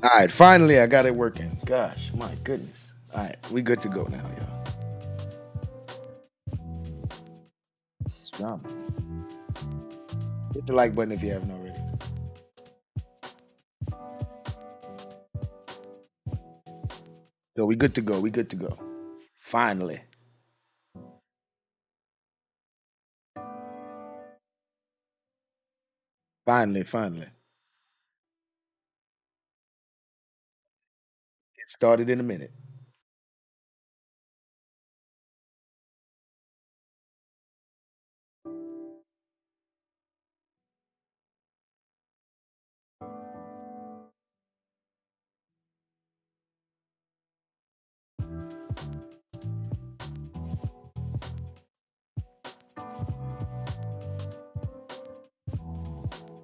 All right, finally I got it working. Gosh, my goodness. All right, we good to go now, y'all. It's drama. Hit the like button if you haven't already. So we good to go. We good to go. Finally, finally. Get started in a minute.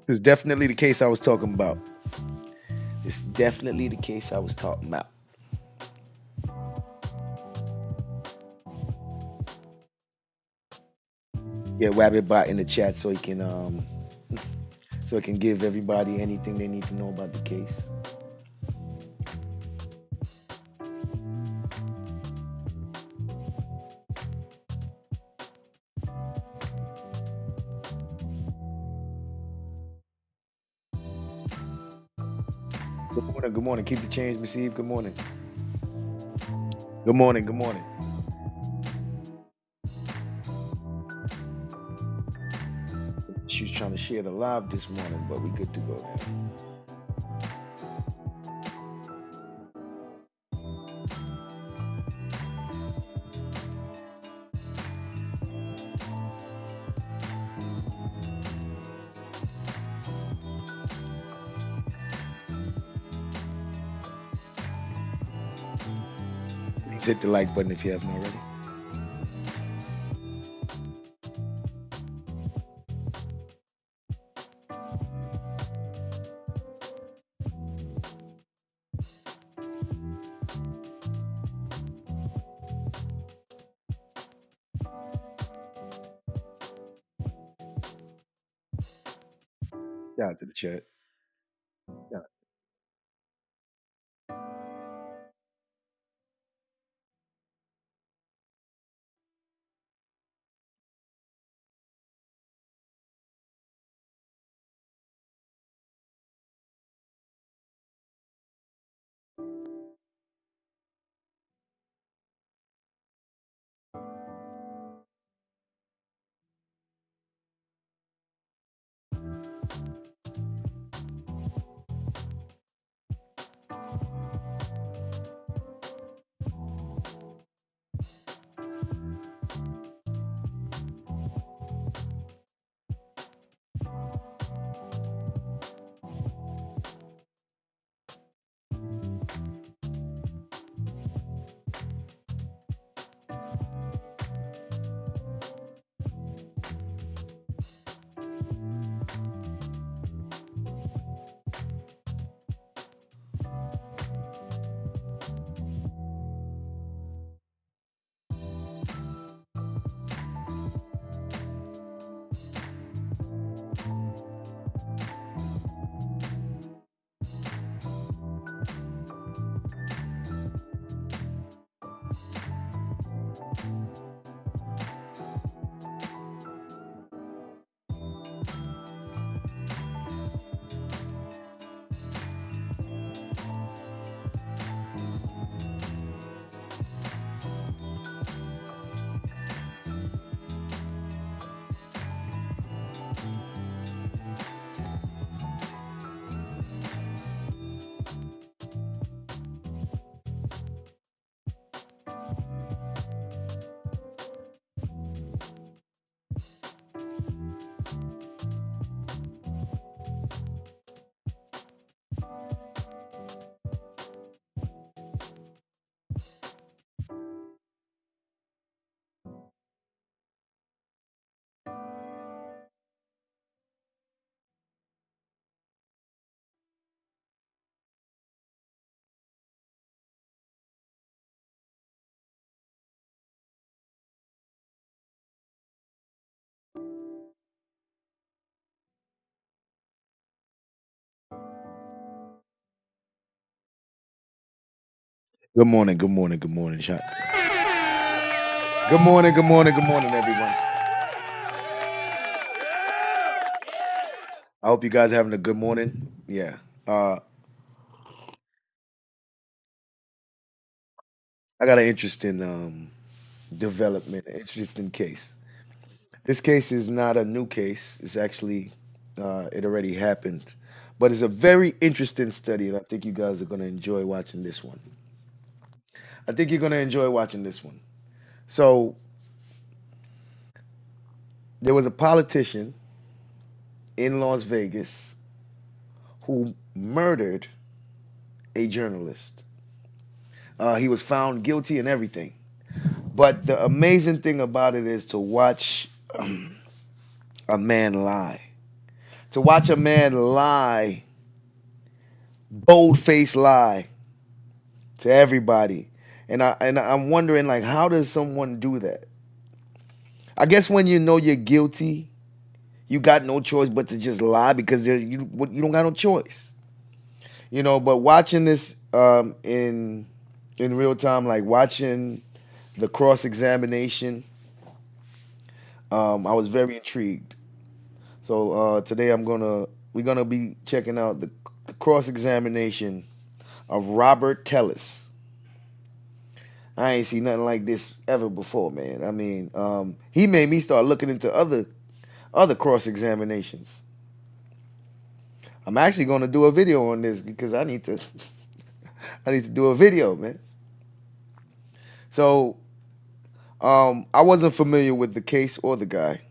It's definitely the case I was talking about. It's definitely the case I was talking about. Yeah, Rabbit Bot in the chat so it can give everybody anything they need to know about the case. Good morning, good morning. Keep the change received. Good morning. Good morning, good morning. She was trying to share the live this morning, but we good to go now. Please hit the like button if you haven't already. Shout out to the chat. Yeah. Good morning, good morning, good morning, Shot. Good morning, everyone. I hope you guys are having a good morning. Yeah. Uh, I got an interesting development, an interesting case. This case is not a new case. It's actually it already happened, but it's a very interesting study, and I think you guys are going to enjoy watching this one. I think you're going to enjoy watching this one. So there was a politician in Las Vegas who murdered a journalist. He was found guilty and everything. But the amazing thing about it is to watch a man lie. To watch a man lie, bold faced lie to everybody. And I'm wondering, like, how does someone do that? I guess when you know you're guilty, you got no choice but to just lie because you don't got no choice. But watching this in real time, like watching the cross examination, I was very intrigued. So today we're gonna be checking out the cross examination of Robert Tellis. I ain't seen nothing like this ever before, man. I mean, he made me start looking into other cross examinations. I'm actually gonna do a video on this because I need to I need to do a video, man. So I wasn't familiar with the case or the guy.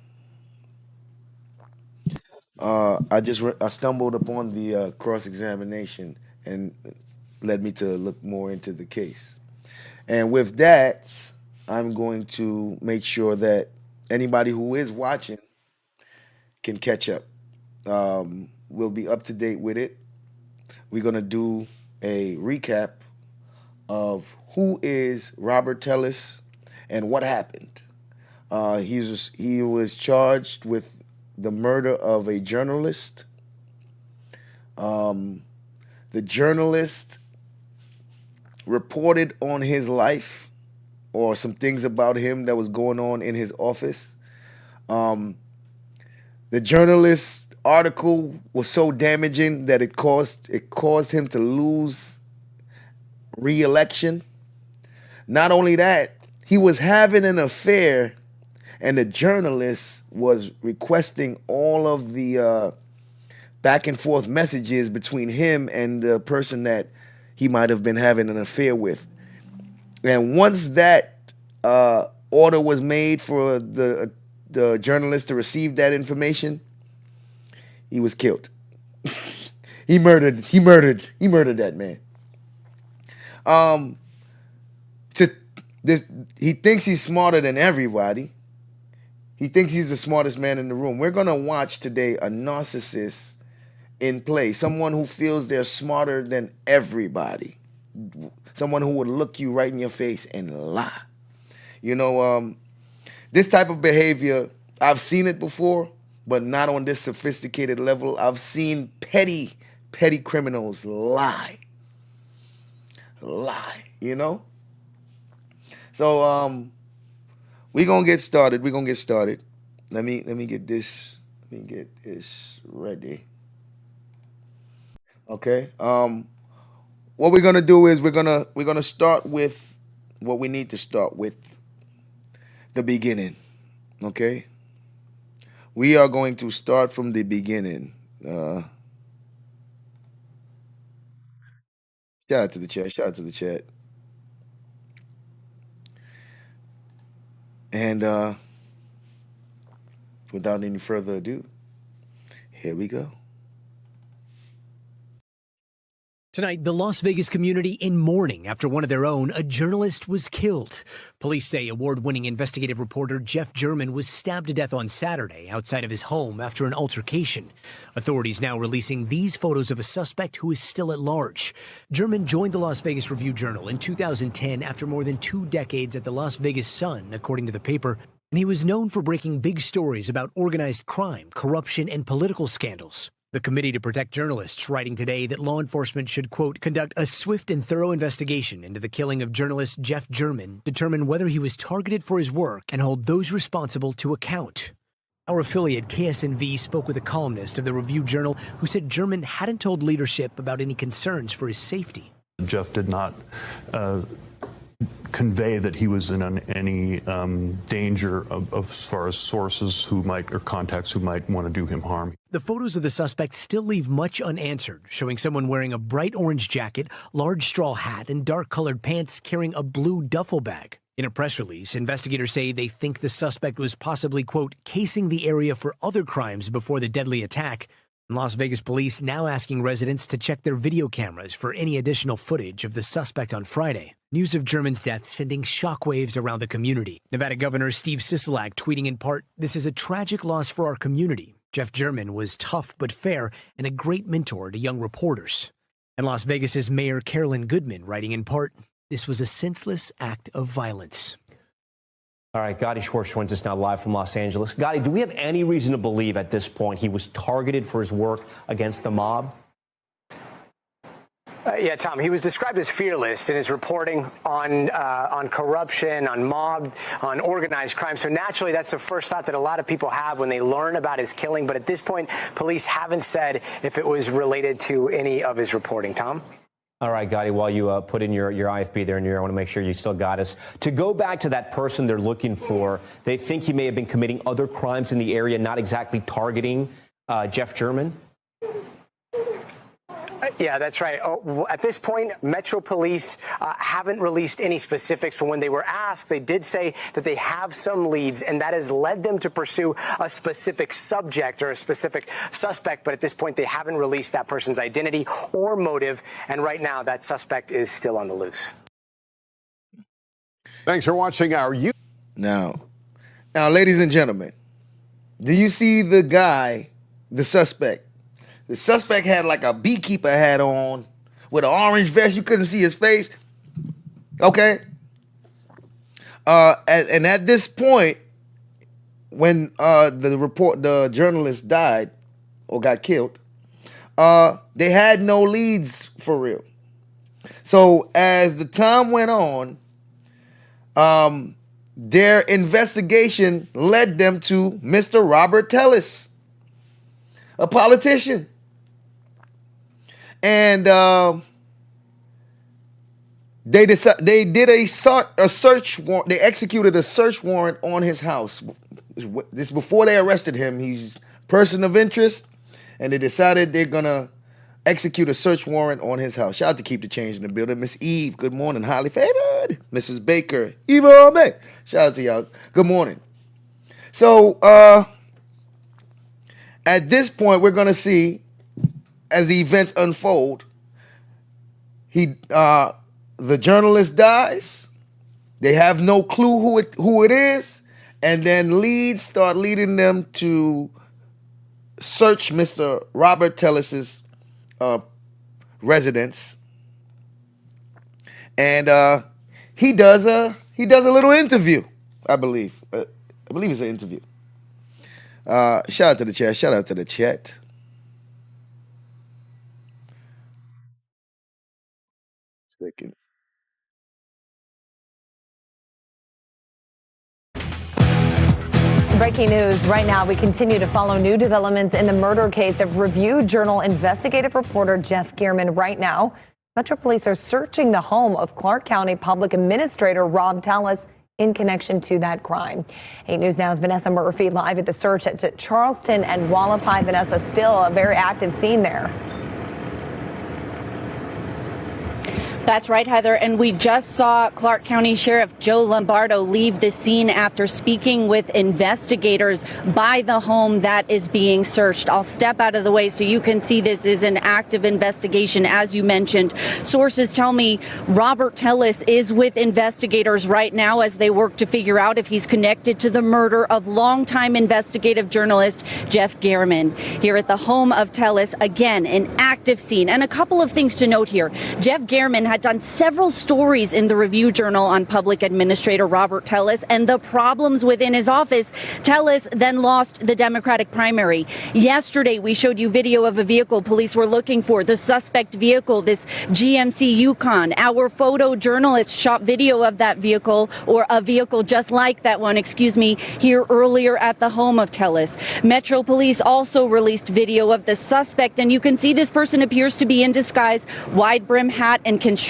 I stumbled upon the cross examination and led me to look more into the case. And with that, I'm going to make sure that anybody who is watching can catch up. We'll be up to date with it. We're going to do a recap of who is Robert Tellis and what happened. He was charged with the murder of a journalist. The journalist reported on his life or some things about him that was going on in his office. The journalist article was so damaging that it caused him to lose re-election. Not only that, he was having an affair, and the journalist was requesting all of the back and forth messages between him and the person that he might have been having an affair with. And once that order was made for the journalist to receive that information, he was killed. He murdered that man. Um, to this, he thinks he's smarter than everybody. He thinks he's the smartest man in the room. We're gonna watch today a narcissist in play, someone who feels they're smarter than everybody, someone who would look you right in your face and lie. You know, this type of behavior, I've seen it before, but not on this sophisticated level. I've seen petty criminals lie. So we're gonna get started. Let me get this. Let me get this ready. Okay. What we're gonna do is we're gonna start with what we need to start with, the beginning. Okay. We are going to start from the beginning. Shout out to the chat. Shout out to the chat. And without any further ado, here we go. Tonight, the Las Vegas community in mourning after one of their own, a journalist, was killed. Police say award-winning investigative reporter Jeff German was stabbed to death on Saturday outside of his home after an altercation. Authorities now releasing these photos of a suspect who is still at large. German joined the Las Vegas Review-Journal in 2010 after more than 2 decades at the Las Vegas Sun, according to the paper, and he was known for breaking big stories about organized crime, corruption, and political scandals. The Committee to Protect Journalists writing today that law enforcement should, quote, conduct a swift and thorough investigation into the killing of journalist Jeff German, determine whether he was targeted for his work, and hold those responsible to account. Our affiliate KSNV spoke with a columnist of the Review-Journal who said German hadn't told leadership about any concerns for his safety. Jeff did not convey that he was in any danger as far as sources who might, or contacts who might want to do him harm. The photos of the suspect still leave much unanswered, showing someone wearing a bright orange jacket, large straw hat, and dark-colored pants carrying a blue duffel bag. In a press release, investigators say they think the suspect was possibly, quote, casing the area for other crimes before the deadly attack. Las Vegas police now asking residents to check their video cameras for any additional footage of the suspect on Friday. News of German's death sending shockwaves around the community. Nevada Governor Steve Sisolak tweeting in part, "This is a tragic loss for our community. Jeff German was tough but fair and a great mentor to young reporters." And Las Vegas's Mayor Carolyn Goodman writing in part, "This was a senseless act of violence." All right, Gotti Schwartz joins us now live from Los Angeles. Gotti, do we have any reason to believe at this point he was targeted for his work against the mob? Yeah, Tom, he was described as fearless in his reporting on corruption, on mob, on organized crime. So naturally, that's the first thought that a lot of people have when they learn about his killing. But at this point, police haven't said if it was related to any of his reporting. Tom? All right, Gotti, while you put in your IFB there in your ear, I want to make sure you still got us. To go back to that person they're looking for, they think he may have been committing other crimes in the area, not exactly targeting Jeff German? Yeah, that's right. At this point, Metro Police haven't released any specifics. But when they were asked, they did say that they have some leads, and that has led them to pursue a specific subject or a specific suspect. But at this point, they haven't released that person's identity or motive. And right now, that suspect is still on the loose. Thanks for watching our YouTube. Now, ladies and gentlemen, do you see the guy, the suspect? The suspect had like a beekeeper hat on with an orange vest. You couldn't see his face. Okay. And at this point, when the journalist died or got killed, they had no leads for real. So as the time went on, their investigation led them to Mr. Robert Tellis, a politician. And they did a search warrant. They executed a search warrant on his house. This before they arrested him. He's a person of interest, and they decided they're gonna execute a search warrant on his house. Shout out to Keep the Change in the building. Miss Eve, good morning. Highly favored. Mrs. Baker, Eva May. Shout out to y'all. Good morning. So at this point, we're gonna see, as the events unfold, the journalist dies. They have no clue who it is, and then leads start leading them to search Mr. Robert Tellis's residence, and he does a little interview. I believe it's an interview. Shout out to the chat. Shout out to the chat. Second. Breaking news right now. We continue to follow new developments in the murder case of Review-Journal investigative reporter Jeff German. Right now, Metro Police are searching the home of Clark County Public Administrator Rob Tellis in connection to that crime. 8 News Now's Vanessa Murphy live at the search at Charleston and Wallapai. Vanessa, still a very active scene there. That's right, Heather. And we just saw Clark County Sheriff Joe Lombardo leave the scene after speaking with investigators by the home that is being searched. I'll step out of the way so you can see this is an active investigation, as you mentioned. Sources tell me Robert Tellis is with investigators right now as they work to figure out if he's connected to the murder of longtime investigative journalist Jeff German. Here at the home of Tellis, again, an active scene. And a couple of things to note here. Jeff German had done several stories in the Review Journal on Public Administrator Robert Tellis and the problems within his office. Tellis then lost the Democratic primary. Yesterday, we showed you video of a vehicle police were looking for, the suspect vehicle, this GMC Yukon. Our photojournalist shot video of that vehicle, or a vehicle just like that one, here earlier at the home of Tellis. Metro Police also released video of the suspect, and you can see this person appears to be in disguise, wide brim hat and construction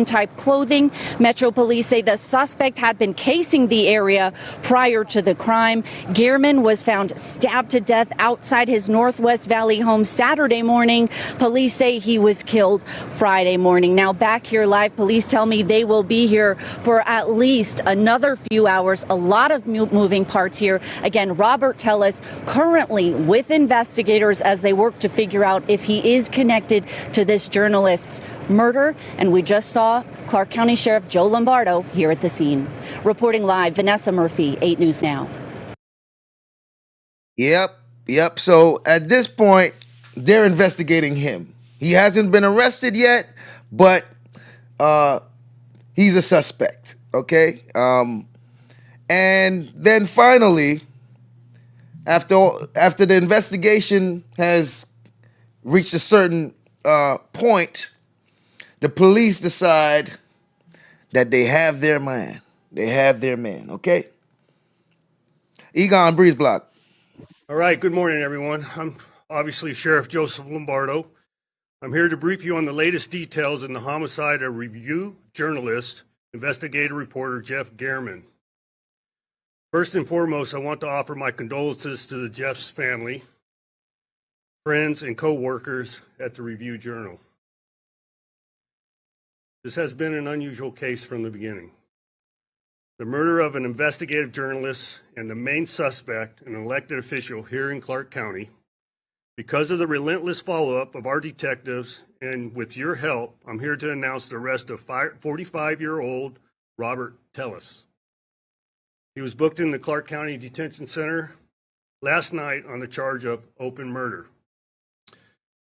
type clothing. Metro Police say the suspect had been casing the area prior to the crime. Gehrman was found stabbed to death outside his Northwest Valley home Saturday morning. Police say he was killed Friday morning. Now back here live, police tell me they will be here for at least another few hours. A lot of moving parts here. Again, Robert Tellis currently with investigators as they work to figure out if he is connected to this journalist's murder. And we just saw Clark County Sheriff Joe Lombardo here at the scene. Reporting live, Vanessa Murphy, 8 News Now. Yep. So at this point, they're investigating him. He hasn't been arrested yet, but he's a suspect, okay? And then finally, after the investigation has reached a certain point, the police decide that they have their man. They have their man, okay? Egon Breezeblock. All right, good morning, everyone. I'm obviously Sheriff Joseph Lombardo. I'm here to brief you on the latest details in the homicide of Review journalist, investigative reporter Jeff Gehrman. First and foremost, I want to offer my condolences to the Jeff's family, friends, and co-workers at the Review Journal. This has been an unusual case from the beginning. The murder of an investigative journalist and the main suspect, an elected official here in Clark County. Because of the relentless follow-up of our detectives, and with your help, I'm here to announce the arrest of 45-year-old Robert Tellis. He was booked in the Clark County Detention Center last night on the charge of open murder.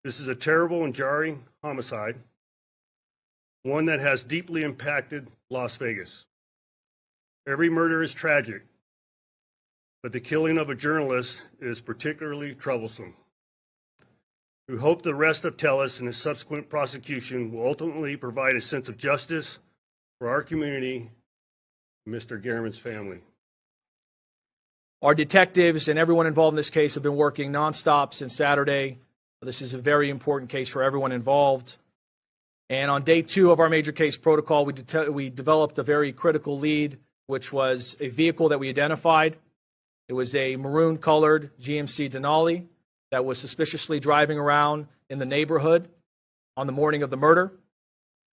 This is a terrible and jarring homicide, one that has deeply impacted Las Vegas. Every murder is tragic, but the killing of a journalist is particularly troublesome. We hope the arrest of Tellis and his subsequent prosecution will ultimately provide a sense of justice for our community and Mr. Gehrman's family. Our detectives and everyone involved in this case have been working nonstop since Saturday. This is a very important case for everyone involved. And on day 2 of our major case protocol, we developed a very critical lead, which was a vehicle that we identified. It was a maroon-colored GMC Denali that was suspiciously driving around in the neighborhood on the morning of the murder,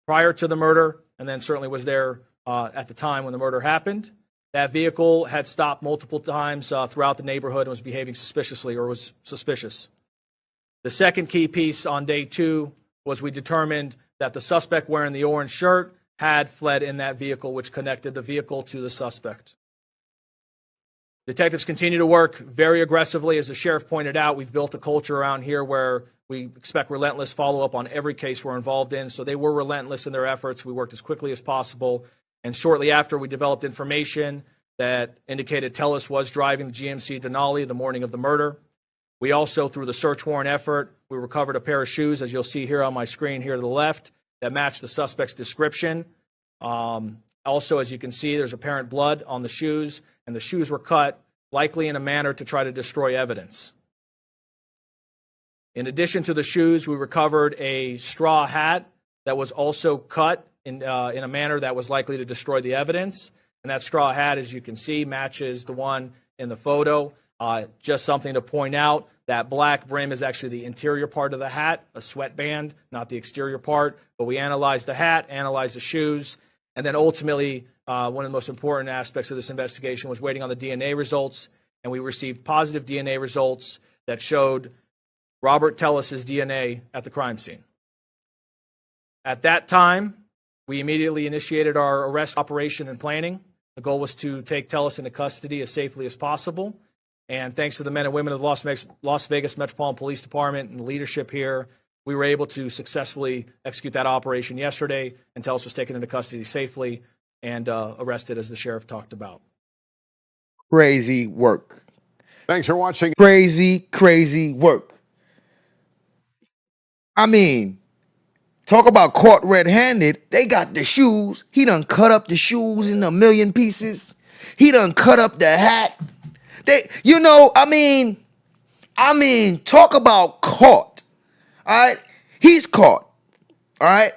prior to the murder, and then certainly was there at the time when the murder happened. That vehicle had stopped multiple times throughout the neighborhood and was behaving suspiciously, or was suspicious. The second key piece on day 2 was we determined that the suspect wearing the orange shirt had fled in that vehicle, which connected the vehicle to the suspect. Detectives continue to work very aggressively. As the sheriff pointed out, we've built a culture around here where we expect relentless follow-up on every case we're involved in. So they were relentless in their efforts. We worked as quickly as possible. And shortly after, we developed information that indicated Tellis was driving the GMC Denali the morning of the murder. We also, through the search warrant effort, we recovered a pair of shoes, as you'll see here on my screen here to the left, that matched the suspect's description. Also, as you can see, there's apparent blood on the shoes, and the shoes were cut, likely in a manner to try to destroy evidence. In addition to the shoes, we recovered a straw hat that was also cut in a manner that was likely to destroy the evidence. And that straw hat, as you can see, matches the one in the photo. Just something to point out, that black brim is actually the interior part of the hat, a sweatband, not the exterior part. But we analyzed the hat, analyzed the shoes, and then ultimately, one of the most important aspects of this investigation was waiting on the DNA results, and we received positive DNA results that showed Robert Tellis' DNA at the crime scene. At that time, we immediately initiated our arrest operation and planning. The goal was to take Tellis into custody as safely as possible. And thanks to the men and women of the Las Vegas Metropolitan Police Department and the leadership here, we were able to successfully execute that operation yesterday, and Tellis was taken into custody safely and arrested, as the sheriff talked about. Crazy work. Thanks for watching. Crazy work. I mean, talk about caught red-handed. They got the shoes. He done cut up the shoes in a million pieces. He done cut up the hat. I mean, talk about caught. All right, he's caught. All right,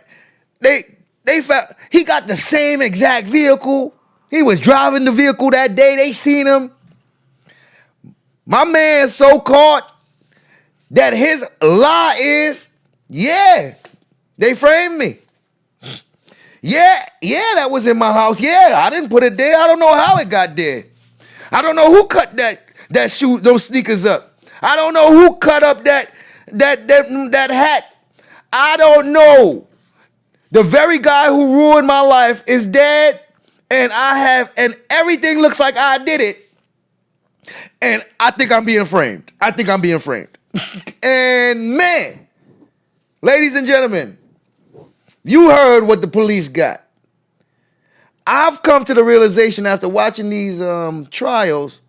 they found he got the same exact vehicle. He was driving the vehicle that day. They seen him. My man so caught that his lie is, yeah, they framed me. Yeah, that was in my house. Yeah, I didn't put it there. I don't know how it got there. I don't know who cut that shoe, those sneakers up. I don't know who cut up that hat. I don't know. The very guy who ruined my life is dead, and and everything looks like I did it. And I think I'm being framed. And man, ladies and gentlemen, you heard what the police got. I've come to the realization after watching these trials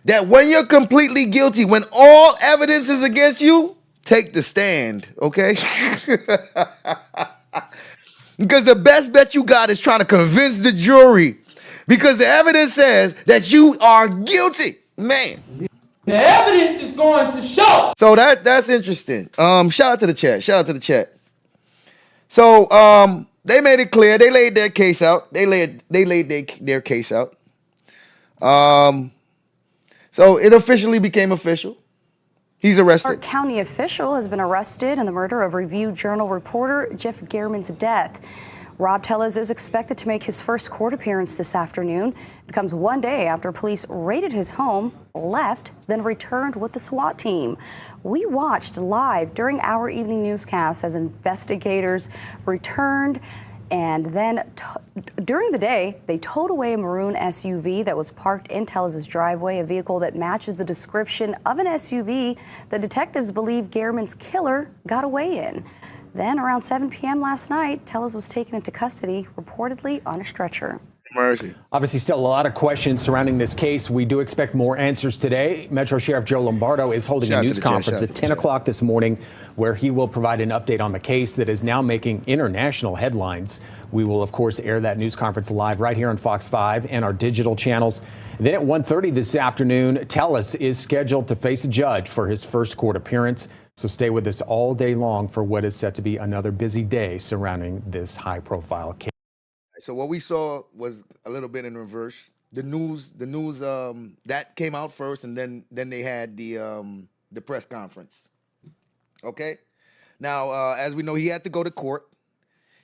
that when you're completely guilty, when all evidence is against you, take the stand, okay? Because the best bet you got is trying to convince the jury, because the evidence says that you are guilty, man. The evidence is going to show. So that's interesting. Shout out to the chat. So they made it clear. They laid their case out. They laid their case out. So it officially became official. He's arrested. Clark County official has been arrested in the murder of Review-Journal reporter Jeff Gehrman's death. Rob Tellis is expected to make his first court appearance this afternoon. It comes one day after police raided his home, left, then returned with the SWAT team. We watched live during our evening newscast as investigators returned, and then during the day, they towed away a maroon SUV that was parked in Tellis' driveway, a vehicle that matches the description of an SUV that detectives believe Gehrman's killer got away in. Then around 7 p.m. last night, Tellis was taken into custody, reportedly on a stretcher. Mercy. Obviously, still a lot of questions surrounding this case. We do expect more answers today. Metro Sheriff Joe Lombardo is holding a news conference at 10 o'clock this morning where he will provide an update on the case that is now making international headlines. We will, of course, air that news conference live right here on Fox 5 and our digital channels. Then at 1:30 this afternoon, Tellis is scheduled to face a judge for his first court appearance. So stay with us all day long for what is set to be another busy day surrounding this high-profile case. So what we saw was a little bit in reverse. The news that came out first, and then they had the press conference. Okay, now as we know, he had to go to court.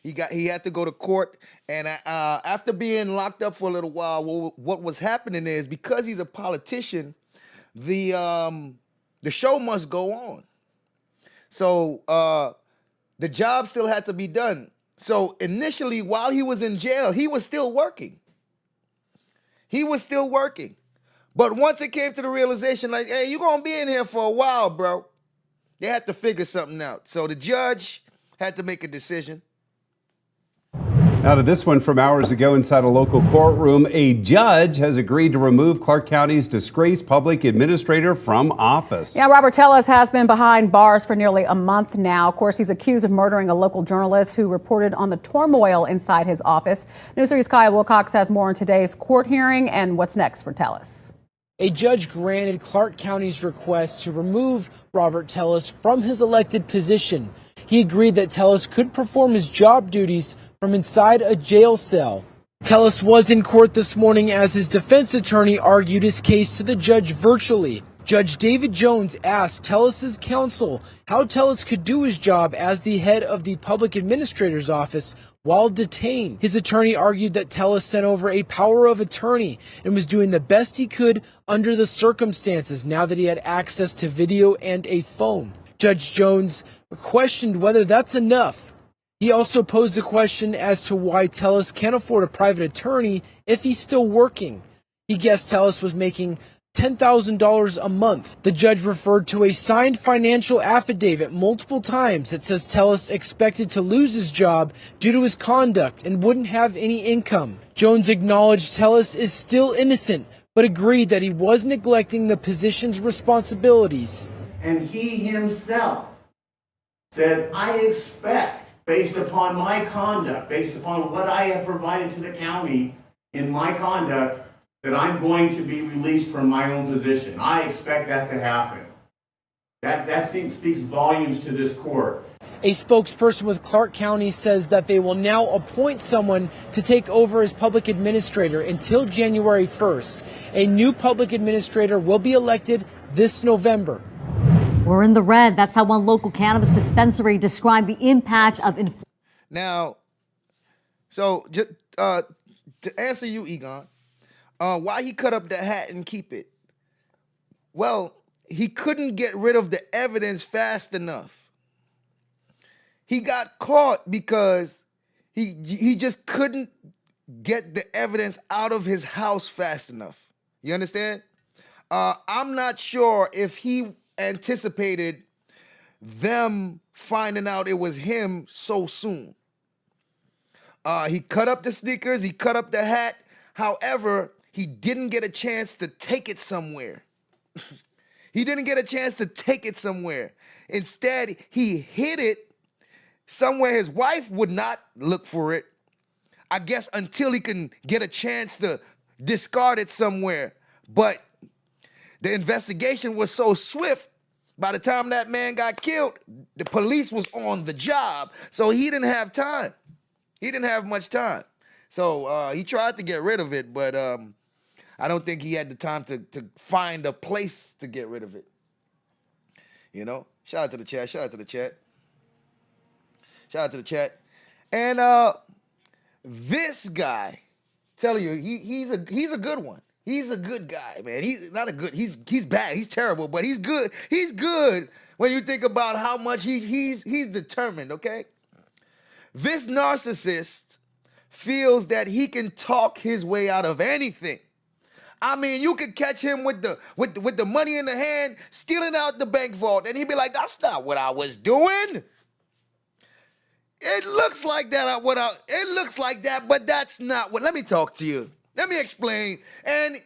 He had to go to court, and after being locked up for a little while, what was happening is, because he's a politician, the show must go on. So the job still had to be done. So initially, while he was in jail, he was still working. But once it came to the realization, like, hey, you're going to be in here for a while, bro, they had to figure something out. So the judge had to make a decision. Now to this one from hours ago inside a local courtroom. A judge has agreed to remove Clark County's disgraced public administrator from office. Yeah, Robert Tellis has been behind bars for nearly a month now. Of course, he's accused of murdering a local journalist who reported on the turmoil inside his office. News 3's Kaya Wilcox has more on today's court hearing and what's next for Tellis. A judge granted Clark County's request to remove Robert Tellis from his elected position. He agreed that Tellis could perform his job duties from inside a jail cell. Tellis was in court this morning as his defense attorney argued his case to the judge virtually. Judge David Jones asked Tellis's counsel how Tellis could do his job as the head of the public administrator's office while detained. His attorney argued that Tellis sent over a power of attorney and was doing the best he could under the circumstances now that he had access to video and a phone. Judge Jones questioned whether that's enough. He also posed the question as to why Tellis can't afford a private attorney if he's still working. He guessed Tellis was making $10,000 a month. The judge referred to a signed financial affidavit multiple times that says Tellis expected to lose his job due to his conduct and wouldn't have any income. Jones acknowledged Tellis is still innocent, but agreed that he was neglecting the position's responsibilities. And he himself said, I expect, based upon my conduct, based upon what I have provided to the county in my conduct, that I'm going to be released from my own position. I expect that to happen. That speaks volumes to this court. A spokesperson with Clark County says that they will now appoint someone to take over as public administrator until January 1st. A new public administrator will be elected this November. We're in the red. That's how one local cannabis dispensary described the impact of Now, so just, to answer you, Egon, why he cut up the hat and keep it? Well, he couldn't get rid of the evidence fast enough. He got caught because he just couldn't get the evidence out of his house fast enough. You understand? I'm not sure if he anticipated them finding out it was him so soon. He cut up the sneakers, he cut up the hat. However, he didn't get a chance to take it somewhere. He didn't get a chance to take it somewhere. Instead, he hid it somewhere his wife would not look for it, I guess, until he can get a chance to discard it somewhere. But the investigation was so swift, by the time that man got killed, the police was on the job, so he didn't have time. He didn't have much time. So he tried to get rid of it, but I don't think he had the time to find a place to get rid of it. You know? Shout out to the chat. Shout out to the chat. Shout out to the chat. And this guy, telling you, he's a good one. He's a good guy, man. He's not a good. He's bad. He's terrible, but he's good. He's good when you think about how much he's determined. Okay. This narcissist feels that he can talk his way out of anything. I mean, you could catch him with the money in the hand, stealing out the bank vault, and he'd be like, "That's not what I was doing. It looks like that. It looks like that, but that's not what." Let me talk to you. Let me explain. And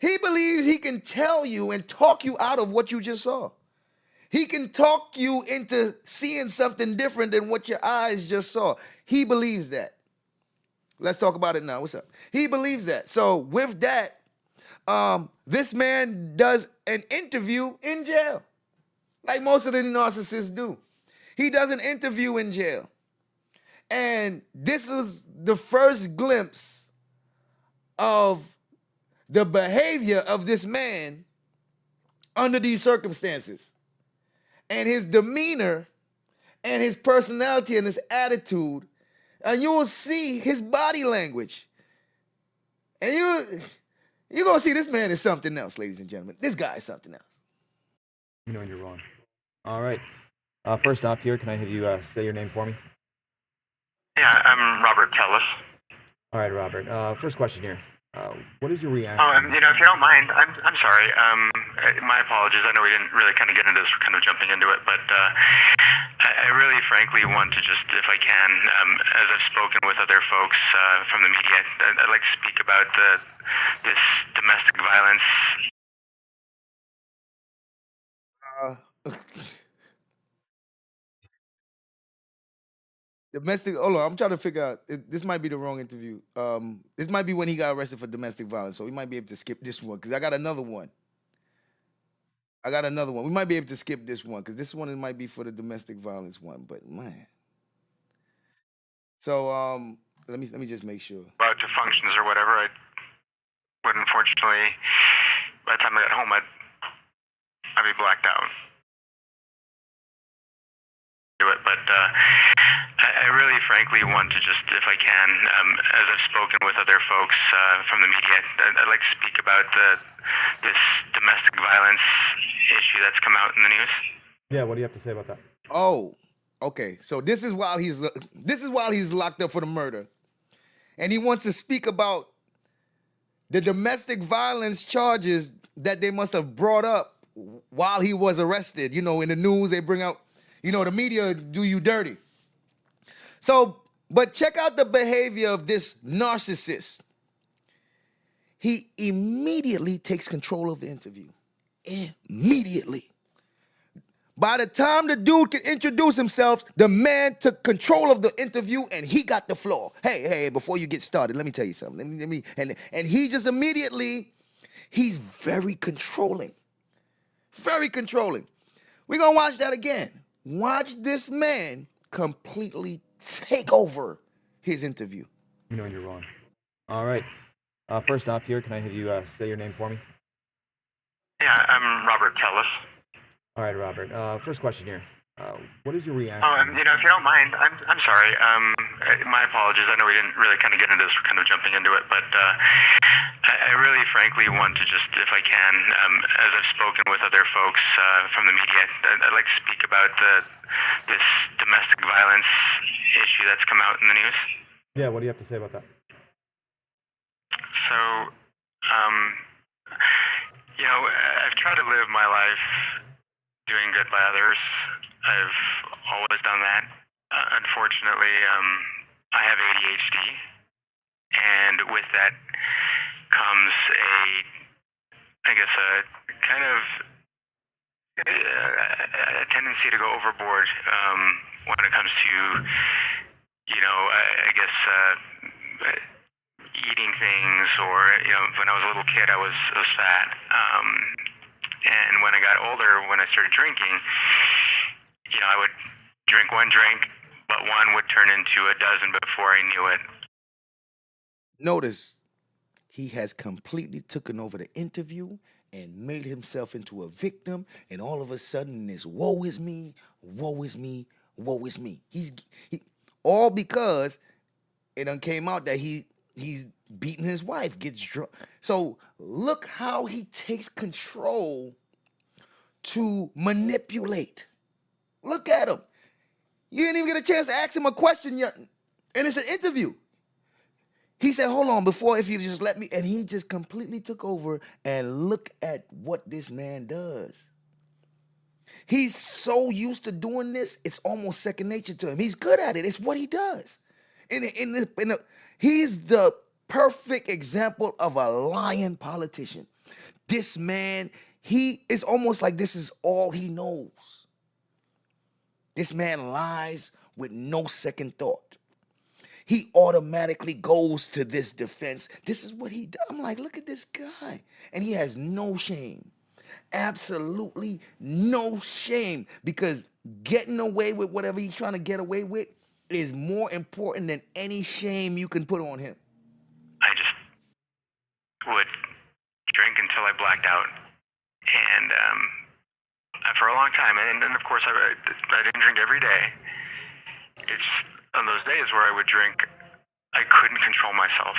he believes he can tell you and talk you out of what you just saw. He can talk you into seeing something different than what your eyes just saw. He believes that. Let's talk about it now. What's up? He believes that. So with that, this man does an interview in jail, like most of the narcissists do. He does an interview in jail. And this was the first glimpse of the behavior of this man under these circumstances. And his demeanor and his personality and his attitude. And you will see his body language. And you're going to see this man is something else, ladies and gentlemen. This guy is something else. You know you're wrong. All right. First off here, can I have you say your name for me? Yeah, I'm Robert Tellis. All right, Robert. First question here. What is your reaction? Oh, if you don't mind, I'm sorry. My apologies. I know we didn't really kind of get into this, kind of jumping into it, but I really, frankly, want to just, if I can, as I've spoken with other folks from the media, I'd like to speak about this domestic violence. Domestic, hold on, I'm trying to figure out, this might be the wrong interview. This might be when he got arrested for domestic violence, so we might be able to skip this one, because I got another one. We might be able to skip this one, because this one might be for the domestic violence one, but man. So, let me just make sure. About to functions or whatever, I would unfortunately, by the time I got home, I'd be blacked out. But I really, frankly, want to just, if I can, as I've spoken with other folks from the media, I'd like to speak about this domestic violence issue that's come out in the news. Yeah, what do you have to say about that? Oh, okay. So this is while he's locked up for the murder, and he wants to speak about the domestic violence charges that they must have brought up while he was arrested. You know, in the news, they bring out, you know, the media do you dirty. So, but check out the behavior of this narcissist. He immediately takes control of the interview. Immediately. By the time the dude can introduce himself, the man took control of the interview and he got the floor. Hey, before you get started, let me tell you something. And he just immediately, he's very controlling. Very controlling. We're going to watch that again. Watch this man completely take over his interview. You know when you're wrong. All right. First off here, can I have you say your name for me? Yeah, I'm Robert Tellis. All right, Robert. First question here. What is your reaction? Oh, you know, if you don't mind, I'm sorry. My apologies. I know we didn't really kind of get into this, kind of jumping into it, but I really, frankly, want to just, if I can, as I've spoken with other folks from the media, I'd like to speak about this domestic violence issue that's come out in the news. Yeah, what do you have to say about that? So, you know, I've tried to live my life doing good by others. I've always done that. Unfortunately, I have ADHD, and with that comes a kind of a tendency to go overboard when it comes to, you know, eating things, or, you know, when I was a little kid, I was fat. And when I got older, when I started drinking, you know, I would drink one drink, but one would turn into a dozen before I knew it. Notice he has completely taken over the interview and made himself into a victim, and all of a sudden this woe is me, woe is me, woe is me. All because it done came out that he's beating his wife, gets drunk. So look how he takes control to manipulate. Look at him. You didn't even get a chance to ask him a question yet, and it's an interview. He said, hold on, before, if you just let me, and he just completely took over, and look at what this man does. He's so used to doing this, it's almost second nature to him. He's good at it. It's what he does. He's the perfect example of a lying politician. This man, it's almost like this is all he knows. This man lies with no second thought. He automatically goes to this defense. This is what he does. I'm like, look at this guy. And he has no shame. Absolutely no shame. Because getting away with whatever he's trying to get away with is more important than any shame you can put on him. I just would drink until I blacked out. And for a long time. And then, of course, I didn't drink every day. It's on those days where I would drink, I couldn't control myself.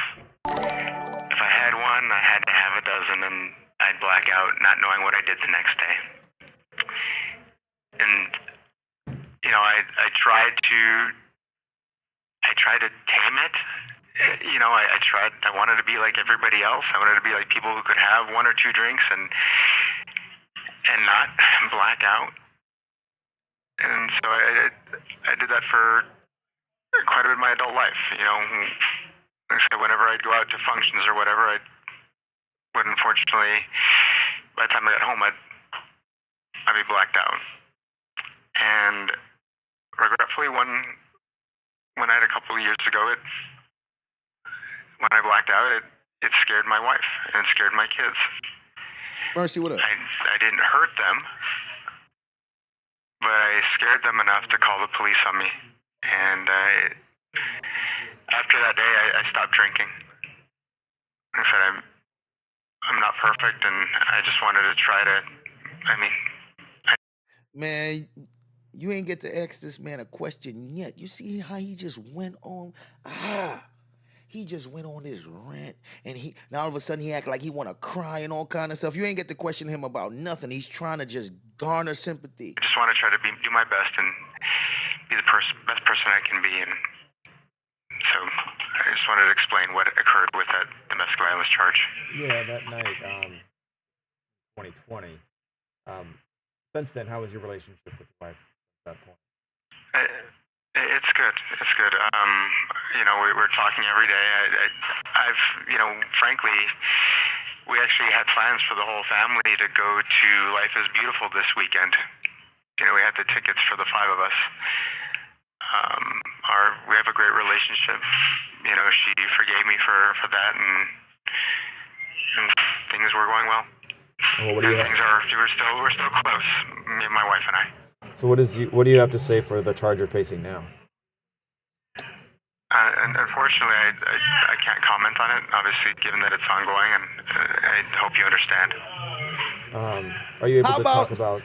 If I had one, I had to have a dozen, and I'd black out, not knowing what I did the next day. And, you know, I tried to tame it. You know, I wanted to be like everybody else. I wanted to be like people who could have one or two drinks and not black out. And so I did that for quite a bit of my adult life. You know, so whenever I'd go out to functions or whatever, I would, unfortunately, by the time I got home, I'd be blacked out. And regretfully, when I had a couple of years ago, when I blacked out, it scared my wife and it scared my kids. Mercy, what up? I didn't hurt them, but I scared them enough to call the police on me. And after that day, I stopped drinking. I said, I'm not perfect, and I just wanted to try to, Man, you ain't get to ask this man a question yet. You see how he just went on? He just went on this rant, and now all of a sudden he act like he want to cry and all kind of stuff. You ain't get to question him about nothing. He's trying to just garner sympathy. I just want to try to do my best and be the best person I can be. And so I just wanted to explain what occurred with that domestic violence charge. Yeah, that night. 2020. Since then, how was your relationship with your wife at that point? It's good. It's good. We're talking every day. I've, frankly, we actually had plans for the whole family to go to Life is Beautiful this weekend. We had the tickets for the 5 of us. We have a great relationship. She forgave me for that, and things were going well. Well, we're still close, me and my wife and I. So what do you have to say for the charge you're facing now? And unfortunately, I can't comment on it, obviously, given that it's ongoing, and I hope you understand. Are you able to talk about...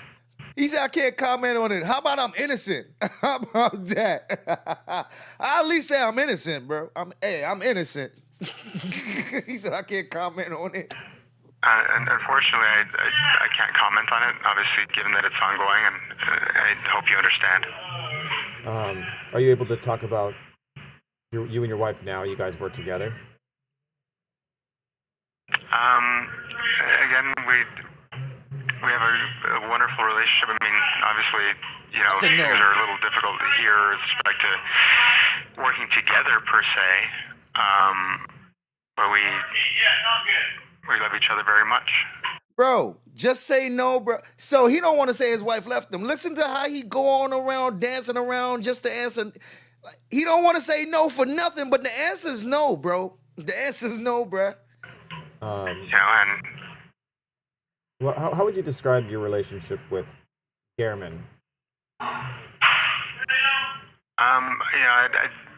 He said I can't comment on it. How about I'm innocent? How about that? I at least say I'm innocent, bro. I'm innocent. He said I can't comment on it. And unfortunately, I can't comment on it, obviously, given that it's ongoing, and I hope you understand. Are you able to talk about you and your wife now? You guys work together? Again, we have a wonderful relationship. I mean, obviously, things are a little difficult here with respect to working together per se, but we love each other very much. Bro, just say no, bro. So he don't want to say his wife left him. Listen to how he go on around, dancing around just to answer. He don't want to say no for nothing, but the answer is no, bro. The answer is no, bro. Well, how would you describe your relationship with Gehrman? I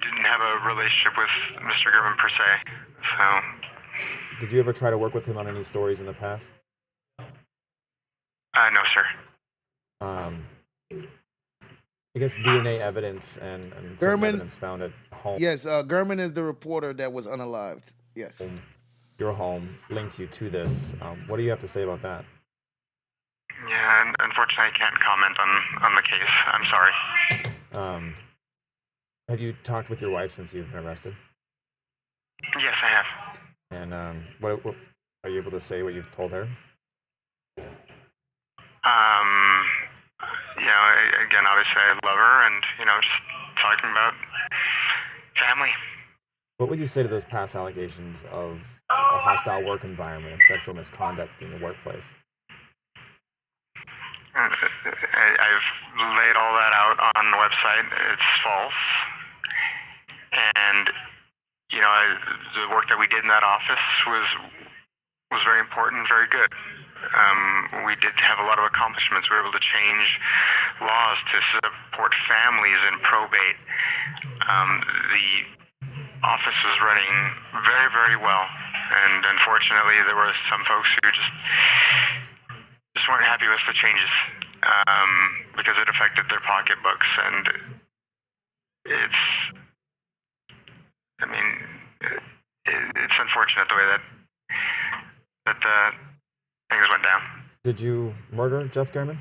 didn't have a relationship with Mr. Gehrman per se, so. Did you ever try to work with him on any stories in the past? No, sir. I guess DNA evidence and certain evidence found at home. Yes, Gehrman is the reporter that was unalived. Yes. Your home links you to this. What do you have to say about that? Yeah, unfortunately, I can't comment on the case. I'm sorry. Have you talked with your wife since you've been arrested? Yes, I have. And what are you able to say what you've told her? Again, obviously I love her, and just talking about family. What would you say to those past allegations of a hostile work environment and sexual misconduct in the workplace? I've laid all that out on the website. It's false, and the work that we did in that office was very important, very good. We did have a lot of accomplishments. We were able to change laws to support families in probate. The office was running very, very well, and unfortunately, there were some folks who just weren't happy with the changes because it affected their pocketbooks, and it's unfortunate the way that things went down. Did you murder Jeff Gehrman?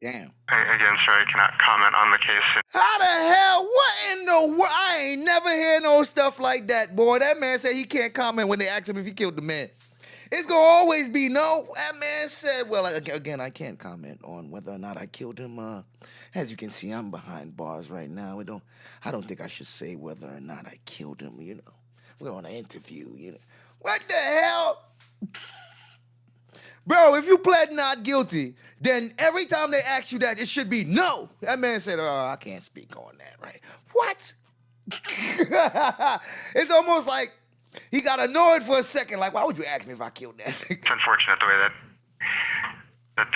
Damn. Again, sir, I cannot comment on the case. How the hell? What in the world? I ain't never heard no stuff like that, boy. That man said he can't comment when they ask him if he killed the man. It's going to always be no. That man said, well, again, I can't comment on whether or not I killed him. As you can see, I'm behind bars right now. I don't think I should say whether or not I killed him, We're on an interview, What the hell? Bro, if you pled not guilty, then every time they ask you that, it should be no. That man said, I can't speak on that, right? What? It's almost like he got annoyed for a second. Like, why would you ask me if I killed that? It's unfortunate the way that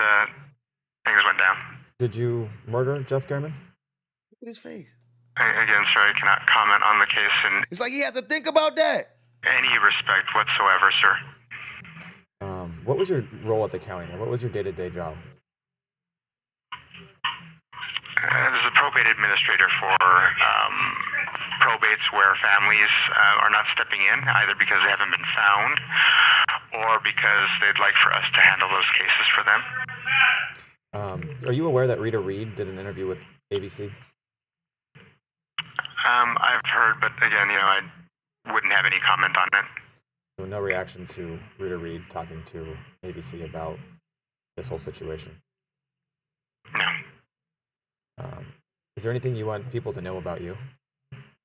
things went down. Did you murder Jeff Gehrman? Look at his face. Again, sir, I cannot comment on the case in It's like he had to think about that. any respect whatsoever, sir. What was your role at the county? What was your day-to-day job? I was a probate administrator for probates where families are not stepping in, either because they haven't been found or because they'd like for us to handle those cases for them. Are you aware that Rita Reed did an interview with ABC? I've heard, but again, I wouldn't have any comment on it. So no reaction to Rita Reid talking to ABC about this whole situation? No. Is there anything you want people to know about you?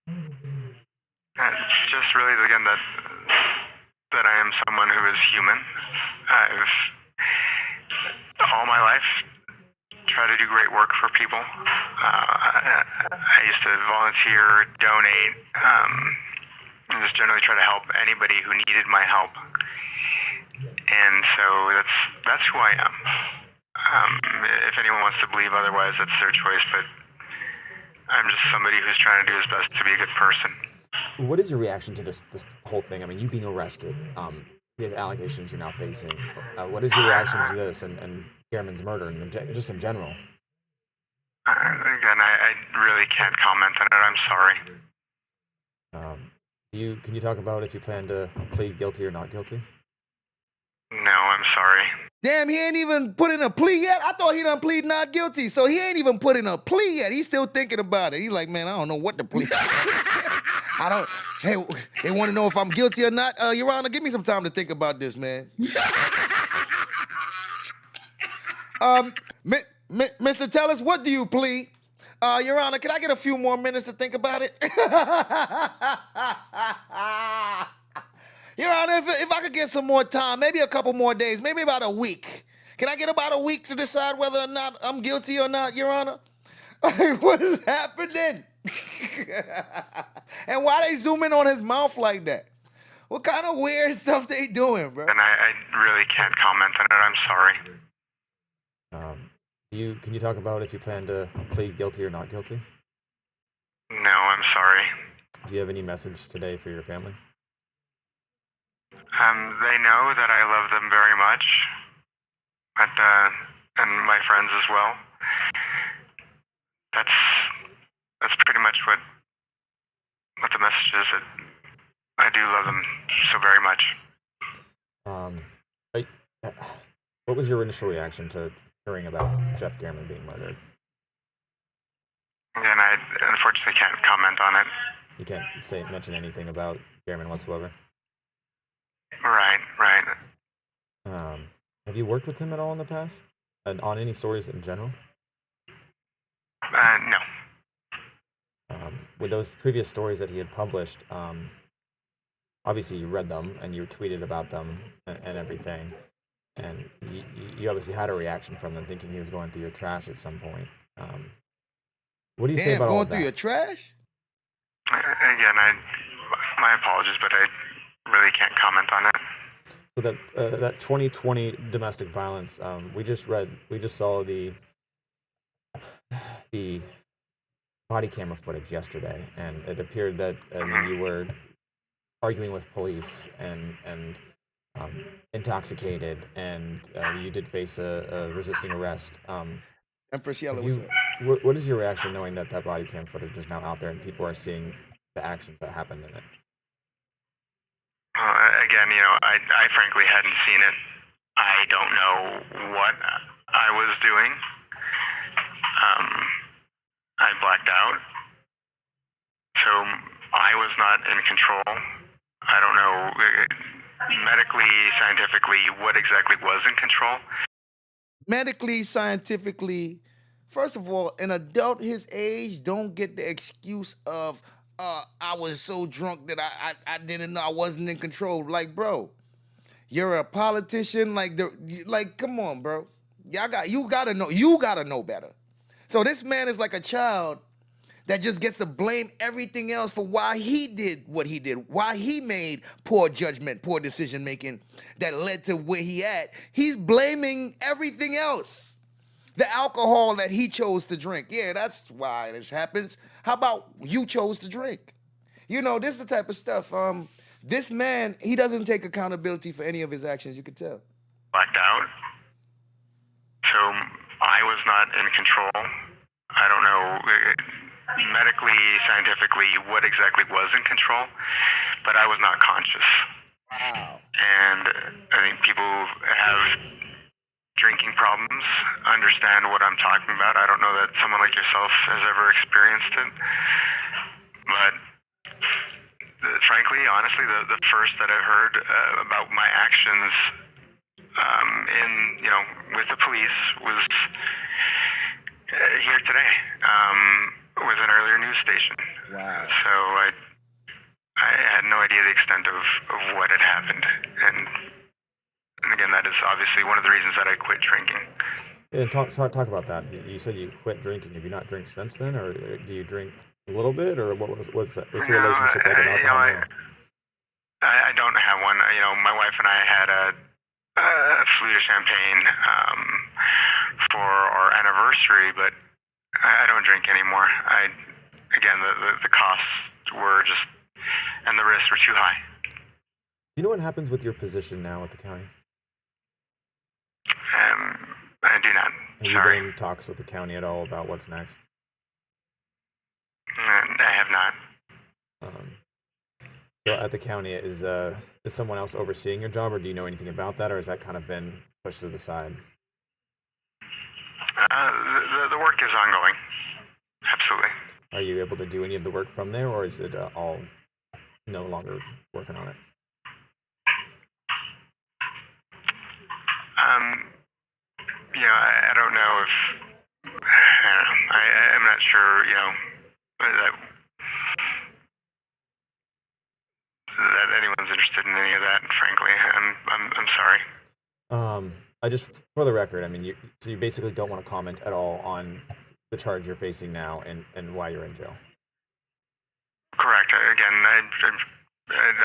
It's just really, again, that I am someone who is human. I've all my life tried to do great work for people. I used to volunteer, donate, and just generally try to help anybody who needed my help. And so that's who I am. If anyone wants to believe otherwise, that's their choice, but I'm just somebody who's trying to do his best to be a good person. What is your reaction to this whole thing? I mean, you being arrested, these allegations you're now facing. What is your reaction to this and Gehrman's murder, and just in general? Again, I really can't comment on it. I'm sorry. Can you talk about if you plan to plead guilty or not guilty? No, I'm sorry. Damn, he ain't even put in a plea yet? I thought he done plead not guilty, so he ain't even put in a plea yet. He's still thinking about it. He's like, man, I don't know what to plead. Hey, they want to know if I'm guilty or not? Your Honor, give me some time to think about this, man. Mr. Tellers, what do you plead? Your Honor, can I get a few more minutes to think about it? Your Honor, if I could get some more time, maybe a couple more days, maybe about a week. Can I get about a week to decide whether or not I'm guilty or not, Your Honor? What is happening? And why they zoom in on his mouth like that? What kind of weird stuff they doing, bro? And I really can't comment on it. I'm sorry. Can you talk about if you plan to plead guilty or not guilty? No, I'm sorry. Do you have any message today for your family? They know that I love them very much, and my friends as well. That's pretty much what the message is. That I do love them so very much. What was your initial reaction to hearing about Jeff Gehrman being murdered? Again, I unfortunately can't comment on it. You can't mention anything about Gehrman whatsoever? Right. Have you worked with him at all in the past? And on any stories in general? No. With those previous stories that he had published, obviously you read them and you tweeted about them and everything. And you obviously had a reaction from them, thinking he was going through your trash at some point. What do you say about all of that? Going through your trash? Again, my apologies, but I really can't comment on it. So that 2020 domestic violence, we just saw the body camera footage yesterday, and it appeared that you were arguing with police and intoxicated, and you did face a resisting arrest. Empress Yellow, what's up? What is your reaction knowing that body cam footage is now out there and people are seeing the actions that happened in it? Again, I frankly hadn't seen it. I don't know what I was doing. I blacked out. So I was not in control. I don't know medically, scientifically, what exactly was in control. Medically, scientifically, first of all, an adult his age don't get the excuse of, I was so drunk that I didn't know I wasn't in control. Like, bro, you're a politician. Like, come on, bro. You gotta know better. So this man is like a child that just gets to blame everything else for why he did what he did, why he made poor judgment, poor decision making that led to where he at. He's blaming everything else. The alcohol that he chose to drink. Yeah, that's why this happens. How about you chose to drink? This is the type of stuff. This man, he doesn't take accountability for any of his actions, you could tell. Blacked out. So I was not in control. I don't know medically, scientifically, what exactly was in control, but I was not conscious. Wow. And I think people who have drinking problems understand what I'm talking about. I don't know that someone like yourself has ever experienced it, but frankly, honestly, the first that I've heard about my actions with the police was here today with an earlier news station. Wow. So I had no idea the extent of what had happened, and again, that is obviously one of the reasons that I quit drinking. Yeah, talk about that. You said you quit drinking. Have you not drank since then, or do you drink a little bit, or what's that? What's your relationship like with alcohol now? I don't have one. My wife and I had a flute of champagne for our anniversary, but I don't drink anymore. Again, the costs were just, and the risks were too high. Do you know what happens with your position now at the county? I do not. Have you been in talks with the county at all about what's next? I have not. So at the county, is someone else overseeing your job, or do you know anything about that, or has that kind of been pushed to the side? The work is ongoing. Absolutely. Are you able to do any of the work from there, or is it all no longer working on it? I don't know if I'm not sure. That anyone's interested in any of that. Frankly, I'm sorry. I just, for the record, I mean, so you basically don't want to comment at all on the charge you're facing now and why you're in jail. Correct. Again, I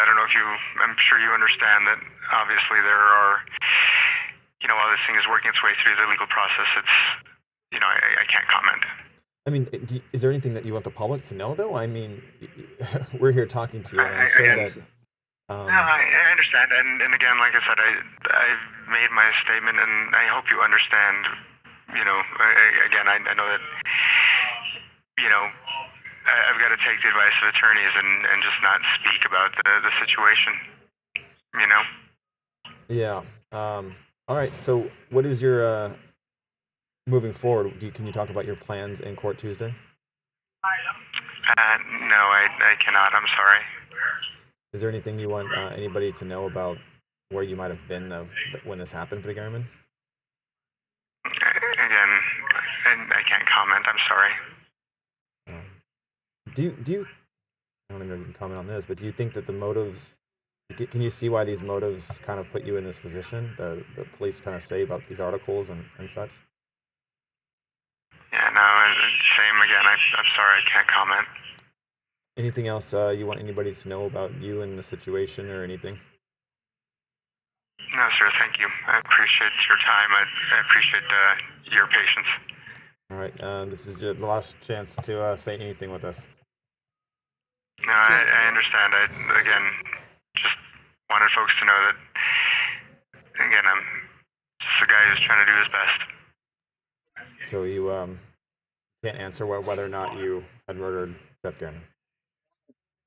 don't know if I'm sure you understand that obviously there are, while this thing is working its way through the legal process, it's, I can't comment. I mean, is there anything that you want the public to know, though? I mean, we're here talking to you, and I'm sure that... No, I understand, and again, like I said, I've made my statement, and I hope you understand. Again, I know that I've got to take the advice of attorneys and just not speak about the situation. Yeah. All right. So, what is your moving forward? Can you talk about your plans in court Tuesday? No, I cannot. I'm sorry. Is there anything you want anybody to know about where you might have been when this happened, Peter Garman? Again, I can't comment. I'm sorry. Do you? I don't even know if you can comment on this, but do you think that the motives? Can you see why these motives kind of put you in this position? The police kind of say about these articles and such. Yeah, no, same again. I'm sorry, I can't comment. Anything else you want anybody to know about you and the situation or anything? No, sir, thank you. I appreciate your time. I appreciate your patience. All right, this is the last chance to say anything with us. No, I understand. I, again, just wanted folks to know that, again, I'm just a guy who's trying to do his best. So you can't answer whether or not you had murdered Jeff Garman?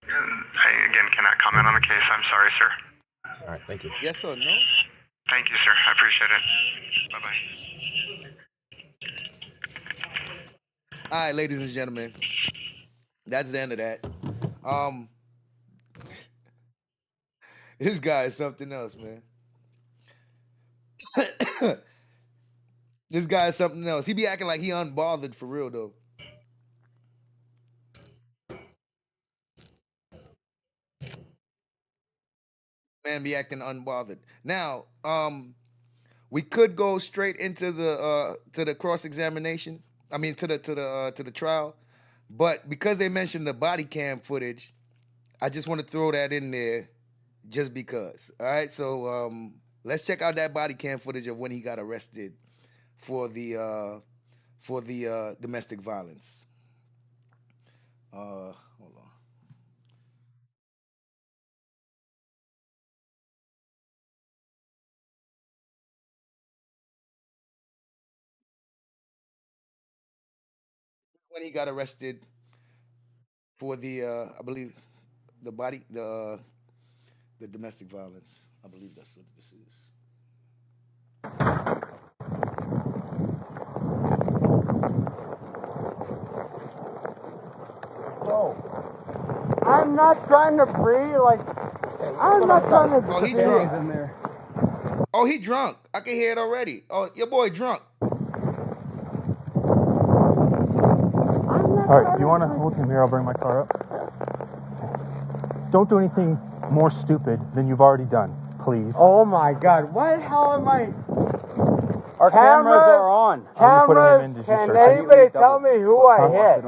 I, again, cannot comment on the case. I'm sorry, sir. All right, thank you. Yes or no? Thank you, sir. I appreciate it. Bye-bye. All right, ladies and gentlemen, that's the end of that. This guy is something else, man. This guy is something else. He be acting like he unbothered for real, though. Man be acting unbothered. Now, we could go straight into the cross-examination. I mean, to the trial. But because they mentioned the body cam footage, I just want to throw that in there just because. All right, so let's check out that body cam footage of when he got arrested for the domestic violence. Hold on. When he got arrested for the I believe the domestic violence. I believe that's what this is. Bro, I I'm not trying to breathe. Like, I'm not trying to. Oh, he drunk. Oh, he drunk. I can hear it already. Oh, your boy drunk. All right, do you want to hold him here? I'll bring my car up. Don't do anything more stupid than you've already done, please. Oh my God! What the hell am I? Our cameras are on. Cameras. Can anybody tell me who I hit?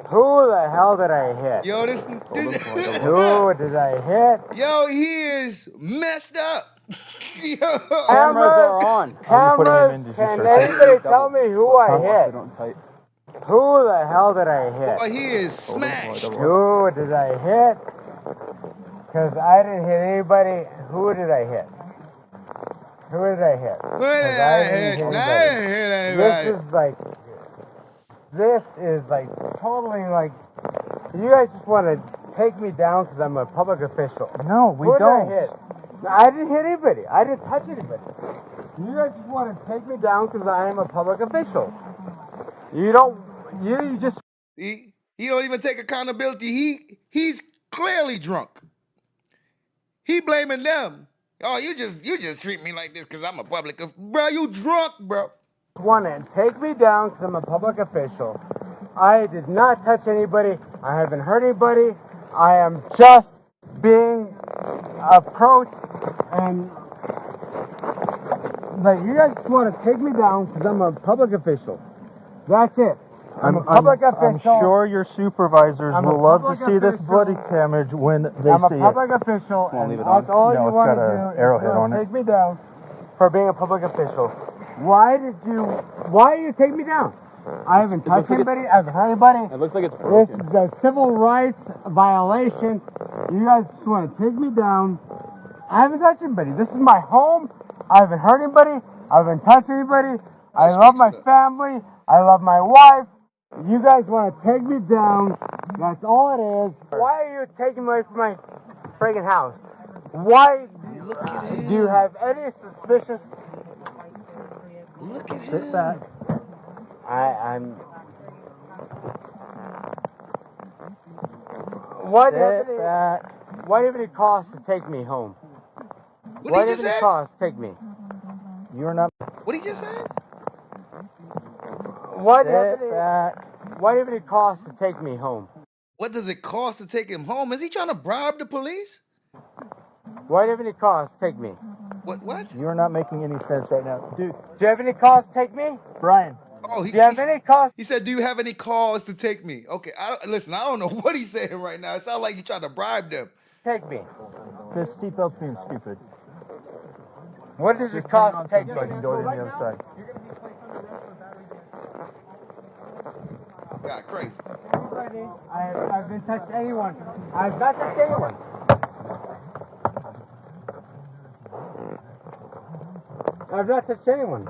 Who the hell did I hit? Yo, this. Who did I hit? Yo, he is messed up. Yo. Cameras are on. Cameras. Can anybody tell me who I hit? Who the hell did I hit? Boy, he is smashed. Who did I hit? Because I didn't hit anybody. Who did I hit? Who did I hit? Who did I hit? I didn't hit anybody. This is like totally like. You guys just want to take me down because I'm a public official. No, we Who don't. Did I hit? No, I didn't hit anybody. I didn't touch anybody. You guys just want to take me down because I am a public official. You don't. You just. He don't even take accountability. He's clearly drunk. He blaming them. Oh, you just treat me like this because I'm a public. Bro, you drunk, bro. Want to take me down because I'm a public official. I did not touch anybody. I haven't hurt anybody. I am just being approached and like you guys just want to take me down because I'm a public official. That's it. I'm a public official. I'm sure your supervisors will love to see this bloody damage when they see it. I'm a public official, and that's all you want to do is take me down for being a public official. Why did you take me down? I haven't touched anybody. I haven't hurt anybody. It looks like it's broken. This is a civil rights violation. You guys just want to take me down. I haven't touched anybody. This is my home. I haven't hurt anybody. I haven't touched anybody. I love my family. I love my wife. You guys want to take me down. That's all it is. Why are you taking me away from my friggin' house? Why do you have any suspicious... Look at Sit back. I'm... What did it cost to take me home? What did it cost to take me? You're not... What did he just say? What did it cost to take me home? What does it cost to take him home? Is he trying to bribe the police? What did it cost to take me? What? You're not making any sense right now. Dude. Do you have any cause to take me? Brian. Oh, do you have any cause? He said, do you have any cause to take me? Okay, listen, I don't know what he's saying right now. It sounds like you trying to bribe them. Take me. This seatbelt's being stupid. What does it cost to take me? So I can go to the other side. God, crazy. I've been touched anyone. I've not touched anyone. I've not touched anyone.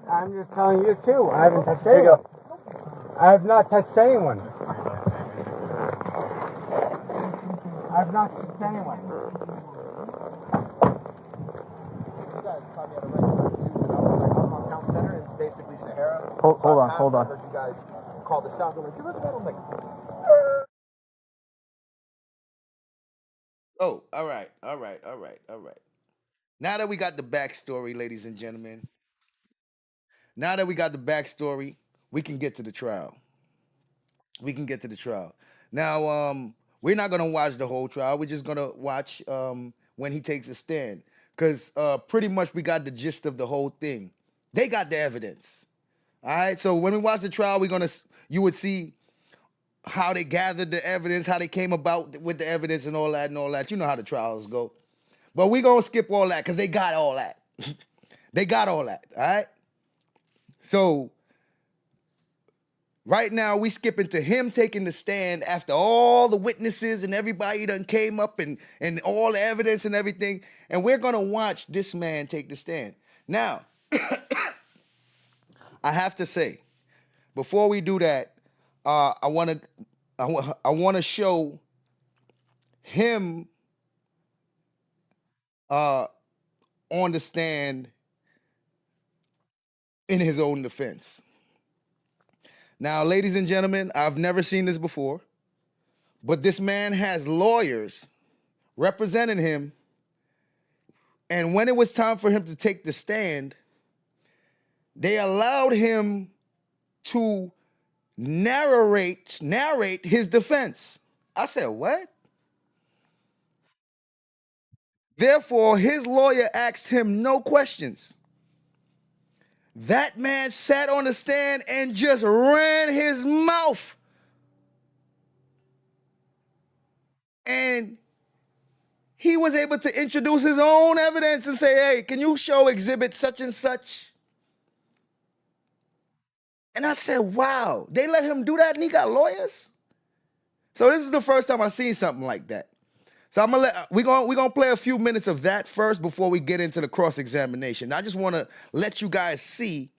I'm just telling you too. I haven't touched anyone. I have not touched anyone. I've not touched anyone. You guys caught me at the right time too. When I was like, I'm on town center and it's basically Sahara. Hold on. I heard you guys call this out. They're like, give us a minute. I'm like, oh, all right. Now that we got the backstory, ladies and gentlemen, we can get to the trial. Now, we're not going to watch the whole trial. We're just going to watch when he takes a stand. Because pretty much we got the gist of the whole thing. They got the evidence. All right? So when we watch the trial, you would see how they gathered the evidence, how they came about with the evidence and all that. You know how the trials go. But we're going to skip all that because they got all that. All right? So right now we skipping to him taking the stand after all the witnesses and everybody done came up and all the evidence and everything. And we're going to watch this man take the stand. Now, I have to say, before we do that, I want to show him on the stand in his own defense. Now, ladies and gentlemen, I've never seen this before, but this man has lawyers representing him. And when it was time for him to take the stand, they allowed him to narrate his defense. I said, what? Therefore, his lawyer asked him no questions. That man sat on the stand and just ran his mouth. And he was able to introduce his own evidence and say, hey, can you show exhibit such and such? And I said, wow, they let him do that and he got lawyers? So this is the first time I've seen something like that. So we're gonna play a few minutes of that first before we get into the cross-examination. I just want to let you guys see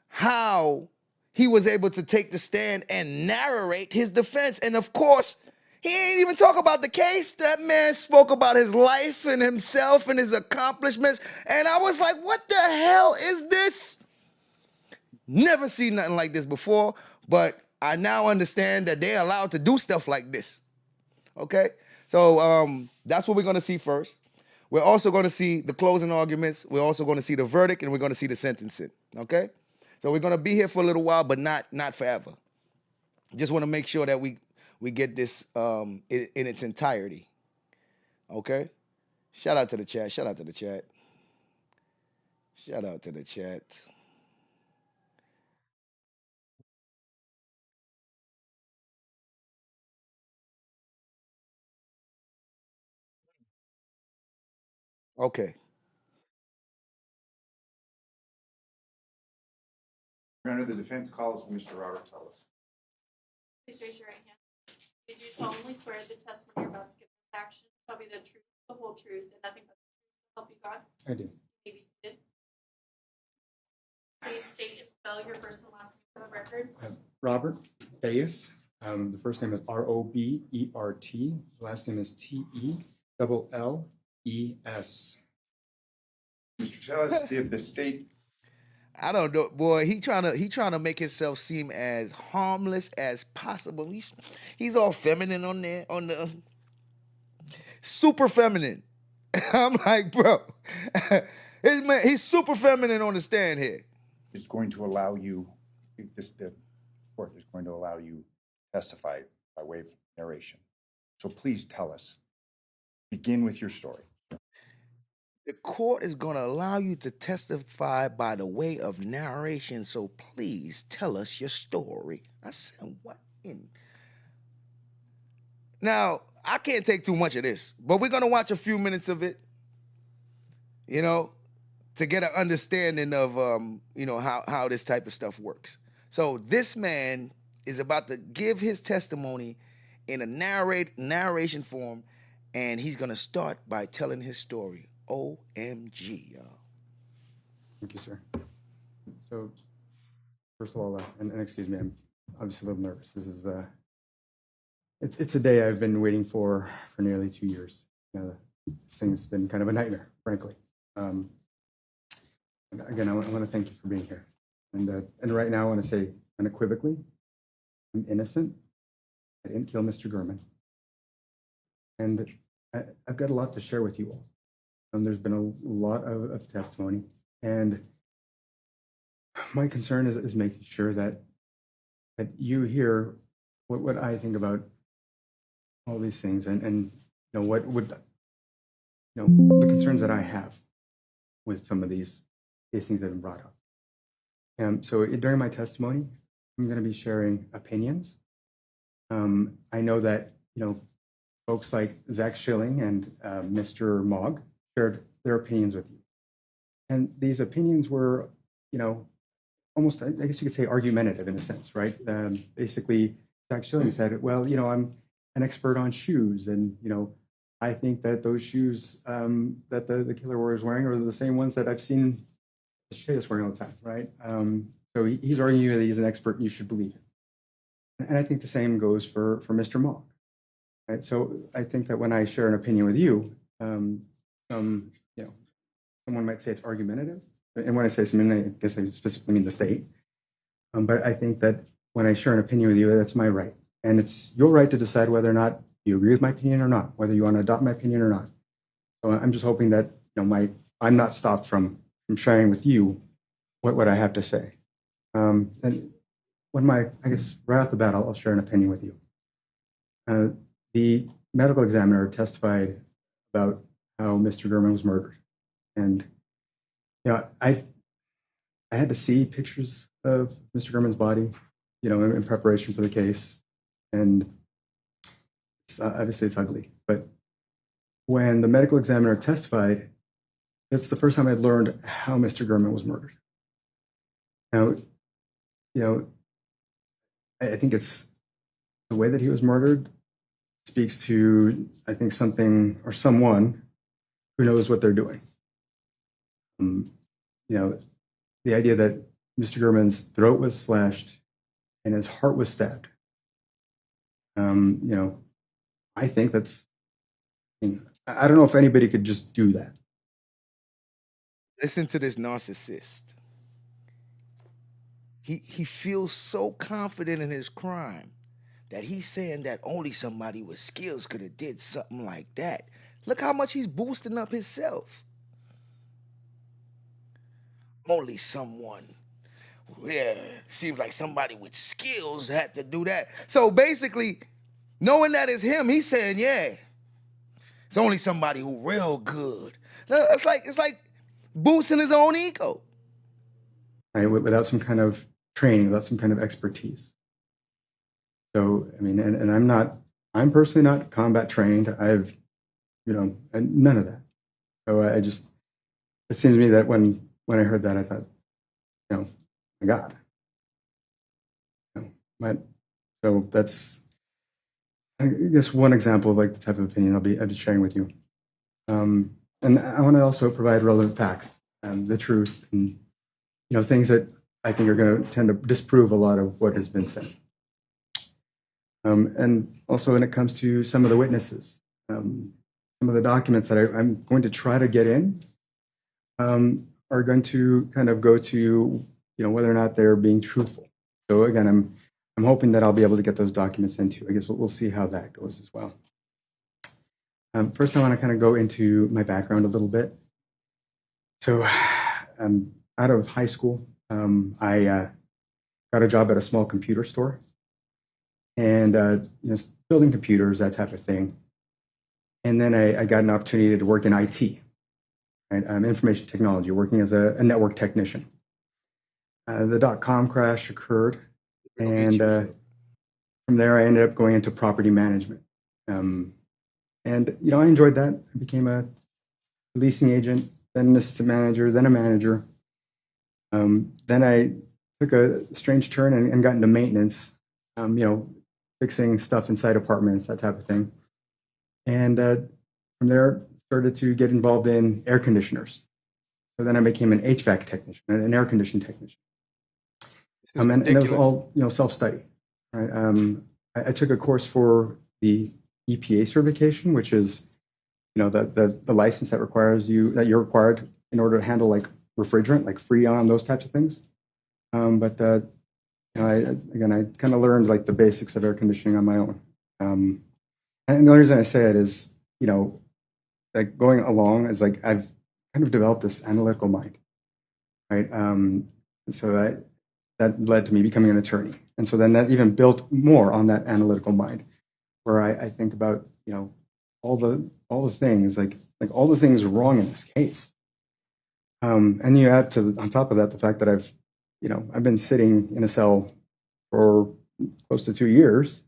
how he was able to take the stand and narrate his defense. And of course, he ain't even talk about the case. That man spoke about his life and himself and his accomplishments. And I was like, what the hell is this? Never seen nothing like this before, but I now understand that they're allowed to do stuff like this. Okay? So that's what we're going to see first. We're also going to see the closing arguments. We're also going to see the verdict, and we're going to see the sentencing. Okay? So we're going to be here for a little while, but not forever. Just want to make sure that we get this in its entirety. Okay? Shout out to the chat. Shout out to the chat. Shout out to the chat. Okay. Your Honor, the defense calls for Mr. Robert Tellis. Please raise your right hand. Did you solemnly swear the testimony you're about to give this action shall be the truth, the whole truth, and nothing but the truth to help you God? I do. May be seated. Please state and spell your first and last name for the record. Robert Bayes. The first name is R-O-B-E-R-T. Last name is T-E-L-L-E-S. Mr. Tellis, the state. I don't know, boy. He trying to make himself seem as harmless as possible. He's all feminine on there, on the super feminine. I'm like, bro, he's super feminine on the stand here. Is going to allow you. The court is going to allow you to testify by way of narration. So please tell us. Begin with your story. The court is going to allow you to testify by the way of narration, so please tell us your story. I said, what in? Now, I can't take too much of this, but we're going to watch a few minutes of it, you know, to get an understanding of, you know, how this type of stuff works. So this man is about to give his testimony in a narration form, and he's going to start by telling his story. OMG, y'all. Thank you, sir. So, first of all, and excuse me, I'm obviously a little nervous. This is it's a day I've been waiting for nearly 2 years. This thing's been kind of a nightmare, frankly. Again, I want to thank you for being here. And right now, I want to say unequivocally, I'm innocent. I didn't kill Mr. Gurman. And I've got a lot to share with you all. There's been a lot of testimony, and my concern is making sure that you hear what I think about all these things, and you know what would the concerns that I have with some of these things that have been brought up. So during my testimony, I'm going to be sharing opinions. I know that folks like Zach Schilling and Mr. Mogg shared their opinions with you. And these opinions were, almost, I guess you could say, argumentative in a sense, right? Basically, Zach Schilling said, well, I'm an expert on shoes, and, I think that those shoes that the killer was wearing are the same ones that I've seen Shay is wearing all the time, right? So he's arguing that he's an expert and you should believe him. And I think the same goes for Mr. Mogg, right? So I think that when I share an opinion with you, someone might say it's argumentative. And when I say something, I guess I specifically mean the state. But I think that when I share an opinion with you, that's my right. And it's your right to decide whether or not you agree with my opinion or not, whether you want to adopt my opinion or not. So I'm just hoping that I'm not stopped from sharing with you what I have to say. And when right off the bat, I'll share an opinion with you. The medical examiner testified about how Mr. Gurman was murdered. And, I had to see pictures of Mr. Gurman's body, in preparation for the case. And obviously it's ugly. But when the medical examiner testified, that's the first time I'd learned how Mr. Gurman was murdered. Now, I think it's the way that he was murdered speaks to, I think, something or someone who knows what they're doing. The idea that Mr. Gurman's throat was slashed and his heart was stabbed. I think that's, I don't know if anybody could just do that. Listen to this narcissist. He feels so confident in his crime that he's saying that only somebody with skills could have did something like that. Look how much he's boosting up himself. Only someone. Yeah, seems like somebody with skills had to do that. So basically, knowing that it's him, he's saying, yeah, it's only somebody who real good. It's like boosting his own ego. Right, without some kind of training, without some kind of expertise. So, and I'm personally not combat trained. I've, none of that. So it seems to me that when I heard that, I thought, my God. So that's, I guess, one example of the type of opinion I'll be sharing with you. And I want to also provide relevant facts, the truth, and things that I think are going to tend to disprove a lot of what has been said. And also when it comes to some of the witnesses, some of the documents that I'm going to try to get in are going to kind of go to, whether or not they're being truthful. So again, I'm hoping that I'll be able to get those documents into. I guess we'll see how that goes as well. First, I want to kind of go into my background a little bit. So out of high school, I got a job at a small computer store and building computers, that type of thing. And then I got an opportunity to work in IT, right? Information technology, working as a network technician. The .com crash occurred, and from there I ended up going into property management. And I enjoyed that. I became a leasing agent, then an assistant manager, then a manager. Then I took a strange turn and got into maintenance, fixing stuff inside apartments, that type of thing. And from there, started to get involved in air conditioners. So then I became an HVAC technician, an air conditioning technician. And it was all self-study. Right? I took a course for the EPA certification, which is the license that you're required in order to handle like refrigerant, like Freon, those types of things. But I kind of learned like the basics of air conditioning on my own. And the only reason I say it is, like going along is like I've kind of developed this analytical mind, right? So that led to me becoming an attorney. And so then that even built more on that analytical mind, where I think about, all the things, like all the things wrong in this case. And you add on top of that, the fact that I've been sitting in a cell for close to 2 years.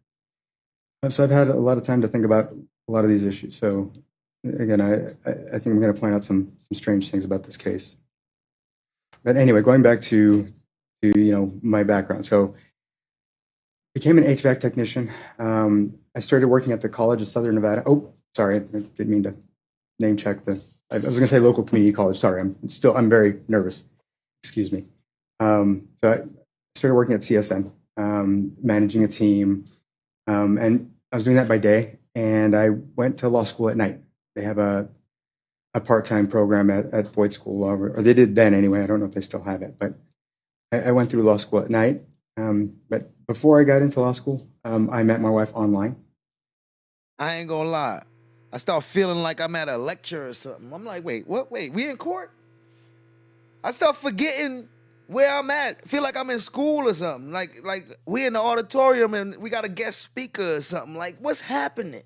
So I've had a lot of time to think about a lot of these issues. So again, I think I'm going to point out some strange things about this case. But anyway, going back to my background. So became an HVAC technician. I started working at the College of Southern Nevada. Oh, sorry, I didn't mean to name check I was going to say local community college. Sorry, I'm very nervous. Excuse me. So I started working at CSN, managing a team, and I was doing that by day. And I went to law school at night. They have a part-time program at Boyd School, or they did then anyway. I don't know if they still have it, but I went through law school at night. But before I got into law school, I met my wife online. I ain't gonna lie. I start feeling like I'm at a lecture or something. I'm like, wait, what? Wait, we in court? I start forgetting where I'm at. Feel like I'm in school or something. Like we in the auditorium and we got a guest speaker or something. Like, what's happening?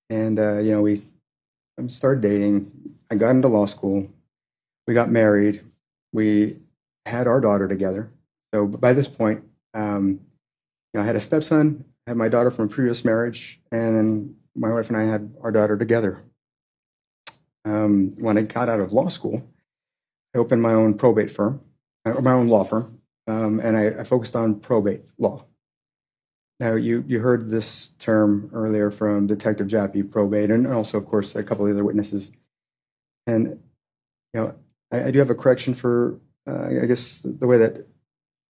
We started dating. I got into law school. We got married. We had our daughter together. So by this point, I had a stepson, I had my daughter from a previous marriage, and then my wife and I had our daughter together. When I got out of law school, I opened my own probate firm, or my own law firm, and I focused on probate law. Now, you heard this term earlier from Detective Jappy, probate, and also, of course, a couple of other witnesses. And, I do have a correction for, I guess, the way that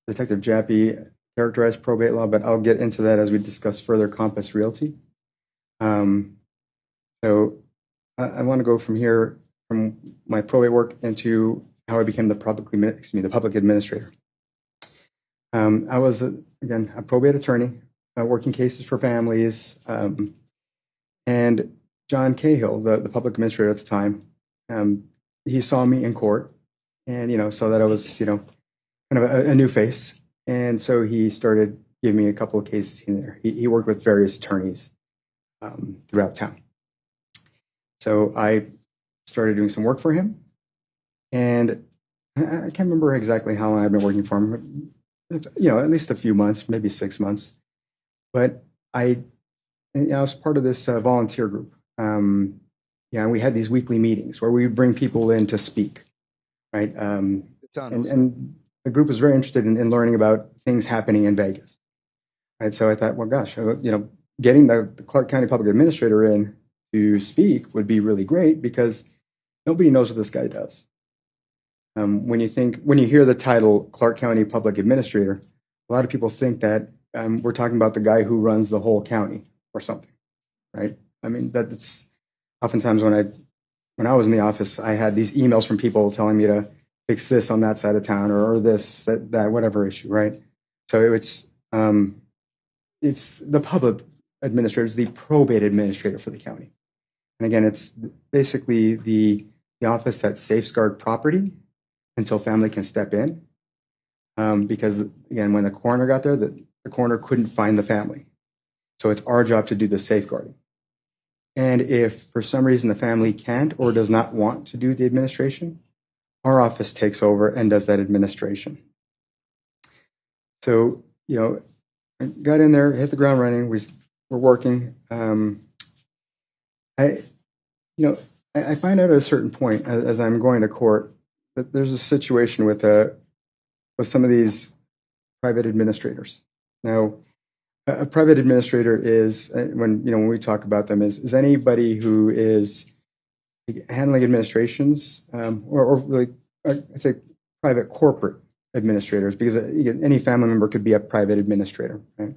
Detective Jappy characterized probate law, but I'll get into that as we discuss further Compass Realty. So I want to go from here, from my probate work, into how I became the public administrator. I was, again, a probate attorney, working cases for families, and John Cahill, the public administrator at the time, he saw me in court, and saw that I was, kind of a new face, and so he started giving me a couple of cases here and there. He worked with various attorneys throughout town. So I started doing some work for him, and I can't remember exactly how long I've been working for him. At least a few months, maybe 6 months. But I was part of this volunteer group. And we had these weekly meetings where we would bring people in to speak, right? And the group was very interested in learning about things happening in Vegas. Right? So I thought, well, gosh, getting the Clark County Public Administrator in to speak would be really great, because nobody knows what this guy does. When you hear the title Clark County Public Administrator, a lot of people think that we're talking about the guy who runs the whole county or something, right? I mean, that's oftentimes when I was in the office, I had these emails from people telling me to fix this on that side of town, or this, that, whatever issue, right? So it's the public administrator, is the probate administrator for the county. And again, it's basically the office that safeguards property until family can step in. Because, again, when the coroner got there, the coroner couldn't find the family. So it's our job to do the safeguarding. And if for some reason the family can't or does not want to do the administration, our office takes over and does that administration. So, I got in there, hit the ground running. We're working. I find out at a certain point, as I'm going to court, that there's a situation with some of these private administrators. Now, a private administrator is, when we talk about them, is anybody who is handling administrations, or really, I'd say private corporate administrators, because any family member could be a private administrator. Right?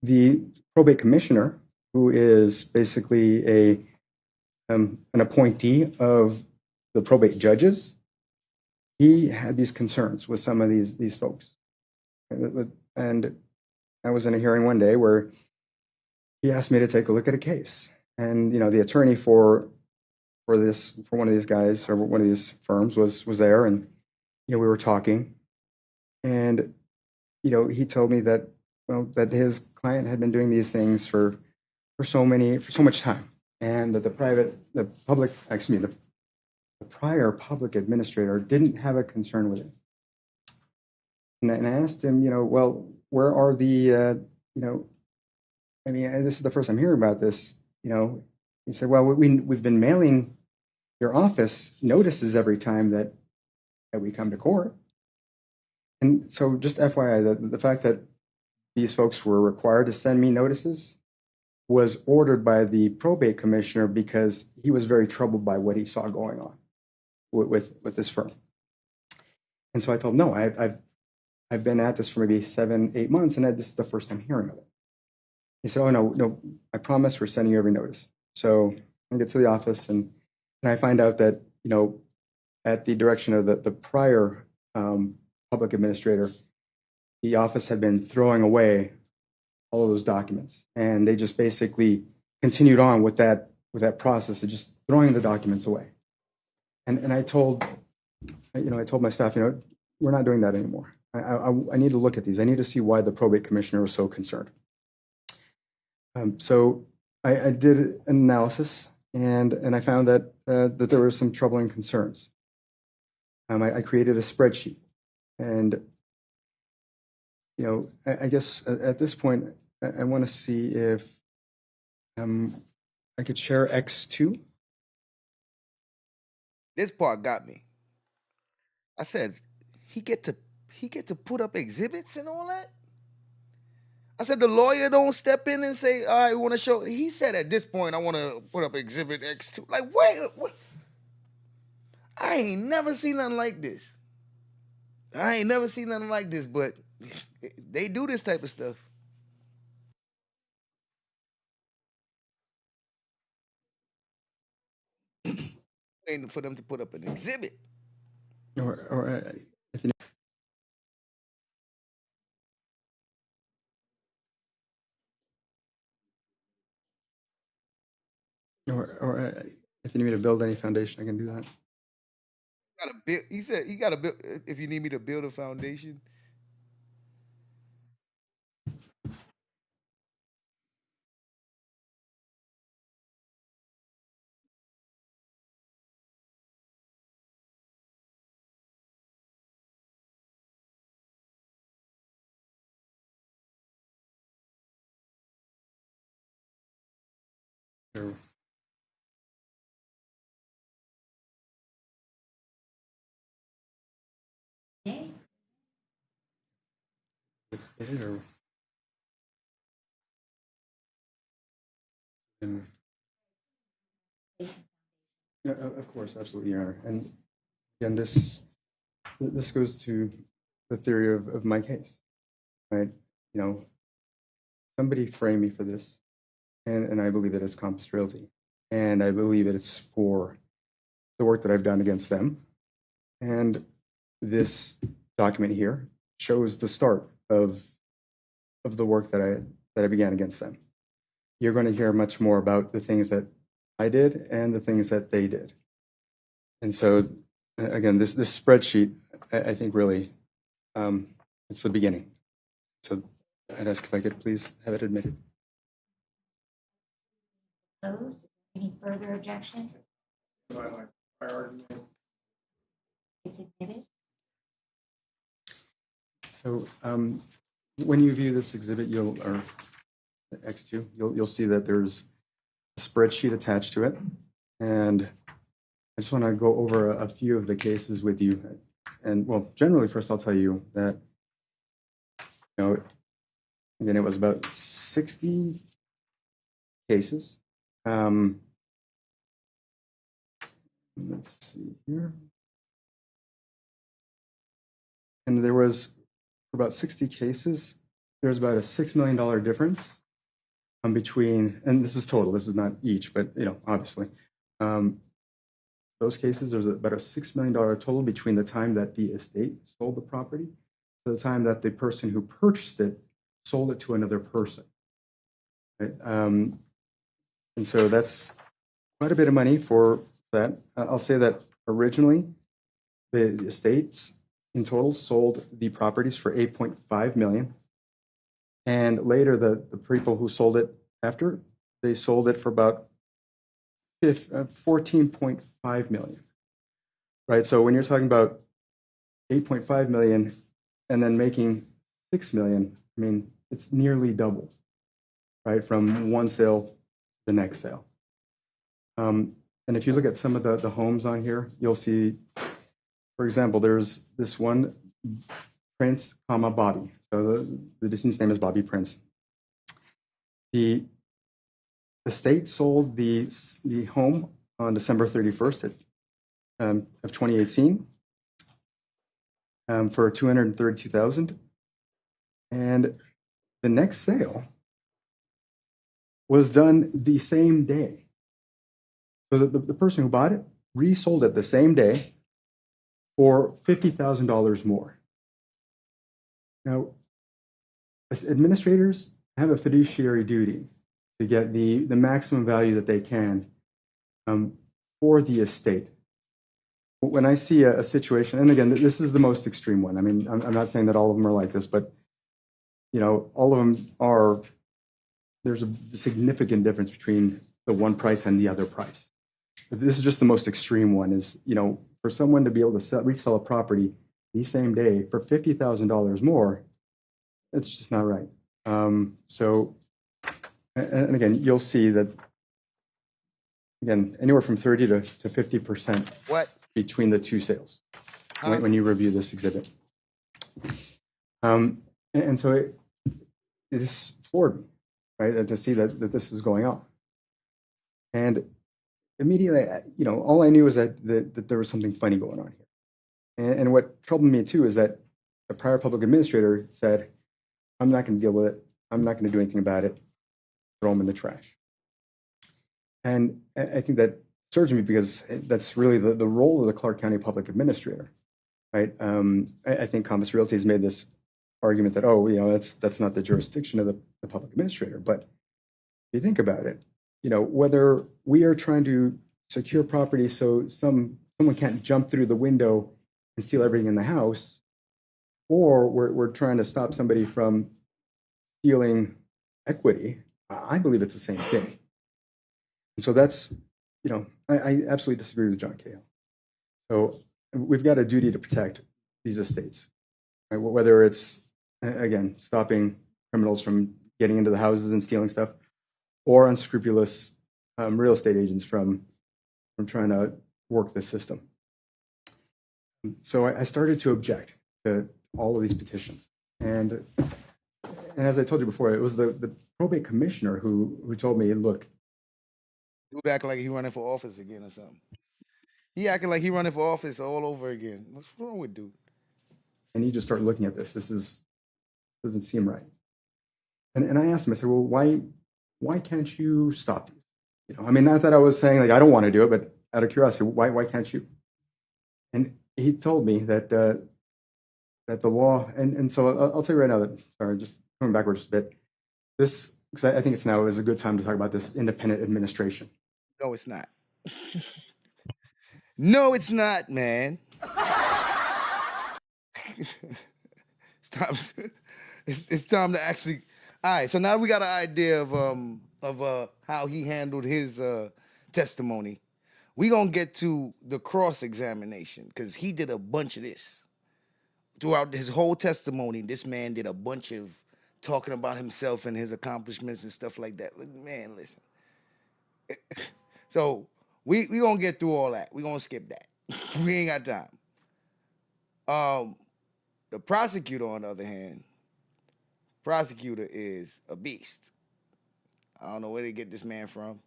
The probate commissioner, who is basically an appointee of the probate judges, he had these concerns with some of these folks. And I was in a hearing one day where he asked me to take a look at a case. And, the attorney for one of these guys, or one of these firms, was there, and, we were talking. And, he told me that, that his client had been doing these things for so much time, and that the prior public administrator didn't have a concern with it. And I asked him, well, where are the, this is the first I'm hearing about this. He said, well, we've been mailing your office notices every time that we come to court. And so, just FYI, the fact that these folks were required to send me notices was ordered by the probate commissioner, because he was very troubled by what he saw going on with this firm. And so I told him, no, I've been at this for maybe 7-8 months, and this is the first time hearing of it. He said, oh, no, I promise we're sending you every notice. So I get to the office, and I find out that, at the direction of the prior public administrator, the office had been throwing away all of those documents, and they just basically continued on with that process of just throwing the documents away. And I told my staff, we're not doing that anymore. I need to look at these. I need to see why the probate commissioner was so concerned. So I did an analysis, and I found that there were some troubling concerns. I created a spreadsheet, and I guess at this point I want to see if I could share X2. This part got me. I said, he get to put up exhibits and all that? I said, the lawyer don't step in and say, I want to show. He said, at this point, I want to put up exhibit X2. Like, wait. I ain't never seen nothing like this. But they do this type of stuff. Waiting for them to put up an exhibit. Or if you if you need me to build any foundation, I can do that. He said you got to build. If you need me to build a foundation. Or, yeah, of course, absolutely, Your Honor. And again, this goes to the theory of my case, right? Somebody framed me for this, and I believe that it's compass realty, and I believe that it's for the work that I've done against them. And this document here shows the start of the work that I began against them. You're going to hear much more about the things that I did and the things that they did. And so, again, this spreadsheet, I think really, it's the beginning. So I'd ask if I could please have it admitted. Any further objection? It's admitted. So when you view this exhibit, or X2, you'll see that there's a spreadsheet attached to it. And I just want to go over a few of the cases with you. And well, generally, first I'll tell you that, again, it was about 60 cases. Let's see here. And there was about 60 cases. There's about a $6 million difference between, and this is total, this is not each, but obviously. Those cases, there's about a $6 million total between the time that the estate sold the property to the time that the person who purchased it sold it to another person. Right? And so that's quite a bit of money for that. I'll say that originally the estates in total sold the properties for $8.5 million. And later the people who sold it after, they sold it for about $14.5 million. Right? So when you're talking about $8.5 million and then making $6 million, I mean, it's nearly double, right? From one sale to the next sale. And if you look at some of the homes on here, you'll see, for example, there's this one, Prince, Bobby. So the deceased's name is Bobby Prince. The estate sold the home on December 31st of 2018 for $232,000. And the next sale was done the same day. So the person who bought it resold it the same day for $50,000 more. Now, administrators have a fiduciary duty to get the maximum value that they can for the estate. When I see a situation, and again, this is the most extreme one. I mean, I'm not saying that all of them are like this, but all of them are. There's a significant difference between the one price and the other price. But this is just the most extreme one. Is for someone to be able to resell a property the same day for $50,000 more, it's just not right. So, and again, you'll see that again anywhere from 30 to 50%. What? Between the two sales when you review this exhibit. And so this floored me, right, to see that this is going on. And immediately, all I knew was that there was something funny going on here. And what troubled me too is that the prior public administrator said, I'm not going to deal with it. I'm not going to do anything about it. Throw them in the trash. And I think that serves me because that's really the role of the Clark County Public Administrator, right? I think Compass Realty has made this argument that that's not the jurisdiction of the public administrator. But if you think about it, whether we are trying to secure property so someone can't jump through the window and steal everything in the house, or we're trying to stop somebody from stealing equity, I believe it's the same thing. And so that's I absolutely disagree with John Cahill. So we've got a duty to protect these estates, right? Whether it's, again, stopping criminals from getting into the houses and stealing stuff, or unscrupulous real estate agents from trying to work the system. So I started to object to all of these petitions. And as I told you before, it was the probate commissioner who told me, look, Dude acting like he running for office again or something. He acting like he running for office all over again. What's wrong with dude? and he just started looking at this. Doesn't seem right. And I asked him, I said, well, why can't you stop these? I mean, not that I was saying like I don't want to do it, but out of curiosity, why can't you? And he told me that that the law, and so I'll tell you right now that, sorry, just coming backwards just a bit, this, because I think it's now is a good time to talk about this independent administration. No, it's not. No, it's not, man. It's time. It's time to actually. All right. So now we got an idea of how he handled his testimony. We gonna get to the cross examination because he did a bunch of this throughout his whole testimony. This man did a bunch of talking about himself and his accomplishments and stuff like that. Man, listen. So we gonna get through all that. We gonna skip that. We ain't got time. The prosecutor, on the other hand, prosecutor is a beast. I don't know where they get this man from.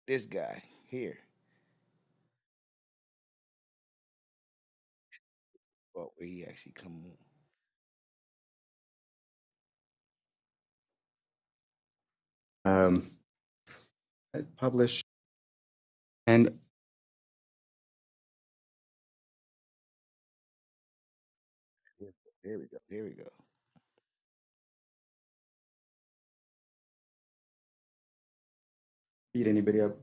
This guy here. Well, where he actually come on. Published and here we go. Here we go. Beat anybody up.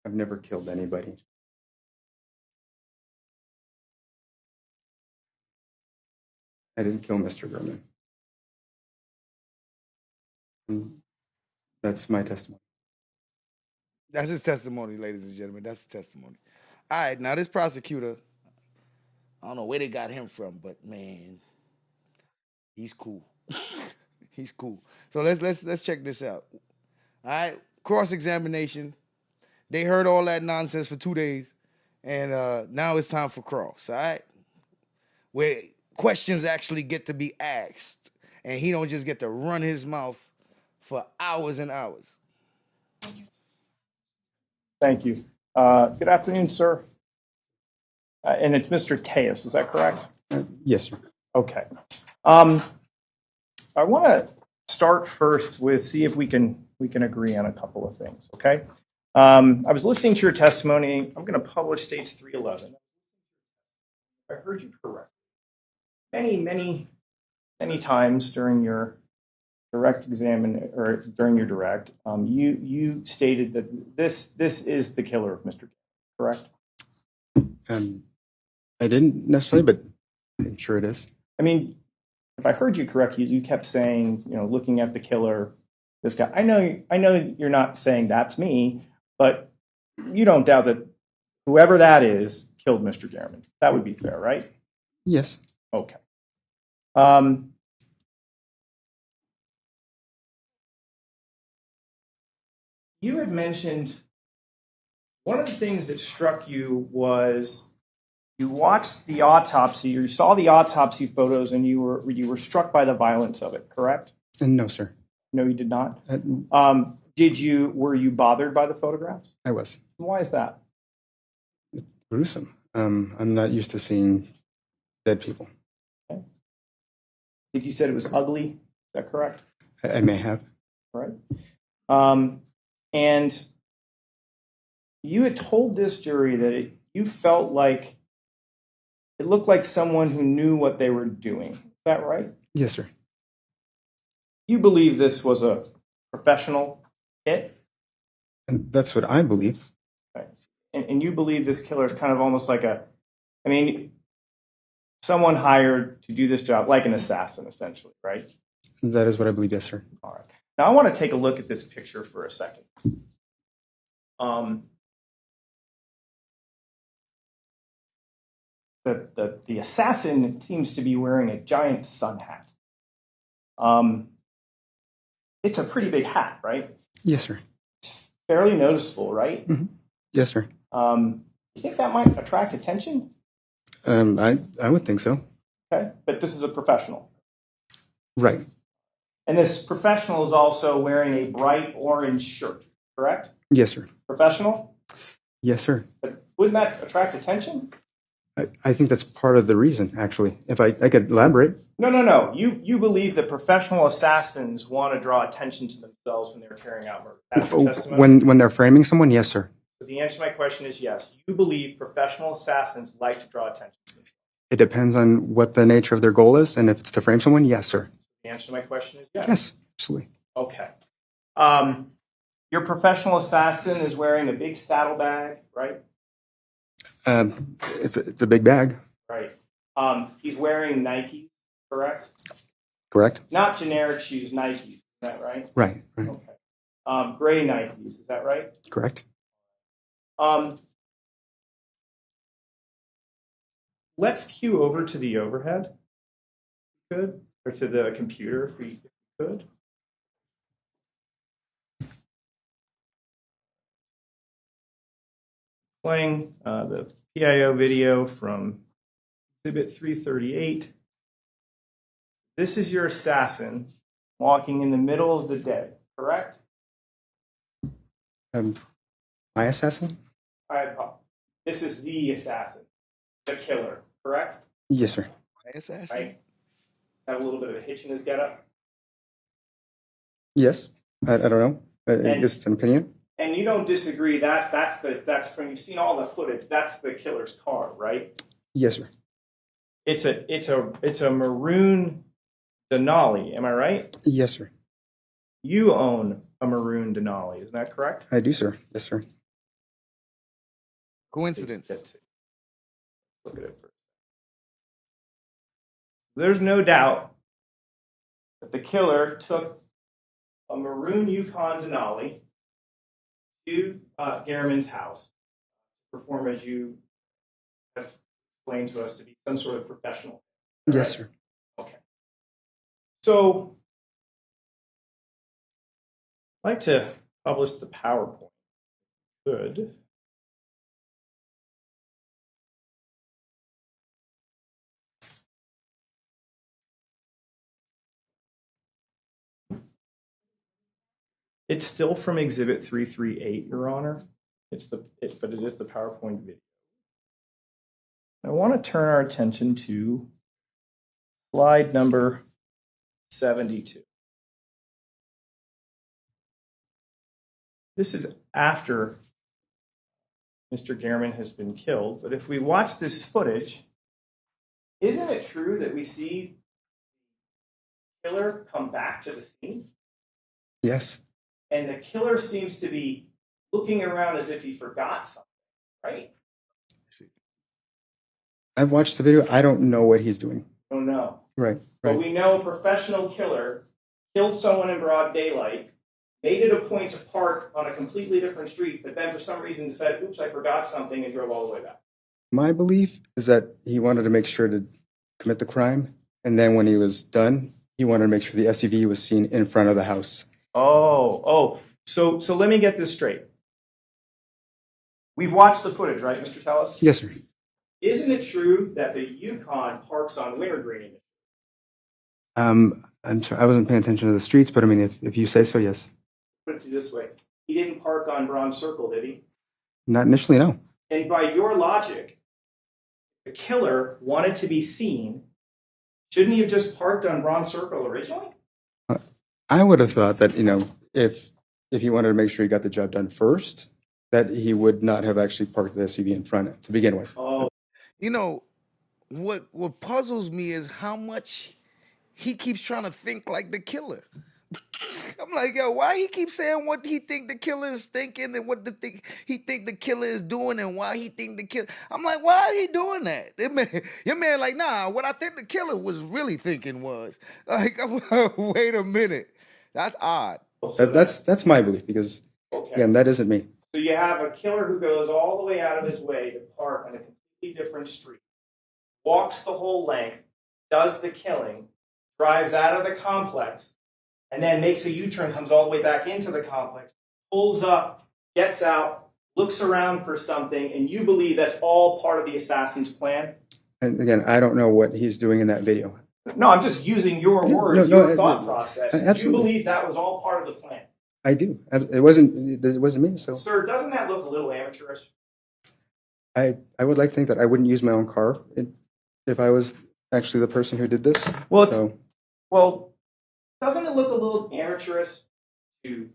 I've never killed anybody. I didn't kill Mr. Gurman. That's my testimony. That's his testimony, ladies and gentlemen. That's his testimony. All right, now this prosecutor, I don't know where they got him from, but man, he's cool. He's cool. So let's check this out. All right, cross-examination. They heard all that nonsense for 2 days, and now it's time for cross. All right, where questions actually get to be asked, and he don't just get to run his mouth for hours and hours. Thank you. Good afternoon, sir. And it's Mr. Tejas, is that correct? Yes, sir. Okay. I want to start first with see if we can agree on a couple of things. Okay. I was listening to your testimony. I'm going to publish States 311. I heard you correctly. Many times during your direct or during your direct, you stated that this is the killer of Mr. Correct? I didn't necessarily, but I'm sure it is. I mean, if I heard you correctly, you kept saying, looking at the killer, this guy. I know you're not saying that's me, but you don't doubt that whoever that is killed Mr. Gehrman. That would be fair, right? Yes. Okay. You had mentioned one of the things that struck you was you watched the autopsy, or you saw the autopsy photos, and you were struck by the violence of it. Correct? No, sir. No, you did not. Were you bothered by the photographs? I was. Why is that? It's gruesome. I'm not used to seeing dead people. Okay. I think you said it was ugly. Is that correct? I may have. Right. And you had told this jury that you felt like it looked like someone who knew what they were doing. Is that right? Yes, sir. You believe this was a professional hit? And that's what I believe. Right. And you believe this killer is kind of almost like someone hired to do this job, like an assassin, essentially, right? That is what I believe, yes, sir. All right. Now I want to take a look at this picture for a second. The assassin seems to be wearing a giant sun hat. It's a pretty big hat, right? Yes, sir. It's fairly noticeable, right? Mm-hmm. Yes, sir. You think that might attract attention? I would think so. Okay, but this is a professional. Right. And this professional is also wearing a bright orange shirt, correct? Yes, sir. Professional? Yes, sir. But wouldn't that attract attention? I think that's part of the reason, actually. If I could elaborate. No. You believe that professional assassins want to draw attention to themselves when they're carrying out murder. That's your testimony? When they're framing someone, yes, sir. So the answer to my question is yes. You believe professional assassins like to draw attention to themselves. It depends on what the nature of their goal is, and if it's to frame someone, yes, sir. The answer to my question is yes. Yes, absolutely. Okay. Your professional assassin is wearing a big saddlebag, right? It's a big bag. Right. He's wearing Nike, correct? Correct. Not generic shoes, Nike. Is that right? Right. Okay. Gray Nikes. Is that right? Correct. Let's cue over to the overhead. Good. Or to the computer, if we could. Playing the PIO video from Exhibit 338. This is your assassin walking in the middle of the day, correct? My assassin? This is the assassin, the killer, correct? Yes, sir. My assassin? Right? Have a little bit of a hitch in his getup? Yes. I don't know. I guess it's an opinion. And you don't disagree that's from, you've seen all the footage, that's the killer's car, right? Yes, sir. It's a maroon Denali, am I right? Yes, sir. You own a maroon Denali, is that correct? I do, sir. Yes, sir. Coincidence. Look at it first. There's no doubt that the killer took a maroon Yukon Denali to Gehrman's house to perform, as you have explained to us, to be some sort of professional. Right? Yes, sir. Okay. So I'd like to publish the PowerPoint. Good. It's still from Exhibit 338, Your Honor. But it is the PowerPoint video. I want to turn our attention to slide number 72. This is after Mr. Gehrman has been killed. But if we watch this footage, isn't it true that we see the killer come back to the scene? Yes. And the killer seems to be looking around as if he forgot something, right? I've watched the video. I don't know what he's doing. Oh no. Right. But we know a professional killer killed someone in broad daylight, made it a point to park on a completely different street, but then for some reason decided, oops, I forgot something, and drove all the way back. My belief is that he wanted to make sure to commit the crime, and then when he was done, he wanted to make sure the SUV was seen in front of the house. So let me get this straight. We've watched the footage, right, Mr. Tellis? Yes, sir. Isn't it true that the Yukon parks on wintergreen? I'm sorry, I wasn't paying attention to the streets, but I mean, if you say so, yes. Put it to you this way. He didn't park on Bronze Circle, did he? Not initially, no. And by your logic, the killer wanted to be seen. Shouldn't he have just parked on Bronze Circle originally? I would have thought that, if he wanted to make sure he got the job done first, that he would not have actually parked the SUV in front to begin with. Oh. What puzzles me is how much he keeps trying to think like the killer. I'm like, yo, why he keep saying what he think the killer is thinking and what he think the killer is doing and why he think the killer. I'm like, why is he doing that? Your man like, nah, what I think the killer was really thinking was. Like, wait a minute. That's odd. That's my belief because, again, that isn't me. So you have a killer who goes all the way out of his way to park on a completely different street, walks the whole length, does the killing, drives out of the complex, and then makes a U-turn, comes all the way back into the complex, pulls up, gets out, looks around for something, and you believe that's all part of the assassin's plan? And again, I don't know what he's doing in that video. No, I'm just using your words, your thought process. Absolutely. You believe that was all part of the plan? I do. It wasn't me, so. Sir, doesn't that look a little amateurish? I would like to think that I wouldn't use my own car if I was actually the person who did this. Well, doesn't it look a little amateurish to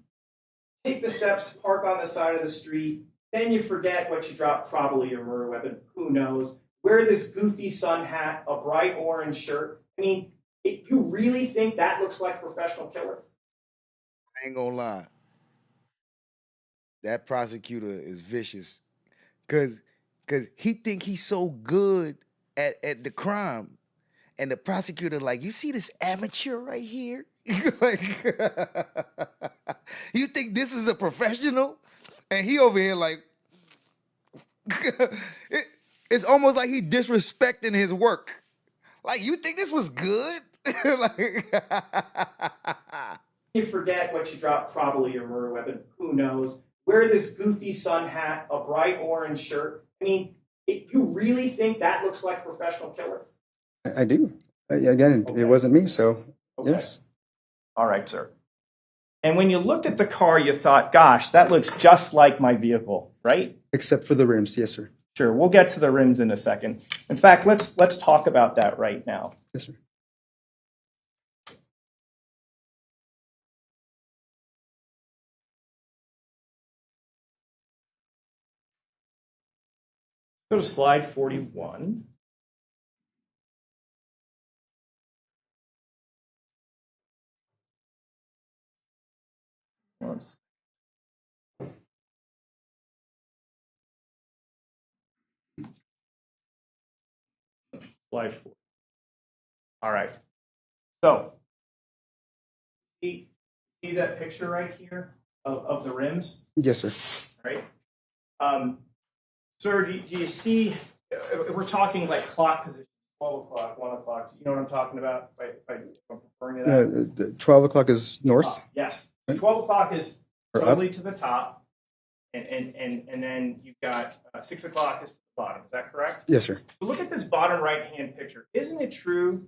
take the steps to park on the side of the street, then you forget what you dropped, probably your murder weapon, who knows, wear this goofy sun hat, a bright orange shirt. I mean, you really think that looks like a professional killer? I ain't gonna lie. That prosecutor is vicious. Cause he think he's so good at the crime. And the prosecutor like, you see this amateur right here? Like, you think this is a professional? And he over here like, it's almost like he disrespecting his work. Like, you think this was good? Like, you forget what you dropped, probably your murder weapon, who knows, wear this goofy sun hat, a bright orange shirt. I mean, you really think that looks like a professional killer? I do. Again, It wasn't me, so yes. All right, sir. And when you looked at the car, you thought, gosh, that looks just like my vehicle, right? Except for the rims, yes, sir. Sure, we'll get to the rims in a second. In fact, let's talk about that right now. Yes, sir. Go to slide 41. Slide 4. All right. So, see that picture right here of the rims? Yes, sir. Right. Sir, do you see, if we're talking like clock position, 12 o'clock, 1 o'clock, you know what I'm talking about? If I'm referring to that? 12 o'clock is north? Yes. 12 o'clock is totally to the top, and then you've got 6 o'clock is to the bottom. Is that correct? Yes, sir. So look at this bottom right-hand picture. Isn't it true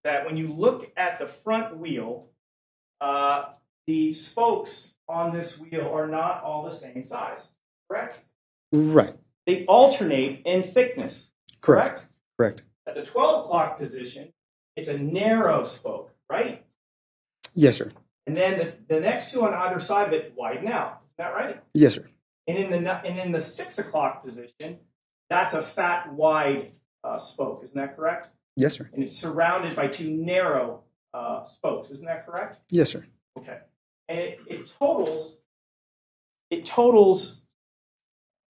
that when you look at the front wheel, the spokes on this wheel are not all the same size, correct? Right. They alternate in thickness, correct? Correct. At the 12 o'clock position, it's a narrow spoke, right? Yes, sir. And then the next two on either side of it widen out. Is that right? Yes, sir. And in the 6 o'clock position, that's a fat, wide spoke. Isn't that correct? Yes, sir. And it's surrounded by 2 narrow spokes. Isn't that correct? Yes, sir. Okay. And it totals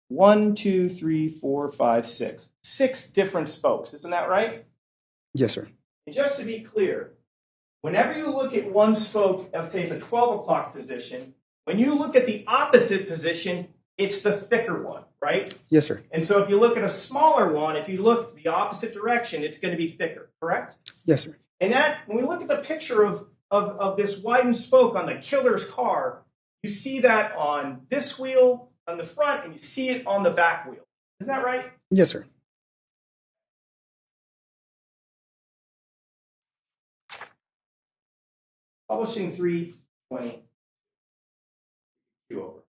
1, 2, 3, 4, 5, 6. 6 different spokes. Isn't that right? Yes, sir. And just to be clear, whenever you look at one spoke, let's say the 12 o'clock position, when you look at the opposite position, it's the thicker one, right? Yes, sir. And so if you look at a smaller one, if you look the opposite direction, it's going to be thicker, correct? Yes, sir. And that, when we look at the picture of this widened spoke on the killer's car, you see that on this wheel on the front, and you see it on the back wheel. Isn't that right? Yes, sir. Publishing 320. Over.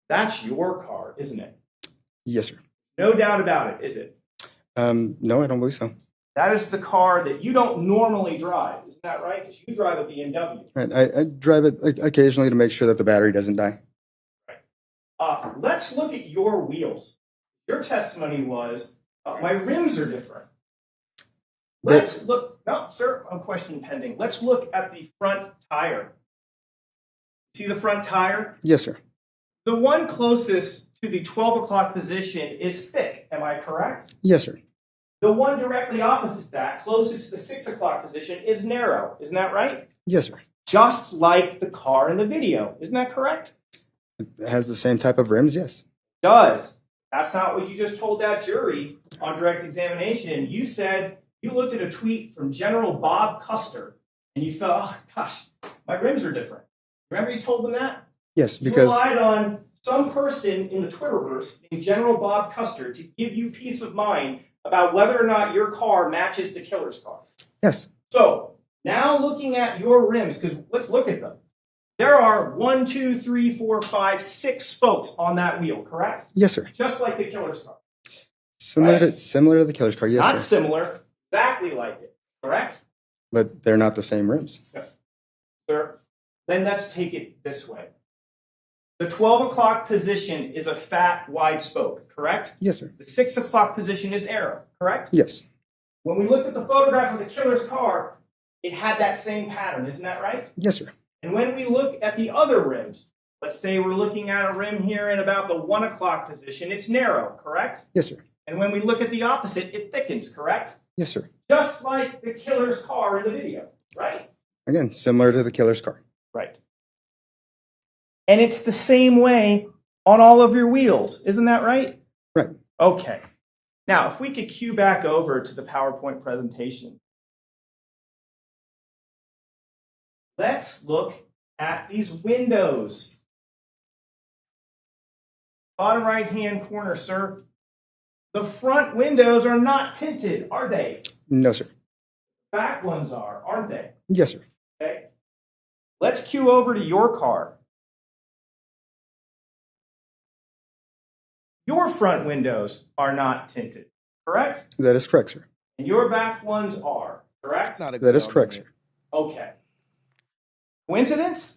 That's your car, isn't it? Yes, sir. No doubt about it, is it? No, I don't believe so. That is the car that you don't normally drive. Isn't that right? Because you drive a BMW. Right. I drive it occasionally to make sure that the battery doesn't die. Right. Let's look at your wheels. Your testimony was, my rims are different. Let's look. No, sir, a question pending. Let's look at the front tire. See the front tire? Yes, sir. The one closest to the 12 o'clock position is thick. Am I correct? Yes, sir. The one directly opposite that, closest to the 6 o'clock position, is narrow. Isn't that right? Yes, sir. Just like the car in the video. Isn't that correct? It has the same type of rims, yes. Does. That's not what you just told that jury on direct examination. You said you looked at a tweet from General Bob Custer and you felt, oh gosh, my rims are different. Remember you told them that? Yes, You because relied on some person in the Twitterverse named General Bob Custer to give you peace of mind about whether or not your car matches the killer's car. yes, So now looking at your rims, because let's look at them. There are 1, 2, 3, 4, 5, 6 spokes on that wheel, correct? yes, sir. Just like the killer's car. Similar Right. to the killer's car, yes, Not sir. similar, exactly like it, correct? But they're not the same rims. Yes. Sir, then let's take it this way. The 12 o'clock position is a fat, wide spoke, correct? Yes, sir. The 6 o'clock position is arrow, correct? Yes, When we looked at the photograph of the killer's car, it had that same pattern, isn't that right? yes, sir. And when we look at the other rims, let's say we're looking at a rim here in about the 1 o'clock position, it's narrow, correct? Yes, sir. And when we look at the opposite, it thickens, correct? Yes, sir. Just like the killer's car in the video, right? Again, similar to the killer's car. Right. And it's the same way on all of your wheels, isn't that right? Right. Okay. Now, if we could cue back over to the PowerPoint presentation. Let's look at these windows. Bottom right-hand corner, sir. The front windows are not tinted, are they? No, sir. Back ones are, aren't they? Yes, sir. Okay. Let's cue over to your car. Your front windows are not tinted, correct? That is correct, sir. And your back ones are, correct? That is correct, sir. Okay. Coincidence?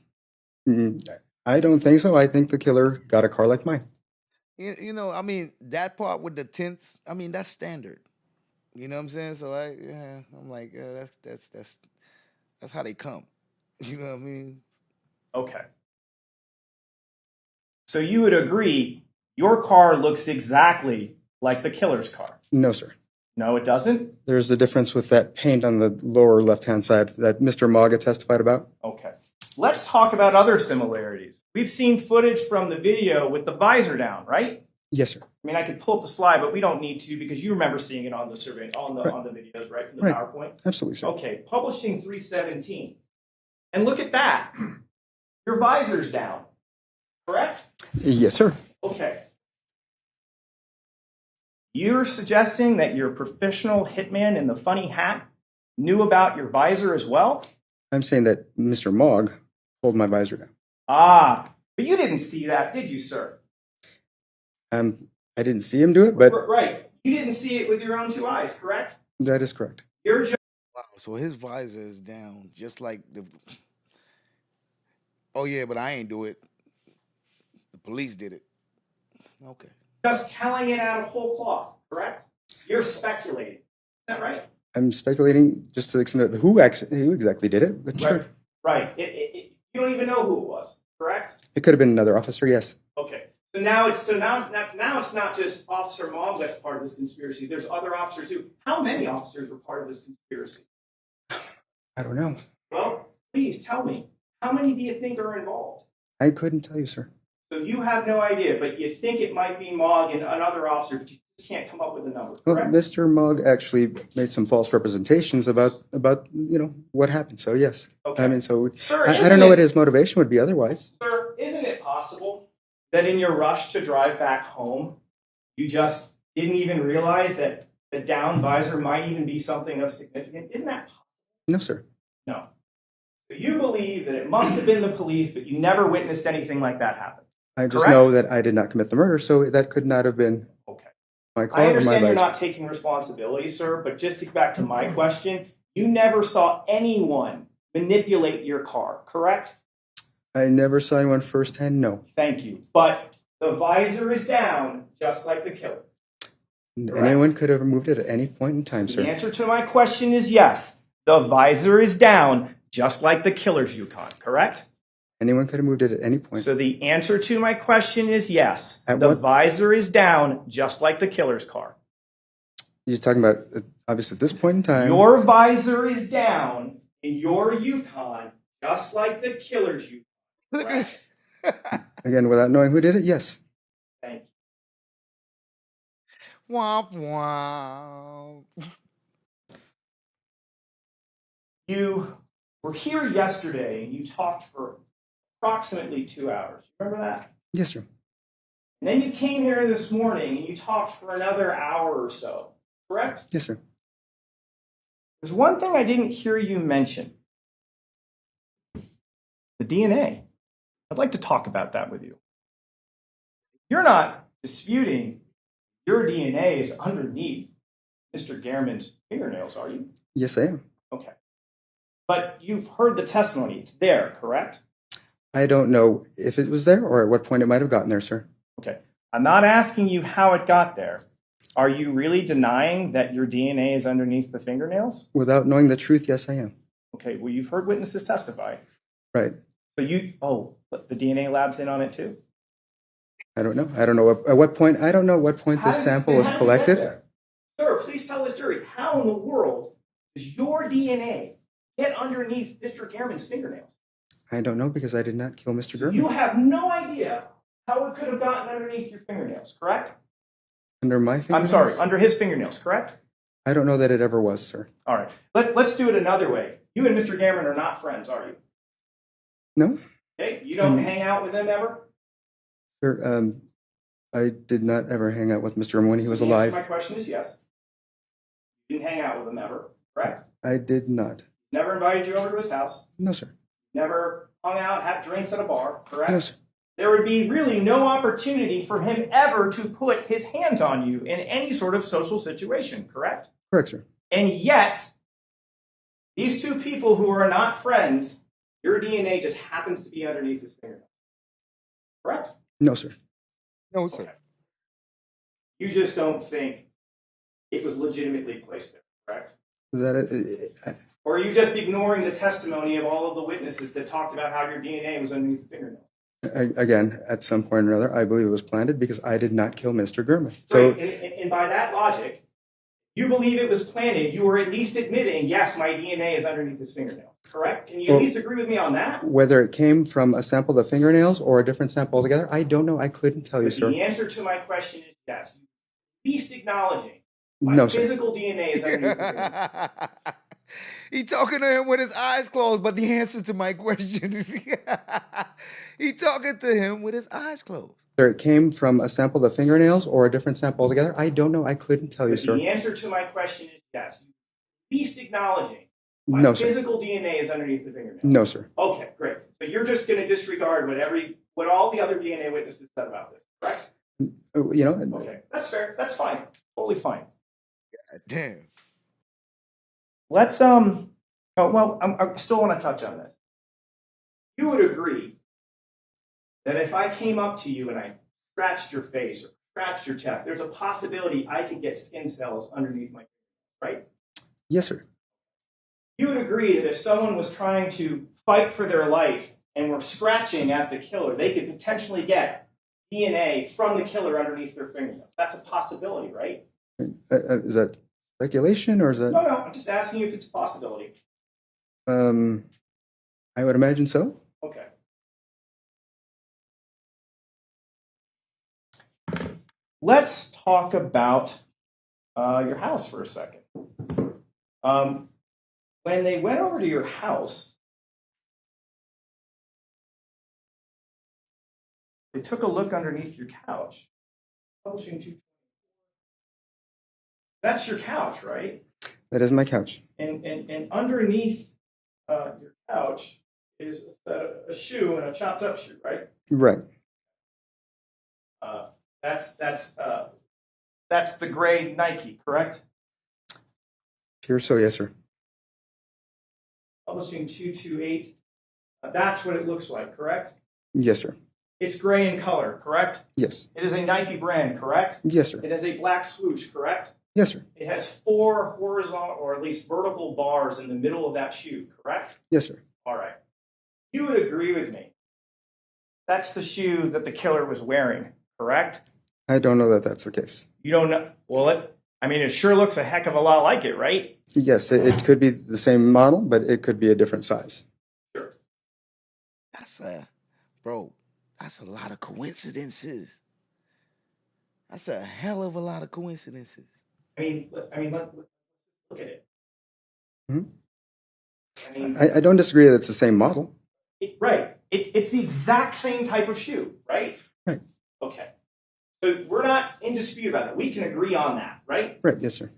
I don't think so. I think the killer got a car like mine. You know, I mean, that part with the tints, I mean, that's standard. You know what I'm saying? So I'm like, that's how they come. You know what I mean? Okay. So you would agree your car looks exactly like the killer's car? No, sir. No, it doesn't? There's a difference with that paint on the lower left-hand side that Mr. Maga testified about. Okay. Let's talk about other similarities. We've seen footage from the video with the visor down, right? Yes, sir. I mean, I could pull up the slide, but we don't need to because you remember seeing it on the survey, on the videos, right, from the PowerPoint? Absolutely, sir. Okay, publishing 317. And look at that. Your visor's down, correct? Yes, sir. Okay. You're suggesting that your professional hitman in the funny hat knew about your visor as well? I'm saying that Mr. Mogg pulled my visor down. Ah, but you didn't see that, did you, sir? I didn't see him do it, but Right. You didn't see it with your own 2 eyes, correct? that is correct. Your job. Wow. So his visor is down, just like the. Oh yeah, but I ain't do it. The police did it. Okay. Just telling it out of whole cloth, correct? You're speculating. Is that right? I'm speculating just to the extent of who exactly did it, but sure. Right. You don't even know who it was, correct? It could have been another officer, yes. Okay. So now it's not just Officer Mogg that's part of this conspiracy. There's other officers too. How many officers were part of this conspiracy? I don't know. Well, please tell me. How many do you think are involved? I couldn't tell you, sir. So you have no idea, but you think it might be Mogg and another officer, but you just can't come up with a number, Well, correct? Mr. Mogg actually made some false representations about what happened. So yes, Okay. I mean, so Sir, I don't know what his motivation would be otherwise. Sir, isn't it possible that in your rush to drive back home, you just didn't even realize that the down visor might even be something of significance? Isn't that possible? No, sir. No. So you believe that it must have been the police, but you never witnessed anything like that happen. I just Correct? know that I did not commit the murder, so that could not have been my car I or my understand you're vice. not taking responsibility, sir, but just to get back to my question, you never saw anyone manipulate your car, correct? I never saw anyone firsthand, no. Thank you. But the visor is down, just like the killer. Anyone could have removed it at any point in time, sir. The answer to my question is yes. The visor is down, just like the killer's Yukon, correct? Anyone could have moved it at any point. So the answer to my question is yes. At The what- visor is down, just like the killer's car. You're talking about, obviously, at this point in time. Your visor is down in your Yukon, just like the killer's Yukon. Correct? Again, without knowing who did it, yes. Thank you. Womp womp. You were here yesterday and you talked for approximately 2 hours. Remember that? Yes, sir. And then you came here this morning and you talked for another hour or so. Correct? Yes, sir. There's one thing I didn't hear you mention. The DNA. I'd like to talk about that with you. You're not disputing your DNA is underneath Mr. Gehrman's fingernails, are you? Yes, I am. Okay. But you've heard the testimony. It's there, correct? I don't know if it was there or at what point it might have gotten there, sir. Okay. I'm not asking you how it got there. Are you really denying that your DNA is underneath the fingernails? Without knowing the truth, yes, I am. Okay. Well, you've heard witnesses testify. Right. So but the DNA lab's in on it too? I don't know. I don't know at what point. I don't know what point this sample was collected. Sir, please tell this jury, how in the world does your DNA get underneath Mr. Gehrman's fingernails? I don't know because I did not kill Mr. Gurman. You have no idea how it could have gotten underneath your fingernails, correct? Under my fingernails? I'm sorry, under his fingernails, correct? I don't know that it ever was, sir. All right. Let's do it another way. You and Mr. Gehrman are not friends, are you? No. Okay. You don't hang out with him ever? Sir, I did not ever hang out with Mr. Gurman when he was The answer alive. to my question is yes. You didn't hang out with him ever, correct? I did not. Never invited you over to his house. No, sir. Never hung out, had drinks at a bar, correct? No, sir. There would be really no opportunity for him ever to put his hands on you in any sort of social situation, correct? Correct, sir. And yet, these two people who are not friends, your DNA just happens to be underneath his fingernail. Correct? No, sir. No, sir. Okay. You just don't think it was legitimately placed there, correct? Or are you just ignoring the testimony of all of the witnesses that talked about how your DNA was underneath the fingernail? Again, at some point or another, I believe it was planted because I did not kill Mr. Gurman. So, and by that logic, you believe it was planted, you were at least admitting, yes, my DNA is underneath this fingernail, correct? Can you at least agree with me on that? Whether it came from a sample of the fingernails or a different sample altogether, I don't know. I couldn't tell you, But sir. the answer to my question is yes. At least acknowledging my No, sir. physical DNA is underneath the fingernail. He talking to him with his eyes closed, but the answer to my question is he talking to him with his eyes closed. Whether it came from a sample of the fingernails or a different sample altogether, I don't know. I couldn't tell you, But sir. the answer to my question is yes. At least acknowledging my No, sir. physical DNA is underneath the fingernail. No, sir. Okay, great. So you're just going to disregard what all the other DNA witnesses said about this, correct? You know, Okay, that's fair. That's fine. Totally fine. God damn. Let's I still want to touch on this. You would agree that if I came up to you and I scratched your face or scratched your chest, there's a possibility I could get skin cells underneath my, right? Yes, sir. You would agree that if someone was trying to fight for their life and were scratching at the killer, they could potentially get DNA from the killer underneath their fingernails. That's a possibility, right? Is that speculation or is that? No, I'm just asking you if it's a possibility. I would imagine so. Okay. Let's talk about your house for a second. When they went over to your house, they took a look underneath your couch. That's your couch, right? That is my couch. And underneath your couch is a shoe and a chopped up shoe, right? Right. That's the gray Nike, correct? Here, so yes, sir. Publishing 228. That's what it looks like, correct? Yes, sir. It's gray in color, correct? Yes. It is a Nike brand, correct? Yes, sir. It has a black swoosh, correct? Yes, sir. It has 4 horizontal or at least vertical bars in the middle of that shoe, correct? Yes, sir. All right. You would agree with me. That's the shoe that the killer was wearing, correct? I don't know that that's the case. You don't know? Well, it sure looks a heck of a lot like it, right? Yes, it could be the same model, but it could be a different size. Sure. That's a lot of coincidences. That's a hell of a lot of coincidences. I mean, look at it. Mm-hmm. I don't disagree that it's the same model. Right. It's the exact same type of shoe, right? Right. Okay. So we're not in dispute about that. We can agree on that, right? Right. Yes, sir.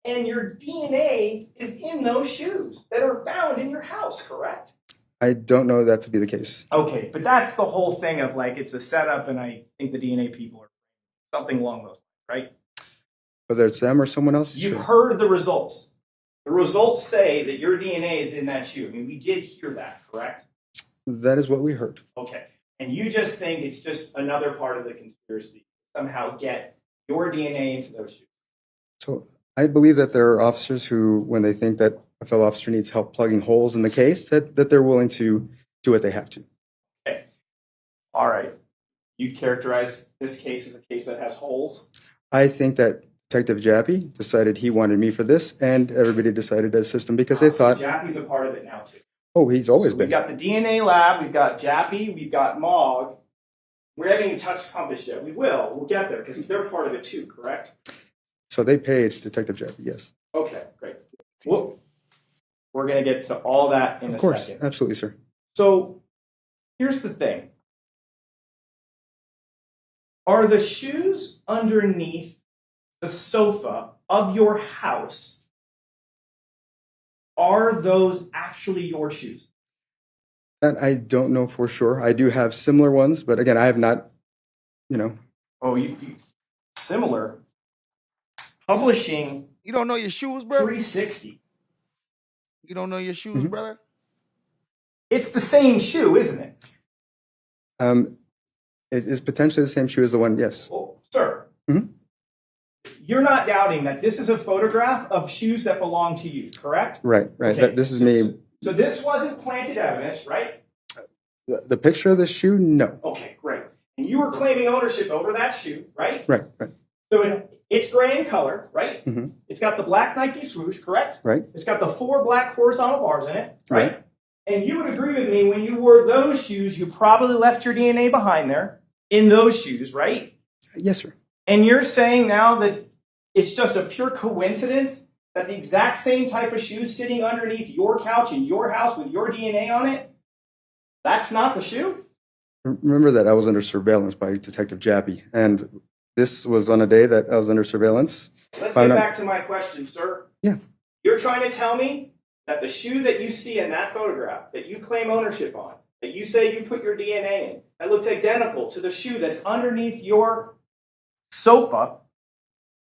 And your DNA is in those shoes that are found in your house, correct? I don't know that to be the case. Okay, but that's the whole thing of it's a setup, and I think the DNA people are something along those lines, right? Whether it's them or someone else? You've sure. heard the results. The results say that your DNA is in that shoe. I mean, we did hear that, correct? That is what we heard. Okay. And you just think it's just another part of the conspiracy to somehow get your DNA into those shoes. So I believe that there are officers who, when they think that a fellow officer needs help plugging holes in the case, that they're willing to do what they have to. Okay. All right. You characterize this case as a case that has holes? I think that Detective Jappy decided he wanted me for this, and everybody decided as system because they thought... Jappy's a part of it now, too. Oh, he's always So been. We've got the DNA lab, we've got Jappy, we've got Mog. We haven't even touched Compass yet. We will. We'll get there because they're part of it, too, correct? So they paid Detective Jappy, yes. Okay, great. Well, we're going to get to all that in a second. Of course, absolutely, sir. So here's the thing. Are the shoes underneath the sofa of your house, are those actually your shoes? That I don't know for sure. I do have similar ones, but again, I have not, Oh, you similar. Publishing. You don't know your shoes, bro? 360. You don't know your shoes, brother? It's the same shoe, isn't it? It is potentially the same shoe as the one, yes. Oh, sir, you're not doubting that this is a photograph of shoes that belong to you, correct? Right. Okay. This is me. So this wasn't planted evidence, right? The picture of the shoe, no. Okay, great. And you were claiming ownership over that shoe, right? Right. So it's gray in color, right? Mm-hmm. It's got the black Nike swoosh, correct? Right. It's got the 4 black horizontal bars in it, right? And you would agree with me, when you wore those shoes, you probably left your DNA behind there in those shoes, right? Yes, sir. And you're saying now that it's just a pure coincidence that the exact same type of shoe sitting underneath your couch in your house with your DNA on it, that's not the shoe? Remember that I was under surveillance by Detective Jappy, and this was on a day that I was under surveillance. Let's get back to my question, sir. Yeah. You're trying to tell me that the shoe that you see in that photograph, that you claim ownership on, that you say you put your DNA in, that looks identical to the shoe that's underneath your sofa,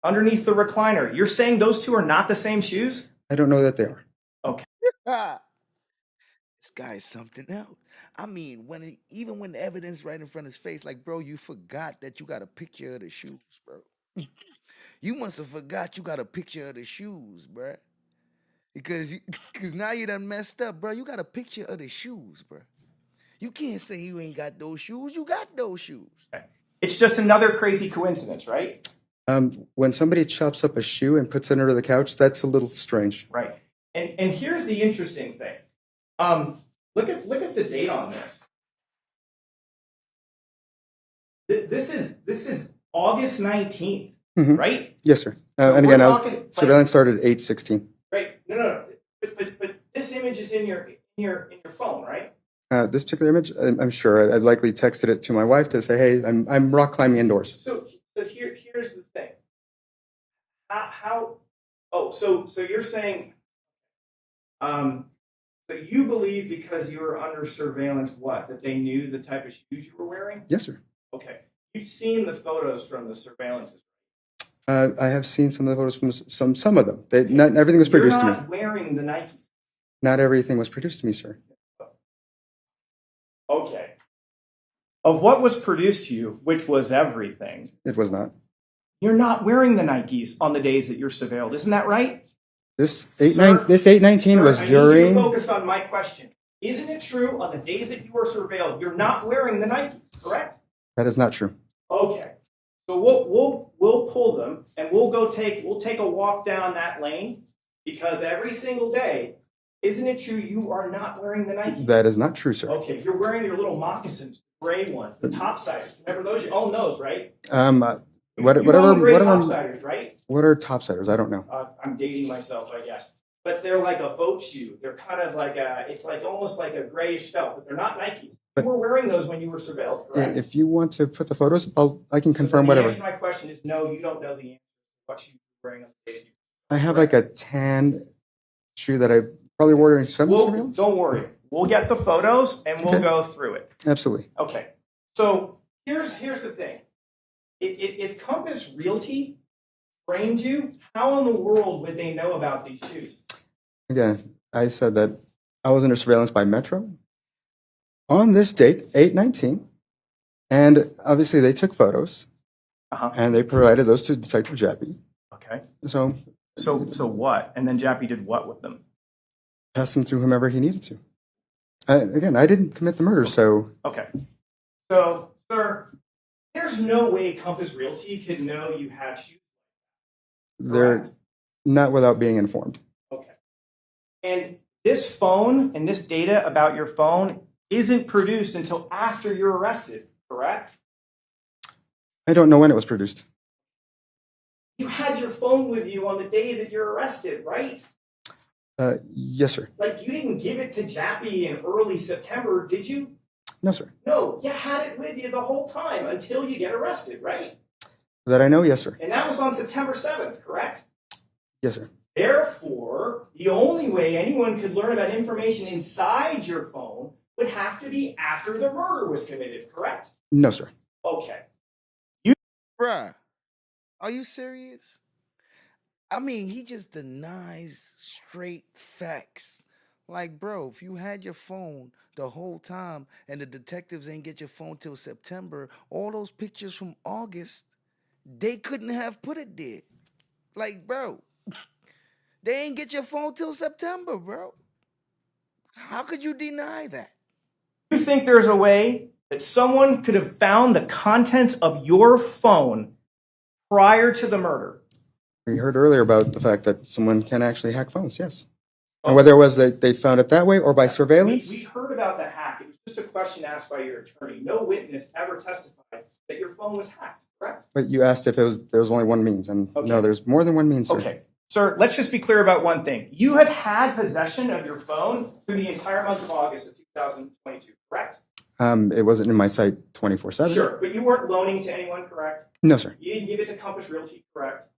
underneath the recliner. You're saying those two are not the same shoes? I don't know that they are. Okay. This guy is something else. I mean, even when the evidence right in front of his face, like, bro, you forgot that you got a picture of the shoes, bro. You must have forgot you got a picture of the shoes, bro. Because now you done messed up, bro. You got a picture of the shoes, bro. You can't say you ain't got those shoes. You got those shoes. It's just another crazy coincidence, right? When somebody chops up a shoe and puts it under the couch, that's a little strange. Right. And here's the interesting thing. Look at the date on this. This is August 19th, right? Yes, sir. So and we're again, talking, surveillance started at 8:16. right. No. But this image is in your phone, right? This particular image, I'm sure I've likely texted it to my wife to say, "Hey, I'm rock climbing indoors." So here's the thing. So you're saying, so you believe because you were under surveillance, that they knew the type of shoes you were wearing? Yes, sir. Okay. You've seen the photos from the surveillance. I have seen some of the photos from some of them. Not everything was produced to me. You're not wearing the Nike. Not everything was produced to me, sir. Okay. Of what was produced to you, which was everything, It was not. you're not wearing the Nikes on the days that you're surveilled. Isn't that right? This 819 was I need during. you to focus on my question. Isn't it true on the days that you are surveilled, you're not wearing the Nikes, correct? That is not true. Okay. So we'll pull them and we'll take a walk down that lane, because every single day, isn't it true you are not wearing the Nikes? That is not true, sir. Okay, you're wearing your little moccasins, gray ones, the topsiders. Remember those? You own those, right? Whatever. Topsiders, right? What are topsiders? I don't know. I'm dating myself, I guess. But they're like a boat shoe. They're kind of like it's like almost like a grayish felt, but they're not Nikes. You were wearing those when you were surveilled, correct? If you want to put the photos, I can confirm The whatever. answer to my question is no, you don't know the answer to what shoes you're wearing on the days. I have like a tan shoe that I probably wore during some surveillance. Don't worry. We'll get the photos and we'll go through it. Absolutely. Okay. So here's the thing. If Compass Realty framed you, how in the world would they know about these shoes? Again, I said that I was under surveillance by Metro on this date, 8/19, and obviously they took photos and they provided those to Detective Jappy. Okay. So what? And then Jappy did what with them? Passed them to whomever he needed to. Again, I didn't commit the murder, so. Okay. So, sir, there's no way Compass Realty could know you had shoes. They're not without being informed. Okay. And this phone and this data about your phone isn't produced until after you're arrested, correct? I don't know when it was produced. You had your phone with you on the day that you're arrested, right? Yes, sir. Like, you didn't give it to Jappy in early September, did you? No, sir. No, you had it with you the whole time until you get arrested, right? That I know, yes, sir. And that was on September 7th, correct? Yes, sir. Therefore, the only way anyone could learn about information inside your phone would have to be after the murder was committed, correct? No, sir. Okay. Bruh, are you serious? I mean, he just denies straight facts. Like, bro, if you had your phone the whole time and the detectives ain't get your phone till September, all those pictures from August, they couldn't have put it there. Like, bro, they ain't get your phone till September, bro. How could you deny that? You think there's a way that someone could have found the contents of your phone prior to the murder? We heard earlier about the fact that someone can actually hack phones, yes. And whether it was that they found it that way or by surveillance? We heard about the hack. It was just a question asked by your attorney. No witness ever testified that your phone was hacked, correct? But you asked if there was only one means, and no, there's more than one means, sir. Okay. Sir, let's just be clear about one thing. You have had possession of your phone through the entire month of August of 2022, correct? It wasn't in my sight 24/7. Sure, but you weren't loaning to anyone, correct? No, sir. You didn't give it to Compass Realty, correct?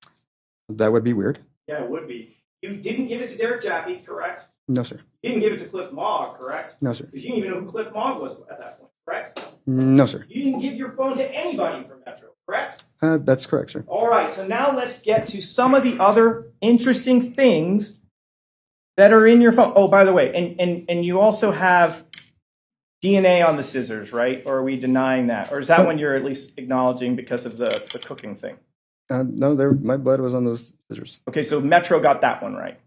That would be weird. Yeah, it would be. You didn't give it to Derek Jappy, correct? No, sir. You didn't give it to Cliff Mogg, correct? No, sir. Because you didn't even know who Cliff Mogg was at that point, correct? No, sir. You didn't give your phone to anybody from Metro, correct? That's correct, sir. All right, so now let's get to some of the other interesting things that are in your phone. Oh, by the way, and you also have DNA on the scissors, right? Or are we denying that? Or is that one you're at least acknowledging because of the cooking thing? No, my blood was on those scissors. Okay, so Metro got that one right.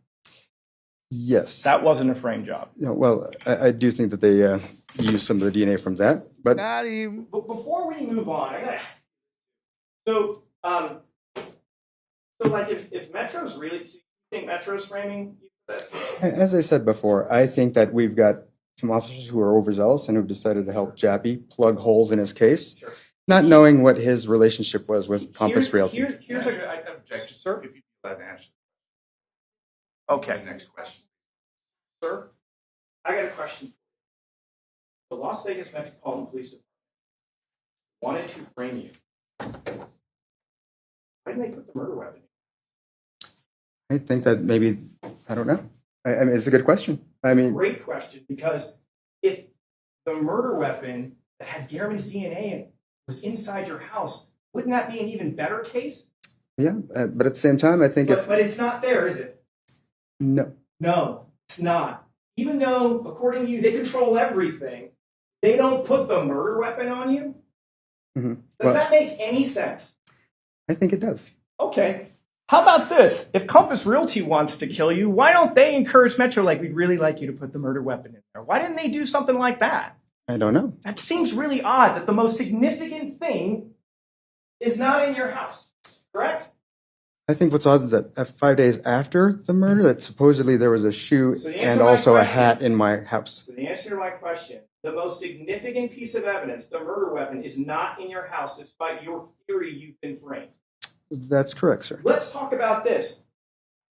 Yes. That wasn't a frame job. No, well, I do think that they used some of the DNA from that, but Not even. But before we move on, I gotta ask. So, so like if Metro's really, so you think Metro's framing you for this? as I said before, I think that we've got some officers who are overzealous and who've decided to help Jappy plug holes in his case, not knowing what his relationship was with Compass Realty. Here's a, I object, sir. If you'd be glad to answer. okay. Next question. Sir, I got a question. The Las Vegas Metropolitan Police Department wanted to frame you. Why didn't they put the murder weapon? I think that maybe, I don't know. I mean, it's a good question. I mean, Great question, because if the murder weapon that had Gehrman's DNA in it was inside your house, wouldn't that be an even better case? yeah, but at the same time, I think But it's not there, is it? no. No, it's not. Even though, according to you, they control everything, they don't put the murder weapon on you? Mhm. Does that make any sense? I think it does. Okay. How about this? If Compass Realty wants to kill you, why don't they encourage Metro like, we'd really like you to put the murder weapon in there? Why didn't they do something like that? I don't know. That seems really odd that the most significant thing is not in your house, correct? I think what's odd is that 5 days after the murder, that supposedly there was a shoe So the answer and to my also a question- hat in my house. So the answer to my question, the most significant piece of evidence, the murder weapon, is not in your house despite your theory you've been framed. That's correct, sir. Let's talk about this.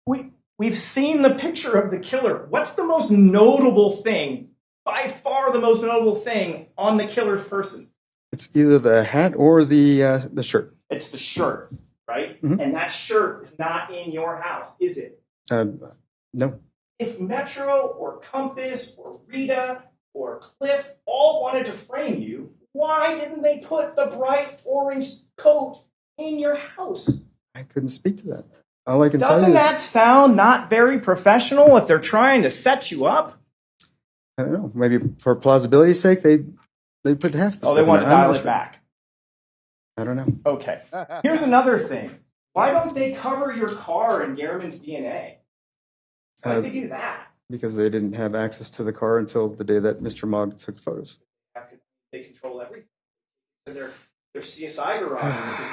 We've seen the picture of the killer. What's the most notable thing, by far the most notable thing on the killer's person? It's either the hat or the shirt. It's the shirt, right? Mhm. And that shirt is not in your house, is it? No. If Metro or Compass or Rita or Cliff all wanted to frame you, why didn't they put the bright orange coat in your house? I couldn't speak to that. All I can tell Doesn't you is, that sound not very professional if they're trying to set you up? I don't know, maybe for plausibility's sake, they put half the Oh, stuff they in want to there. I'm dial not it sure. back. I don't know. Okay. Here's another thing. Why don't they cover your car in Gehrman's DNA? Why did they do that? Because they didn't have access to the car until the day that Mr. Mogg took photos. They control everything. So their CSI garage,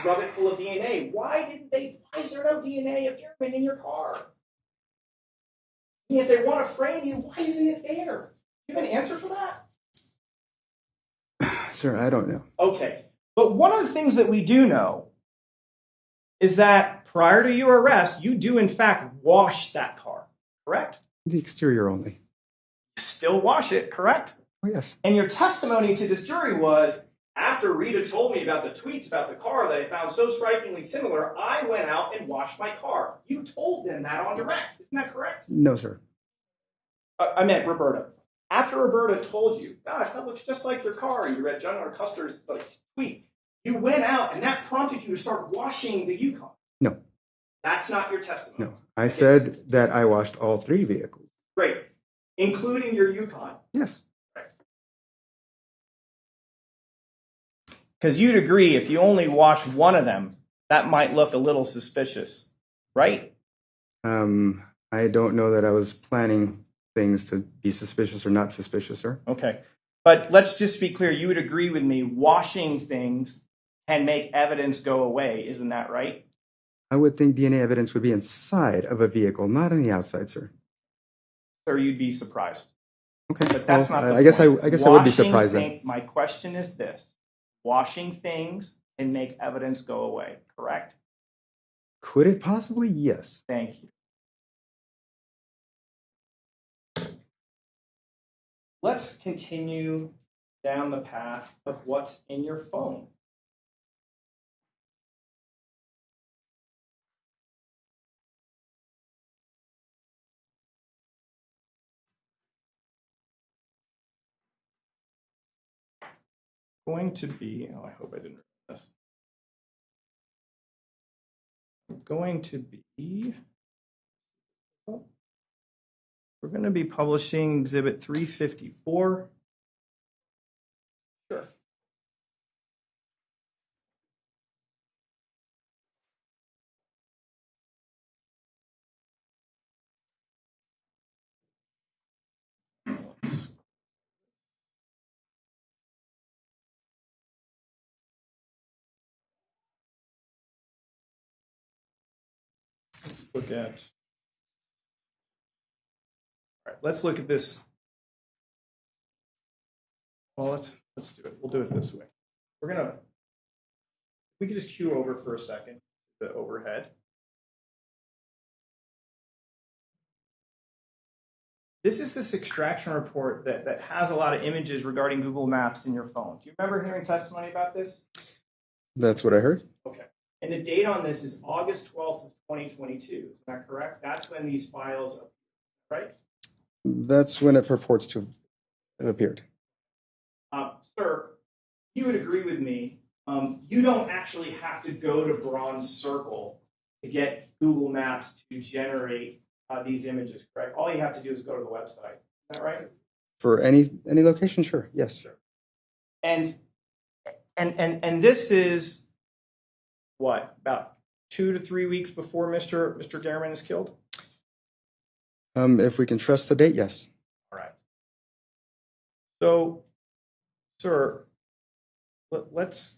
they rub it full of DNA. Why is there no DNA of Gehrman in your car? And if they want to frame you, why isn't it there? Do you have an answer for that? Sir, I don't know. Okay. But one of the things that we do know is that prior to your arrest, you do in fact wash that car, correct? The exterior only. Still wash it, correct? Oh, yes. And your testimony to this jury was, after Rita told me about the tweets about the car that I found so strikingly similar, I went out and washed my car. You told them that on direct. Isn't that correct? No, sir. I meant Roberta. After Roberta told you, gosh, that looks just like your car, and you read John R. Custer's tweet, you went out and that prompted you to start washing the Yukon. No. That's not your testimony. No. I said that I washed all three vehicles. Great. Including your Yukon. Yes. Because you'd agree if you only wash one of them, that might look a little suspicious, right? I don't know that I was planning things to be suspicious or not suspicious, sir. Okay. But let's just be clear. You would agree with me, washing things can make evidence go away. Isn't that right? I would think DNA evidence would be inside of a vehicle, not on the outside, sir. Or you'd be surprised. Okay. But that's well, not the I guess point. I guess I would be Washing surprised then. My question is this. Washing things can make evidence go away, correct? Could it possibly? Yes. Thank you. Let's continue down the path of what's in your phone. Going to be, oh, I hope I didn't read this. Going to be We're going to be publishing Exhibit 354. Sure. Let's look at this. Well, let's do it. We'll do it this way. We can just cue over for a second, the overhead. This is this extraction report that has a lot of images regarding Google Maps in your phone. Do you remember hearing testimony about this? That's what I heard. Okay. And the date on this is August 12th of 2022. Is that correct? That's when these files appear, right? That's when it purports to have appeared. Sir, you would agree with me. You don't actually have to go to Bronze Circle to get Google Maps to generate these images, correct? All you have to do is go to the website. Is that right? For any location, sure. Yes. Sure. And this is what, about 2 to 3 weeks before Mr. Gehrman is killed? If we can trust the date, yes. All right. So, sir, let's.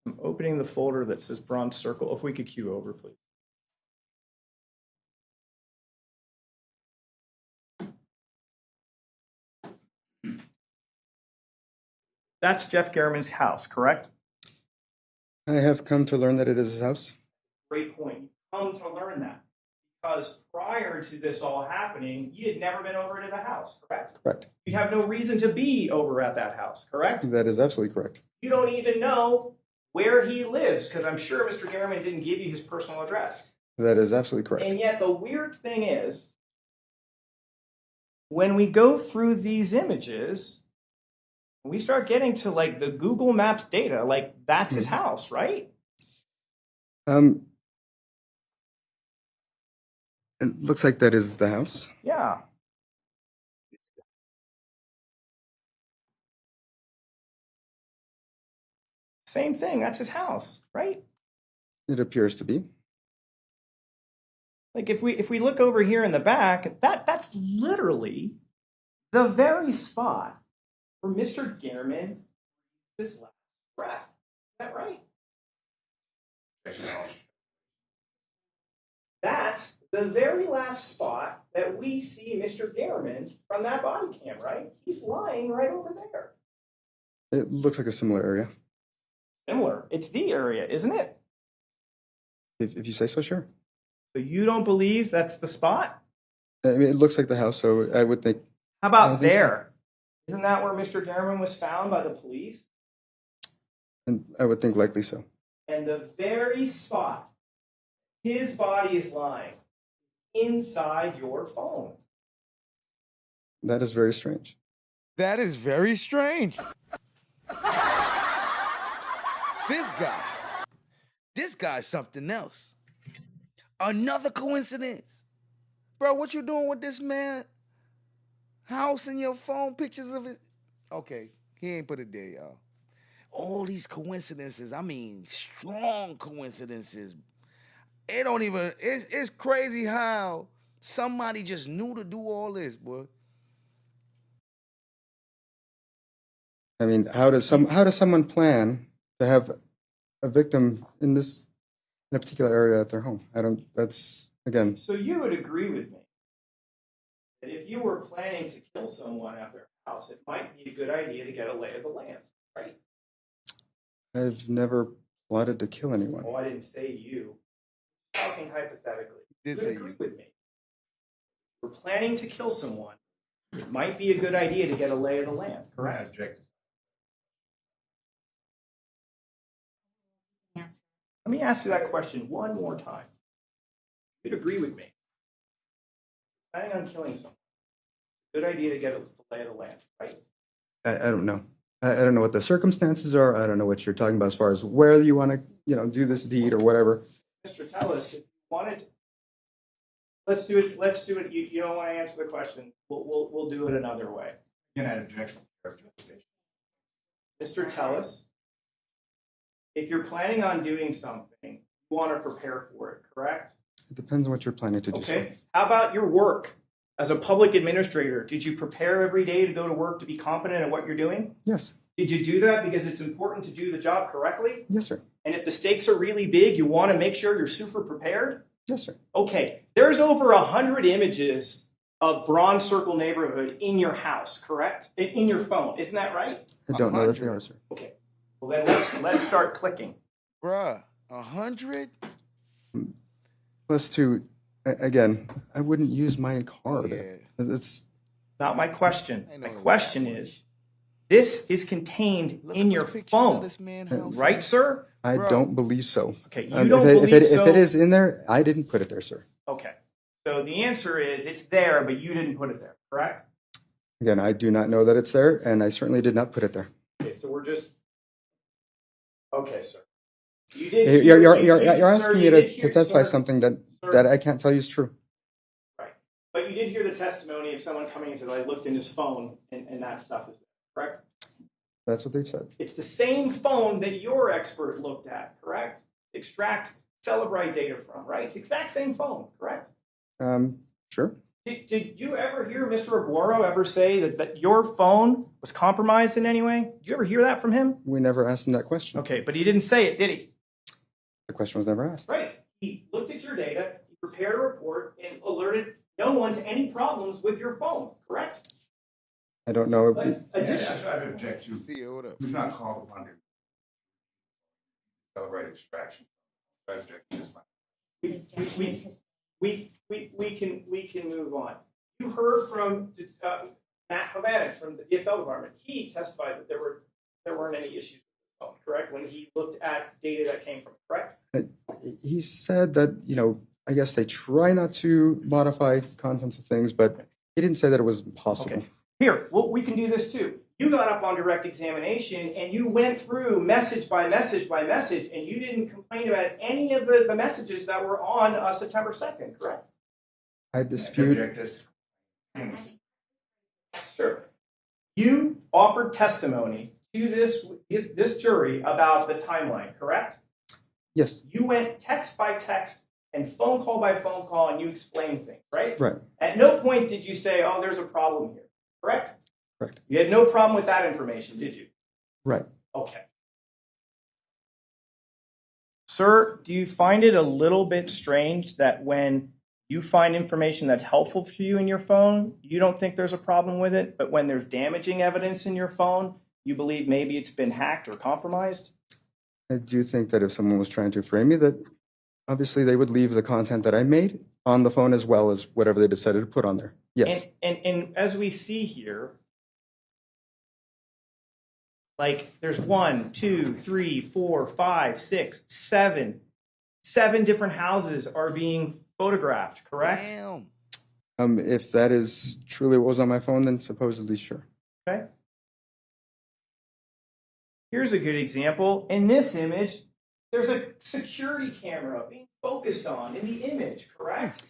I'm opening the folder that says Bronze Circle. If we could cue over, please. That's Jeff Gehrman's house, correct? I have come to learn that it is his house. Great point. You've come to learn that because prior to this all happening, you had never been over to the house, correct? Correct. You have no reason to be over at that house, correct? That is absolutely correct. You don't even know where he lives because I'm sure Mr. Gehrman didn't give you his personal address. That is absolutely correct. And yet the weird thing is, when we go through these images, we start getting to like the Google Maps data, like that's his house, right? It looks like that is the house. Yeah. Same thing, that's his house, right? It appears to be. Like if we look over here in the back, that's literally the very spot where Mr. Gehrman his last breath. Is that right? That's the very last spot that we see Mr. Gehrman from that body cam, right? He's lying right over there. It looks like a similar area. Similar. It's the area, isn't it? If you say so, sure. So you don't believe that's the spot? I mean, it looks like the house, so I would think. How about there? So. Isn't that where Mr. Gehrman was found by the police? And I would think likely so. And the very spot his body is lying inside your phone. That is very strange. That is very strange. This guy's something else. Another coincidence. Bro, what you doing with this man? House in your phone, pictures of it. Okay, he ain't put it there, y'all. All these coincidences, I mean, strong coincidences. It don't even, it's crazy how somebody just knew to do all this, boy. I mean, how does someone plan to have a victim in a particular area at their home? That's, again. So you would agree with me that if you were planning to kill someone at their house, it might be a good idea to get a lay of the land, right? I've never plotted to kill anyone. Oh, I didn't say you. I'm talking hypothetically. You would agree with me. If we're planning to kill someone, it might be a good idea to get a lay of the land, correct? Let me ask you that question one more time. You'd agree with me. Planning on killing someone. Good idea to get a lay of the land, right? I don't know. I don't know what the circumstances are. I don't know what you're talking about as far as where you want to, do this deed or whatever. Mr. Tellis, if you wanted, let's do it. Let's do it. You don't want to answer the question. We'll do it another way. Again, I object. Mr. Tellis, if you're planning on doing something, you want to prepare for it, correct? It depends on what you're planning to do. Okay. How about your work? As a public administrator, did you prepare every day to go to work to be competent at what you're doing? Yes. Did you do that because it's important to do the job correctly? Yes, sir. And if the stakes are really big, you want to make sure you're super prepared? Yes, sir. Okay. There's over 100 images of Bronze Circle neighborhood in your house, correct? In your phone. Isn't that right? I don't know that they are, sir. Okay. Well, then let's start clicking. Bruh, 100? Plus two, again, I wouldn't use my card. It's not my question. My question is, this is contained in your phone, right, sir? I don't believe so. Okay, you don't believe so? If it is in there, I didn't put it there, sir. Okay. So the answer is it's there, but you didn't put it there, correct? Again, I do not know that it's there, and I certainly did not put it there. Okay, so we're just... Okay, sir. You did. You're asking me to testify something that I can't tell you is true. Right. But you did hear the testimony of someone coming and said, I looked in his phone and that stuff is there, correct? That's what they've said. It's the same phone that your expert looked at, correct? Extract Celebrite data from, right? It's the exact same phone, correct? Sure. Did you ever hear Mr. Aguero ever say that your phone was compromised in any way? Did you ever hear that from him? We never asked him that question. Okay, but he didn't say it, did he? The question was never asked. Right. He looked at your data, he prepared a report, and alerted no one to any problems with your phone, correct? I don't know. I object to. Do not call upon to celebrate extraction. I object to this line. We can move on. You heard from Matt Hovanec from the DFL department. He testified that there weren't any issues with the phone, correct? When he looked at data that came from it, correct? He said that, I guess they try not to modify contents of things, but he didn't say that it was impossible. Okay. Here, well, we can do this too. You got up on direct examination and you went through message by message by message, and you didn't complain about any of the messages that were on September 2nd, correct? I dispute. Sure. You offered testimony to this jury about the timeline, correct? Yes. You went text by text and phone call by phone call, and you explained things, right? Right. At no point did you say, oh, there's a problem here, correct? Correct. You had no problem with that information, did you? Right. Okay. Sir, do you find it a little bit strange that when you find information that's helpful for you in your phone, you don't think there's a problem with it, but when there's damaging evidence in your phone, you believe maybe it's been hacked or compromised? I do think that if someone was trying to frame me, that obviously they would leave the content that I made on the phone as well as whatever they decided to put on there. Yes. And as we see here, like there's 1, 2, 3, 4, 5, 6, 7 different houses are being photographed, correct? Damn. If that is truly what was on my phone, then supposedly sure. Okay. Here's a good example. In this image, there's a security camera being focused on in the image, correct?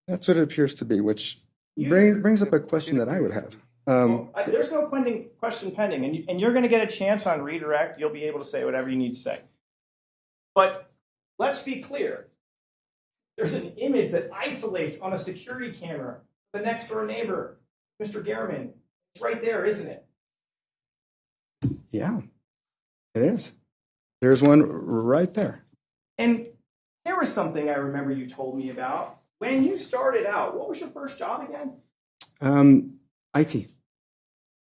That's what it appears to be, which brings up a question that I would have. There's no question pending, and you're going to get a chance on redirect. You'll be able to say whatever you need to say. But let's be clear. There's an image that isolates on a security camera the next door neighbor, Mr. Gehrman. It's right there, isn't it? Yeah, it is. There's one right there. And there was something I remember you told me about. When you started out, what was your first job again? IT.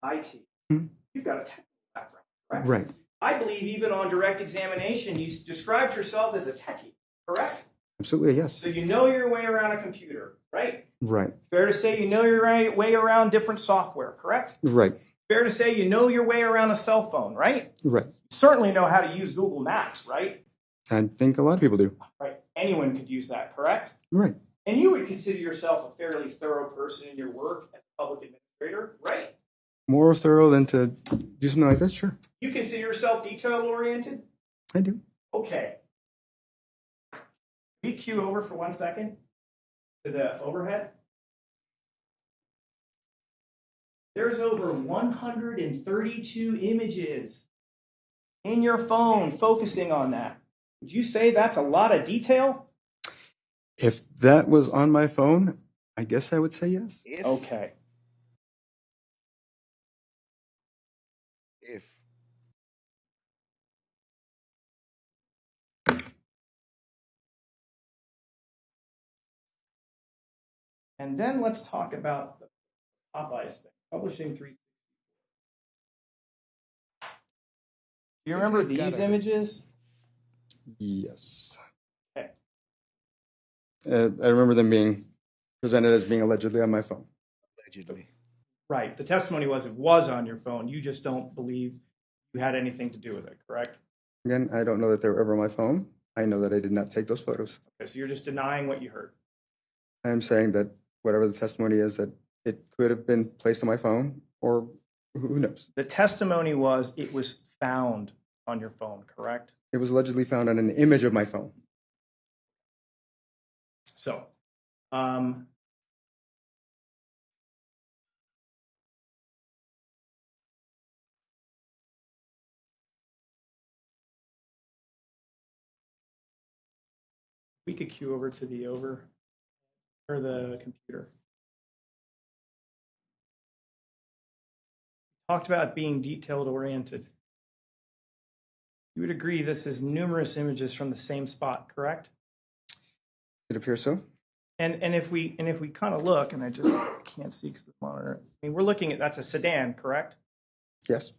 IT. Hmm? You've got a technical background, correct? Right. I believe even on direct examination, you described yourself as a techie, correct? Absolutely, yes. So you know your way around a computer, right? Right. Fair to say you know your way around different software, correct? Right. Fair to say you know your way around a cell phone, right? Right. You certainly know how to use Google Maps, right? I think a lot of people do. Right. Anyone could use that, correct? Right. And you would consider yourself a fairly thorough person in your work as a public administrator, right? more thorough than to do something like this? Sure, You consider yourself detail-oriented? I do. Okay. We cue over for 1 second to the overhead. There's over 132 images in your phone focusing on that. Would you say that's a lot of detail? If that was on my phone, I guess I would say yes. Okay. If. And then let's talk about the Popeyes thing. Publishing 3. Do you remember these images? Yes. Okay. I remember them being presented as being allegedly on my phone. Allegedly. Right. The testimony was it was on your phone. You just don't believe you had anything to do with it, correct? Again, I don't know that they were ever on my phone. I know that I did not take those photos. Okay, so you're just denying what you heard. I am saying that whatever the testimony is, that it could have been placed on my phone, or who knows. The testimony was it was found on your phone, correct? It was allegedly found on an image of my phone. So, we could cue over to the the computer. Talked about being detailed oriented. You would agree this is numerous images from the same spot, correct? It appears so. And if we kind of look, and I just can't see because of the monitor. I mean, we're looking at that's a sedan, correct? Yes.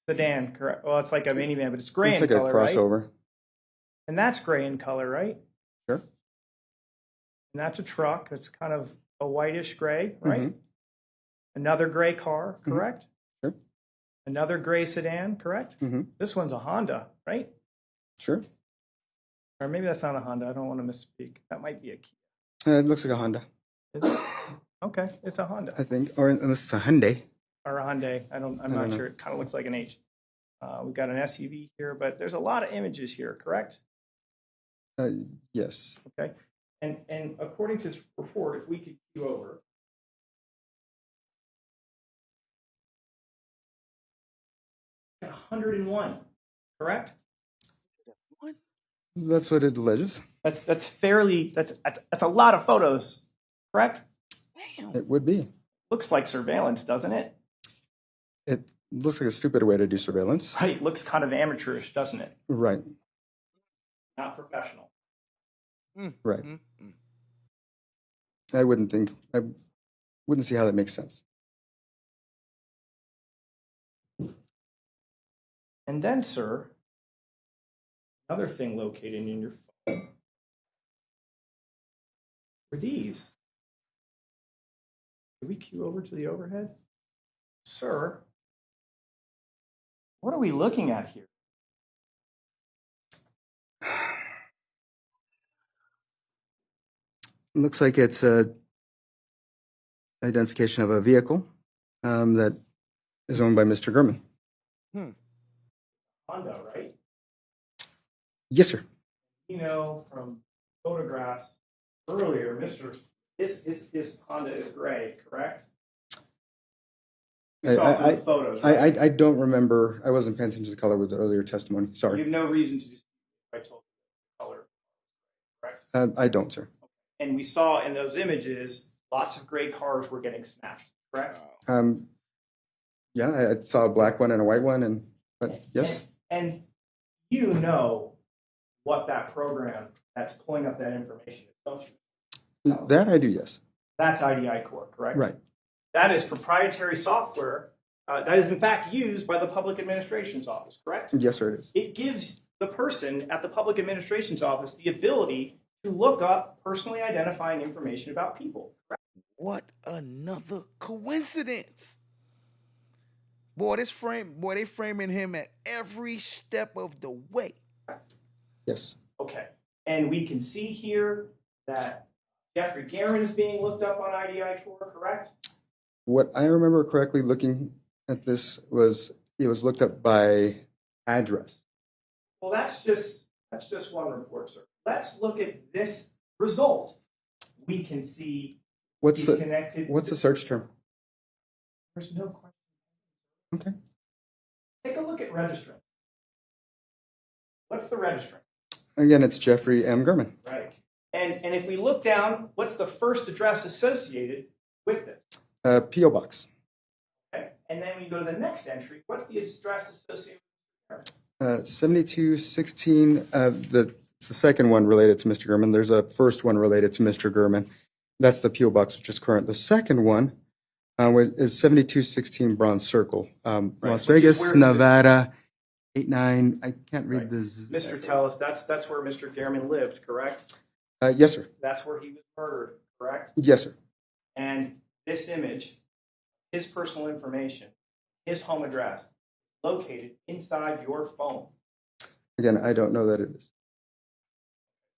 Sedan, correct? Well, it's like a minivan, but it's gray It's in like color, a crossover. right? And that's gray in color, right? Sure. And that's a truck. That's kind of a whitish gray, right? Mm-hmm. Another gray car, correct? Sure. Another gray sedan, correct? Mm-hmm. This one's a Honda, right? Sure. Or maybe that's not a Honda. I don't want to misspeak. That might be a Kia. It looks like a Honda. Is it? Okay, it's a Honda. I think, or unless it's a Hyundai. Or a Hyundai. I'm not sure. It kind of looks like an H. We've got an SUV here, but there's a lot of images here, correct? Yes. Okay. And according to this report, if we could cue over. At 101, correct? That's what it alleges. That's a lot of photos, correct? It would be. Looks like surveillance, doesn't it? It looks like a stupid way to do surveillance. Right. Looks kind of amateurish, doesn't it? Right. Not professional. Right. I wouldn't see how that makes sense. And then, sir, another thing located in your phone were these. Did we cue over to the overhead? Sir, what are we looking at here? Looks like it's a identification of a vehicle that is owned by Mr. Gurman. Honda, right? Yes, sir. You know from photographs earlier, his Honda is gray, correct? You saw it from the photos, right? I don't remember. I wasn't paying attention to the color with the earlier testimony. You Sorry. have no reason to dispute if I told you the color, correct? I don't, sir. And we saw in those images, lots of gray cars were getting smashed, correct? Yeah, I saw a black one and a white one, but yes. And you know what that program that's pulling up that information is, don't you? That I do, yes. That's IDI Core, correct? Right. That is proprietary software that is in fact used by the Public Administration's Office, correct? Yes, sir, it is. It gives the person at the Public Administration's Office the ability to look up personally identifying information about people, correct? What another coincidence. Boy, they framing him at every step of the way. Yes. Okay. And we can see here that Jeffrey Guerin is being looked up on IDI Core, correct? What I remember correctly looking at this was it was looked up by address. Well, that's just one report, sir. Let's look at this result. We can see What's he's connected. the search term? There's no question. Okay. Take a look at registrant. What's the registrant? Again, it's Jeffrey M. Gurman. Right. And if we look down, what's the first address associated with this? P.O. Box. Okay. And then we go to the next entry. What's the address associated with this? 7216. The second one related to Mr. Gurman. There's a first one related to Mr. Gurman. That's the P.O. Box, which is current. The second one is 7216 Bronze Circle, Las Vegas, Nevada, 89. I can't read this. Mr. Tellis, that's where Mr. Gehrman lived, correct? Yes, sir. That's where he was murdered, correct? Yes, sir. And this image, his personal information, his home address, located inside your phone. Again, I don't know that it is.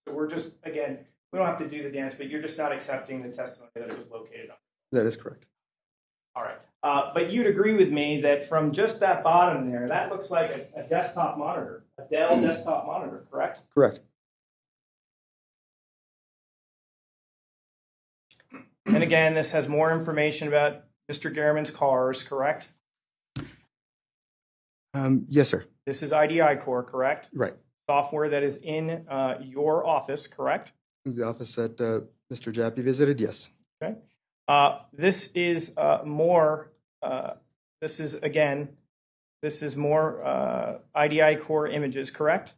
So we're just, again, we don't have to do the dance, but you're just not accepting the testimony that it was located on. That is correct. All right. But you'd agree with me that from just that bottom there, that looks like a desktop monitor, a Dell desktop monitor, correct? Correct. And again, this has more information about Mr. Gehrman's cars, correct? Yes, sir. This is IDI Core, correct? Right. Software that is in your office, correct? The office that Mr. Jappy visited, yes. Okay. This is more. This is more IDI Core images, correct?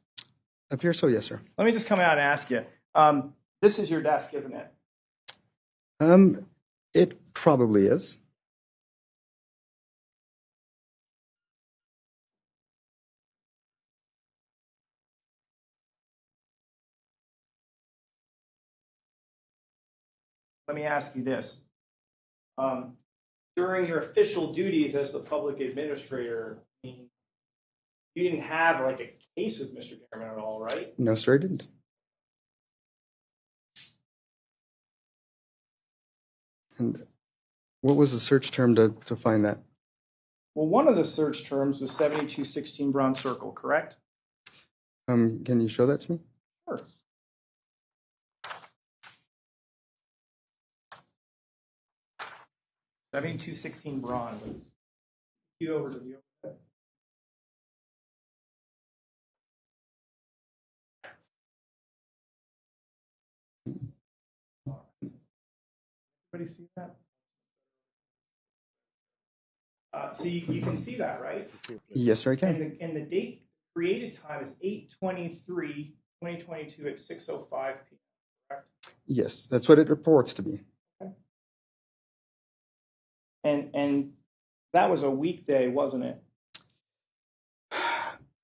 Appears so, yes, sir. Let me just come out and ask you. This is your desk, isn't it? It probably is. Let me ask you this. During your official duties as the public administrator, you didn't have like a case with Mr. Gehrman at all, right? No, sir, I didn't. And what was the search term to find that? Well, one of the search terms was 7216 Bronze Circle, correct? Can you show that to me? Sure. $72.16 bronze. You over to the overhead. Everybody see that? So you can see that, right? Yes, sir, I can. And the date created time is 8/23/2022 at 6:05 p.m. Correct? Yes, that's what it reports to be. And that was a weekday, wasn't it?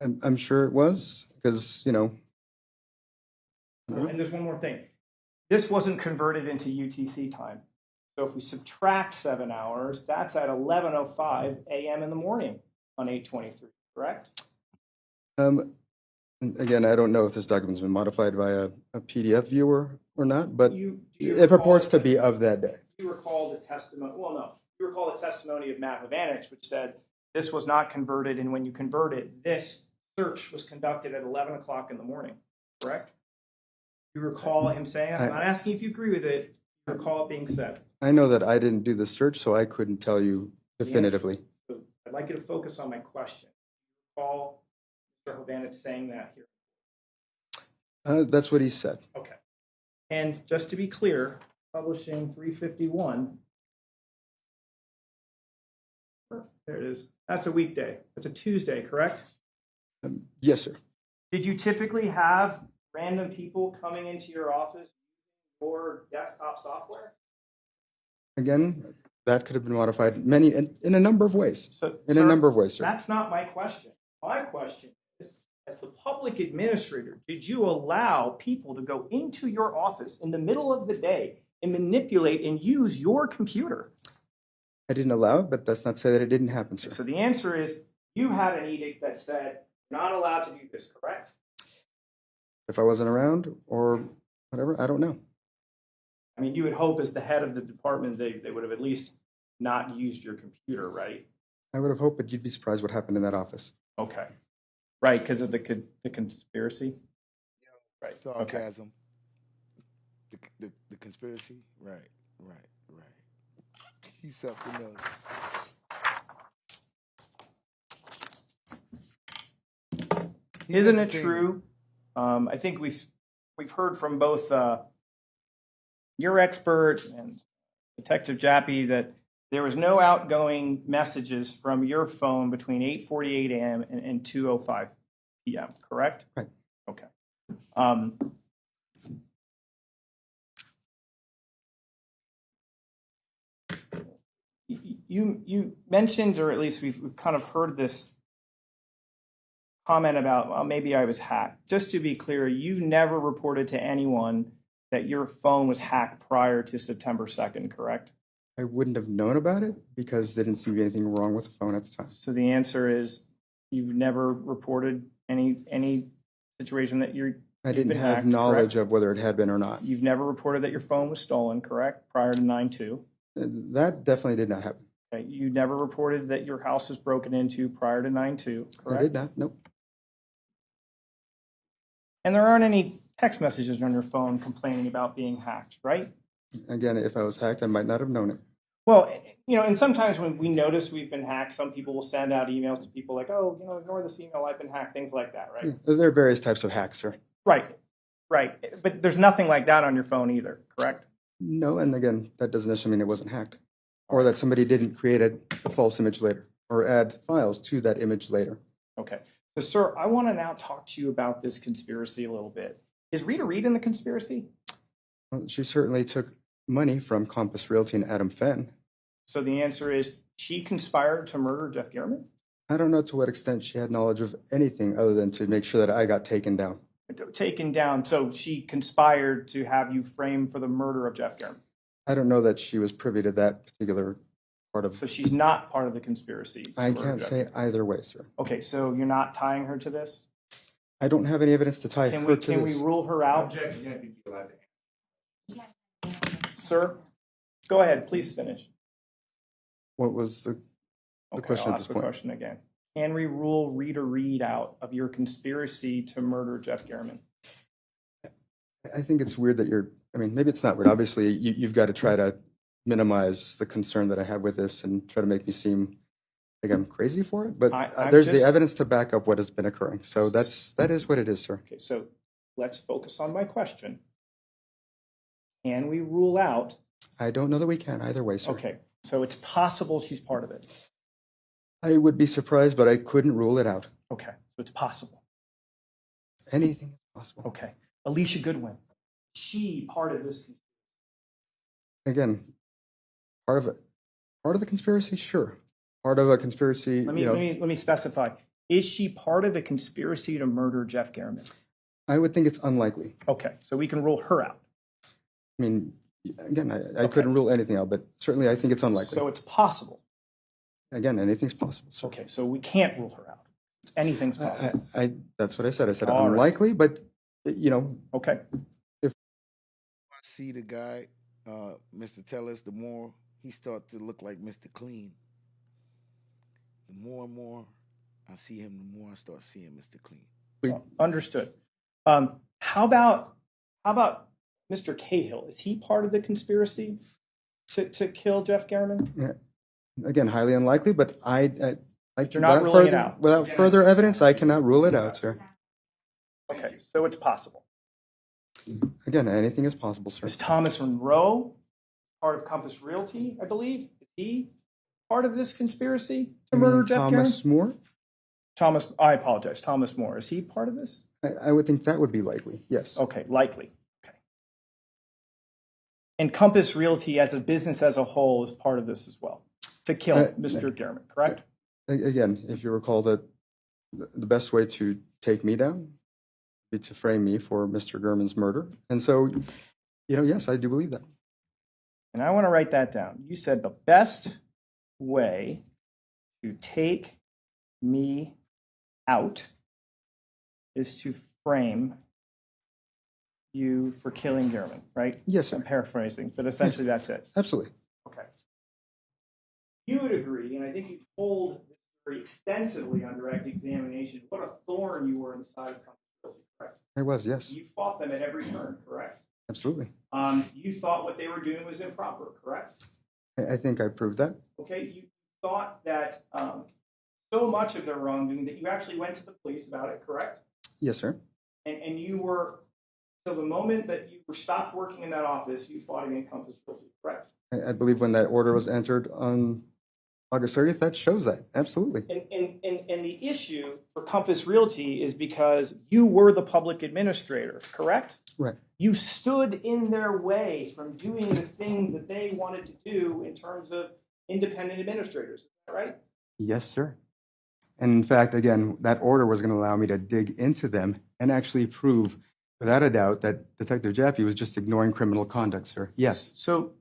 I'm sure it was because, you know. And there's one more thing. This wasn't converted into UTC time. So if we subtract 7 hours, that's at 11:05 a.m. in the morning on 8/23, correct? Again, I don't know if this document's been modified by a PDF viewer or not, but Do it purports to be of that day. Do you recall the testimony? Well, no. You recall the testimony of Matt Havanich, which said this was not converted, and when you convert it, this search was conducted at 11 o'clock in the morning, correct? You recall him saying, I'm not asking if you agree with it, you recall it being said. I know that I didn't do the search, so I couldn't tell you definitively. So I'd like you to focus on my question. You recall Mr. Havanich saying that here? That's what he said. Okay. And just to be clear, publishing 351. There it is. That's a weekday. That's a Tuesday, correct? Yes, sir. Did you typically have random people coming into your office using your desktop software? Again, that could have been modified in a number of ways. A number of ways, sir. That's not my question. My question is, as the public administrator, did you allow people to go into your office in the middle of the day and manipulate and use your computer? I didn't allow it, but that's not to say that it didn't happen, sir. So the answer is you had an edict that said you're not allowed to do this, correct? If I wasn't around or whatever, I don't know. I mean, you would hope as the head of the department, they would have at least not used your computer, right? I would have hoped, but you'd be surprised what happened in that office. Okay. Right, because of the conspiracy? Right. Sarcasm. The conspiracy. Right. He's something else. Isn't it true? I think we've heard from both your expert and Detective Jappy that there was no outgoing messages from your phone between 8:48 a.m. and 2:05 p.m. Correct? Right. Okay. You mentioned, or at least we've kind of heard this comment about, well, maybe I was hacked. Just to be clear, you never reported to anyone that your phone was hacked prior to September 2nd, correct? I wouldn't have known about it because there didn't seem to be anything wrong with the phone at the time. So the answer is you've never reported any situation that I didn't have knowledge of whether it had been or not. You've never reported that your phone was stolen, correct? Prior to 9/2. That definitely did not happen. Okay. You never reported that your house was broken into prior to 9/2, correct? I did not. Nope. And there aren't any text messages on your phone complaining about being hacked, right? Again, if I was hacked, I might not have known it. Well, and sometimes when we notice we've been hacked, some people will send out emails to people like, oh, ignore this email, I've been hacked, things like that, right? Yeah, there are various types of hacks, sir. Right. But there's nothing like that on your phone either, correct? No, and again, that doesn't necessarily mean it wasn't hacked. Or that somebody didn't create a false image later or add files to that image later. Okay. So, sir, I want to now talk to you about this conspiracy a little bit. Is Rita Reed in the conspiracy? Well, she certainly took money from Compass Realty and Adam Fenn. So the answer is she conspired to murder Jeff Gehrman? I don't know to what extent she had knowledge of anything other than to make sure that I got taken down. Taken down. So she conspired to have you framed for the murder of Jeff Gehrman? I don't know that she was privy to that particular part of. So she's not part of the conspiracy? I can't say either way, sir. Okay, so you're not tying her to this? I don't have any evidence to tie her to this. Can we rule her out? Sir, go ahead. Please finish. What was the question I'll at this ask the point? question again. Can we rule Rita Reed out of your conspiracy to murder Jeff Gehrman? I think it's weird that maybe it's not weird. Obviously, you've got to try to minimize the concern that I have with this and try to make me seem like I'm crazy for it. But there's the evidence to back up what has been occurring. So that is what it is, sir. Okay, so let's focus on my question. Can we rule out? I don't know that we can either way, sir. Okay, so it's possible she's part of it. I would be surprised, but I couldn't rule it out. Okay, so it's possible. Anything is possible. Okay, Alicia Goodwin, she part of this? Again, part of the conspiracy, sure. Part of a conspiracy. Let me specify. Is she part of a conspiracy to murder Jeff Gehrman? I would think it's unlikely. Okay, so we can rule her out. I mean, again, I couldn't rule anything out, but certainly I think it's unlikely. So it's possible. Again, anything's possible. Sir. Okay, so we can't rule her out. Anything's possible. That's what I said. I said All unlikely, but Okay. If I see the guy, Mr. Tellers, the more he starts to look like Mr. Clean. The more and more I see him, the more I start seeing Mr. Clean. Understood. How about Mr. Cahill? Is he part of the conspiracy to kill Jeff Gehrman? Yeah. Again, highly unlikely, but You're not ruling it out. Without further evidence, I cannot rule it out, sir. Okay, so it's possible. Again, anything is possible, sir. Is Thomas Monroe part of Compass Realty, I believe? Is he part of this conspiracy to murder Jeff Thomas Gehrman? Moore? I apologize. Thomas Moore. Is he part of this? I would think that would be likely, yes. Okay, likely. Okay. And Compass Realty as a business as a whole is part of this as well, to kill Mr. Gehrman, correct? Again, if you recall that the best way to take me down would be to frame me for Mr. Gehrman's murder. And so, yes, I do believe that. And I want to write that down. You said the best way to take me out is to frame you for killing Gehrman, right? Yes, sir. I'm paraphrasing, but essentially that's it. Absolutely. Okay. You would agree, and I think you told very extensively on direct examination what a thorn you were in the side of Compass Realty, correct? I was, yes. You fought them at every turn, correct? Absolutely. You thought what they were doing was improper, correct? I think I proved that. Okay, you thought that so much of their wrongdoing that you actually went to the police about it, correct? Yes, sir. And you were, so the moment that you were stopped working in that office, you fought against Compass Realty, correct? I believe when that order was entered on August 30th, that shows that. Absolutely. And the issue for Compass Realty is because you were the public administrator, correct? Right. You stood in their way from doing the things that they wanted to do in terms of independent administrators, is that right? Yes, sir. And in fact, again, that order was going to allow me to dig into them and actually prove without a doubt that Detective Jaffe was just ignoring criminal conduct, sir. Yes. So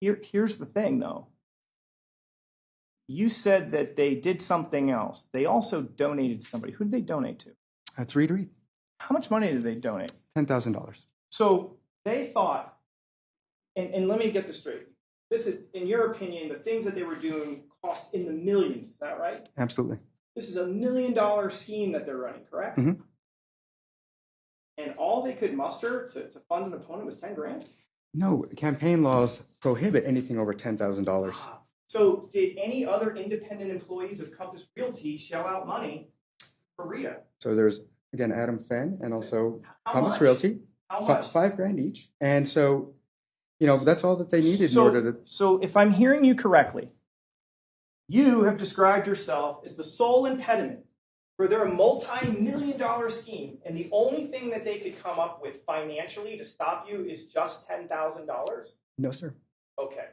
here's the thing, though. You said that they did something else. They also donated to somebody. Who did they donate to? That's read. How much money did they donate? $10,000. So they thought, and let me get this straight. This is, in your opinion, the things that they were doing cost in the millions. Is that right? Absolutely. This is $1 million scheme that they're running, correct? Mm-hmm. And all they could muster to fund an opponent was $10,000. No, campaign laws prohibit anything over $10,000. So did any other independent employees of Compass Realty shell out money for Rita? So there's, again, Adam Fenn and also How Compass much? Realty. How much? $5,000 each. And so, that's all that they needed in order to. So if I'm hearing you correctly, you have described yourself as the sole impediment for their multi-million-dollar scheme, and the only thing that they could come up with financially to stop you is just $10,000? No, sir. Okay.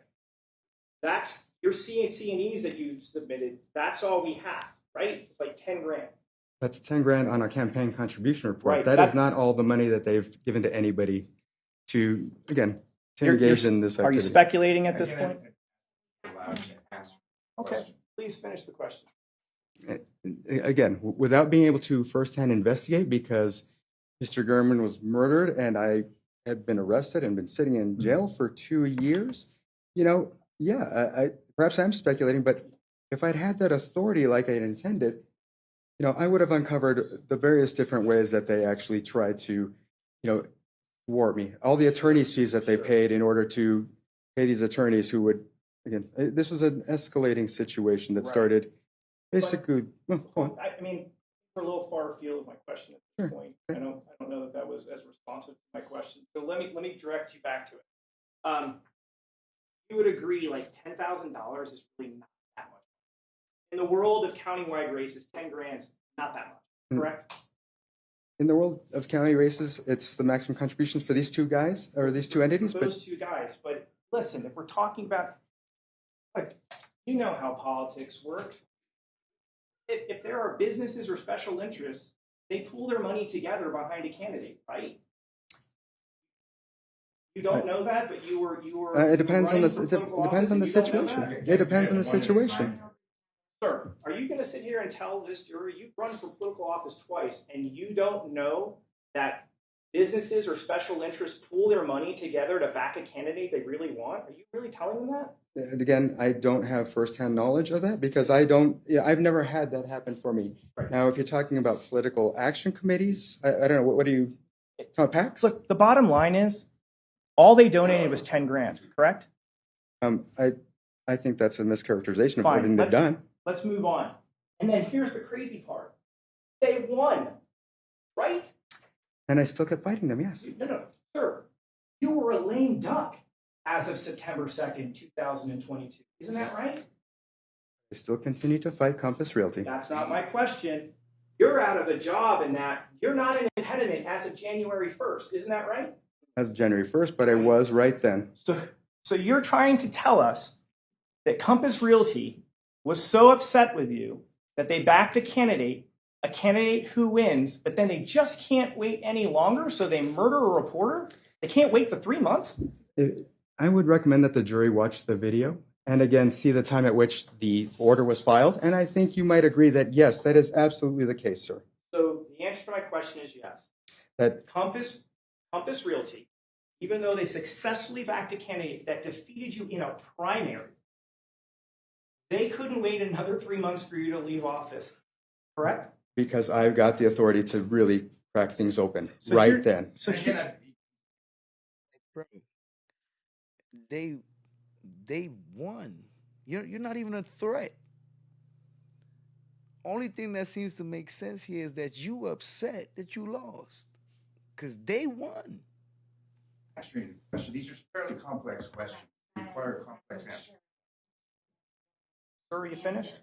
That's your C&Es that you submitted. That's all we have, right? It's like $10,000. That's $10,000 on our campaign contribution report. Right, That that- is not all the money that they've given to anybody to, again, to You're- engage you're- in this Are activity. you speculating at this point? Allowed to answer the Okay, question. please finish the question. Again, without being able to firsthand investigate, because Mr. Gurman was murdered and I had been arrested and been sitting in jail for 2 years, perhaps I'm speculating, but if I'd had that authority like I had intended, I would have uncovered the various different ways that they actually tried to, thwart me. All the attorney's fees that they paid in order to pay these attorneys who would, again, this was an escalating situation that Right. started basically. Go on. I mean, we're a little far afield of my question at this point. I don't know that was as responsive to my question. So let me direct you back to it. You would agree, like $10,000 is really not that much. In the world of countywide races, $10,000 is not that much, correct? In the world of county races, it's the maximum contributions for these two guys or these two entities. For But those two guys. But listen, if we're talking about, like, you know how politics work. If there are businesses or special interests, they pool their money together behind a candidate, right? You don't know that, but you were. it depends on running the for it political depends on the office and you don't know situation. that? It depends on the situation. Sir, are you going to sit here and tell this jury you've run for political office twice and you don't know that businesses or special interests pool their money together to back a candidate they really want? Are you really telling them that? And again, I don't have firsthand knowledge of that because I've never had that happen for me. Right. Now, if you're talking about political action committees, I don't know, what do you, PACs? Look, the bottom line is all they donated was $10,000, correct? I think that's a mischaracterization of Fine. everything they've done. Let's move on. And then here's the crazy part. They won, right? And I still kept fighting them, yes. No, sir. You were a lame duck as of September 2nd, 2022. Isn't that right? I still continue to fight Compass Realty. That's not my question. You're out of a job in that you're not an impediment as of January 1st. Isn't that right? As of January 1st, but I was right then. So you're trying to tell us that Compass Realty was so upset with you that they backed a candidate who wins, but then they just can't wait any longer, so they murder a reporter? They can't wait the 3 months? I would recommend that the jury watch the video and again see the time at which the order was filed. And I think you might agree that yes, that is absolutely the case, sir. So the answer to my question is yes. That Compass Realty, even though they successfully backed a candidate that defeated you in a primary, They couldn't wait another 3 months for you to leave office, correct? Because I've got the authority to really crack things open So right then. So They won. You're not even a threat. Only thing that seems to make sense here is that you upset that you lost, because they won. Actually, these are fairly complex questions, require complex answers. Sir, are you finished?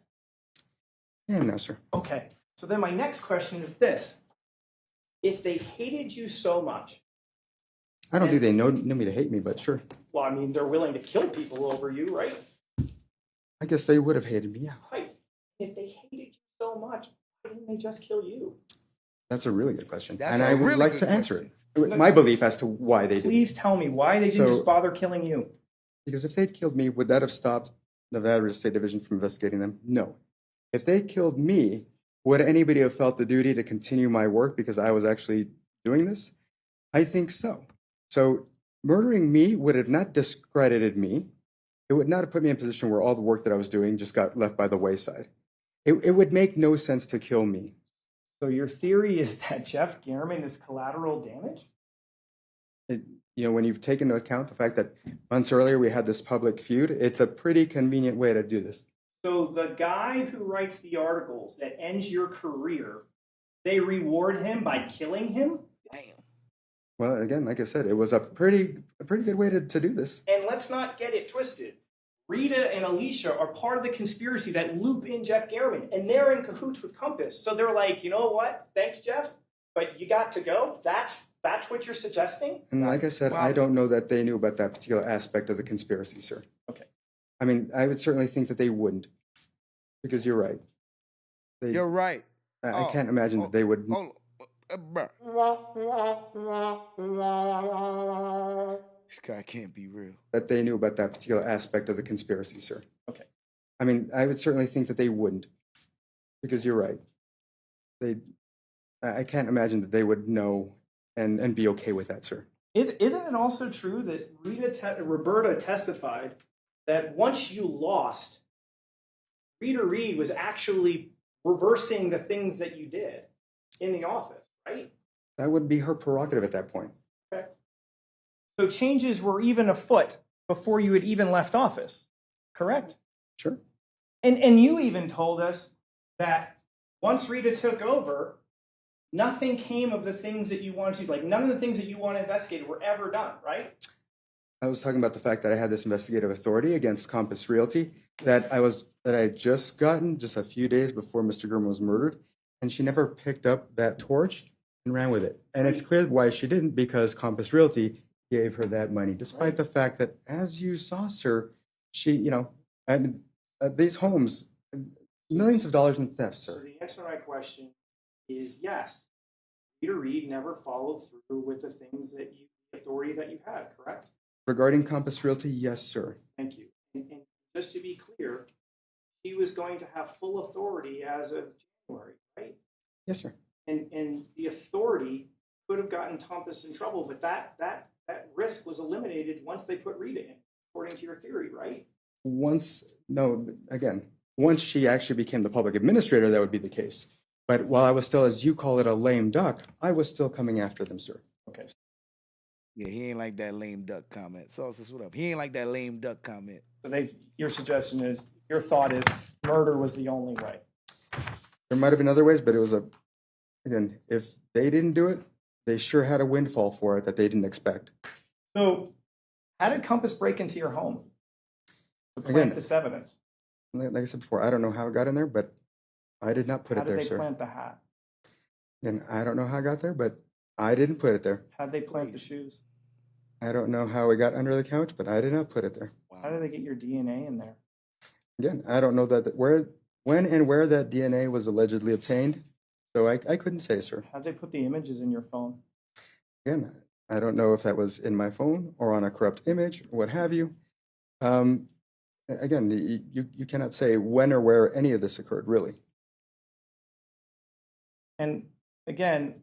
Yeah, no, sir. Okay. So then my next question is this. If they hated you so much, I don't think they know me to hate me, but sure. well, I mean, they're willing to kill people over you, right? I guess they would have hated me, yeah. Right. If they hated you so much, why didn't they just kill you? That's a really good question. That's and a I would really like good to answer it. My belief as to why they did. Please tell me why they didn't So- just bother killing you. Because if they'd killed me, would that have stopped Nevada State Division from investigating them? No. If they killed me, would anybody have felt the duty to continue my work because I was actually doing this? I think so. So murdering me would have not discredited me. It would not have put me in a position where all the work that I was doing just got left by the wayside. It would make no sense to kill me. So your theory is that Jeff Gehrman is collateral damage? When you've taken into account the fact that months earlier we had this public feud, it's a pretty convenient way to do this. So the guy who writes the articles that ends your career, they reward him by killing him? Damn. Well, again, like I said, it was a pretty good way to do this. And let's not get it twisted. Rita and Alicia are part of the conspiracy that loop in Jeff Gehrman, and they're in cahoots with Compass. So they're like, you know what? Thanks, Jeff, but you got to go. That's what you're suggesting? And like I said, I don't know that they knew about that particular aspect of the conspiracy, sir. Okay. I mean, I would certainly think that they wouldn't, because you're right. You're right. I can't imagine that they would. This guy can't be real. That they knew about that particular aspect of the conspiracy, sir. Okay. I mean, I would certainly think that they wouldn't, because you're right. I can't imagine that they would know and be okay with that, sir. Isn't it also true that Roberta testified that once you lost, Rita Reed was actually reversing the things that you did in the office, right? That would be her prerogative at that point. Okay. So changes were even afoot before you had even left office, correct? Sure. And you even told us that once Rita took over, nothing came of the things that you wanted to, like none of the things that you want to investigate were ever done, right? I was talking about the fact that I had this investigative authority against Compass Realty that I had just gotten just a few days before Mr. Gehrman was murdered, and she never picked up that torch and ran with it. And it's clear why she didn't, because Compass Realty gave her that money, despite the fact that, as you saw, sir, she, these homes, millions of dollars in theft, sir. So the answer to my question is yes. Rita Reed never followed through with the things that the authority that you had, correct? Regarding Compass Realty, yes, sir. Thank you. And just to be clear, she was going to have full authority as of January, right? Yes, sir. And the authority could have gotten Compass in trouble, but that risk was eliminated once they put Rita in, according to your theory, right? Once she actually became the public administrator, that would be the case. But while I was still, as you call it, a lame duck, I was still coming after them, sir. Okay. Yeah, he ain't like that lame duck comment. Sauces, what up? He ain't like that lame duck comment. So your suggestion is, your thought is, murder was the only way. There might have been other ways, but it was again, if they didn't do it, they sure had a windfall for it that they didn't expect. So how did Compass break into your home to plant this evidence? Like I said before, I don't know how it got in there, but I did not put How it there, did they sir. plant the hat? And I don't know how it got there, but I didn't put it there. How did they plant the shoes? I don't know how it got under the couch, but I did not put it there. How did they get your DNA in there? Again, I don't know when and where that DNA was allegedly obtained, so I couldn't say, sir. How did they put the images in your phone? Again, I don't know if that was in my phone or on a corrupt image, or what have you. Again, you cannot say when or where any of this occurred, really. And again,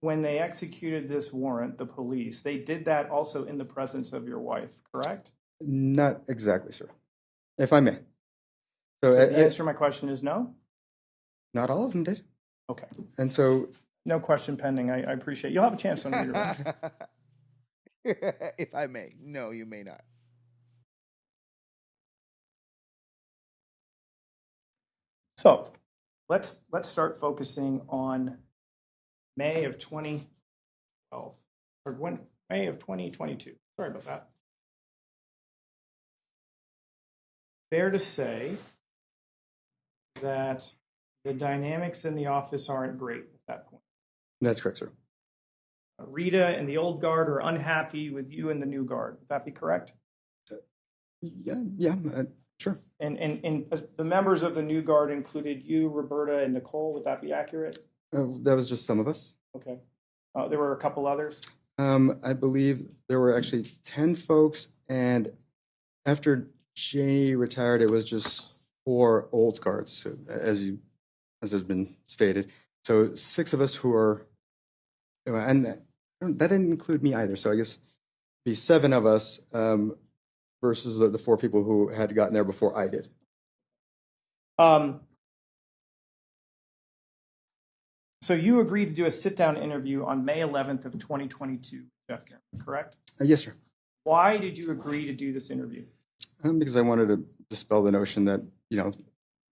when they executed this warrant, the police, they did that also in the presence of your wife, correct? Not exactly, sir. If I may. So the answer to my question is no? not all of them did. Okay. And so, No question pending. I appreciate it. You'll have a chance on your own. If I may. No, you may not. So let's start focusing on May of 2012, or May of 2022. Sorry about that. Fair to say that the dynamics in the office aren't great at that point. that's correct, sir. Rita and the old guard are unhappy with you and the new guard. Would that be correct? Yeah, sure. And the members of the new guard included you, Roberta, and Nicole. Would that be accurate? That was just some of us. Okay. There were a couple others. I believe there were actually 10 folks, and after Janie retired, it was just 4 old guards, so, as has been stated. So 6 of us who are, and that didn't include me either. So I guess it'd be 7 of us versus the 4 people who had gotten there before I did. So you agreed to do a sit-down interview on May 11th of 2022, Jeff Garrett, correct? Yes, sir. Why did you agree to do this interview? Because I wanted to dispel the notion that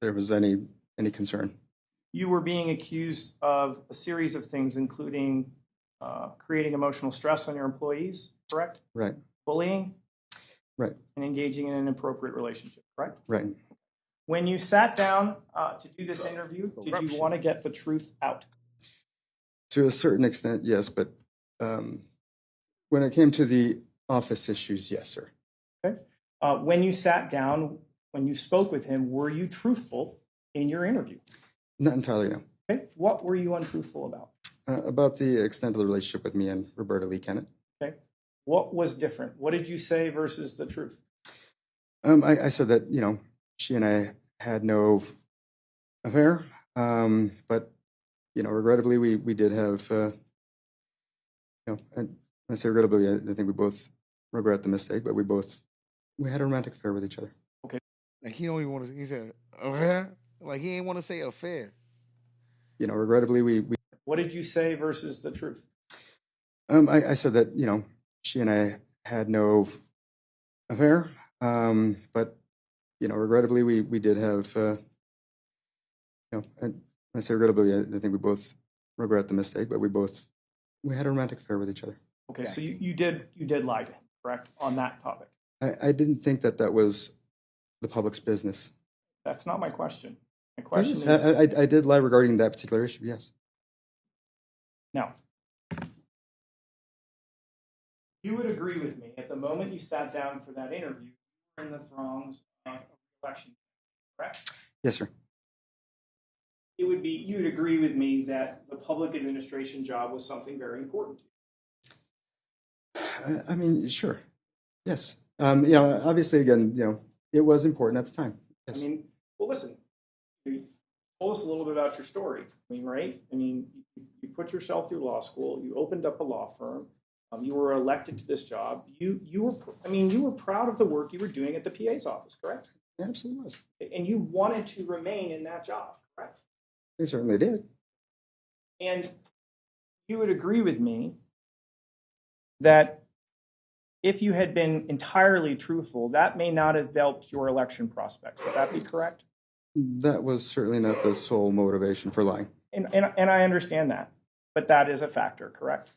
there was any concern. You were being accused of a series of things, including creating emotional stress on your employees, correct? Right. Bullying? Right. And engaging in an inappropriate relationship, correct? Right. When you sat down to do this interview, did you want to get the truth out? To a certain extent, yes, but when it came to the office issues, yes, sir. Okay. When you sat down, when you spoke with him, were you truthful in your interview? Not entirely, no. Okay. What were you untruthful about? About the extent of the relationship with me and Roberta Lee Kennett. Okay. What was different? What did you say versus the truth? I said that, she and I had no affair, but, regrettably, we did have, and I say regrettably, I think we both regret the mistake, but we had a romantic affair with each other. Okay. Like he don't even want to. He said affair. Like he ain't want to say affair. Regrettably, we. What did you say versus the truth? I said that she and I had no affair, but regrettably, we did have. And I say regrettably, I think we both regret the mistake, but we had a romantic affair with each other. Okay, so you did lie to him, correct, on that topic? I didn't think that was the public's business. That's not my question. My question is... I did lie regarding that particular issue, yes. Now, you would agree with me, at the moment you sat down for that interview, you were in the throngs of election, correct? Yes, sir. You would agree with me that the public administration job was something very important to you. I mean, sure. Yes. Obviously, again, it was important at the time. Yes. I mean, well, listen, you told us a little bit about your story. I mean, right? I mean, you put yourself through law school. You opened up a law firm. You were elected to this job. You were proud of the work you were doing at the PA's office, correct? Yeah, absolutely was. And you wanted to remain in that job, correct? They certainly did. And you would agree with me that if you had been entirely truthful, that may not have helped your election prospects. Would that be correct? That was certainly not the sole motivation for lying. And I understand that, but that is a factor, correct?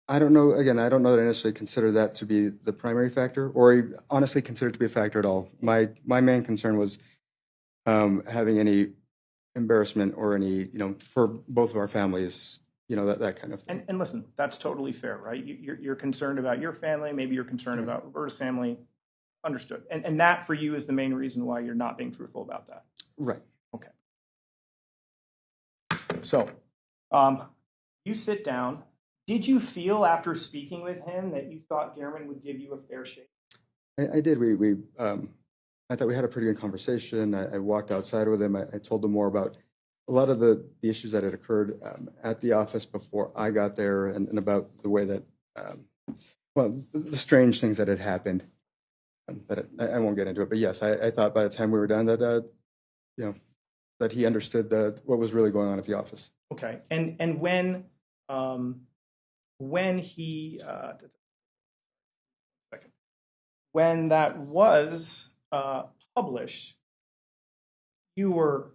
I don't know. Again, I don't know that I necessarily consider that to be the primary factor, or honestly consider it to be a factor at all. My main concern was having any embarrassment or any, for both of our families, that kind of thing. And listen, that's totally fair, right? You're concerned about your family. Maybe you're concerned about Roberta's family. Understood. And that for you is the main reason why you're not being truthful about that. Right. Okay. So, you sit down. Did you feel after speaking with him that you thought Gehrman would give you a fair shake? I did. I thought we had a pretty good conversation. I walked outside with him. I told him more about a lot of the issues that had occurred at the office before I got there, and about the way that, the strange things that had happened. I won't get into it, but yes, I thought by the time we were done that, that he understood what was really going on at the office. Okay. And when he when that was published, you were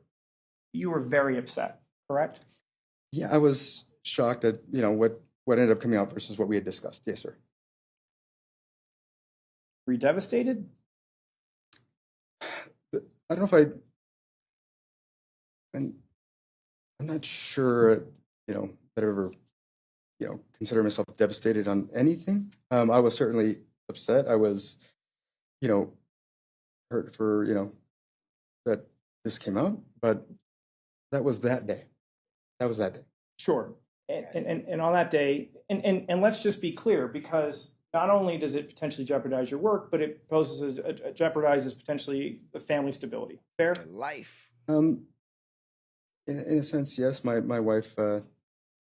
very upset, correct? Yeah, I was shocked at what ended up coming out versus what we had discussed. Yes, sir. Were you devastated? I don't know if I'm not sure, that I ever, consider myself devastated on anything. I was certainly upset. I was, hurt for, that this came out, but that was that day. That was that day. Sure. And on that day, and let's just be clear, because not only does it potentially jeopardize your work, but it jeopardizes potentially the family stability. Fair? Life. In a sense, yes. My wife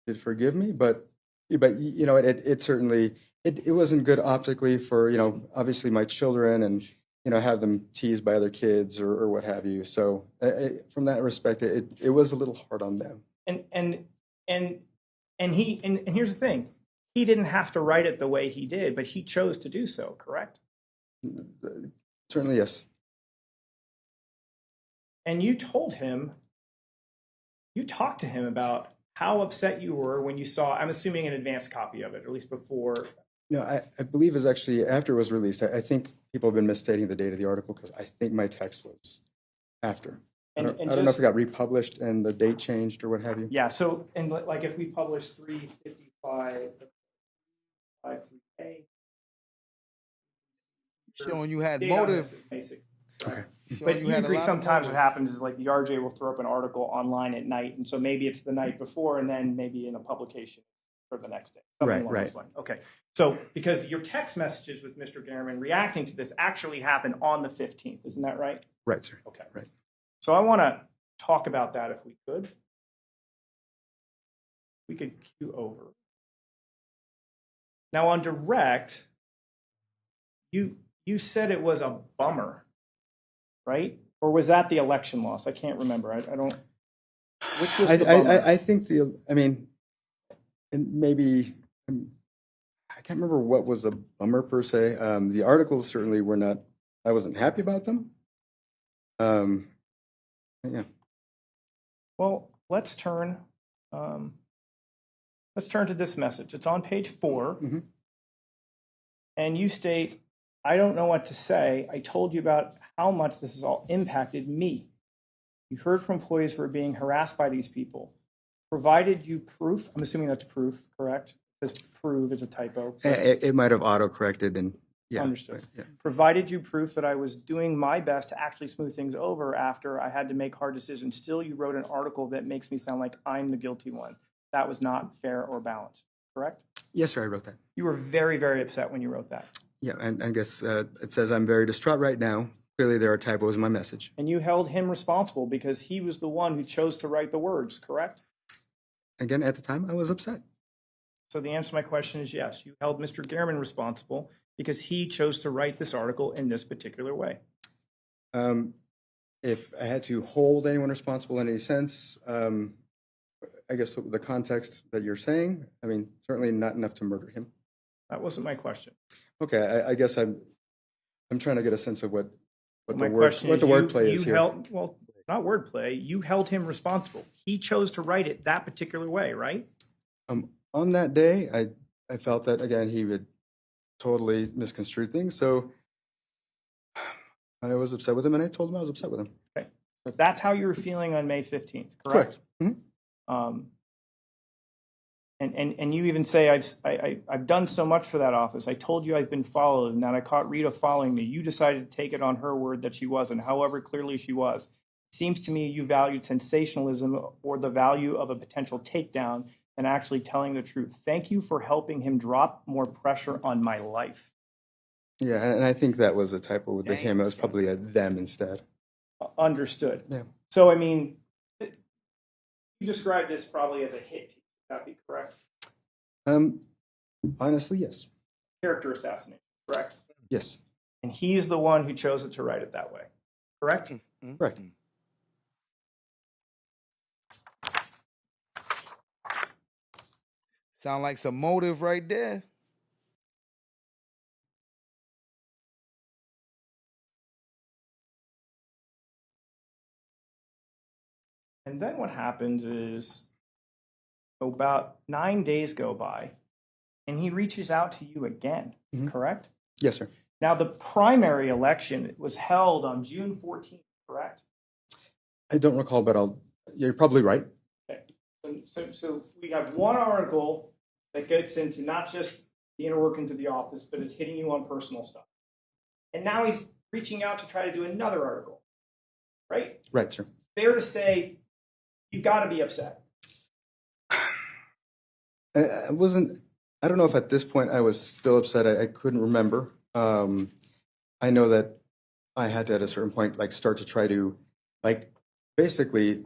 did forgive me, but it certainly it wasn't good optically for obviously my children and have them teased by other kids or what have you. So from that respect, it was a little hard on them. And here's the thing. He didn't have to write it the way he did, but he chose to do so, correct? Certainly, yes. And you talked to him about how upset you were when you saw, I'm assuming, an advanced copy of it, or at least before. No, I believe it was actually after it was released. I think people have been misstating the date of the article because I think my text was after. I don't know if it got republished and the date changed or what have you. Yeah, so, and like if we publish 355, 53A. Showing you had motive. Okay. But you agree sometimes what happens is like the RJ will throw up an article online at night, and so maybe it's the night before and then maybe in a publication for the next day. Right. Okay. So because your text messages with Mr. Garman reacting to this actually happened on the 15th, isn't that right? Right, sir. Okay. Right. So I want to talk about that if we could. We could cue over. Now on direct, you said it was a bummer, right? Or was that the election loss? I can't remember. I don't. Which was the bummer? I think and maybe I can't remember what was a bummer per se. The articles certainly were not. I wasn't happy about them. Yeah. Well, let's turn to this message. It's on page 4. Mm-hmm. And you state, I don't know what to say. I told you about how much this has all impacted me. You heard from employees who are being harassed by these people. Provided you proof, I'm assuming that's proof, correct? It says prove is a typo. It might have auto-corrected and yeah. Understood. Yeah. Provided you proof that I was doing my best to actually smooth things over after I had to make hard decisions. Still, you wrote an article that makes me sound like I'm the guilty one. That was not fair or balanced, correct? Yes, sir, I wrote that. You were very, very upset when you wrote that. Yeah, and I guess it says I'm very distraught right now. Clearly, there are typos in my message. And you held him responsible because he was the one who chose to write the words, correct? Again, at the time, I was upset. So the answer to my question is yes. You held Mr. Garman responsible because he chose to write this article in this particular way. If I had to hold anyone responsible in any sense, I guess the context that you're saying, I mean, certainly not enough to murder him. That wasn't my question. Okay, I guess I'm trying to get a sense of what the wordplay is here. Well, not wordplay. You held him responsible. He chose to write it that particular way, right? On that day, I felt that, again, he would totally misconstrue things. So I was upset with him, and I told him I was upset with him. Okay. So that's how you were feeling on May 15th, correct? Mm-hmm. And you even say, I've done so much for that office. I told you I've been followed and that I caught Rita following me. You decided to take it on her word that she wasn't, however clearly she was. It seems to me you valued sensationalism or the value of a potential takedown and actually telling the truth. Thank you for helping him drop more pressure on my life. Yeah, and I think that was a typo with the him. It was probably a them instead. Understood. Yeah. So, I mean, you described this probably as a hit piece. Would that be correct? Honestly, yes. Character assassination, correct? Yes. And he's the one who chose it to write it that way, correct? Correct. Sound like some motive right there. And then what happens is about 9 days go by, and he reaches out to you again, correct? Yes, sir. Now, the primary election was held on June 14th, correct? I don't recall, but you're probably right. Okay. So we have one article that gets into not just the inner workings of the office, but it's hitting you on personal stuff. And now he's reaching out to try to do another article, right? Right, sir. Fair to say, you've got to be upset. I don't know if at this point I was still upset. I couldn't remember. I know that I had to, at a certain point, start to try to, basically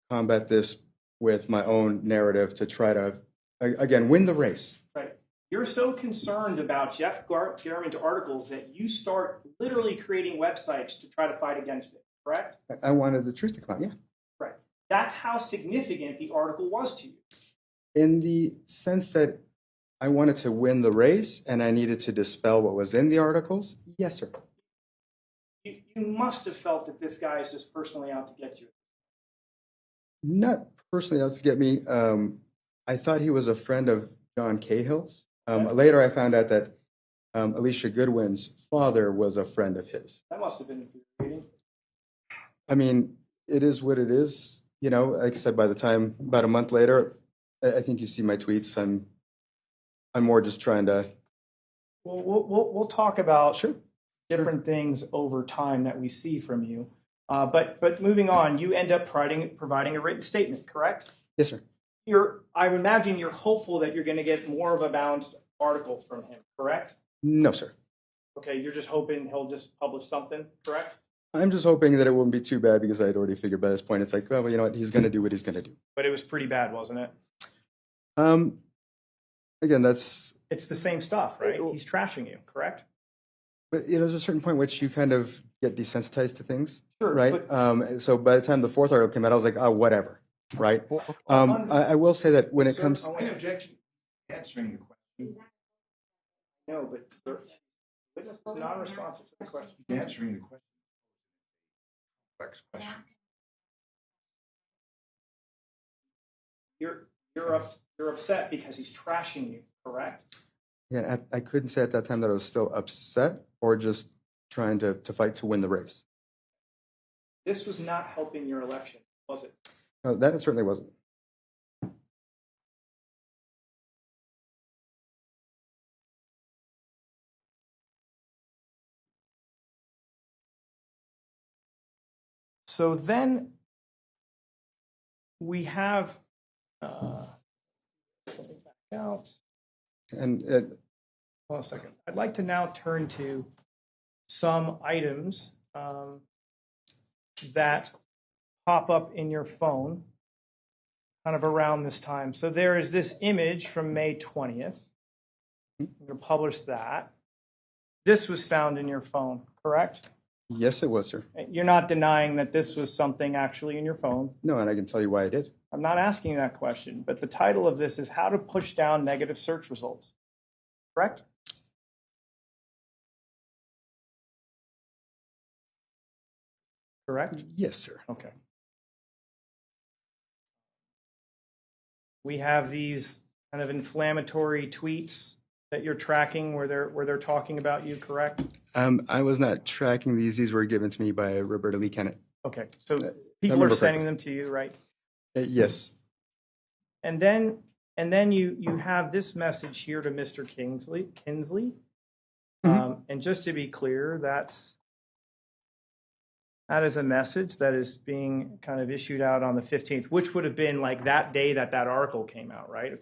combat this with my own narrative to try to, again, win the race. Right. You're so concerned about Jeff Garman's articles that you start literally creating websites to try to fight against it, correct? I wanted the truth to come out, yeah. Right. That's how significant the article was to you. In the sense that I wanted to win the race and I needed to dispel what was in the articles, yes, sir. You must have felt that this guy is just personally out to get you. Not personally out to get me. I thought he was a friend of John Cahill's. Later I found out that Alicia Goodwin's father was a friend of his. That must have been infuriating. I mean, it is what it is. You know, like I said, by the time, about a month later, I think you see my tweets. I'm more just trying to. Well, we'll talk about different things over time that we see from you. But moving on, you end up providing a written statement, correct? Yes, sir. I imagine you're hopeful that you're going to get more of a balanced article from him, correct? No, sir. Okay, you're just hoping he'll just publish something, correct? I'm just hoping that it wouldn't be too bad because I'd already figured by this point it's like, well, you know what, he's going to do what he's going to do. But it was pretty bad, wasn't it? Again, it's the same stuff, right? He's trashing you, correct? But there's a certain point which you kind of get desensitized to things, Sure, right? So by the time the fourth article came out, I was like, oh, whatever, right? I will say that when it comes, An objection answering the question. No, but witness is non-responsive to the question. He's answering the question. Complex question. You're upset because he's trashing you, correct? yeah, I couldn't say at that time that I was still upset or just trying to fight to win the race. This was not helping your election, was it? No, that it certainly wasn't. So then we have something back out. And Hold on a second. I'd like to now turn to some items that pop up in your phone kind of around this time. So there is this image from May 20th. I'm going to publish that. This was found in your phone, correct? yes, it was, sir. You're not denying that this was something actually in your phone. No, and I can tell you why I did. I'm not asking you that question, but the title of this is How to Push Down Negative Search Results, correct? Correct? Yes, sir. Okay. We have these kind of inflammatory tweets that you're tracking where they're talking about you, correct? I was not tracking these. These were given to me by Roberta Lee Kennett. Okay, so people are sending them to you, right? Yes. And then you have this message here to Mr. Kinsley. And just to be clear, that is a message that is being kind of issued out on the 15th, which would have been like that day that article came out, right? Is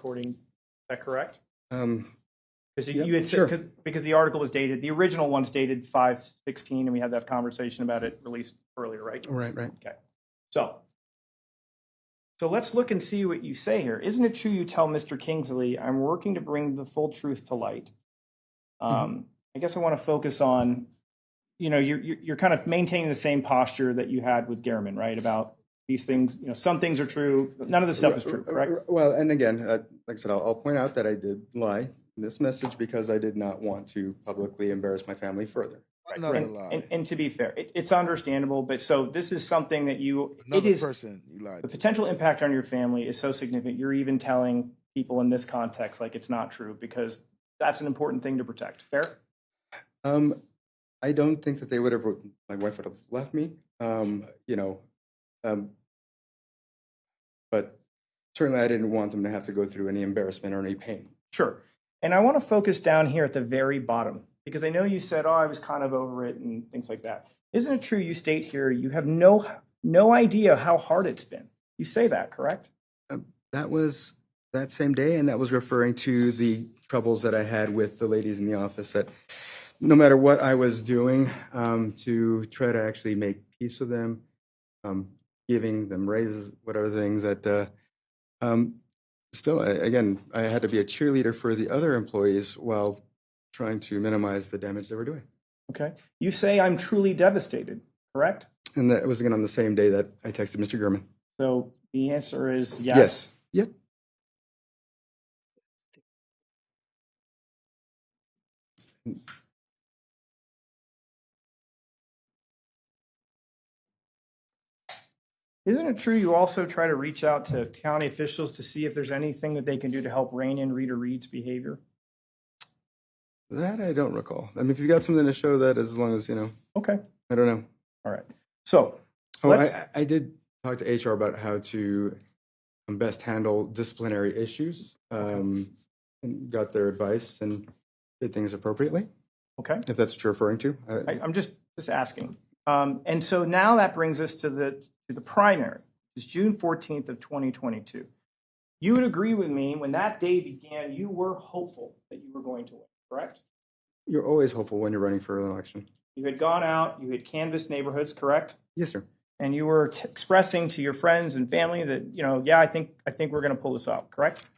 that correct? Because you had said, because the article was dated, the original one's dated 5/16, and we had that conversation about it released earlier, right? Right. Okay. So let's look and see what you say here. Isn't it true you tell Mr. Kingsley, I'm working to bring the full truth to light? I guess I want to focus on you're kind of maintaining the same posture that you had with Gehrman, right? About these things, some things are true, none of this stuff is true, correct? Well, and again, like I said, I'll point out that I did lie in this message because I did not want to publicly embarrass my family further. Another lie. And to be fair, it's understandable, but so this is something that person you lied the to. potential impact on your family is so significant. You're even telling people in this context like it's not true because that's an important thing to protect. Fair? I don't think that they would have. My wife would have left me. But certainly I didn't want them to have to go through any embarrassment or any pain. Sure. And I want to focus down here at the very bottom because I know you said, I was kind of over it and things like that. Isn't it true you state here you have no idea how hard it's been? You say that, correct? That was that same day, and that was referring to the troubles that I had with the ladies in the office, that no matter what I was doing to try to actually make peace with them, giving them raises, whatever things that still, again, I had to be a cheerleader for the other employees while trying to minimize the damage they were doing. Okay. You say I'm truly devastated, correct? And that was again on the same day that I texted Mr. Gehrman. So the answer is yes. Yep. Isn't it true you also try to reach out to county officials to see if there's anything that they can do to help rein in Rita Reed's behavior? That I don't recall. I mean, if you got something to show that, as long as, Okay. I don't know. All right. So, I did talk to HR about how to best handle disciplinary issues, and got their advice and did things appropriately. Okay. If that's what you're referring to. I'm just asking. And so now that brings us to the primary. It's June 14th of 2022. You would agree with me when that day began, you were hopeful that you were going to win, correct? You're always hopeful when you're running for an election. You had gone out, you had canvassed neighborhoods, correct? Yes, sir. And you were expressing to your friends and family that, yeah, I think we're going to pull this out, correct?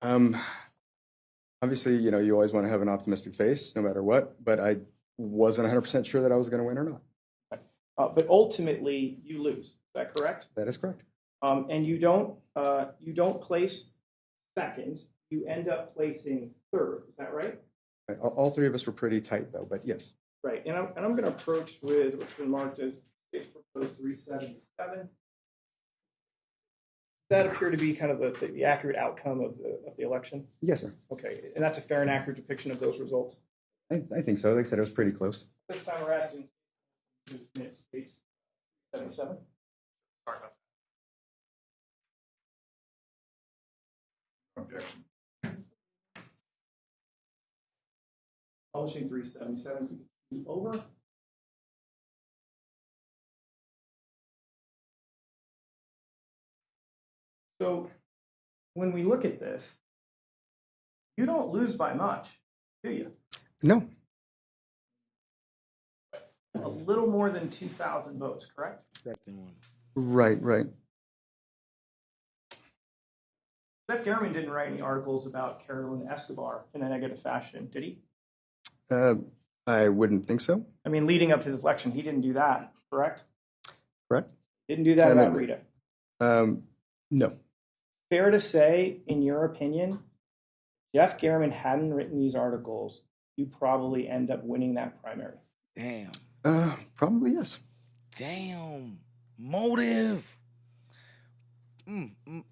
Obviously, you always want to have an optimistic face no matter what, but I wasn't 100% sure that I was going to win or not. But ultimately, you lose. Is that correct? That is correct. And you don't place second. You end up placing third. Is that right? Right. All three of us were pretty tight, though, but yes. Right. And I'm going to approach with what's been marked as case proposed 377. Does that appear to be kind of the accurate outcome of the election? Yes, sir. Okay. And that's a fair and accurate depiction of those results? I think so. Like I said, it was pretty close. This time we're asking case 77. Sorry about that. Objection. Publishing 377 over. So when we look at this, you don't lose by much, do you? No. A little more than 2,000 votes, correct? Right. Jeff Gehrman didn't write any articles about Carolyn Escobar in a negative fashion, did he? I wouldn't think so. I mean, leading up to his election, he didn't do that, correct? Correct. Didn't do that about Rita. No. Fair to say, in your opinion, Jeff Gehrman hadn't written these articles, you probably end up winning that primary. Damn. Probably yes. Damn. Motive.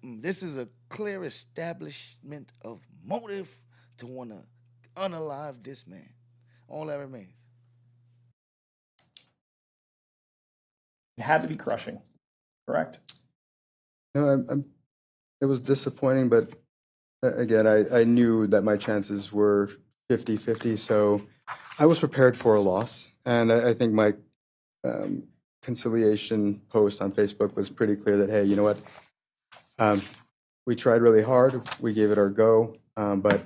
This is a clear establishment of motive to want to unalive this man. All that remains. It had to be crushing, correct? No, it was disappointing, but again, I knew that my chances were 50-50, so I was prepared for a loss. And I think my conciliation post on Facebook was pretty clear that, hey, you know what? We tried really hard. We gave it our go. But,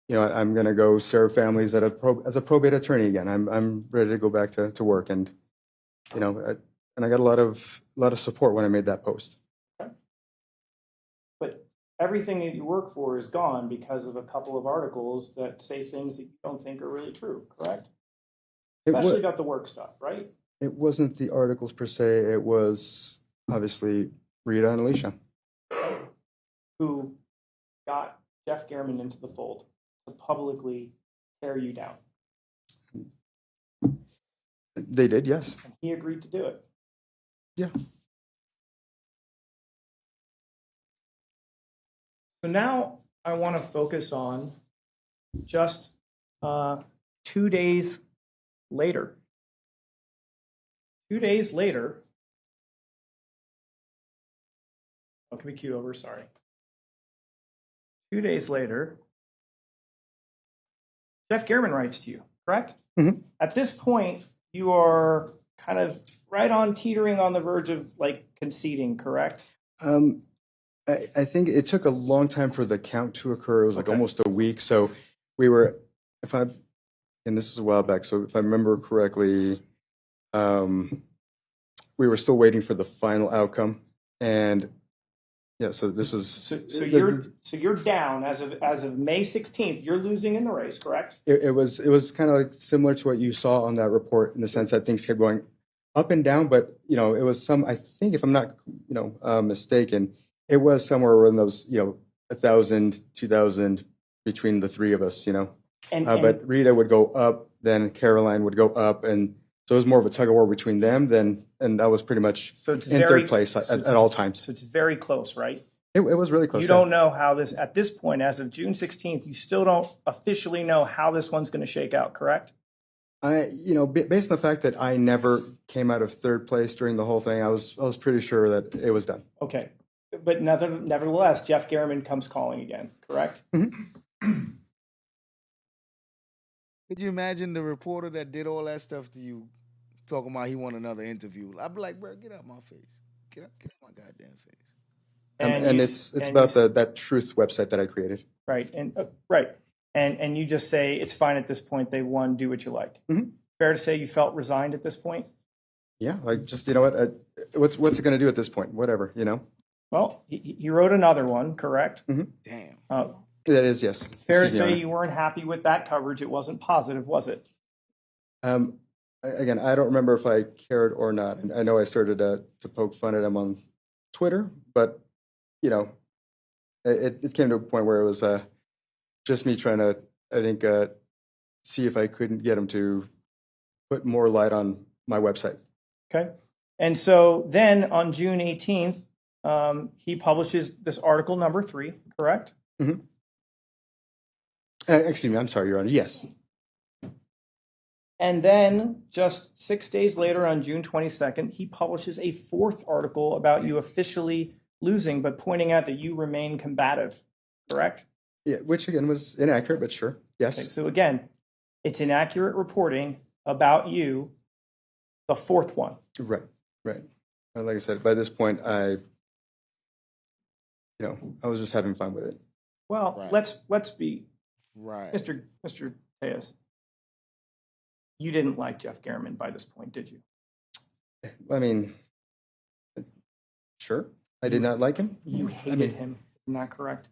I'm going to go serve families as a probate attorney again. I'm ready to go back to work. And, and I got a lot of support when I made that post. Okay. But everything that you work for is gone because of a couple of articles that say things that you don't think are really true, correct? Especially about the work stuff, right? It wasn't the articles per se. It was obviously Rita and Alicia. Who got Jeff Gehrman into the fold to publicly tear you down. They did, yes. And he agreed to do it. Yeah. So now I want to focus on just 2 days later. 2 days later. Oh, can we cue over? Sorry. 2 days later, Jeff Gehrman writes to you, correct? Mm-hmm. At this point, you are kind of right on teetering on the verge of like conceding, correct? I think it took a long time for the count to occur. It was like almost a week. So we were, and this is a while back, so if I remember correctly, we were still waiting for the final outcome. And yeah, so this was. So you're down as of May 16th. You're losing in the race, correct? It was kind of like similar to what you saw on that report in the sense that things kept going up and down, but it was I think if I'm not mistaken, it was somewhere in those 1,000, 2,000 between the three of us, but Rita would go up, then Caroline would go up, and so it was more of a tug of war between them and that was pretty much in third place at all times. So it's very close, right? It was really close. You don't know how this, at this point, as of June 16th, you still don't officially know how this one's going to shake out, correct? Based on the fact that I never came out of third place during the whole thing, I was pretty sure that it was done. Okay. But nevertheless, Jeff Gehrman comes calling again, correct? Mm-hmm. Could you imagine the reporter that did all that stuff to you, talking about he want another interview? I'd be like, bro, get out my face. Get out my goddamn face. And it's about that truth website that I created. Right. And you just say, it's fine at this point. They won. Do what you like. Mm-hmm. Fair to say you felt resigned at this point? Yeah. Like, just, what's it going to do at this point? Whatever, Well, he wrote another one, correct? Mm-hmm. Damn. That is, yes. Fair to say you weren't happy with that coverage. It wasn't positive, was it? Again, I don't remember if I cared or not. I know I started to poke fun at him on Twitter, but, it came to a point where it was just me trying to, I think, see if I couldn't get him to put more light on my website. Okay. And so then on June 18th, he publishes this article number 3, correct? Mm-hmm. Excuse me, I'm sorry, Your Honor. Yes. And then just 6 days later on June 22nd, he publishes a 4th article about you officially losing, but pointing out that you remain combative, correct? Yeah, which again was inaccurate, but sure. Yes. Okay, so again, it's inaccurate reporting about you, the 4th one. Right. Like I said, by this point, I was just having fun with it. Well, let's be right, Mr. Tejas. You didn't like Jeff Gehrman by this point, did you? I mean, sure. I did not like him. You hated him. Isn't that correct?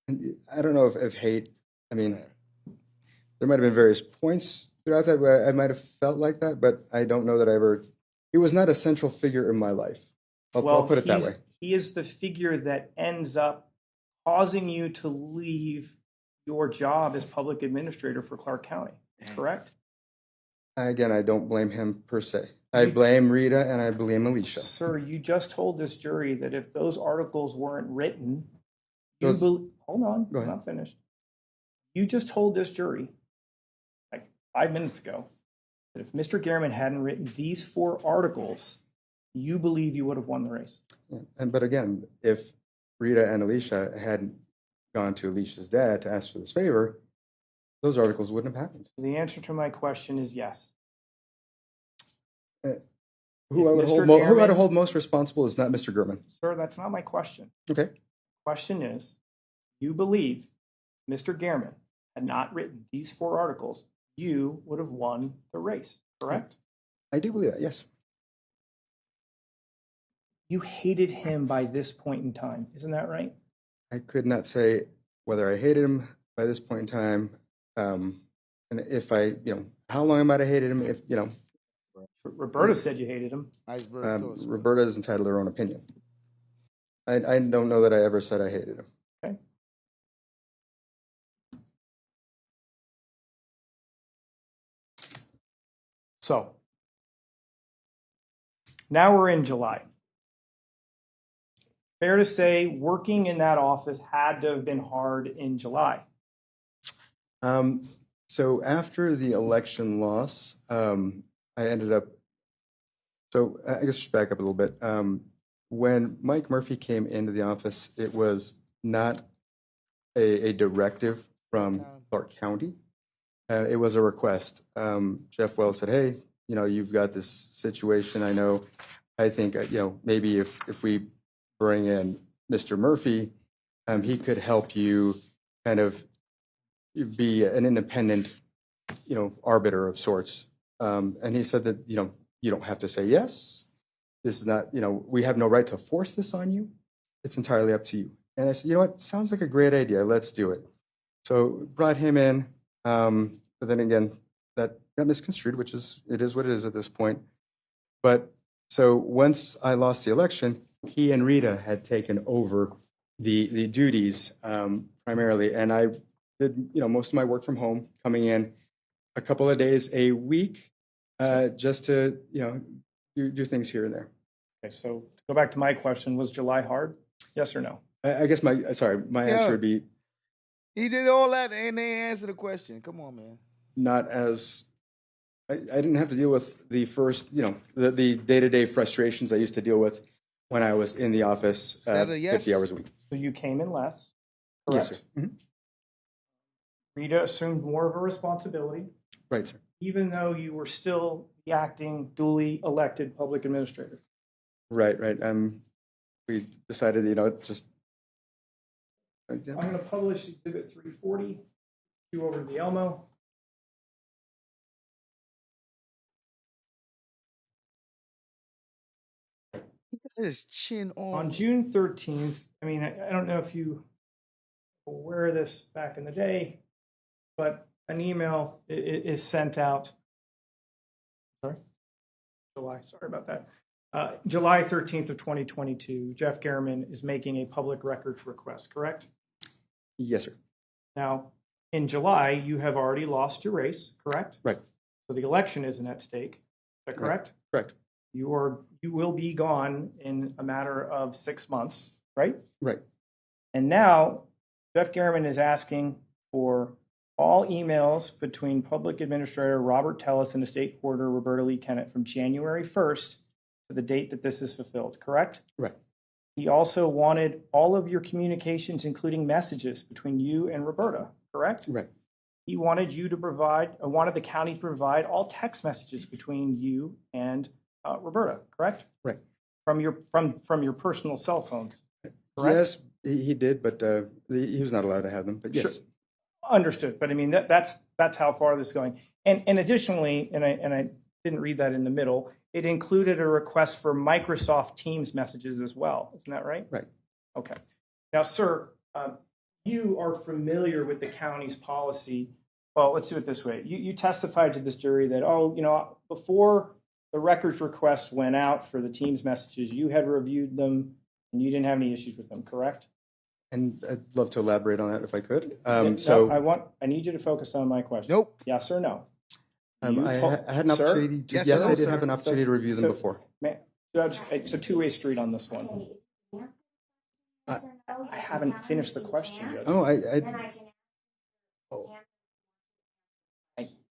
I don't know if hate. I mean, there might have been various points throughout that where I might have felt like that, but I don't know that I ever. He was not a central figure in my life. I'll put it that way. He is the figure that ends up causing you to leave your job as public administrator for Clark County, correct? Again, I don't blame him per se. I blame Rita and I blame Alicia. Sir, you just told this jury that if those articles weren't written, hold on, I'm not finished. You just told this jury, like 5 minutes ago, that if Mr. Gehrman hadn't written these 4 articles, you believe you would have won the race. Yeah. But again, if Rita and Alicia hadn't gone to Alicia's dad to ask for this favor, those articles wouldn't have happened. The answer to my question is yes. Who I would hold most responsible is not Mr. Gehrman. Sir, that's not my question. Okay. The question is, you believe Mr. Gehrman had not written these 4 articles, you would have won the race, correct? I do believe that, yes. You hated him by this point in time, isn't that right? I could not say whether I hated him by this point in time. And if I How long I might have hated him, if you know. Roberta said you hated him. Roberta is entitled to her own opinion. I don't know that I ever said I hated him. Okay. So now we're in July. Fair to say working in that office had to have been hard in July. So after the election loss, I ended up, so I guess just back up a little bit. When Mike Murphy came into the office, it was not a directive from Clark County. It was a request. Jeff Wells said, hey, you know, you've got this situation. I think, you know, maybe if we bring in Mr. Murphy, he could help you kind of be an independent, you know, arbiter of sorts. And he said that, you know, you don't have to say yes. This is not, you know, we have no right to force this on you. It's entirely up to you. And I said, you know what, sounds like a great idea. Let's do it. So brought him in. But then again, that got misconstrued, which is, it is what it is at this point. But so once I lost the election, he and Rita had taken over the duties primarily. And I did, you know, most of my work from home, coming in a couple of days a week, just to, you know, do things here and there. Okay, so to go back to my question, was July hard? Yes or no? I guess my answer would be He did all that and they answered the question. Come on, man. not as, I didn't have to deal with the first, you know, the day-to-day frustrations I used to deal with when I was in the office that a yes? 50 hours a week. So you came in less, Yes, correct? sir. Mhm. Rita assumed more of a responsibility, Right, sir. even though you were still the acting, duly elected public administrator. Right. We decided, you know, just. I'm going to publish Exhibit 340. You over to the Elmo. His chin On June 13th, I mean, I don't know if you were aware of this back in the day, but an email is sent out. Sorry? July, sorry about that. July 13th of 2022, Jeff Garriman is making a public records request, correct? Yes, sir. Now, in July, you have already lost your race, correct? Right. So the election isn't at stake. Is that correct? Correct. You will be gone in a matter of 6 months, right? Right. And now Jeff Garriman is asking for all emails between Public Administrator Robert Tellis and Estate Quarter Roberta Lee Kennett from January 1st to the date that this is fulfilled, correct? Right. He also wanted all of your communications, including messages between you and Roberta, correct? Right. He wanted you to provide, wanted the county to provide all text messages between you and Roberta, correct? Right. From your personal cell phones, correct? Yes, he did, but he was not allowed to have them. But yes. Sure. Understood. But I mean, that's how far this is going. And additionally, and I didn't read that in the middle, it included a request for Microsoft Teams messages as well. Isn't that right? Right. Okay. Now, sir, you are familiar with the county's policy. Well, let's do it this way. You testified to this jury that, before the records request went out for the Teams messages, you had reviewed them and you didn't have any issues with them, correct? And I'd love to elaborate on that if I could. I need you to focus on my question. Nope. Yes or no? I had an opportunity. Yes, I did have an opportunity to review them before. Judge, it's a two-way street on this one. I haven't finished the question yet. Oh,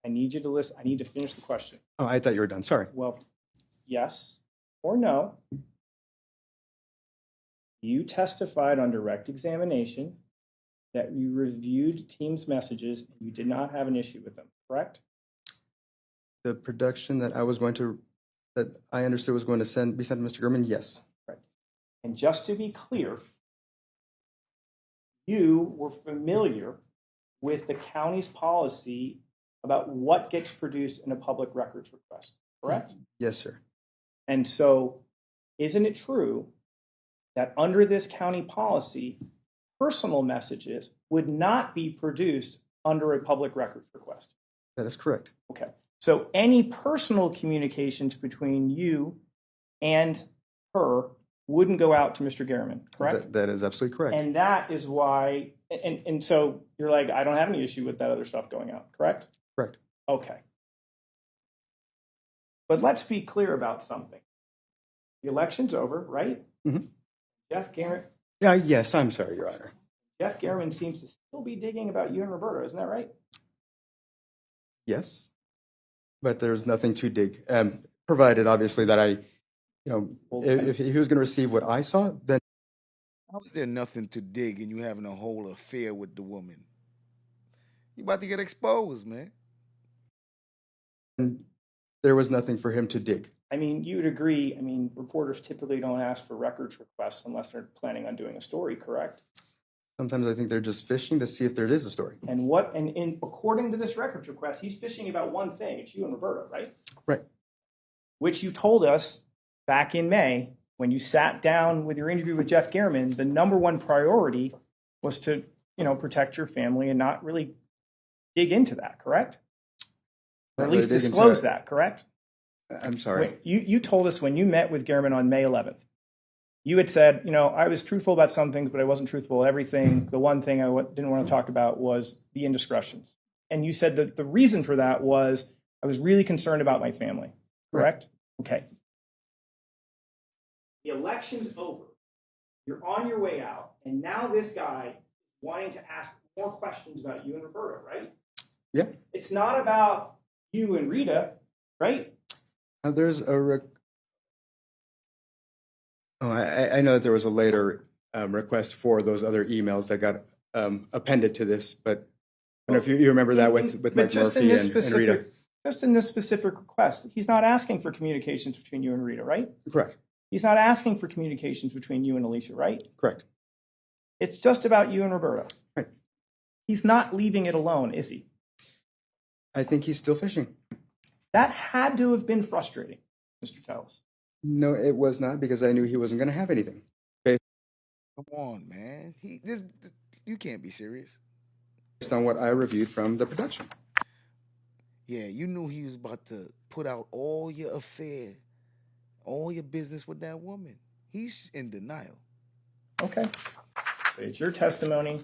I need you to listen. I need to finish the question. Oh, I thought you were done. Sorry. Well, yes or no. You testified on direct examination that you reviewed Teams messages and you did not have an issue with them, correct? The production that I understood was going to be sent to Mr. Gurman, yes. Right. And just to be clear, you were familiar with the county's policy about what gets produced in a public records request, correct? Yes, sir. And so, isn't it true that under this county policy, personal messages would not be produced under a public records request? That is correct. Okay. So any personal communications between you and her wouldn't go out to Mr. Garriman, correct? That is absolutely correct. And that is why, and so you're like, I don't have any issue with that other stuff going out, correct? Correct. Okay. But let's be clear about something. The election's over, right? Mm-hmm. Jeff Garriman. Yes, I'm sorry, Your Honor. Jeff Garriman seems to still be digging about you and Roberta, isn't that right? Yes, but there's nothing to dig. Provided, obviously, that if he was going to receive what I saw, then How is there nothing to dig and you having a whole affair with the woman? You about to get exposed, man. there was nothing for him to dig. I mean, you would agree. I mean, reporters typically don't ask for records requests unless they're planning on doing a story, correct? Sometimes I think they're just fishing to see if there is a story. And according to this records request, he's fishing about one thing. It's you and Roberta, right? Right. Which you told us back in May when you sat down with your interview with Jeff Garriman, the number one priority was to, protect your family and not really dig into that, correct? Or at least disclose that, correct? I'm sorry. You told us when you met with Garriman on May 11th, you had said, I was truthful about some things, but I wasn't truthful about everything. The one thing I didn't want to talk about was the indiscretions. And you said that the reason for that was I was really concerned about my family, correct? Right. Okay. The election's over. You're on your way out. And now this guy is wanting to ask more questions about you and Roberta, right? Yeah. It's not about you and Rita, right? There's a I know that there was a later request for those other emails that got appended to this, but I don't know if you remember that with Mike Murphy and Rita. Just in this specific request, he's not asking for communications between you and Rita, right? Correct. He's not asking for communications between you and Alicia, right? Correct. It's just about you and Roberta. Right. He's not leaving it alone, is he? I think he's still fishing. That had to have been frustrating, Mr. Tellis. No, it was not, because I knew he wasn't going to have anything. Come on, man. You can't be serious. Based on what I reviewed from the production. Yeah, you knew he was about to put out all your affair, all your business with that woman. He's in denial. Okay. So it's your testimony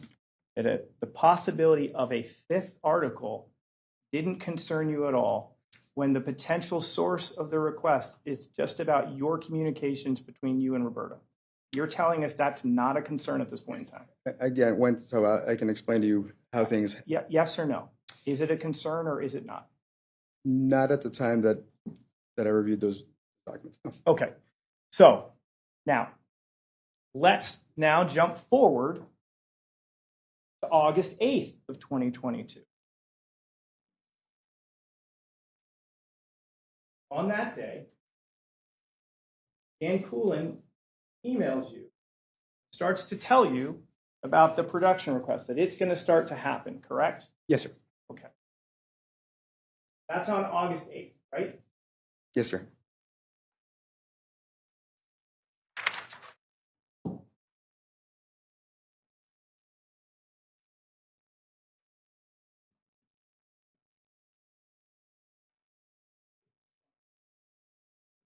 that the possibility of a fifth article didn't concern you at all when the potential source of the request is just about your communications between you and Roberta. You're telling us that's not a concern at this point in time. Again, I can explain to you how things... Yeah, yes or no? Is it a concern or is it not? Not at the time that I reviewed those documents. No. Okay. So now, let's now jump forward to August 8th of 2022. On that day, Dan Coolin emails you, starts to tell you about the production request, that it's going to start to happen, correct? Yes, sir. Okay. That's on August 8th, right? Yes, sir.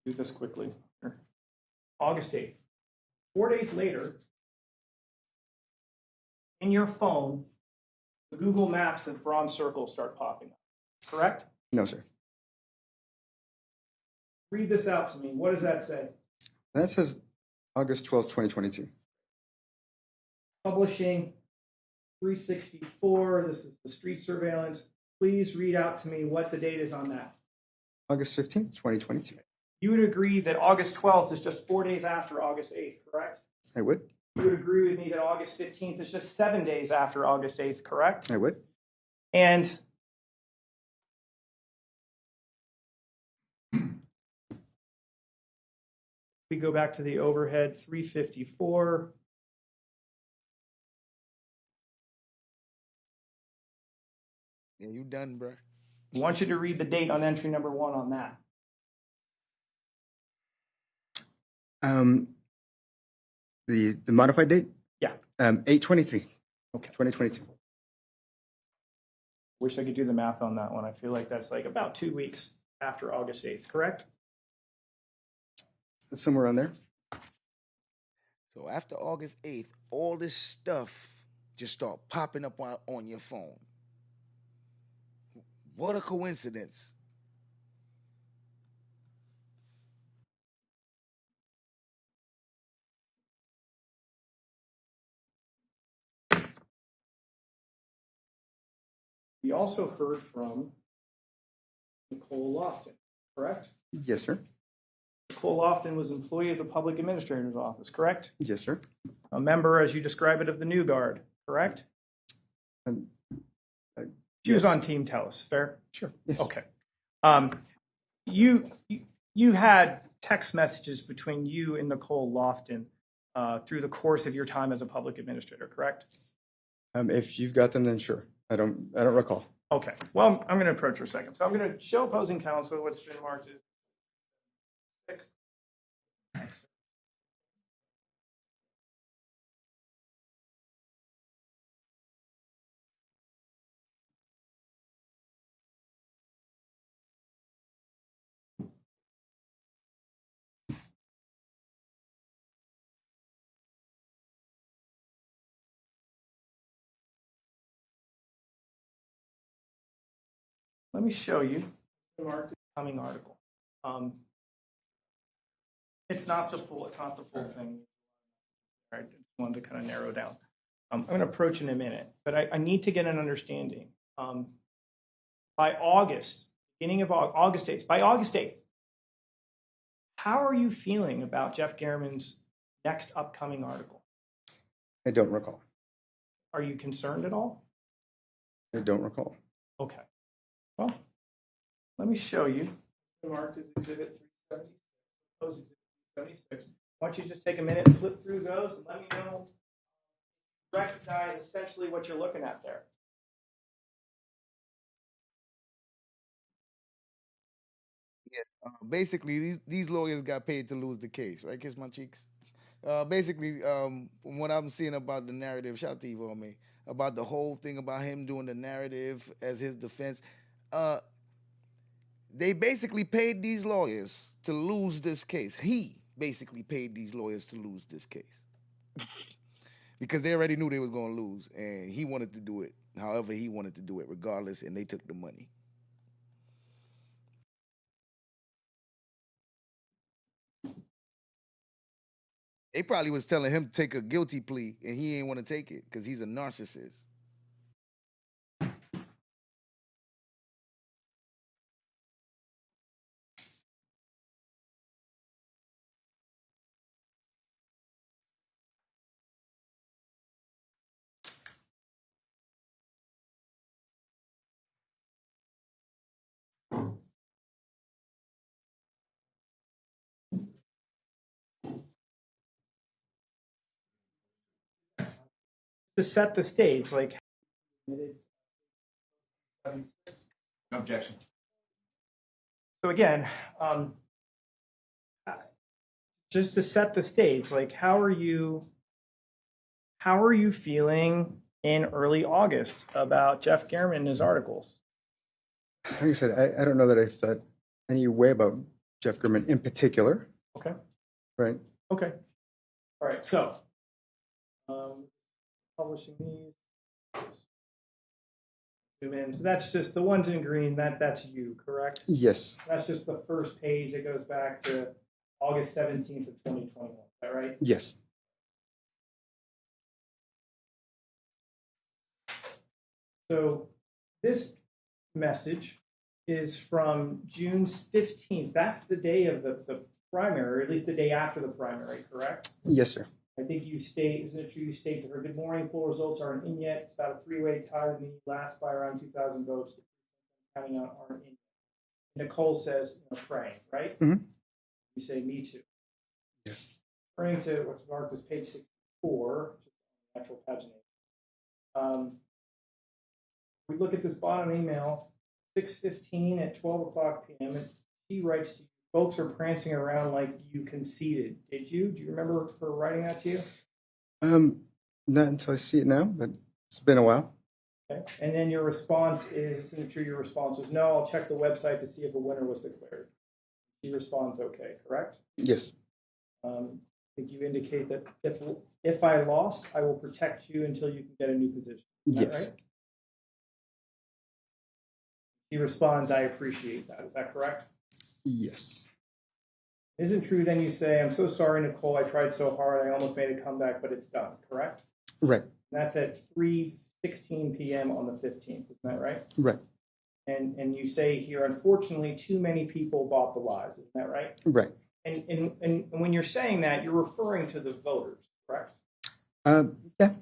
Do this quickly. August 8th. 4 days later, in your phone, the Google Maps and bronze circles start popping up, correct? No, sir. Read this out to me. What does that say? That says August 12th, 2022. Publishing 364. This is the street surveillance. Please read out to me what the date is on that. August 15th, 2022. You would agree that August 12th is just 4 days after August 8th, correct? I would. You would agree with me that August 15th is just 7 days after August 8th, correct? I would. And we go back to the overhead 354. Yeah, you done, bro. I want you to read the date on entry number 1 on that. The modified date? Yeah. 8/23. Okay. 2022. Wish I could do the math on that one. I feel like that's like about 2 weeks after August 8th, correct? Somewhere on there. So after August 8th, all this stuff just start popping up on your phone. What a coincidence. We also heard from Nicole Lofton, correct? Yes, sir. Nicole Lofton was employee of the public administrator's office, correct? Yes, sir. A member, as you describe it, of the New Guard, correct? She was on Team Tellus, fair? Sure. Yes. Okay. You had text messages between you and Nicole Lofton through the course of your time as a public administrator, correct? If you've got them, then sure. I don't recall. Okay. Well, I'm going to approach for a second. So I'm going to show opposing counsel what's been marked as 6. Let me show you the marked coming article. It's not the full thing. I just wanted to kind of narrow down. I'm going to approach in a minute, but I need to get an understanding. By August, beginning of August 8th, by August 8th, how are you feeling about Jeff Gehrman's next upcoming article? I don't recall. Are you concerned at all? I don't recall. Okay. Well, let me show you. Marked as Exhibit 376, proposed Exhibit 376. Why don't you just take a minute and flip through those and let me know, recognize essentially what you're looking at there. Basically, these lawyers got paid to lose the case, right? Kiss my cheeks. Basically, from what I'm seeing about the narrative, shout out to Eva on me, about the whole thing about him doing the narrative as his defense. They basically paid these lawyers to lose this case. He basically paid these lawyers to lose this case because they already knew they was going to lose, and he wanted to do it however he wanted to do it, regardless, and they took the money. They probably was telling him to take a guilty plea, and he ain't want to take it because he's a narcissist. To set the stage, like. Objection. So again, just to set the stage, like how are you feeling in early August about Jeff Gehrman and his articles? Like I said, I don't know that I thought any way about Jeff Gehrman in particular. Okay. Right. Okay. All right. So, publishing these. So that's just the ones in green. That's you, correct? Yes. That's just the first page that goes back to August 17th of 2021. Is that right? Yes. So this message is from June 15th. That's the day of the primary, or at least the day after the primary, correct? Yes, sir. I think you state, isn't it true, you state to her, good morning, full results aren't in yet. It's about a 3-way tie with me, last by around 2,000 votes. Counting out aren't in yet. Nicole says, praying, right? Mm-hmm. You say, me too. Yes. Referring to what's marked as page 64, natural pagination. We look at this bottom email, 6:15 at 12 o'clock p.m. And she writes to you, folks are prancing around like you conceded. Did you? Do you remember her writing that to you? Not until I see it now, but it's been a while. Okay. And then your response isn't it true your response was, no, I'll check the website to see if a winner was declared. She responds, okay, correct? Yes. I think you indicate that if I lost, I will protect you until you can get a new position. Is that Yes. right? She responds, I appreciate that. Is that correct? Yes. Isn't true, then you say, I'm so sorry, Nicole, I tried so hard, I almost made a comeback, but it's done, correct? Right. And that's at 3:16 p.m. on the 15th, isn't that right? Right. And you say here, unfortunately, too many people bought the lies, isn't that right? Right. And when you're saying that, you're referring to the voters, correct? Yeah.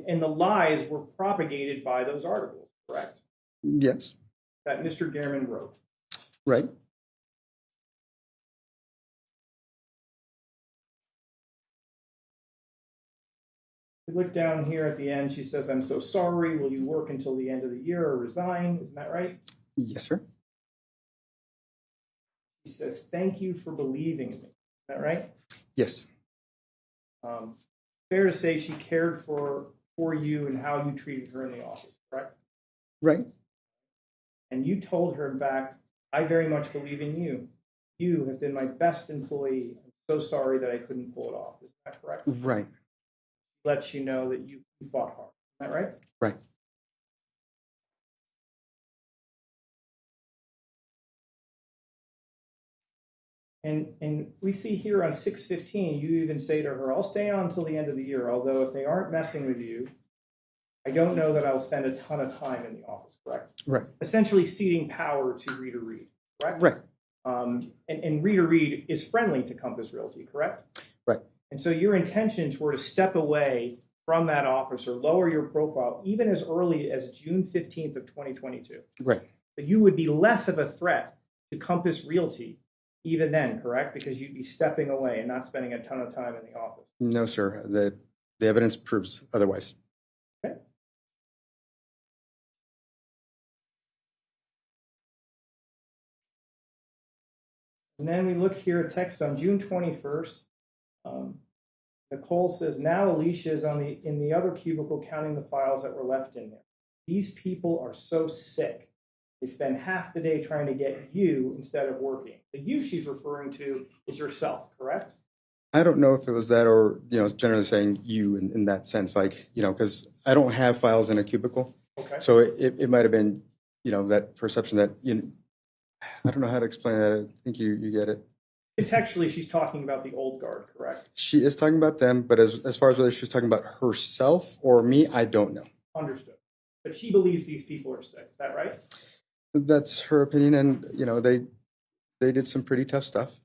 And the lies were propagated by those articles, correct? Yes. That Mr. Gehrman wrote. Right. We look down here at the end, she says, I'm so sorry, will you work until the end of the year or resign? Isn't that right? Yes, sir. She says, thank you for believing in me. Is that right? Yes. Fair to say she cared for you and how you treated her in the office, correct? Right. And you told her, in fact, I very much believe in you. You have been my best employee. I'm so sorry that I couldn't pull it off. Is that correct? Right. Lets you know that you fought hard. Is that right? Right. And we see here on 6/15, you even say to her, I'll stay on until the end of the year, although if they aren't messing with you, I don't know that I'll spend a ton of time in the office, correct? Right. Essentially ceding power to Rita Reed, correct? Right. And Rita Reed is friendly to Compass Realty, correct? Right. And so your intentions were to step away from that office or lower your profile even as early as June 15th of 2022. Right. So you would be less of a threat to Compass Realty even then, correct? Because you'd be stepping away and not spending a ton of time in the office. No, sir. The evidence proves otherwise. Okay. And then we look here at text on June 21st. Nicole says, now Alicia is in the other cubicle counting the files that were left in there. These people are so sick. They spend half the day trying to get you instead of working. The you she's referring to is yourself, correct? I don't know if it was that or, generally saying you in that sense, because I don't have files in a cubicle. Okay. So it might have been, that perception that, I don't know how to explain that. I think you get it. Contextually, she's talking about the old guard, correct? She is talking about them, but as far as whether she's talking about herself or me, I don't know. Understood. But she believes these people are sick. Is that right? That's her opinion, and they did some pretty tough stuff.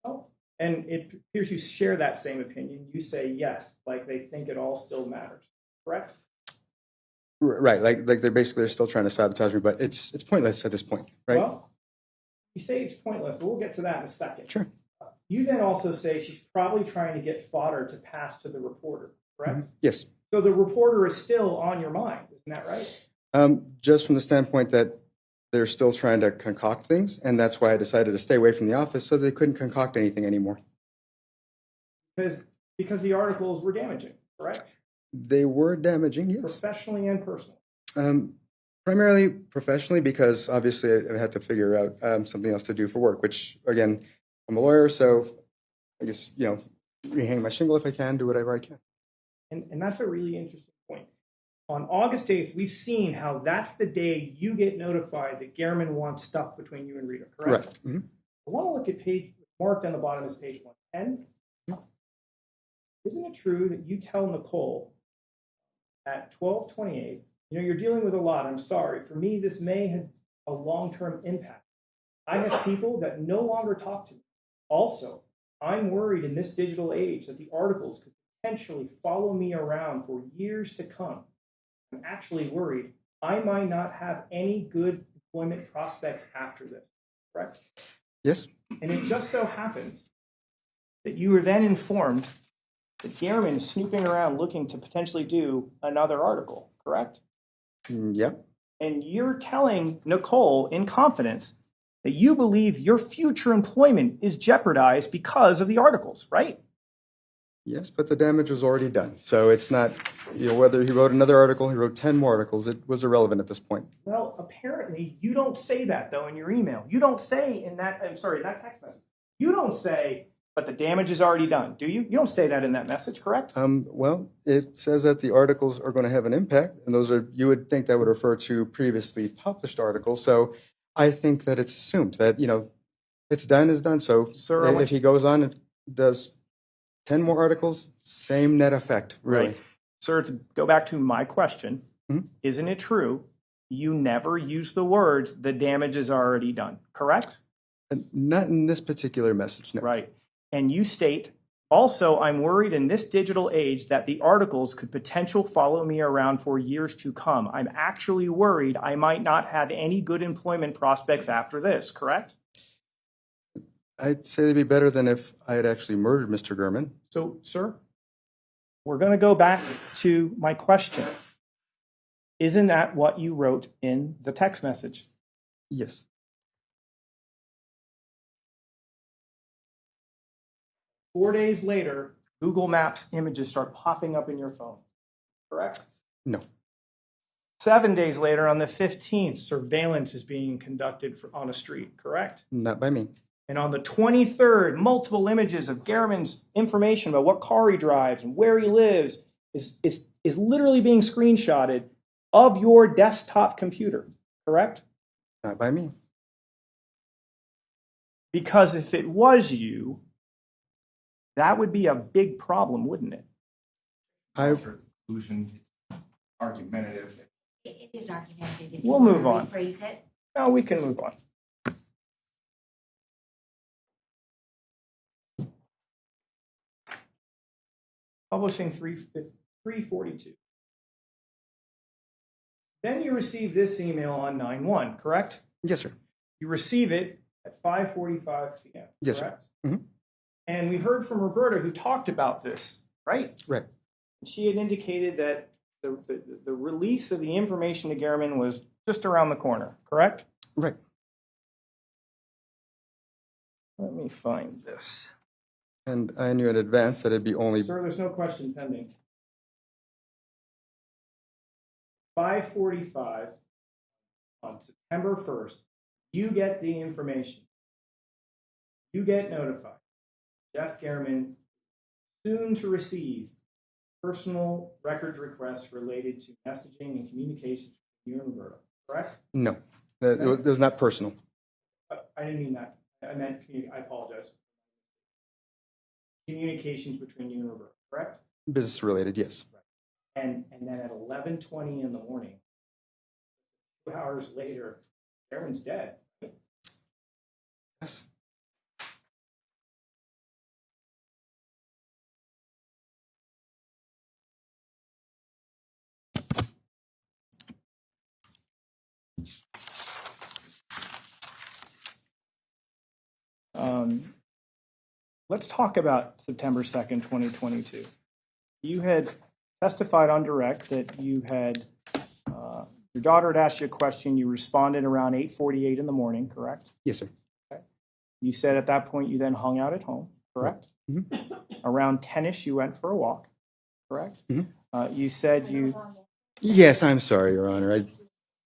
Oh, and it appears you share that same opinion. You say yes, like they think it all still matters, correct? Right, like they're still trying to sabotage me, but it's pointless at this point, right? Well, you say it's pointless, but we'll get to that in a second. Sure. You then also say she's probably trying to get fodder to pass to the reporter, correct? Mm-hmm. Yes. So the reporter is still on your mind, isn't that right? Just from the standpoint that they're still trying to concoct things, and that's why I decided to stay away from the office so they couldn't concoct anything anymore. Because the articles were damaging, correct? They were damaging, yes. Professionally and personally. Primarily professionally, because obviously I had to figure out something else to do for work, which, again, I'm a lawyer, so I guess, rehang my shingle if I can, do whatever I can. And that's a really interesting point. On August 8th, we've seen how that's the day you get notified that Gehrman wants stuff between you and Rita, correct? Right. Mm-hmm. I want to look at page, marked on the bottom is page 110. Isn't it true that you tell Nicole at 12:28, you're dealing with a lot, I'm sorry. For me, this may have a long-term impact. I have people that no longer talk to me. Also, I'm worried in this digital age that the articles could potentially follow me around for years to come. I'm actually worried I might not have any good employment prospects after this, correct? Yes. And it just so happens that you were then informed that Gehrman is snooping around looking to potentially do another article, correct? Yep. And you're telling Nicole in confidence that you believe your future employment is jeopardized because of the articles, right? Yes, but the damage was already done. So it's not, whether he wrote another article, he wrote 10 more articles, it was irrelevant at this point. Well, apparently you don't say that though in your email. You don't say in that, that text message. You don't say, but the damage is already done, do you? You don't say that in that message, correct? Well, it says that the articles are going to have an impact, and you would think that would refer to previously published articles. So I think that it's assumed that, it's done is done. So Sir, if he goes on and does 10 more articles, same net effect, really. Right. Sir, to go back to my question, isn't it true you never use the words, the damage is already done, correct? Not in this particular message, no. Right. And you state, also, I'm worried in this digital age that the articles could potentially follow me around for years to come. I'm actually worried I might not have any good employment prospects after this, correct? I'd say it'd be better than if I had actually murdered Mr. Gurman. So, sir, we're going to go back to my question. Isn't that what you wrote in the text message? Yes. Four days later, Google Maps images start popping up in your phone, correct? No. 7 days later, on the 15th, surveillance is being conducted on a street, correct? Not by me. And on the 23rd, multiple images of Garriman's information about what car he drives and where he lives is literally being screenshotted of your desktop computer, correct? Not by me. Because if it was you, that would be a big problem, wouldn't it? Conclusion, it's argumentative. It is argumentative. If We'll you move want on. to rephrase it. No, we can move on. Publishing 342. Then you receive this email on 9/1, correct? Yes, sir. You receive it at 5:45 p.m. Yes, correct? sir. Mm-hmm. And we heard from Roberta, who talked about this, right? Right. She had indicated that the release of the information to Garriman was just around the corner, correct? Right. Let me find this. And I knew in advance that it'd be only... Sir, there's no question pending. 5:45 on September 1st, you get the information. You get notified. Jeff Garriman soon to receive personal records requests related to messaging and communications with you and Roberta, correct? No, it was not personal. I didn't mean that. I meant, I apologize. Communications between you and Roberta, correct? Business related, yes. And then at 11:20 in the morning, 2 hours later, Garriman's dead. Yes. Let's talk about September 2nd, 2022. You had testified on direct that you had, your daughter had asked you a question, you responded around 8:48 in the morning, correct? Yes, sir. Okay. You said at that point you then hung out at home, correct? Mm-hmm. Around 10ish you went for a walk, correct? Mm-hmm. You said you... Yes, I'm sorry, Your Honor.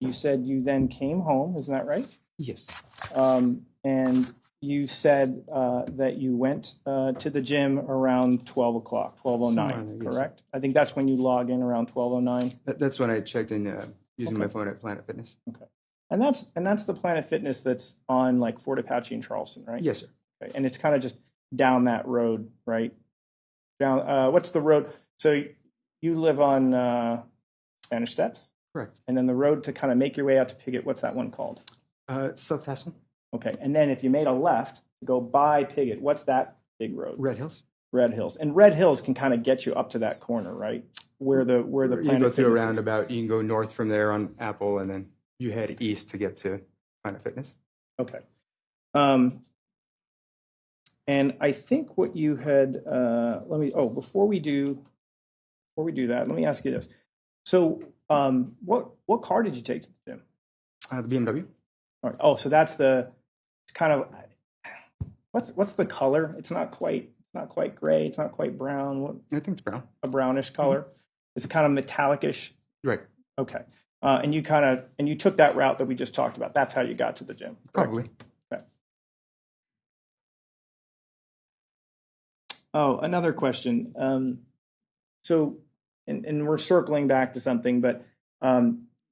You said you then came home, isn't that right? Yes. And you said that you went to the gym around 12 o'clock, 12:09, correct? Yes. I think that's when you log in around 12:09. That's when I checked in using my phone at Planet Fitness. Okay. And that's the Planet Fitness that's on like Fort Apache and Charleston, right? Yes, sir. Okay. And it's kind of just down that road, right? Down. What's the road? So you live on Spanish Steps? Correct. And then the road to kind of make your way out to Piggott, what's that one called? South Hassel. Okay, and then if you made a left to go by Piggott, what's that big road? Red Hills. Red Hills, and Red Hills can kind of get you up to that corner, right? Where the you can go through a roundabout. You can go north from there on Apple, and then you head east to get to Planet Fitness. Okay. And I think what you had before we do that, let me ask you this. So, what car did you take to the gym? The BMW. All right. Oh, so that's it's kind of, what's the color? It's not quite not quite gray. It's not quite brown. What, I think it's brown. a brownish color. It's kind of metallic-ish. Right. Okay. And you took that route that we just talked about. That's how you got to the gym. Correct? Probably. Okay. Oh, another question. So, and we're circling back to something, but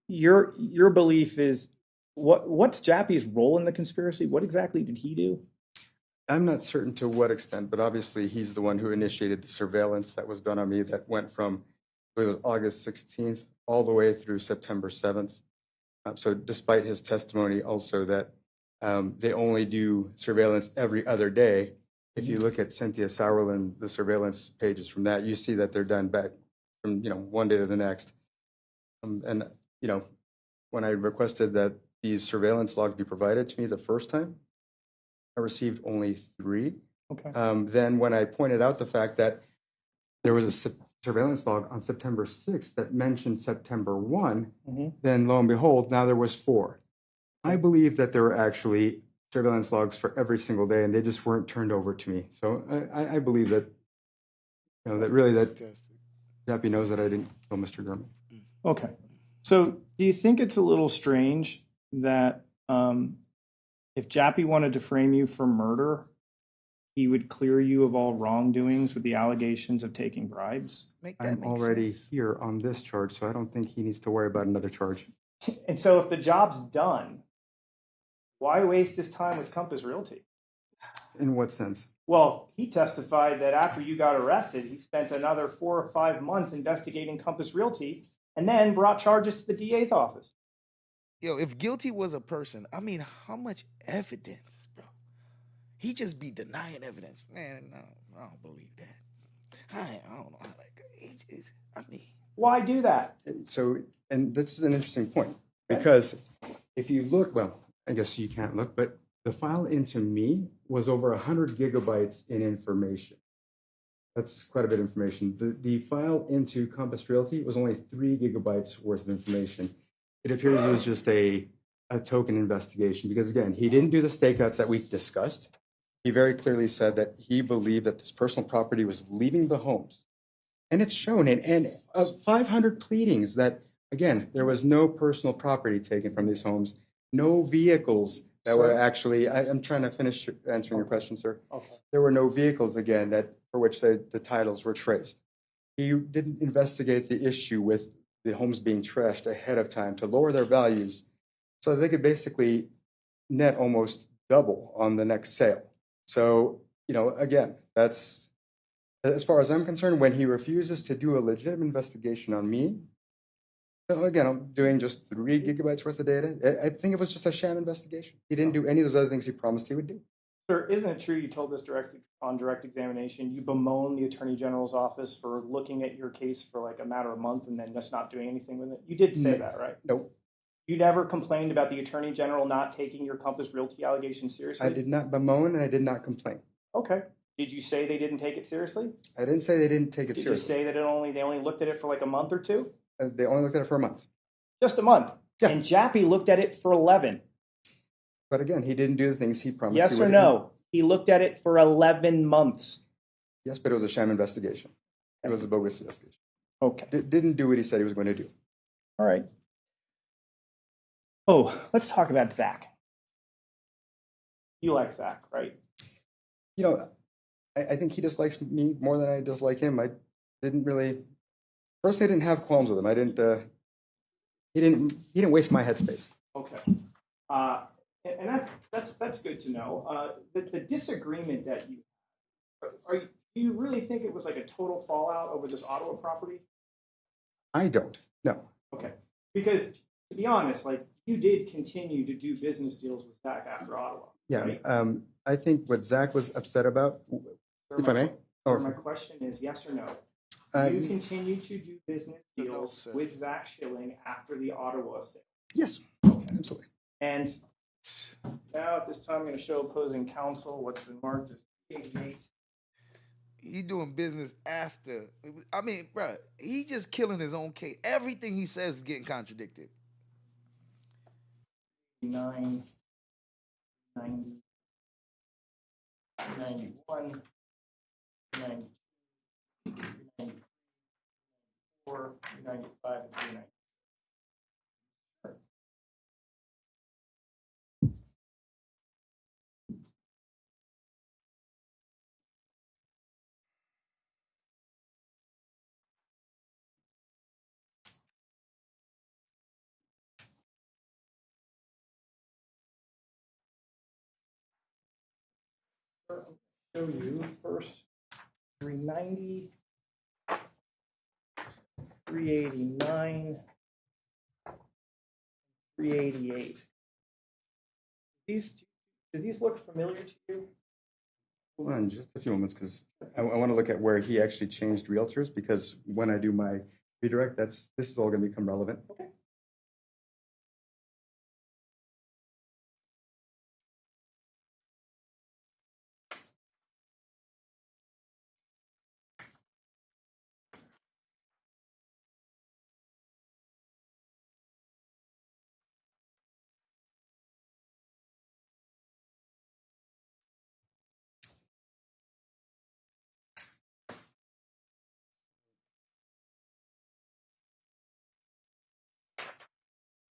your belief is what's Jappy's role in the conspiracy? What exactly did he do? I'm not certain to what extent, but obviously he's the one who initiated the surveillance that was done on me that went from, I believe it was August 16th all the way through September 7th. So despite his testimony also that they only do surveillance every other day, if you look at Cynthia Sauerland, the surveillance pages from that, you see that they're done back from, one day to the next. And, when I requested that these surveillance logs be provided to me the first time, I received only 3. Okay. Then when I pointed out the fact that there was a surveillance log on September 6th that mentioned September 1, then lo and behold, now there was 4. I believe that there were actually surveillance logs for every single day, and they just weren't turned over to me. So I believe that, that Jappy knows that I didn't kill Mr. Gurman. Okay. So do you think it's a little strange that if Jappy wanted to frame you for murder, he would clear you of all wrongdoings with the allegations of taking bribes? I'm already here on this charge, so I don't think he needs to worry about another charge. And so if the job's done, why waste his time with Compass Realty? In what sense? Well, he testified that after you got arrested, he spent another 4 or 5 months investigating Compass Realty and then brought charges to the DA's office. Yo, if guilty was a person, I mean, how much evidence, bro? He just be denying evidence. Man, no, I don't believe that. I don't know. I mean, why do that? So, and this is an interesting point, because if you look, well, I guess you can't look, but the file into me was over 100 gigabytes in information. That's quite a bit of information. The file into Compass Realty was only 3 gigabytes worth of information. It appears it was just a token investigation because, again, he didn't do the stakeouts that we discussed. He very clearly said that he believed that this personal property was leaving the homes. And it's shown in 500 pleadings that, again, there was no personal property taken from these homes, no vehicles that were actually, I'm trying to finish answering your question, sir. Okay. There were no vehicles, again, for which the titles were traced. He didn't investigate the issue with the homes being trashed ahead of time to lower their values so they could basically net almost double on the next sale. So, again, that's, as far as I'm concerned, when he refuses to do a legitimate investigation on me, again, I'm doing just 3 gigabytes worth of data. I think it was just a sham investigation. He didn't do any of those other things he promised he would do. Sir, isn't it true you told us on direct examination, you bemoaned the Attorney General's office for looking at your case for like a matter of a month and then just not doing anything with it? You did say that, right? Nope. You never complained about the Attorney General not taking your Compass Realty allegation seriously? I did not bemoan and I did not complain. Okay. Did you say they didn't take it seriously? I didn't say they didn't take it Did seriously. you say that they only looked at it for like a month or 2? They only looked at it for a month. Just a month? Yeah. And Jappy looked at it for 11. But again, he didn't do the things he promised. Yes he or would. no? He looked at it for 11 months. Yes, but it was a sham investigation. It was a bogus investigation. Okay. Didn't do what he said he was going to do. All right. Oh, let's talk about Zach. You like Zach, right? I think he dislikes me more than I dislike him. I didn't really, personally, I didn't have qualms with him. I didn't, he didn't waste my headspace. Okay. And that's good to know. The disagreement that do you really think it was like a total fallout over this Ottawa property? I don't. No. Okay. Because to be honest, like you did continue to do business deals with Zach after Ottawa. Yeah. Right? I think what Zach was upset about, if I may. My question is yes or no. You continue to do business deals with Zach Schilling after the Ottawa sale? Yes. Okay. Absolutely. And now at this time, I'm going to show opposing counsel what's been marked as engagement. He doing business after. I mean, bro, he just killing his own case. Everything he says is getting contradicted. 90, 91. 392, 394, 395, and 396. Show you first 390, 389, 388. Do these look familiar to you? Hold on just a few moments, because I want to look at where he actually changed realtors, because when I do my redirect, this is all going to become relevant. Okay.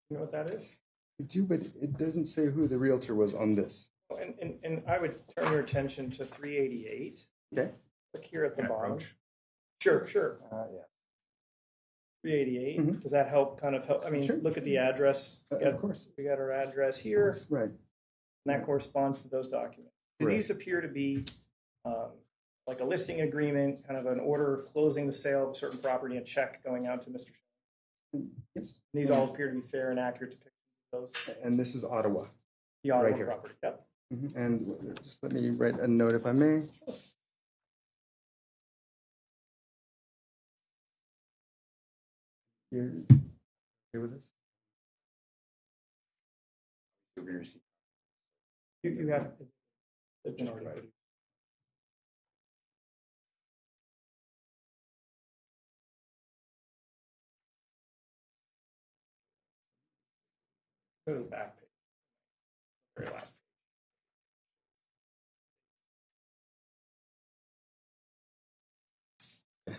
You know what that is? I do, but it doesn't say who the realtor was on this. Oh, and I would turn your attention to 388. Okay. Look here at the bottom. Sure. Yeah. 388. Mhm. Does that help? Kind of help. I mean, Sure. look at the address. Of course. We got our address here. Right. And that corresponds to those documents. Do Right. these appear to be like a listing agreement, kind of an order closing the sale of a certain property, a check going out to Mr. Yes. These all appear to be fair and accurate depictions of those. And this is Ottawa. The Ottawa right here. property. Yep. And just let me write a note, if I may. You're okay with this? You have the majority. Go to the back page. Very last page.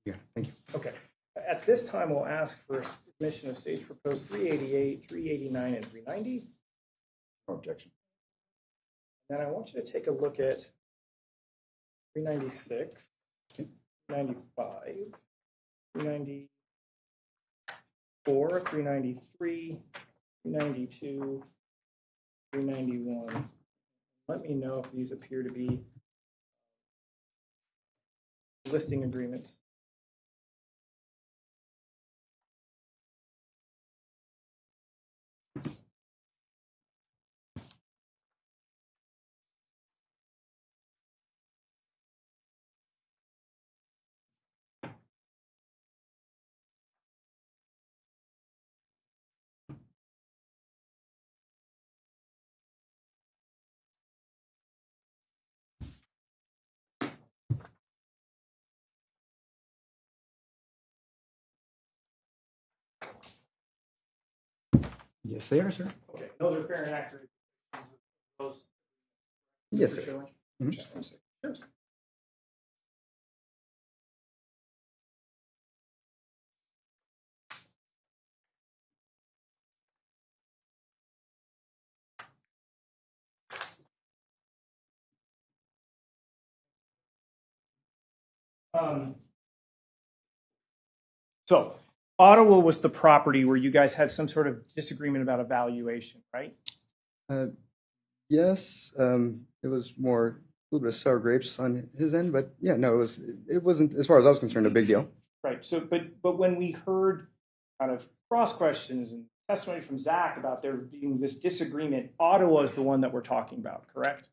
Yeah, thank you. Okay. At this time, we'll ask for submission of stage proposed 388, 389, and 390. No objection. Then I want you to take a look at 396, 395, 394, 393, 392, 391. Let me know if these appear to be listing agreements. Yes, they are, sir. Okay, those are fair and accurate. Those. Yes, sir. Showing. Mhm. Just one second. Sure. So Ottawa was the property where you guys had some sort of disagreement about a valuation, right? Yes, it was more a little bit of sour grapes on his end, but yeah, no, it wasn't, as far as I was concerned, a big deal. Right. So, but when we heard kind of cross questions and testimony from Zach about there being this disagreement, Ottawa is the one that we're talking about, correct?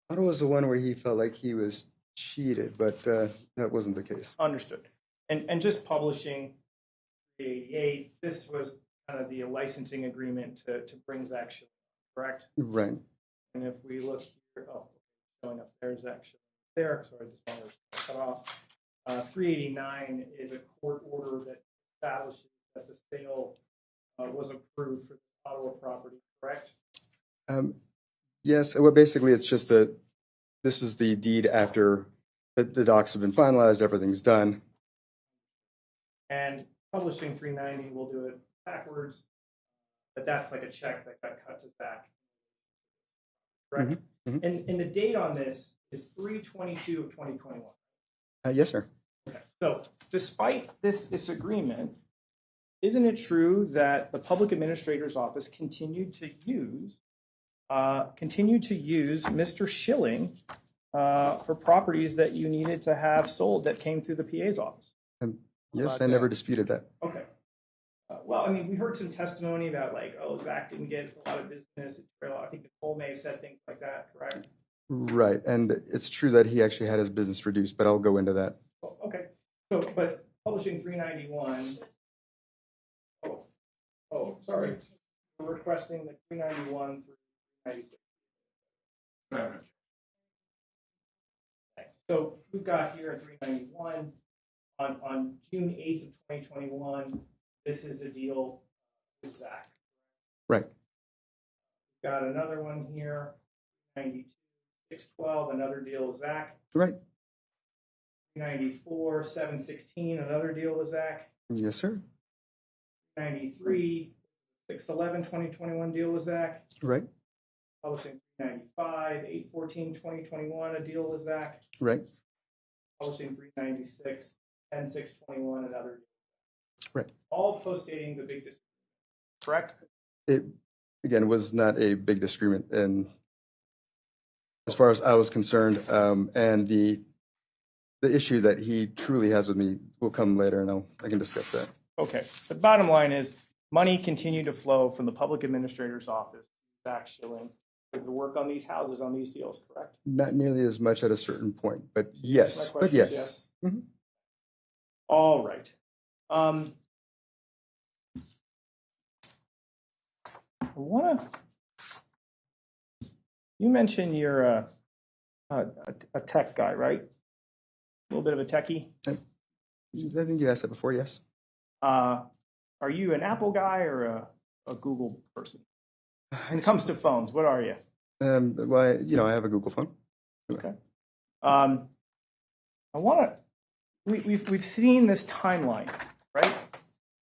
Ottawa was the one where he felt like he was cheated, but that wasn't the case. Understood. And just publishing 388, this was kind of the licensing agreement to bring Zach Schilling, correct? Right. And if we look here, showing up there, Zach Schilling there. Sorry, this one was cut off. 389 is a court order that establishes that the sale was approved for the Ottawa property, correct? Yes, well, basically, it's just this is the deed after The docs have been finalized, everything's done. And publishing 390, we'll do it backwards, but that's like a check that got cut to Zach. Correct? And the date on this is 3/22 of 2021. Yes, sir. Okay. So despite this disagreement, isn't it true that the public administrator's office continued to use Mr. Schilling for properties that you needed to have sold that came through the PA's office? Yes, I never disputed that. Okay. Well, I mean, we heard some testimony about like, oh, Zach didn't get a lot of business. I think Nicole may have said things like that, correct? Right, and it's true that he actually had his business reduced, but I'll go into that. Oh, okay. So, but publishing 391. Oh, sorry. We're requesting the 391 through 396. So we've got here at 391 on June 8th of 2021. This is a deal with Zach. Right. We've got another one here, 92, 612, another deal with Zach. Right. 94, 716, another deal with Zach. Yes, sir. 93, 611, 2021 deal with Zach. Right. Publishing 395, 814, 2021, a deal with Zach. Right. Publishing 396, 10, 621, another deal. Right. All post-dating the big disagreement, correct? It, again, was not a big disagreement, and as far as I was concerned, and the issue that he truly has with me will come later, and I can discuss that. Okay. The bottom line is money continued to flow from the public administrator's office, Zach Schilling, with the work on these houses, on these deals, correct? Not nearly as much at a certain point, but yes. My But question is yes. All right. You mentioned you're a tech guy, right? A little bit of a techie. I think you asked that before. Yes. Are you an Apple guy or a Google person? When it comes to phones, what are you? Well, I have a Google phone. Okay. I want to. We've seen this timeline, right?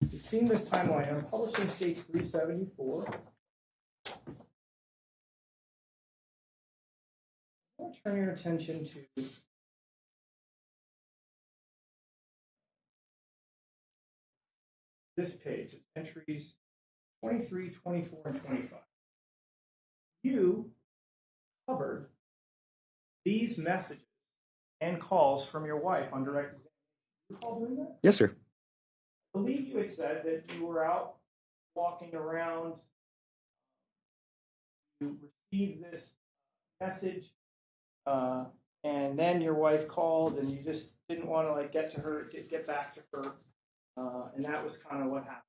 We've seen this timeline on publishing stage 374. I want to turn your attention to this page. It's entries 23, 24, and 25. You covered these messages and calls from your wife on direct examination. Do you recall doing that? Yes, sir. I believe you had said that you were out walking around, you received this message, and then your wife called, and you just didn't want to get back to her, and that was kind of what happened.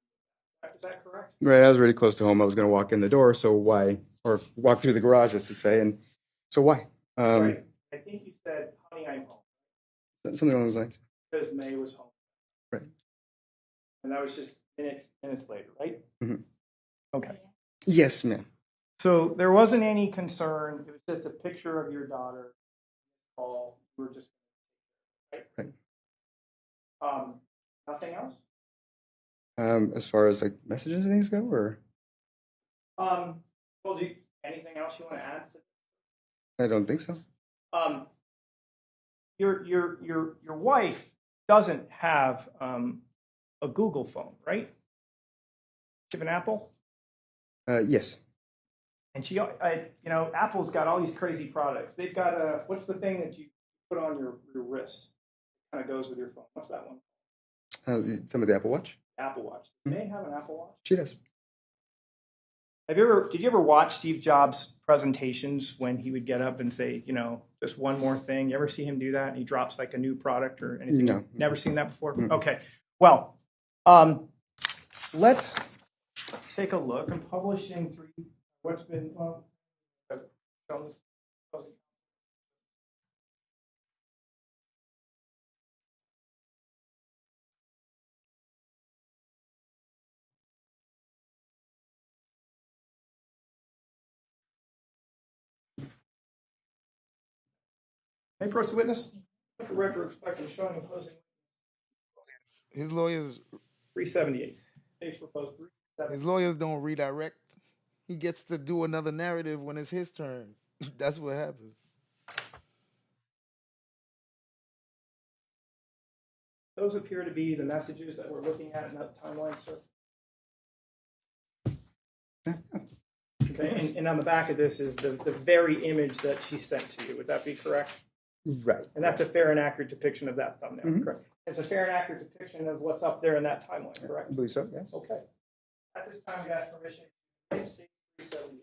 Is that correct? Right. I was really close to home. I was going to walk in the door, so why? Or walk through the garage, I should say. And so why? Right. I think you said, "Honey, I'm home." Something along those lines. Because May was home. Right. And that was just minutes later, right? Mm-hmm. Okay. Yes, ma'am. So there wasn't any concern. It was just a picture of your daughter. All you were just right. Nothing else. As far as like messages and things go, or Well, anything else you want to add? I don't think so. Your wife doesn't have a Google phone, right? You have an Apple? Yes. And she, Apple's got all these crazy products. They've got what's the thing that you put on your wrist? Kind of goes with your phone. What's that one? Some of the Apple Watch. Apple Watch. Do they have an Apple Watch? She does. Did you ever watch Steve Jobs' presentations when he would get up and say, just one more thing? You ever see him do that? And he drops like a new product or anything? No. Never seen that before? Mm-hmm. Okay. Well, let's take a look. I'm publishing what's been, May I approach the witness? Let the record reflect and showing opposing. His lawyers. 378. Stage proposed 378. His lawyers don't redirect. He gets to do another narrative when it's his turn. That's what happens. Those appear to be the messages that we're looking at in that timeline, sir. Okay, and on the back of this is the very image that she sent to you. Would that be correct? Right. And that's a fair and accurate depiction of that thumbnail, correct? It's a fair and accurate depiction of what's up there in that timeline, correct? I believe so, yes. Okay. At this time, we got permission. Stage 378.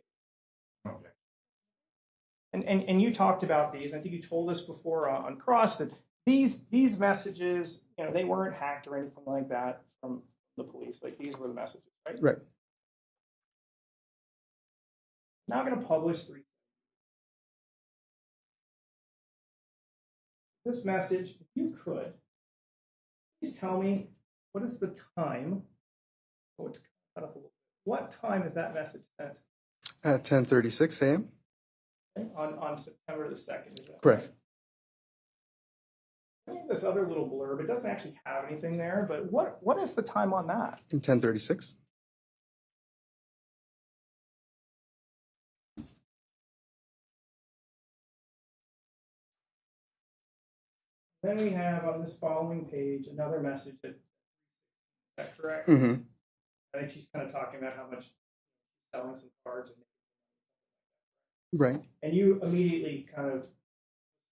Okay. And you talked about these. I think you told us before on Cross that these messages, you know, they weren't hacked or anything like that from the police. Like these were the messages, right? Right. Now I'm going to publish 3. This message, if you could, please tell me what is the time? Oh, it's cut up a little bit. What time is that message sent? At 10:36 a.m. Okay, on September the 2nd, is that Correct. right? This other little blurb, it doesn't actually have anything there, but what is the time on that? 10:36. Then we have on this following page another message is that correct? Mm-hmm. I think she's kind of talking about how much she's selling some cards. Right. And you immediately kind of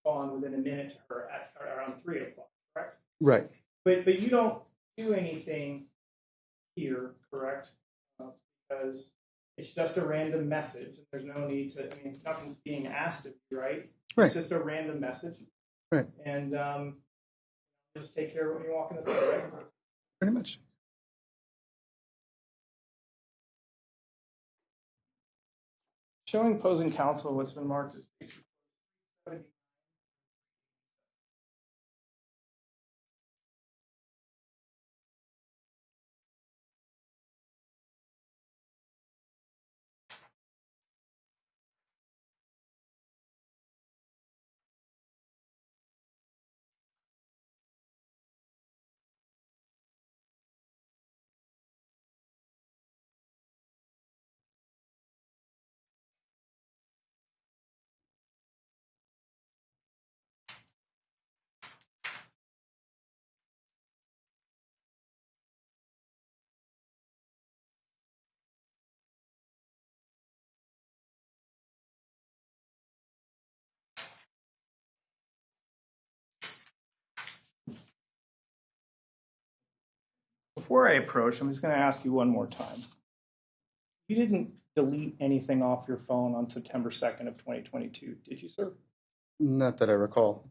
respond within a minute to her at around 3 o'clock, correct? Right. But you don't do anything here, correct? Because it's just a random message. And there's no need to, I mean, nothing's being asked of you, right? Right. It's just a random message. Right. And just take care of it when you walk in the door, right? Pretty much. Showing opposing counsel what's been marked as Before I approach, I'm just going to ask you one more time. You didn't delete anything off your phone on September 2nd of 2022, did you, sir? Not that I recall.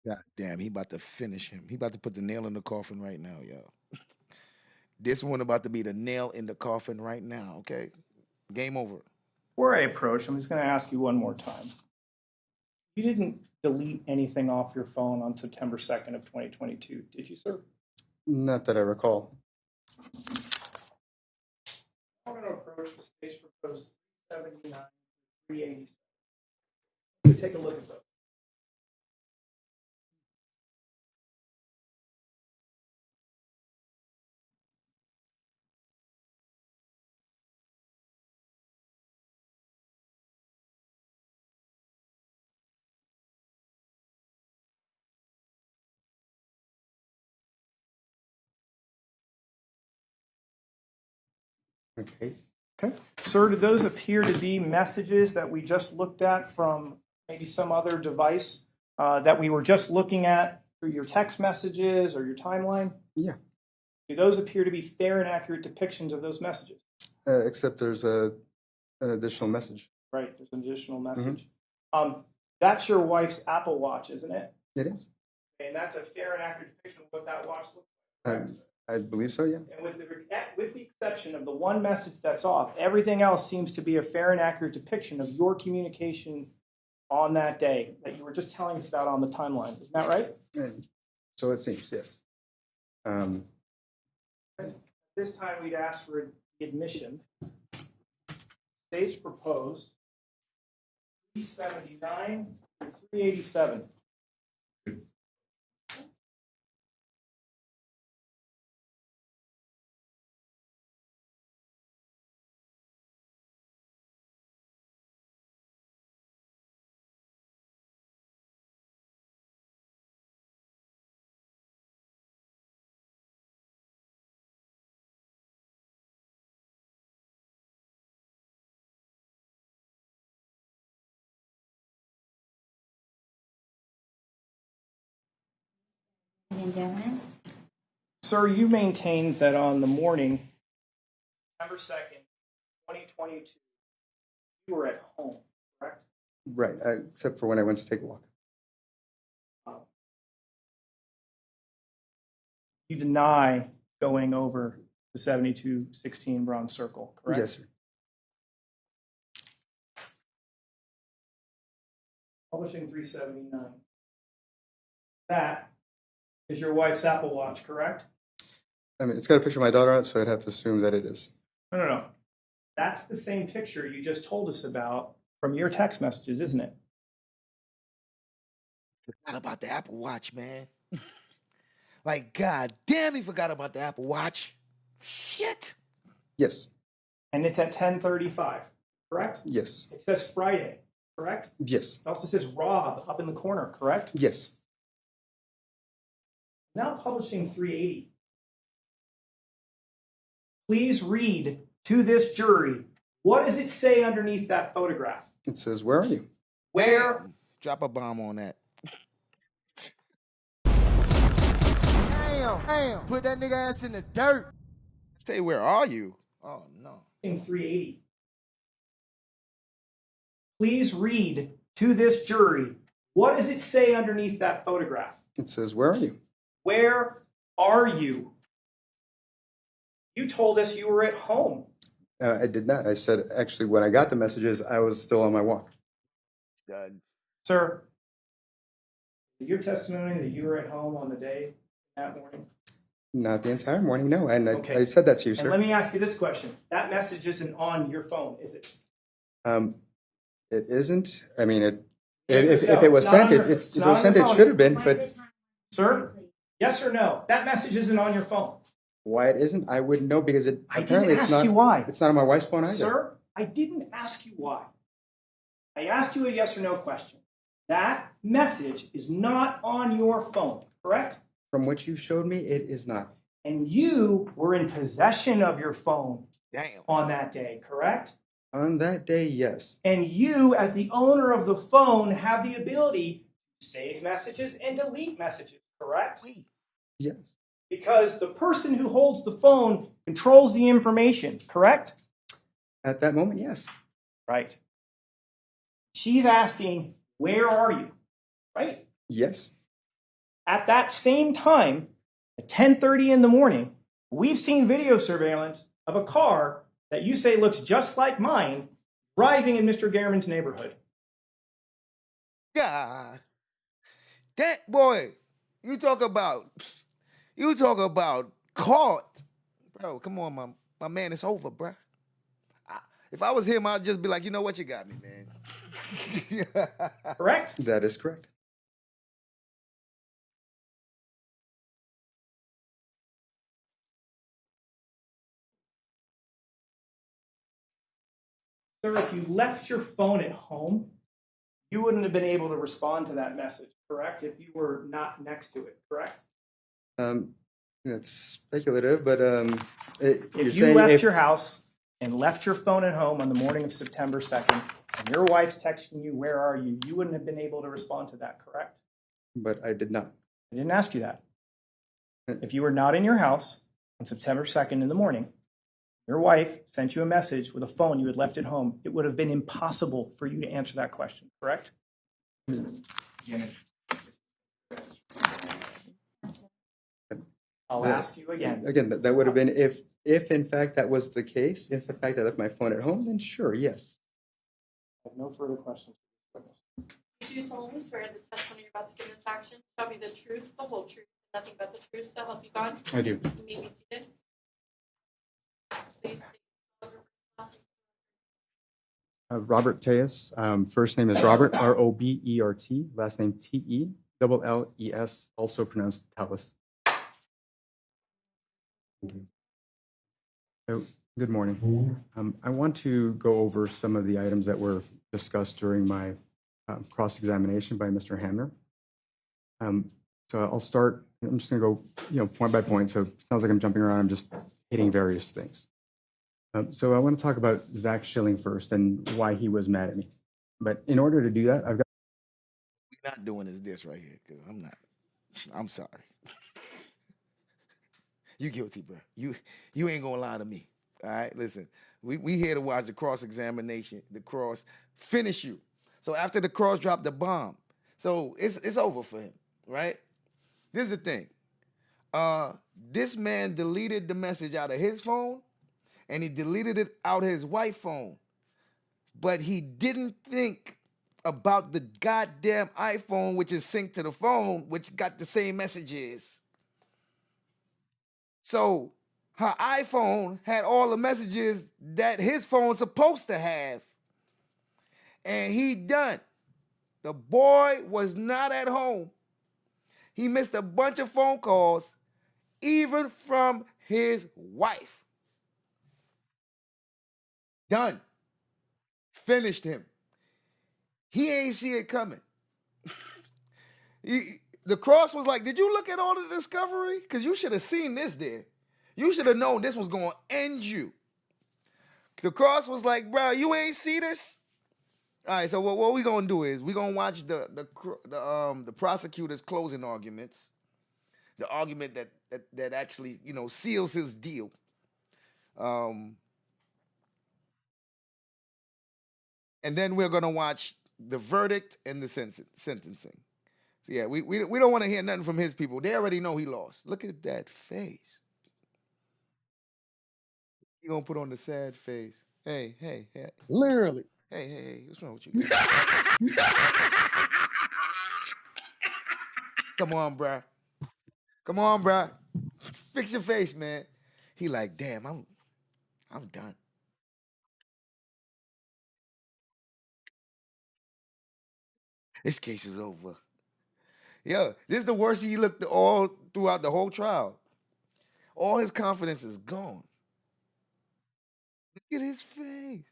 God damn, he about to finish him. He about to put the nail in the coffin right now, yo. This one about to be the nail in the coffin right now, okay? Game over. Before I approach, I'm just going to ask you one more time. You didn't delete anything off your phone on September 2nd of 2022, did you, sir? Not that I recall. I'm going to approach the stage proposed 379 387. Take a look at those. Okay. Okay. Sir, do those appear to be messages that we just looked at from maybe some other device that we were just looking at through your text messages or your timeline? Yeah. Do those appear to be fair and accurate depictions of those messages? Except there's an additional message. Right, there's an additional message. That's your wife's Apple Watch, isn't it? It is. And that's a fair and accurate depiction of what that watch looks like. I believe so, yeah. And with the exception of the one message that's off, everything else seems to be a fair and accurate depiction of your communication on that day that you were just telling us about on the timeline. Isn't that right? So it seems, yes. This time we'd ask for admission. Stage proposed 379 to 387. the indictments? Sir, you maintained that on the morning, September 2nd, 2022, you were at home, correct? Right, except for when I went to take a walk. You deny going over the 7216 Bronze Circle, correct? Yes, sir. Publishing 379. That is your wife's Apple Watch, correct? I mean, it's got a picture of my daughter on it, so I'd have to assume that it is. No. That's the same picture you just told us about from your text messages, isn't it? Forgot about the Apple Watch, man. Like, god damn, he forgot about the Apple Watch. Shit. Yes. And it's at 10:35, correct? Yes. It says Friday, correct? Yes. It also says Rob up in the corner, correct? Yes. Now publishing 380. Please read to this jury, what does it say underneath that photograph? It says, "Where are you?" Where? Drop a bomb on that. Damn, put that nigga ass in the dirt. Say, where are you? Oh, no. 380. Please read to this jury, what does it say underneath that photograph? It says, "Where are you?" Where are you? You told us you were at home. I did not. I said, actually, when I got the messages, I was still on my walk. Sir, your testimony that you were at home on the day that morning? Not the entire morning, no. And Okay. I said that to you, sir. And let me ask you this question. That message isn't on your phone, is it? It isn't. I mean, if Yes, it was it's not sent, on your- it it's not on was sent. your It phone. should have been, but Sir, yes or no? That message isn't on your phone. why it isn't, I wouldn't know because I apparently didn't it's ask not. you why. It's not on my wife's phone either. Sir, I didn't ask you why. I asked you a yes or no question. That message is not on your phone, correct? From what you showed me, it is not. And you were in possession of your phone on that day, correct? On that day, yes. And you, as the owner of the phone, have the ability to save messages and delete messages, correct? Yes. Because the person who holds the phone controls the information, correct? At that moment, yes. Right. She's asking, where are you? Right? Yes. At that same time, at 10:30 in the morning, we've seen video surveillance of a car that you say looks just like mine driving in Mr. Garman's neighborhood. God. That boy, you talk about caught. Bro, come on, my man, it's over, bro. If I was him, I'd just be like, you know what, you got me, man. Correct? That is correct. Sir, if you left your phone at home, you wouldn't have been able to respond to that message, correct? If you were not next to it, correct? That's speculative, but If you left your house and left your phone at home on the morning of September 2nd, and your wife's texting you, where are you? You wouldn't have been able to respond to that, correct? But I did not. I didn't ask you that. If you were not in your house on September 2nd in the morning, your wife sent you a message with a phone you had left at home, it would have been impossible for you to answer that question, correct? I'll ask you again. Again, that would have been if in fact that was the case. If in fact I left my phone at home, then sure, yes. I have no further questions. You do solemnly swear the testimony you're about to give in this action shall be the truth, the whole truth, and nothing but the truth, so help you God? I do. You may be seated. Please state Robert Tejas. First name is Robert, Robert. Last name Telles, also pronounced Tellus. So, good morning. I want to go over some of the items that were discussed during my cross-examination by Mr. Hamner. So I'll start. I'm just going to go, point by point. So it sounds like I'm jumping around. I'm just hitting various things. So I want to talk about Zach Schilling first and why he was mad at me. But in order to do that, I've got. We're not doing this right here because I'm not. I'm sorry. You guilty, bro. You ain't gonna lie to me. All right, listen. We here to watch the cross examination. The cross finish you. So after the cross dropped the bomb, so it's over for him, right? This is the thing. This man deleted the message out of his phone, and he deleted it out of his wife's phone. But he didn't think about the goddamn iPhone, which is synced to the phone, which got the same messages. So her iPhone had all the messages that his phone's supposed to have. And he done. The boy was not at home. He missed a bunch of phone calls, even from his wife. Done. Finished him. He ain't see it coming. The cross was like, did you look at all the discovery? Because you should have seen this there. You should have known this was going to end you. The cross was like, bro, you ain't see this? All right, so what we going to do is we're going to watch the prosecutor's closing arguments, the argument that actually, seals his deal. And then we're going to watch the verdict and the sentencing. So yeah, we don't want to hear nothing from his people. They already know he lost. Look at that face. He gonna put on the sad face. Hey. Literally. Hey, what's wrong with you? Come on, bruh. Fix your face, man. He like, damn, I'm done. This case is over. Yo, this is the worst he looked all throughout the whole trial. All his confidence is gone. Look at his face.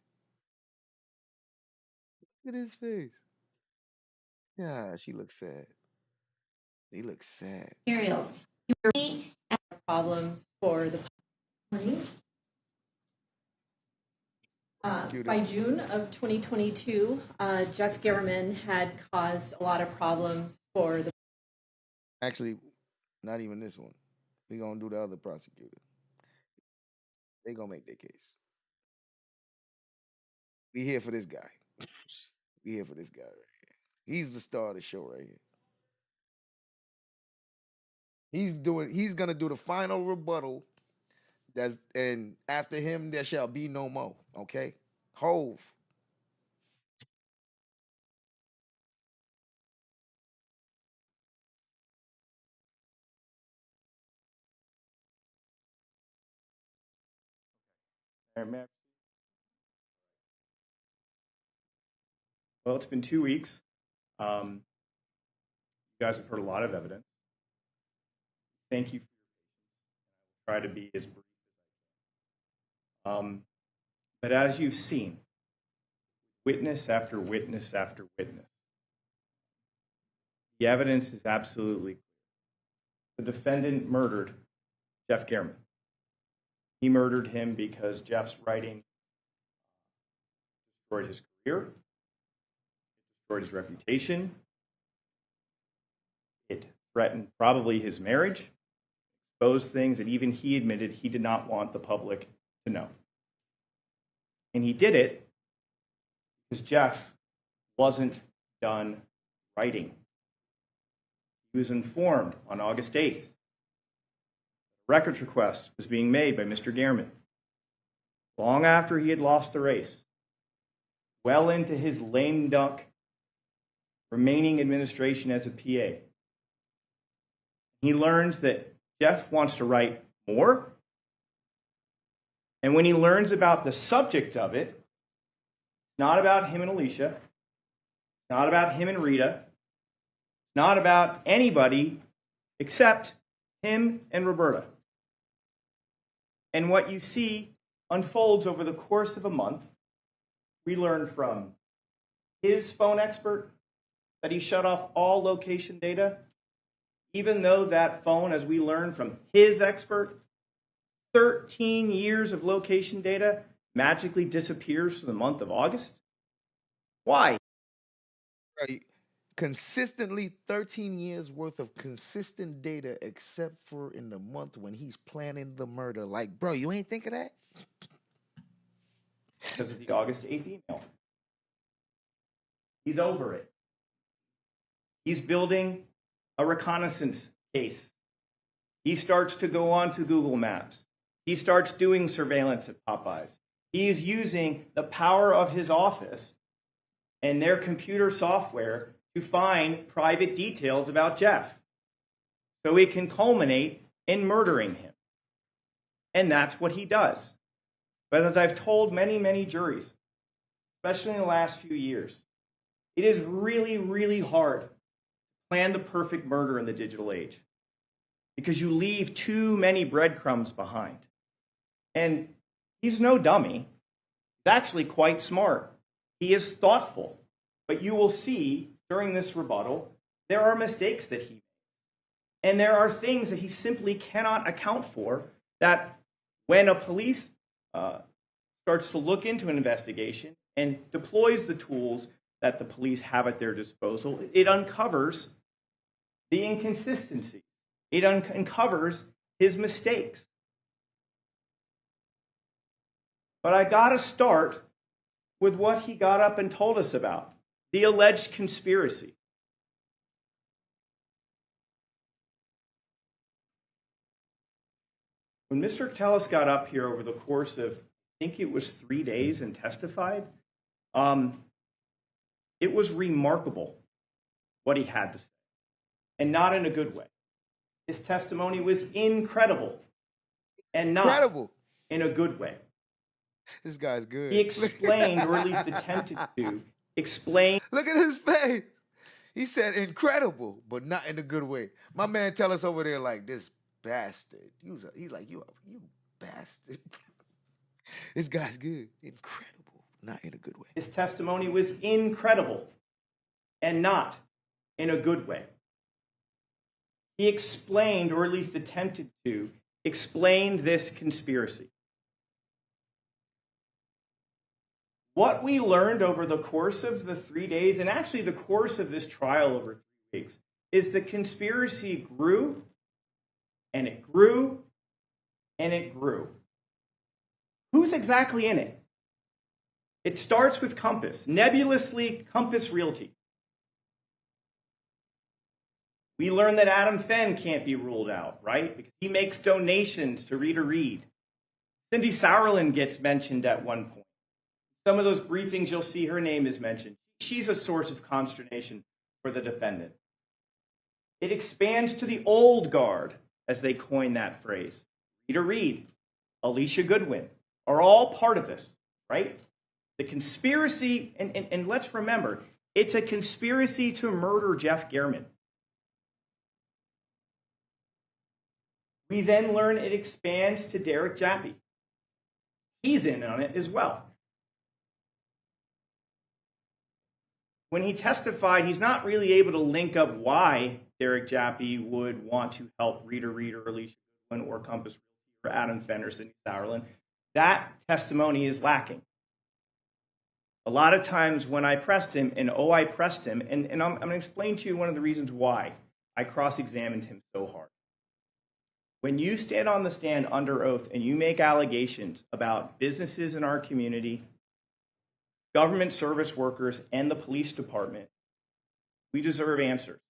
Look at his face. Yeah, she looks sad. He looks sad. Materials. Problems for the by June of 2022, Jeff German had caused a lot of problems for the. Actually, not even this one. We're going to do the other prosecutor. They going to make their case. We here for this guy. We here for this guy right here. He's the star of the show right here. He's going to do the final rebuttal. And after him, there shall be no more. Okay? Hove. Well, it's been 2 weeks. You guys have heard a lot of evidence. Thank you for your patience. I'll try to be as brief as I can. But as you've seen, witness after witness after witness, the evidence is absolutely clear. The defendant murdered Jeff German. He murdered him because Jeff's writing destroyed his career, it destroyed his reputation, it threatened probably his marriage, exposed things that even he admitted he did not want the public to know. And he did it because Jeff wasn't done writing. He was informed on August 8th. A records request was being made by Mr. German long after he had lost the race, well into his lame duck remaining administration as a PA. He learns that Jeff wants to write more. And when he learns about the subject of it, it's not about him and Alicia, it's not about him and Rita, it's not about anybody except him and Roberta. And what you see unfolds over the course of a month. We learn from his phone expert that he shut off all location data, even though that phone, as we learn from his expert, 13 years of location data magically disappears for the month of August? Why? consistently 13 years worth of consistent data, except for in the month when he's planning the murder. Like, bro, you ain't think of that? Because of the August 8th email. He's over it. He's building a reconnaissance case. He starts to go on to Google Maps. He starts doing surveillance at Popeyes. He's using the power of his office and their computer software to find private details about Jeff so it can culminate in murdering him. And that's what he does. But as I've told many, many juries, especially in the last few years, it is really, really hard to plan the perfect murder in the digital age because you leave too many breadcrumbs behind. And he's no dummy. He's actually quite smart. He is thoughtful. But you will see during this rebuttal, there are mistakes that he makes. And there are things that he simply cannot account for that when a police starts to look into an investigation and deploys the tools that the police have at their disposal, it uncovers the inconsistency. It uncovers his mistakes. But I got to start with what he got up and told us about, the alleged conspiracy. When Mr. Tellis got up here over the course of, I think it was 3 days and testified, it was remarkable what he had to say, and not in a good way. His testimony was incredible, and not in a good way. This guy's good. He explained, or at least attempted to explain. Look at his face. He said incredible, but not in a good way. My man tell us over there like this bastard. He's like, you bastard. This guy's good. Incredible, not in a good way. His testimony was incredible, and not in a good way. He explained, or at least attempted to explain this conspiracy. What we learned over the course of the 3 days, and actually the course of this trial over 3 weeks, is the conspiracy grew, and it grew, and it grew. Who's exactly in it? It starts with Compass, nebulously Compass Realty. We learned that Adam Fenn can't be ruled out, right? Because he makes donations to Rita Reid. Cindy Sauerland gets mentioned at one point. Some of those briefings, you'll see her name is mentioned. She's a source of consternation for the defendant. It expands to the old guard, as they coin that phrase. Rita Reid, Alicia Goodwin are all part of this, right? The conspiracy, and let's remember, it's a conspiracy to murder Jeff Gehrman. We then learn it expands to Derek Jappy. He's in on it as well. When he testified, he's not really able to link up why Derek Jappy would want to help Rita Reid or Alicia Goodwin or Compass or Adam Fenn or Cindy Sauerland. That testimony is lacking. A lot of times when I pressed him, and I pressed him, and I'm going to explain to you one of the reasons why I cross-examined him so hard. When you stand on the stand under oath and you make allegations about businesses in our community, government service workers, and the police department, we deserve answers.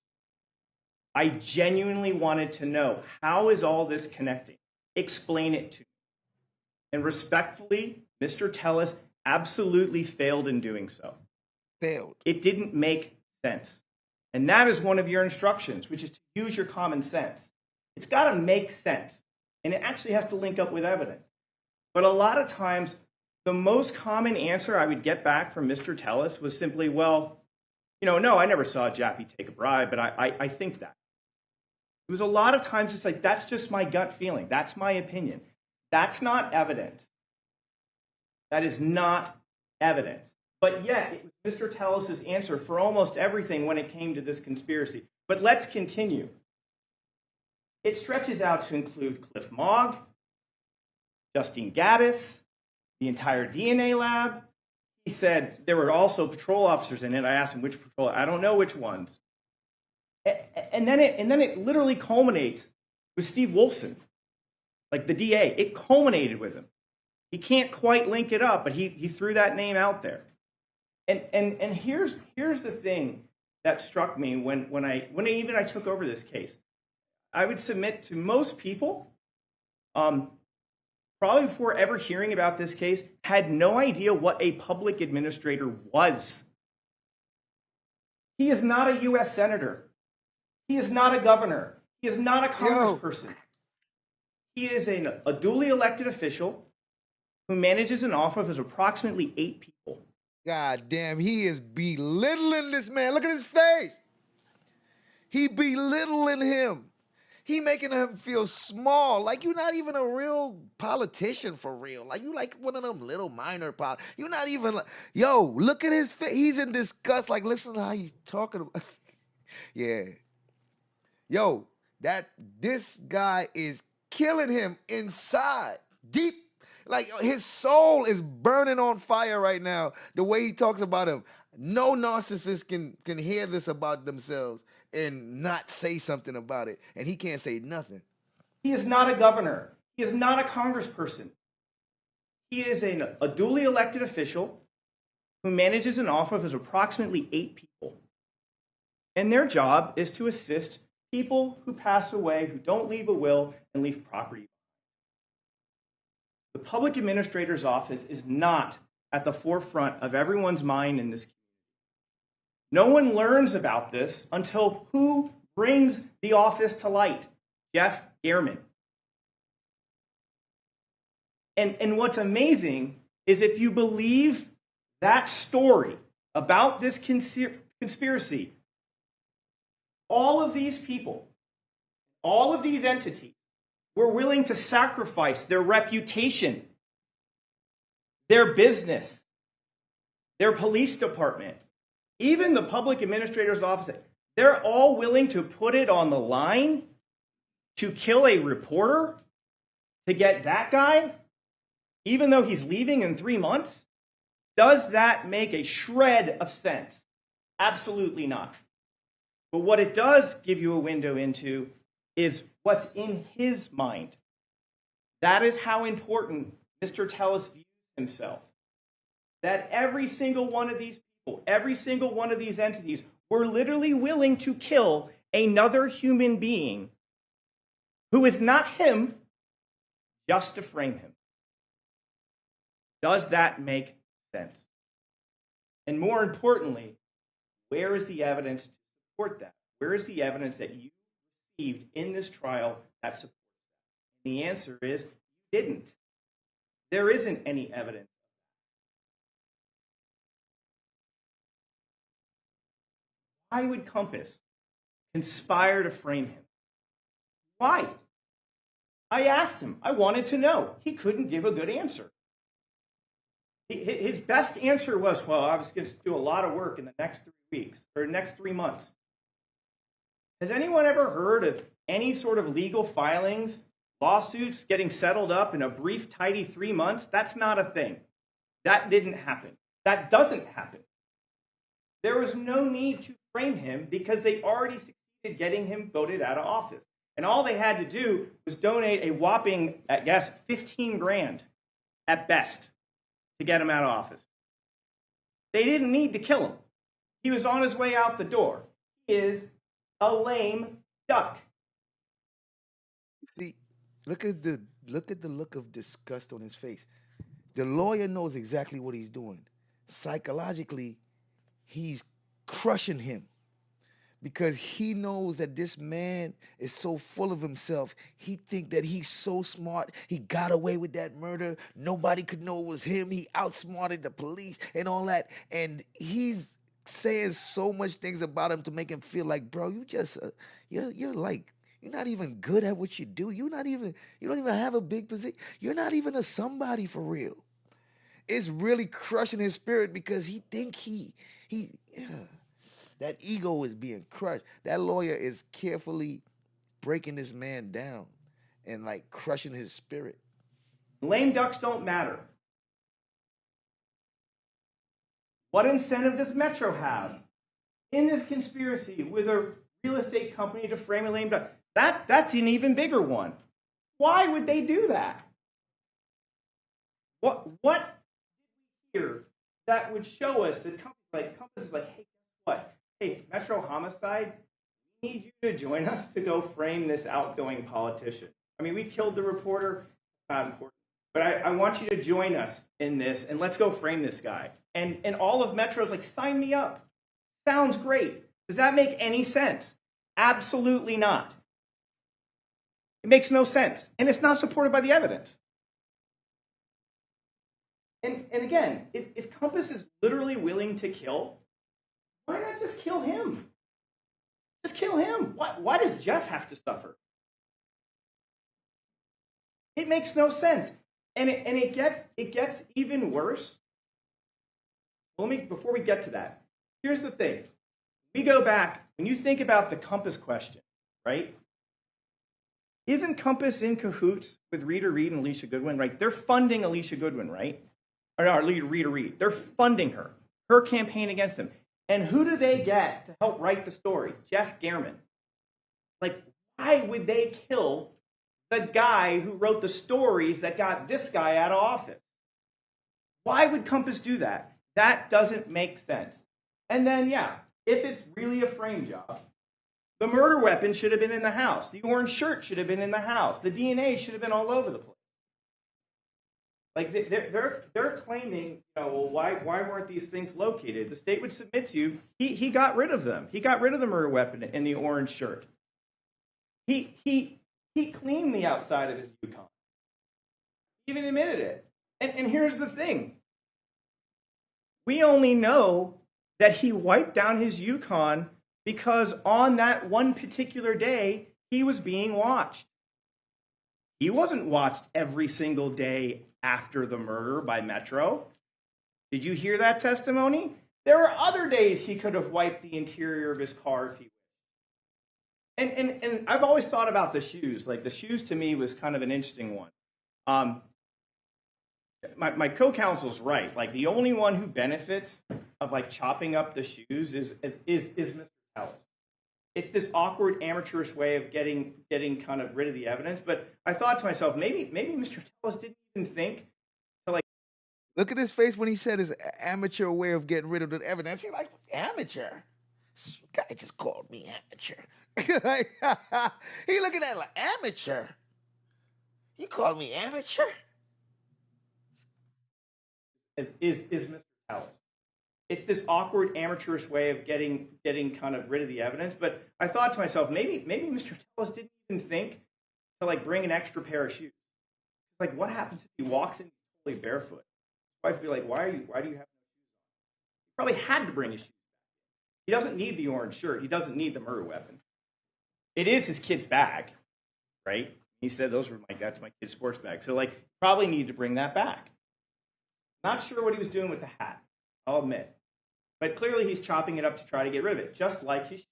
I genuinely wanted to know, how is all this connecting? Explain it to me. And respectfully, Mr. Tellis absolutely failed in doing so. Failed. It didn't make sense. And that is one of your instructions, which is to use your common sense. It's got to make sense. And it actually has to link up with evidence. But a lot of times, the most common answer I would get back from Mr. Tellis was simply, well, no, I never saw Jappy take a bribe, but I think that. It was a lot of times it's like, that's just my gut feeling. That's my opinion. That's not evidence. That is not evidence. But yet, it was Mr. Tellis's answer for almost everything when it came to this conspiracy. But let's continue. It stretches out to include Cliff Mogg, Justine Gaddis, the entire DNA lab. He said there were also patrol officers in it. I asked him which patrol. I don't know which ones. And then it literally culminates with Steve Wolfson, like the DA. It culminated with him. He can't quite link it up, but he threw that name out there. And here's the thing that struck me when I took over this case. I would submit to most people, probably before ever hearing about this case, had no idea what a public administrator was. He is not a U.S. senator. He is not a governor. He is not a congressperson. He is a duly elected official who manages an office of approximately 8 people. God damn, he is belittling this man. Look at his face. He belittling him. He making him feel small, like you're not even a real politician for real. Like you like one of them little minor You're not even like, yo, look at his face. He's in disgust. Like, listen to how he's talking about. Yeah. Yo, this guy is killing him inside, deep. Like his soul is burning on fire right now. The way he talks about him. No narcissist can hear this about themselves and not say something about it. And he can't say nothing. He is not a governor. He is not a congressperson. He is a duly elected official who manages an office of approximately 8 people. And their job is to assist people who pass away, who don't leave a will and leave property. The public administrator's office is not at the forefront of everyone's mind in this community. No one learns about this until who brings the office to light? Jeff Gehrman. And what's amazing is if you believe that story about this conspiracy, all of these people, all of these entities were willing to sacrifice their reputation, their business, their police department, even the public administrator's office. They're all willing to put it on the line to kill a reporter, to get that guy, even though he's leaving in 3 months. Does that make a shred of sense? Absolutely not. But what it does give you a window into is what's in his mind. That is how important Mr. Tellis views himself. That every single one of these people, every single one of these entities were literally willing to kill another human being who is not him just to frame him. Does that make sense? And more importantly, where is the evidence to support that? Where is the evidence that you received in this trial that supports that? And the answer is you didn't. There isn't any evidence. Why would Compass conspire to frame him? Why? I asked him. I wanted to know. He couldn't give a good answer. His best answer was, well, I was going to do a lot of work in the next 3 weeks or next 3 months. Has anyone ever heard of any sort of legal filings, lawsuits getting settled up in a brief, tidy 3 months? That's not a thing. That didn't happen. That doesn't happen. There was no need to frame him because they already succeeded getting him voted out of office. And all they had to do was donate a whopping, I guess, 15 grand at best to get him out of office. They didn't need to kill him. He was on his way out the door. He is a lame duck. See, look at the look of disgust on his face. The lawyer knows exactly what he's doing. Psychologically, he's crushing him because he knows that this man is so full of himself. He think that he's so smart. He got away with that murder. Nobody could know it was him. He outsmarted the police and all that. And he's saying so much things about him to make him feel like, bro, you just you're like, you're not even good at what you do. You don't even have a big position. You're not even a somebody for real. It's really crushing his spirit because he think that ego is being crushed. That lawyer is carefully breaking this man down and like crushing his spirit. Lame ducks don't matter. What incentive does Metro have in this conspiracy with a real estate company to frame a lame duck? That's an even bigger one. Why would they do that? What here that would show us that Compass is like, hey, guess what? Hey, Metro Homicide, we need you to join us to go frame this outgoing politician. I mean, we killed the reporter, not important. But I want you to join us in this, and let's go frame this guy. And all of Metro's like, sign me up. Sounds great. Does that make any sense? Absolutely not. It makes no sense. And it's not supported by the evidence. And again, if Compass is literally willing to kill, why not just kill him? Just kill him. Why does Jeff have to suffer? It makes no sense. And it gets even worse. Before we get to that, here's the thing. We go back, when you think about the Compass question, right? Isn't Compass in cahoots with Rita Reid and Alicia Goodwin, right? They're funding Alicia Goodwin, right? Or no, Rita Reid. They're funding her campaign against him. And who do they get to help write the story? Jeff German. Like, why would they kill the guy who wrote the stories that got this guy out of office? Why would Compass do that? That doesn't make sense. And then, yeah, if it's really a frame job, the murder weapon should have been in the house. The orange shirt should have been in the house. The DNA should have been all over the place. Like, they're claiming, well, why weren't these things located? The state would submit to you, he got rid of them. He got rid of the murder weapon and the orange shirt. He cleaned the outside of his Yukon. He even admitted it. And here's the thing. We only know that he wiped down his Yukon because on that one particular day, he was being watched. He wasn't watched every single day after the murder by Metro. Did you hear that testimony? There were other days he could have wiped the interior of his car if he wished. And I've always thought about the shoes. Like, the shoes to me was kind of an interesting one. My co-counsel's right. Like, the only one who benefits of like chopping up the shoes is Mr. Tellis. It's this awkward, amateurish way of getting kind of rid of the evidence. But I thought to myself, maybe Mr. Tellis didn't even think to like. Look at his face when he said his amateur way of getting rid of the evidence. He's like, amateur? This guy just called me amateur. He looking at it like, amateur? You called me amateur? Is Mr. Tellis. It's this awkward, amateurish way of getting kind of rid of the evidence. But I thought to myself, maybe Mr. Tellis didn't even think to like bring an extra pair of shoes. Like, what happens if he walks in totally barefoot? His wife would be like, why do you have no shoes on? He probably had to bring his shoes back. He doesn't need the orange shirt. He doesn't need the murder weapon. It is his kid's bag, right? He said that's my kid's sports bag. So like, probably need to bring that back. Not sure what he was doing with the hat, I'll admit. But clearly he's chopping it up to try to get rid of it, just like his shoes.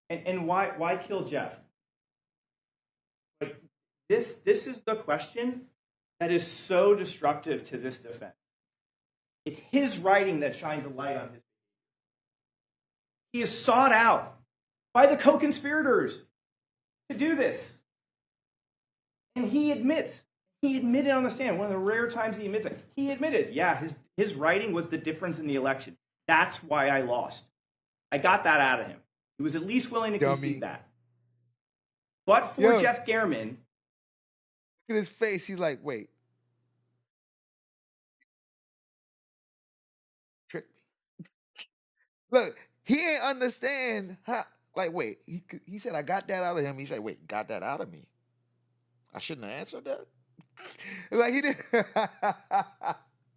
And why kill Jeff? Like, this is the question that is so destructive to this defense. It's his writing that shines a light on his behavior. He is sought out by the co-conspirators to do this. And he admitted on the stand, one of the rare times he admits it. He admitted, yeah, his writing was the difference in the election. That's why I lost. I got that out of him. He was at least willing to concede that. But for Jeff German, look at his face. He's like, wait. Trick me. Look, he ain't understand how. Like, wait. He said, I got that out of him. He said, wait, got that out of me. I shouldn't have answered that. Like, he did.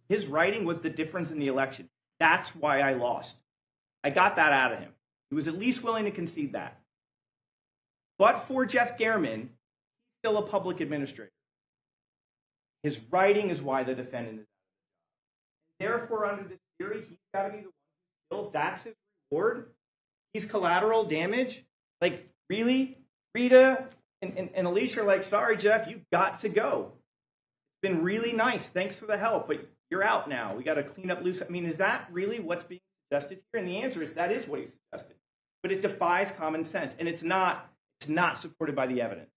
His writing was the difference in the election. That's why I lost. I got that out of him. He was at least willing to concede that. But for Jeff German, he's still a public administrator. His writing is why the defendant is out. Therefore, under this theory, he's got to be the one who's killed. That's his reward. He's collateral damage. Like, really? Rita and Alicia are like, sorry, Jeff, you got to go. It's been really nice. Thanks for the help. But You're out now. We got to clean up loose. I mean, is that really what's being suggested here? And the answer is that is what he's suggested. But it defies common sense, and it's not supported by the evidence.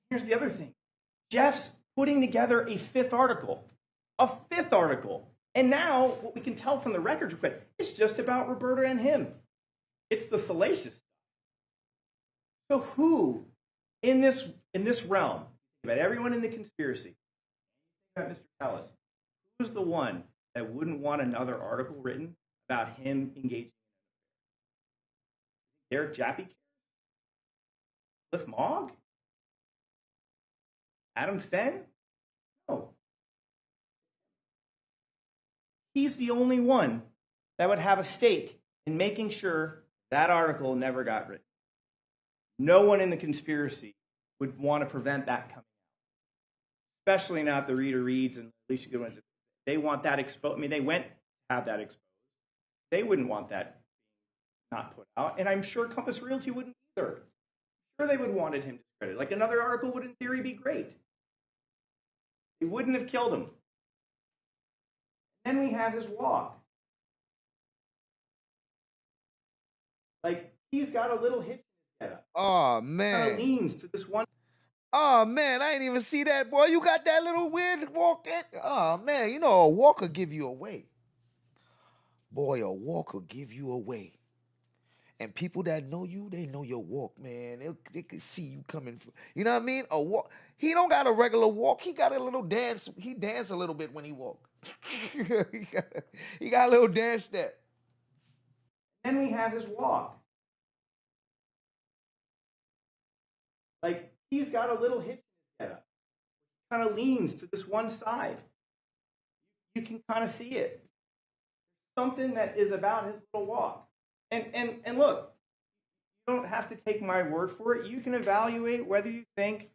Here's the other thing. Jeff's putting together a fifth article. And now what we can tell from the records, it's just about Roberta and him. It's the salacious stuff. So who in this realm, about everyone in the conspiracy, about Mr. Tellis, who's the one that wouldn't want another article written about him engaging in Derek Jappy? Cliff Mogg? Adam Fenn? No. He's the only one that would have a stake in making sure that article never got written. No one in the conspiracy would want to prevent that coming out, especially not the Rita Reeds and Alicia Goodwins. They want that exposed. I mean, they went to have that exposed. They wouldn't want that not put out, and I'm sure Compass Realty wouldn't either. I'm sure they would have wanted him discredited. Like, another article would, in theory, be great. They wouldn't have killed him. Then we have his walk. Like, he's got a little hitch in his getup. Oh, man. Kind of leans to this one. Oh, man, I didn't even see that, boy. You got that little weird walk. Oh, man, you know, a walk will give you away. Boy, a walk will give you away. And people that know you, they know your walk, man. They can see you coming. You know what I mean? A walk. He don't got a regular walk. He got a little dance. He dance a little bit when he walk. he got a little dance step. Then we have his walk. Like, he's got a little hitch in his getup. Kind of leans to this one side. You can kind of see it. Something that is about his little walk. And look, you don't have to take my word for it. You can evaluate whether you think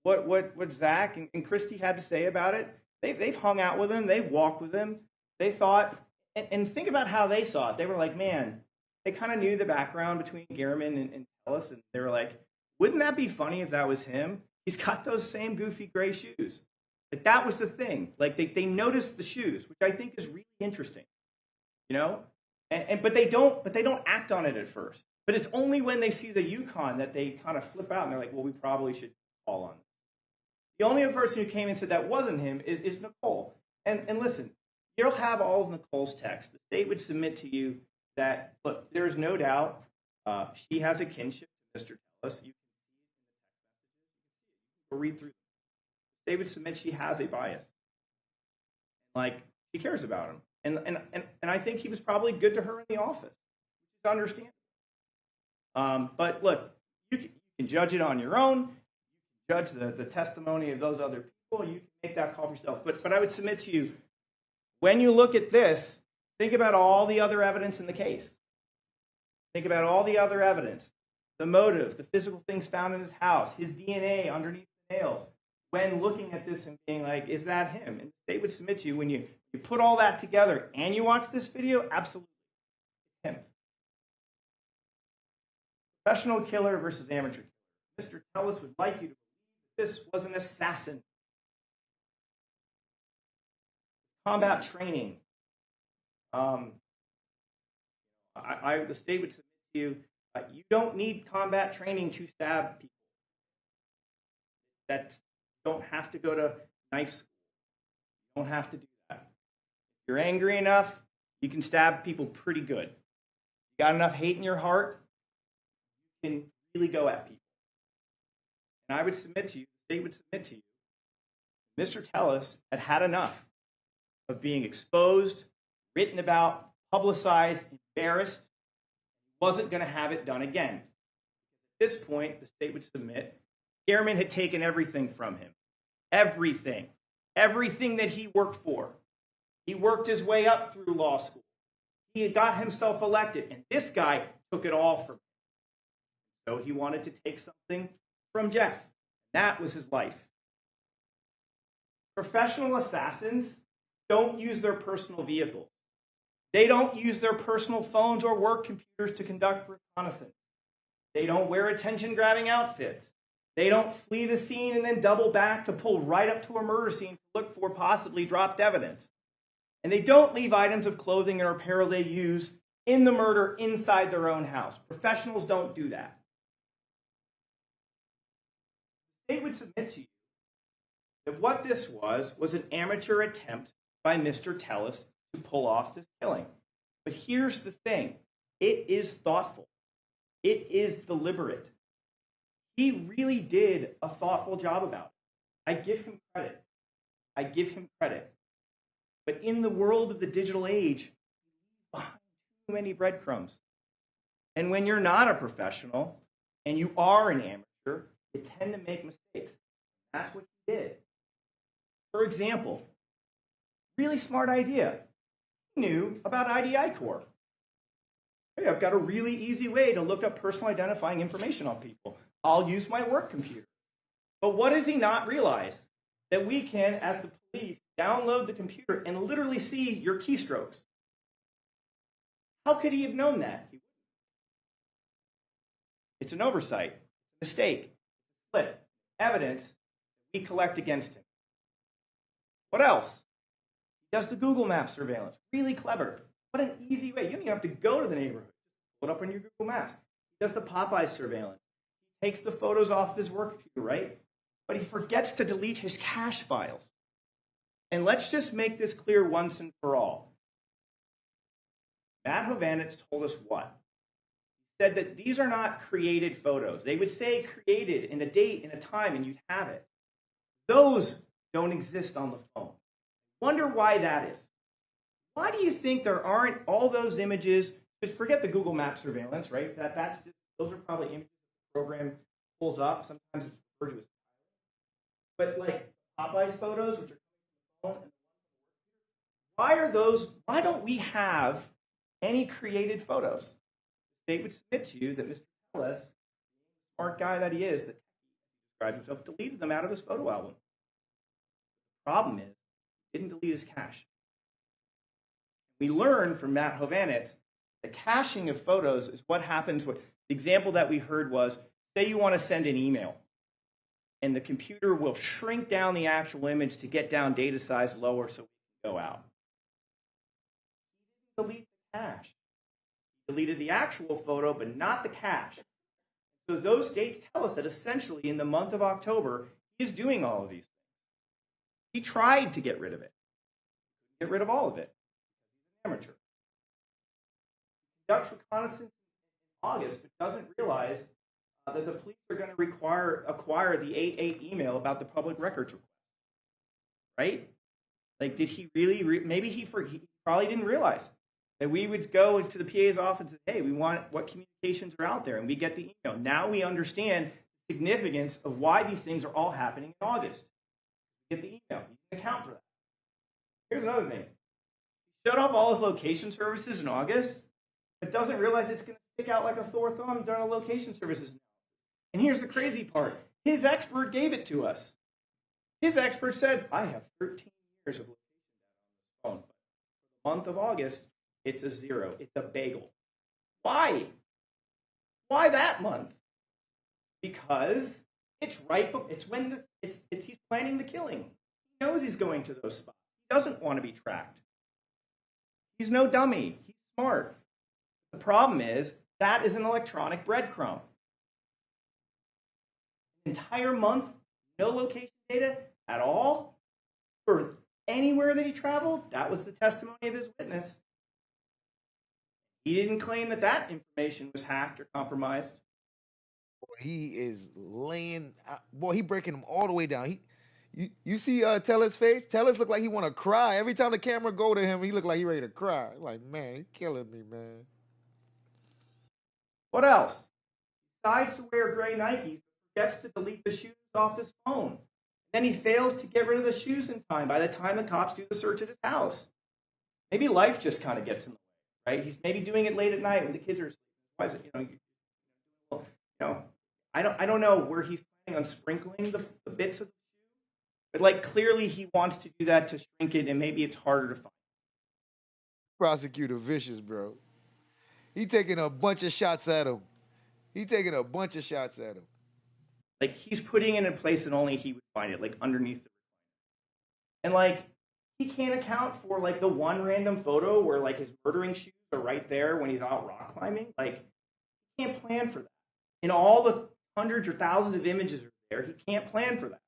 what Zach and Christy had to say about it. They've hung out with him. They've walked with him. They thought, and think about how they saw it. They were like, man, they kind of knew the background between Gehrman and Tellis, and they were like, wouldn't that be funny if that was him? He's got those same goofy gray shoes. Like, that was the thing. Like, they noticed the shoes, which I think is really interesting. You know? But they don't act on it at first. But it's only when they see the Yukon that they kind of flip out and they're like, well, we probably should call on this. The only other person who came and said that wasn't him is Nicole. And listen, you'll have all of Nicole's texts. The state would submit to you that, look, there is no doubt she has a kinship to Mr. Tellis. You can see it in the text messages. You can read through them. They would submit she has a bias. Like, she cares about him. And I think he was probably good to her in the office, which is understandable. But look, you can judge it on your own. You can judge the testimony of those other people. You can make that call for yourself. But I would submit to you, when you look at this, think about all the other evidence in the case. Think about all the other evidence, the motive, the physical things found in his house, his DNA underneath the nails. When looking at this and being like, is that him? And they would submit to you, when you put all that together and you watch this video, absolutely, it's him. Professional killer versus amateur killer. Mr. Tellis would like you to believe that this was an assassin. Combat training. The state would submit to you, you don't need combat training to stab people. That don't have to go to knife school. You don't have to do that. If you're angry enough, you can stab people pretty good. You got enough hate in your heart, you can really go at people. And I would submit to you, the state would submit to you, Mr. Tellis had had enough of being exposed, written about, publicized, embarrassed. He wasn't going to have it done again. At this point, the state would submit, Gehrman had taken everything from him. Everything. Everything that he worked for. He worked his way up through law school. He had got himself elected, and this guy took it all from him. So he wanted to take something from Jeff. That was his life. Professional assassins don't use their personal vehicles. They don't use their personal phones or work computers to conduct reconnaissance. They don't wear attention-grabbing outfits. They don't flee the scene and then double back to pull right up to a murder scene to look for possibly dropped evidence. And they don't leave items of clothing or apparel they use in the murder inside their own house. Professionals don't do that. They would submit to you that what this was an amateur attempt by Mr. Tellis to pull off this killing. But here's the thing. It is thoughtful. It is deliberate. He really did a thoughtful job about it. I give him credit. I give him credit. But in the world of the digital age, behind too many breadcrumbs. And when you're not a professional and you are an amateur, you tend to make mistakes. That's what he did. For example, really smart idea. He knew about IDI Corps. Hey, I've got a really easy way to look up personal identifying information on people. I'll use my work computer. But what does he not realize? That we can, as the police, download the computer and literally see your keystrokes. How could he have known that? It's an oversight, a mistake, split, evidence we collect against him. What else? He does the Google Maps surveillance. Really clever. What an easy way. You don't even have to go to the neighborhood. Put it up on your Google Maps. He does the Popeyes surveillance. He takes the photos off his work computer, right? But he forgets to delete his cache files. And let's just make this clear once and for all. Matt Hovanetz told us what? He said that these are not created photos. They would say created in a date, in a time, and you'd have it. Those don't exist on the phone. Wonder why that is. Why do you think there aren't all those images? Just forget the Google Maps surveillance, right? That's just, those are probably images the program pulls up. Sometimes it's referred to as. But like Popeye's photos, which are coming from the phone, why don't we have any created photos? They would submit to you that Mr. Tellis, the smart guy that he is, that he described himself, deleted them out of his photo album. The problem is, he didn't delete his cache. We learned from Matt Hovanetz that caching of photos is what happens. The example that we heard was, say you want to send an email, and the computer will shrink down the actual image to get down data size lower so we can go out. He didn't delete the cache. He deleted the actual photo, but not the cache. So those dates tell us that essentially in the month of October, he is doing all of these things. He tried to get rid of it. Get rid of all of it. He's an amateur. He conducts reconnaissance in August, but doesn't realize that the police are going to acquire the 8.8 email about the public records request. Right? Like, did he really? Maybe he probably didn't realize that we would go into the PA's office and say, hey, we want what communications are out there, and we get the email. Now we understand the significance of why these things are all happening in August. We get the email. You can account for that. Here's another thing. He shut off all his location services in August, but doesn't realize it's going to stick out like a sore thumb during a location services. And here's the crazy part. His expert gave it to us. His expert said, I have 13 years of location data on this phone. But for the month of August, it's a 0. It's a bagel. Why? Why that month? Because it's right. It's when he's planning the killing. He knows he's going to those spots. He doesn't want to be tracked. He's no dummy. He's smart. The problem is that is an electronic breadcrumb. An entire month, no location data at all for anywhere that he traveled. That was the testimony of his witness. He didn't claim that that information was hacked or compromised. He is laying, boy, he breaking him all the way down. You see Tellis' face? Tellis look like he want to cry. Every time the camera go to him, he look like he ready to cry. Like, man, he killing me, man. What else? He decides to wear gray Nikes, forgets to delete the shoes off his phone. Then he fails to get rid of the shoes in time by the time the cops do the search at his house. Maybe life just kind of gets in the way, right? He's maybe doing it late at night when the kids are asleep. Why is it, I don't know where he's planning on sprinkling the bits of the shoe, but like clearly he wants to do that to shrink it, and maybe it's harder to find. Prosecutor vicious, bro. He taking a bunch of shots at him. Like, he's putting it in a place that only he would find it, like underneath the and like he can't account for like the one random photo where like his murdering shoes are right there when he's out rock climbing. Like, he can't plan for that. And all the hundreds or thousands of images are there. He can't plan for that.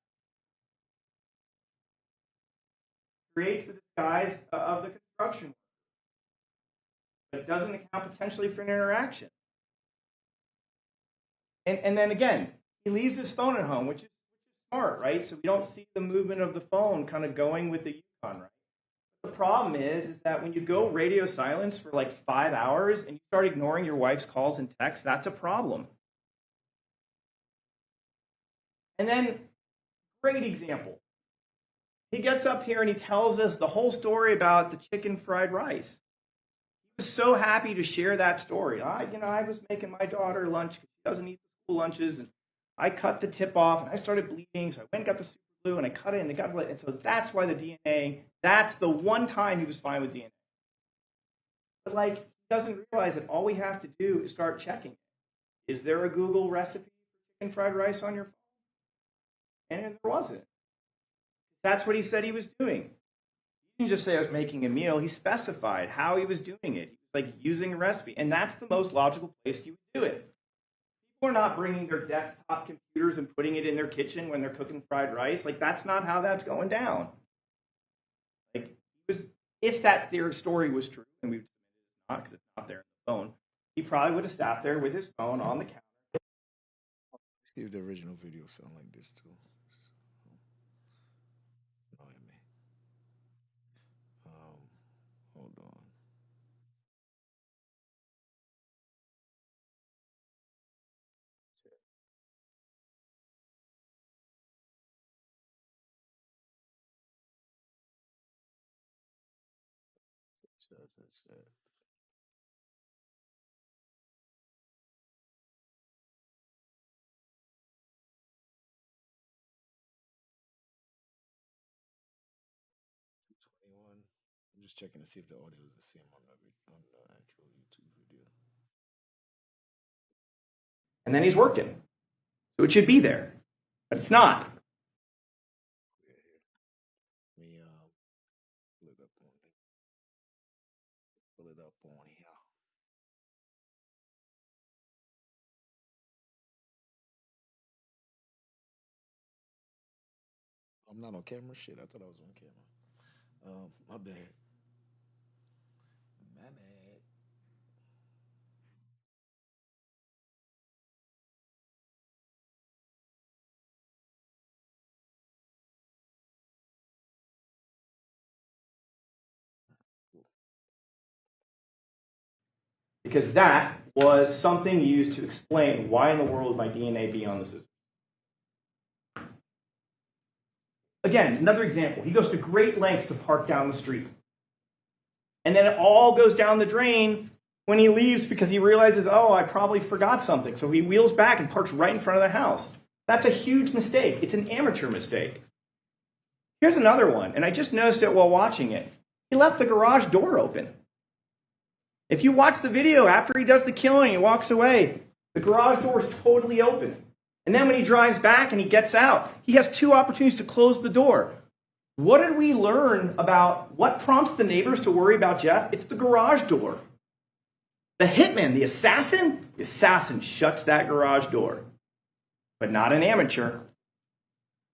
Creates the disguise of the construction, but doesn't account potentially for an interaction. And then again, he leaves his phone at home, which is smart, right? So we don't see the movement of the phone kind of going with the Yukon, right? The problem is that when you go radio silence for like 5 hours and you start ignoring your wife's calls and texts, that's a problem. And then, great example. He gets up here and he tells us the whole story about the chicken fried rice. He was so happy to share that story. I was making my daughter lunch because she doesn't eat school lunches, and I cut the tip off and I started bleeding, so I went and got the super glue and I cut it and it got blood. And so that's why the DNA, that's the one time he was fine with DNA. But like, he doesn't realize that all we have to do is start checking. Is there a Google recipe for chicken fried rice on your phone? And there wasn't. That's what he said he was doing. He didn't just say I was making a meal. He specified how he was doing it. He was like using a recipe. And that's the most logical place you would do it. People are not bringing their desktop computers and putting it in their kitchen when they're cooking fried rice. Like, that's not how that's going down. Like, if that their story was true, and we would submit it not because it's not there on the phone, he probably would have sat there with his phone on the counter. See if the original video sound like this too. Hold on. That's it. I'm just checking to see if the audio is the same on the actual YouTube video. And then he's working. So it should be there. But it's not. Pull it up on here. I'm not on camera? Shit, I thought I was on camera. My bad. My bad. Because that was something used to explain why in the world would my DNA be on the scissors. Again, another example. He goes to great lengths to park down the street. And then it all goes down the drain when he leaves because he realizes, oh, I probably forgot something. So he wheels back and parks right in front of the house. That's a huge mistake. It's an amateur mistake. Here's another one, and I just noticed it while watching it. He left the garage door open. If you watch the video after he does the killing and walks away, the garage door is totally open. And then when he drives back and he gets out, he has two opportunities to close the door. What did we learn about what prompts the neighbors to worry about Jeff? It's the garage door. The hitman, the assassin shuts that garage door. But not an amateur,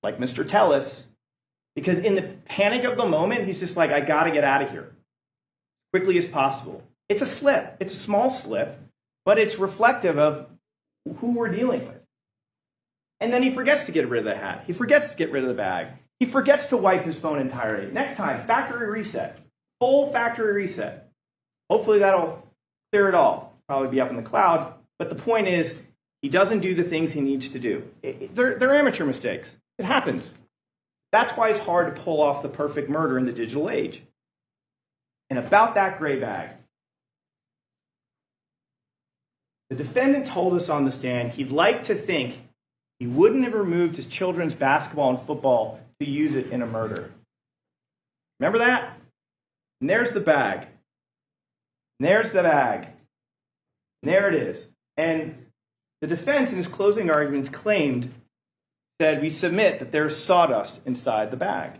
like Mr. Tellis, because in the panic of the moment, he's just like, I got to get out of here as quickly as possible. It's a slip. It's a small slip, but it's reflective of who we're dealing with. And then he forgets to get rid of the hat. He forgets to get rid of the bag. He forgets to wipe his phone entirely. Next time, factory reset. Full factory reset. Hopefully that'll clear it all. Probably be up in the cloud. But the point is, he doesn't do the things he needs to do. They're amateur mistakes. It happens. That's why it's hard to pull off the perfect murder in the digital age. And about that gray bag, the defendant told us on the stand he'd like to think he wouldn't have removed his children's basketball and football to use it in a murder. Remember that? And there's the bag. And there's the bag. And there it is. And the defense in his closing arguments claimed said, we submit that there's sawdust inside the bag.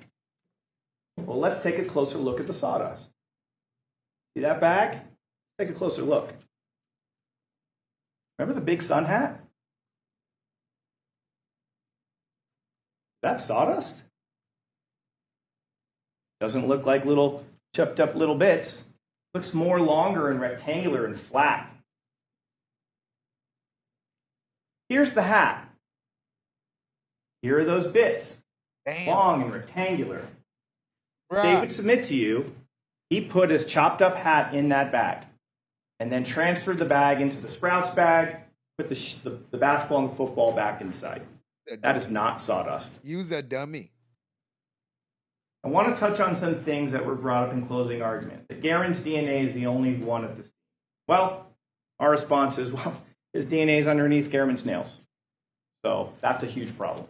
Well, let's take a closer look at the sawdust. See that bag? Take a closer look. Remember the big sun hat? That's sawdust? Doesn't look like little chopped up little bits. Looks more longer and rectangular and flat. Here's the hat. Here are those bits. Damn. Long and rectangular. Right. They would submit to you, he put his chopped up hat in that bag and then transferred the bag into the Sprouts bag, put the basketball and the football back inside. That is not sawdust. Use a dummy. I want to touch on some things that were brought up in closing argument. That Garen's DNA is the only one at this. Well, our response is, well, his DNA is underneath Garen's nails. So that's a huge problem.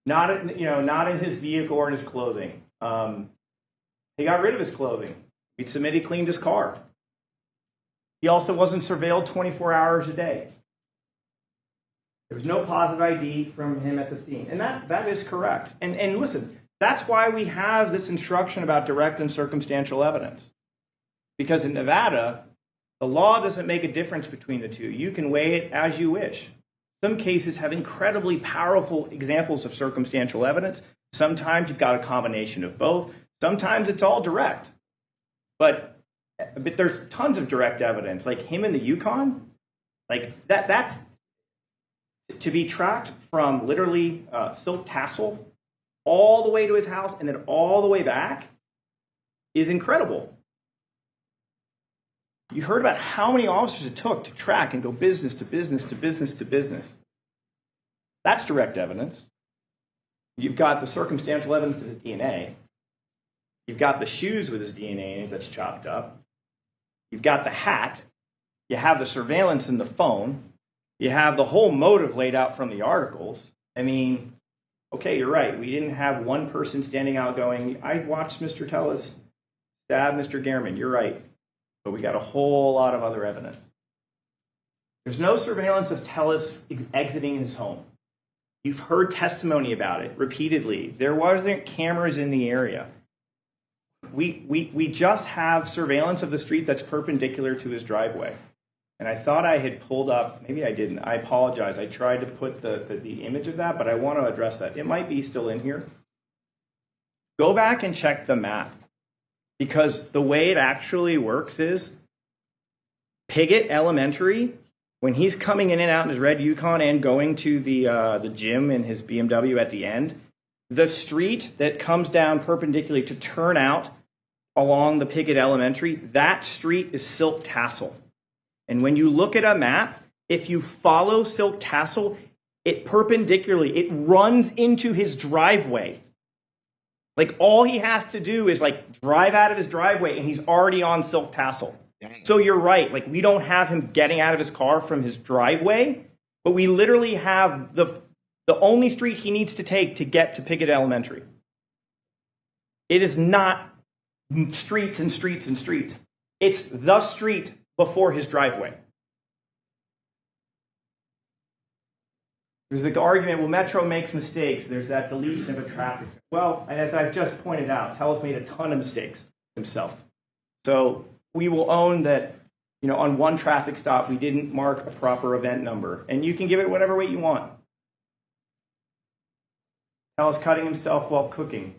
Not in his vehicle or in his clothing. He got rid of his clothing. He'd submit he cleaned his car. He also wasn't surveilled 24 hours a day. There was no positive ID from him at the scene. And that is correct. And listen, that's why we have this instruction about direct and circumstantial evidence. Because in Nevada, the law doesn't make a difference between the two. You can weigh it as you wish. Some cases have incredibly powerful examples of circumstantial evidence. Sometimes you've got a combination of both. Sometimes it's all direct. But there's tons of direct evidence, like him in the Yukon. Like that's to be tracked from literally silk tassel all the way to his house and then all the way back is incredible. You heard about how many officers it took to track and go business to business to business to business. That's direct evidence. You've got the circumstantial evidence of his DNA. You've got the shoes with his DNA in it that's chopped up. You've got the hat. You have the surveillance in the phone. You have the whole motive laid out from the articles. I mean, okay, you're right. We didn't have one person standing out going, I watched Mr. Tellis stab Mr. Gehrman. You're right. But we got a whole lot of other evidence. There's no surveillance of Tellis exiting his home. You've heard testimony about it repeatedly. There wasn't cameras in the area. We just have surveillance of the street that's perpendicular to his driveway. And I thought I had pulled up, maybe I didn't. I apologize. I tried to put the image of that, but I want to address that. It might be still in here. Go back and check the map. Because the way it actually works is Piggott Elementary, when he's coming in and out in his red Yukon and going to the gym in his BMW at the end, the street that comes down perpendicularly to turn out along the Piggott Elementary, that street is Silk Tassel. And when you look at a map, if you follow Silk Tassel, it perpendicularly, it runs into his driveway. Like all he has to do is like drive out of his driveway and he's already on Silk Tassel. Dang. So you're right. Like we don't have him getting out of his car from his driveway, but we literally have the only street he needs to take to get to Piggott Elementary. It is not streets and streets and streets. It's the street before his driveway. There's the argument, well, Metro makes mistakes. There's that deletion of a traffic. Well, and as I've just pointed out, Tellis made a ton of mistakes himself. So we will own that, on one traffic stop, we didn't mark a proper event number. And you can give it whatever weight you want. Tellis cutting himself while cooking.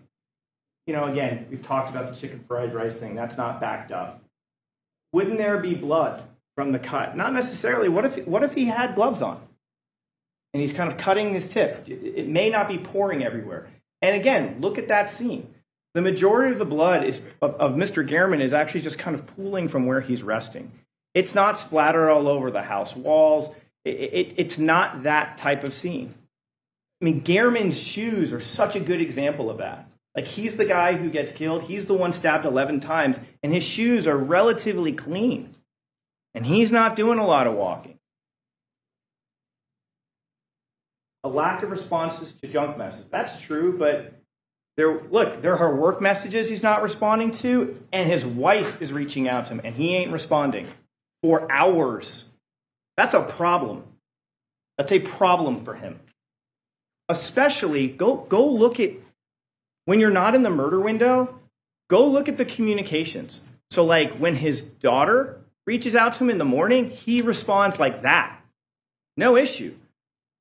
Again, we've talked about the chicken fried rice thing. That's not backed up. Wouldn't there be blood from the cut? Not necessarily. What if he had gloves on? And he's kind of cutting his tip. It may not be pouring everywhere. And again, look at that scene. The majority of the blood of Mr. Gehrman is actually just kind of pooling from where he's resting. It's not splattered all over the house walls. It's not that type of scene. I mean, Gehrman's shoes are such a good example of that. Like, he's the guy who gets killed. He's the one stabbed 11 times, and his shoes are relatively clean. And he's not doing a lot of walking. A lack of responses to junk messages. That's true, but there are work messages he's not responding to, and his wife is reaching out to him, and he ain't responding for hours. That's a problem. That's a problem for him. especially go look at, when you're not in the murder window, go look at the communications. So like when his daughter reaches out to him in the morning, he responds like that. No issue.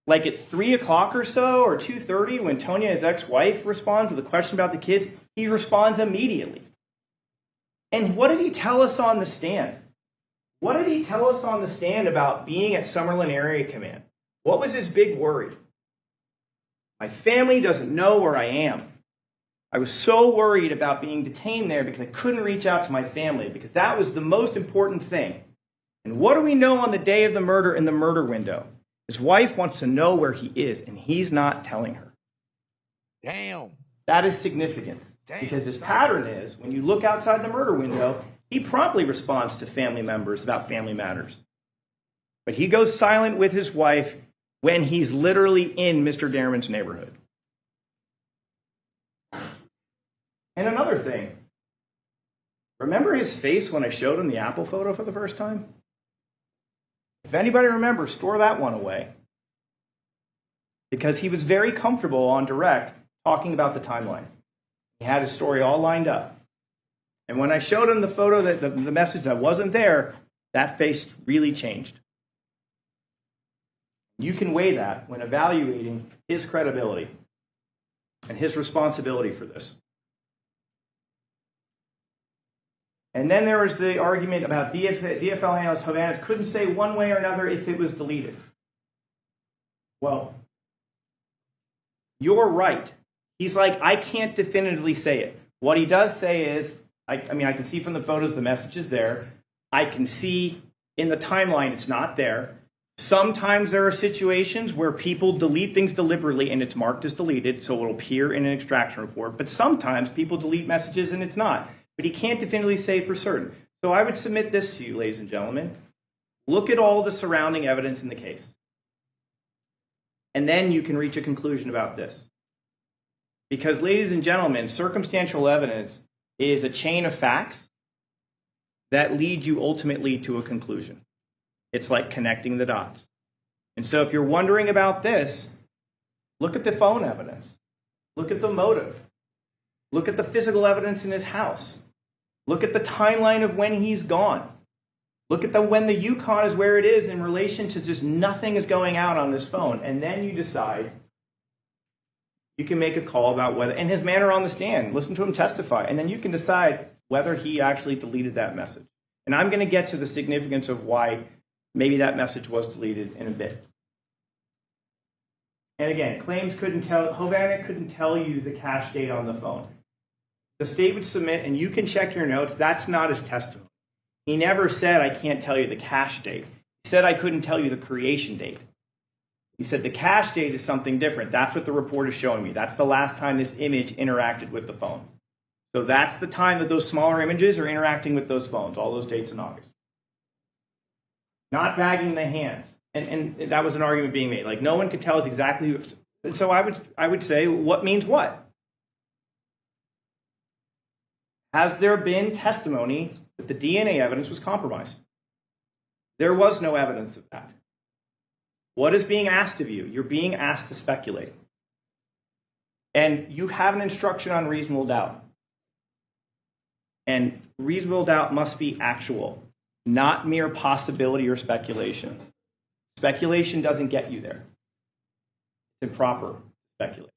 Like at 3 o'clock or so, or 2:30, when Tonya, his ex-wife, responds with a question about the kids, he responds immediately. And what did he tell us on the stand? What did he tell us on the stand about being at Summerlin Area Command? What was his big worry? My family doesn't know where I am. I was so worried about being detained there because I couldn't reach out to my family, because that was the most important thing. And what do we know on the day of the murder in the murder window? His wife wants to know where he is, and he's not telling her. Damn. That is significant, because his pattern is, when you look outside the murder window, he promptly responds to family members about family matters. But he goes silent with his wife when he's literally in Mr. Garman's neighborhood. And another thing, remember his face when I showed him the Apple photo for the first time? If anybody remembers, store that one away. Because he was very comfortable on direct talking about the timeline. He had his story all lined up. And when I showed him the photo, that the message that wasn't there, that face really changed. You can weigh that when evaluating his credibility and his responsibility for this. And then there was the argument about DFL analyst Hovannes couldn't say one way or another if it was deleted. Well, you're right. He's like, I can't definitively say it. What he does say is, I can see from the photos the message is there. I can see in the timeline it's not there. Sometimes there are situations where people delete things deliberately and it's marked as deleted, so it'll appear in an extraction report. But sometimes people delete messages and it's not. But he can't definitively say for certain. So I would submit this to you, ladies and gentlemen. Look at all the surrounding evidence in the case. And then you can reach a conclusion about this. Because, ladies and gentlemen, circumstantial evidence is a chain of facts that lead you ultimately to a conclusion. It's like connecting the dots. And so if you're wondering about this, look at the phone evidence. Look at the motive. Look at the physical evidence in his house. Look at the timeline of when he's gone. Look at when the Yukon is where it is in relation to just nothing is going out on this phone. And then you decide, you can make a call about whether, and his manner on the stand, listen to him testify, and then you can decide whether he actually deleted that message. And I'm going to get to the significance of why maybe that message was deleted in a bit. And again, claims Hovannes couldn't tell you the cache date on the phone. The state would submit, and you can check your notes, that's not his testimony. He never said, I can't tell you the cache date. He said, I couldn't tell you the creation date. He said, the cache date is something different. That's what the report is showing me. That's the last time this image interacted with the phone. So that's the time that those smaller images are interacting with those phones, all those dates in August. Not bagging the hands. And that was an argument being made. Like, no one could tell us exactly. So I would say, what means what? Has there been testimony that the DNA evidence was compromised? There was no evidence of that. What is being asked of you? You're being asked to speculate. And you have an instruction on reasonable doubt. And reasonable doubt must be actual, not mere possibility or speculation. Speculation doesn't get you there. It's improper to speculate.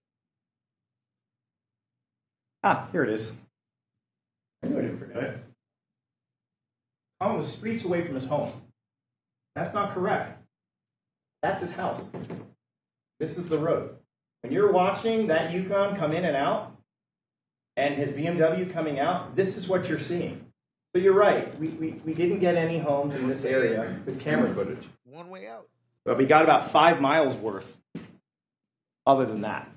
Here it is. I knew I didn't forget it. Colin was streets away from his home. That's not correct. That's his house. This is the road. When you're watching that Yukon come in and out, and his BMW coming out, this is what you're seeing. So you're right. We didn't get any homes in this area with camera footage. One way out. But we got about 5 miles worth other than that.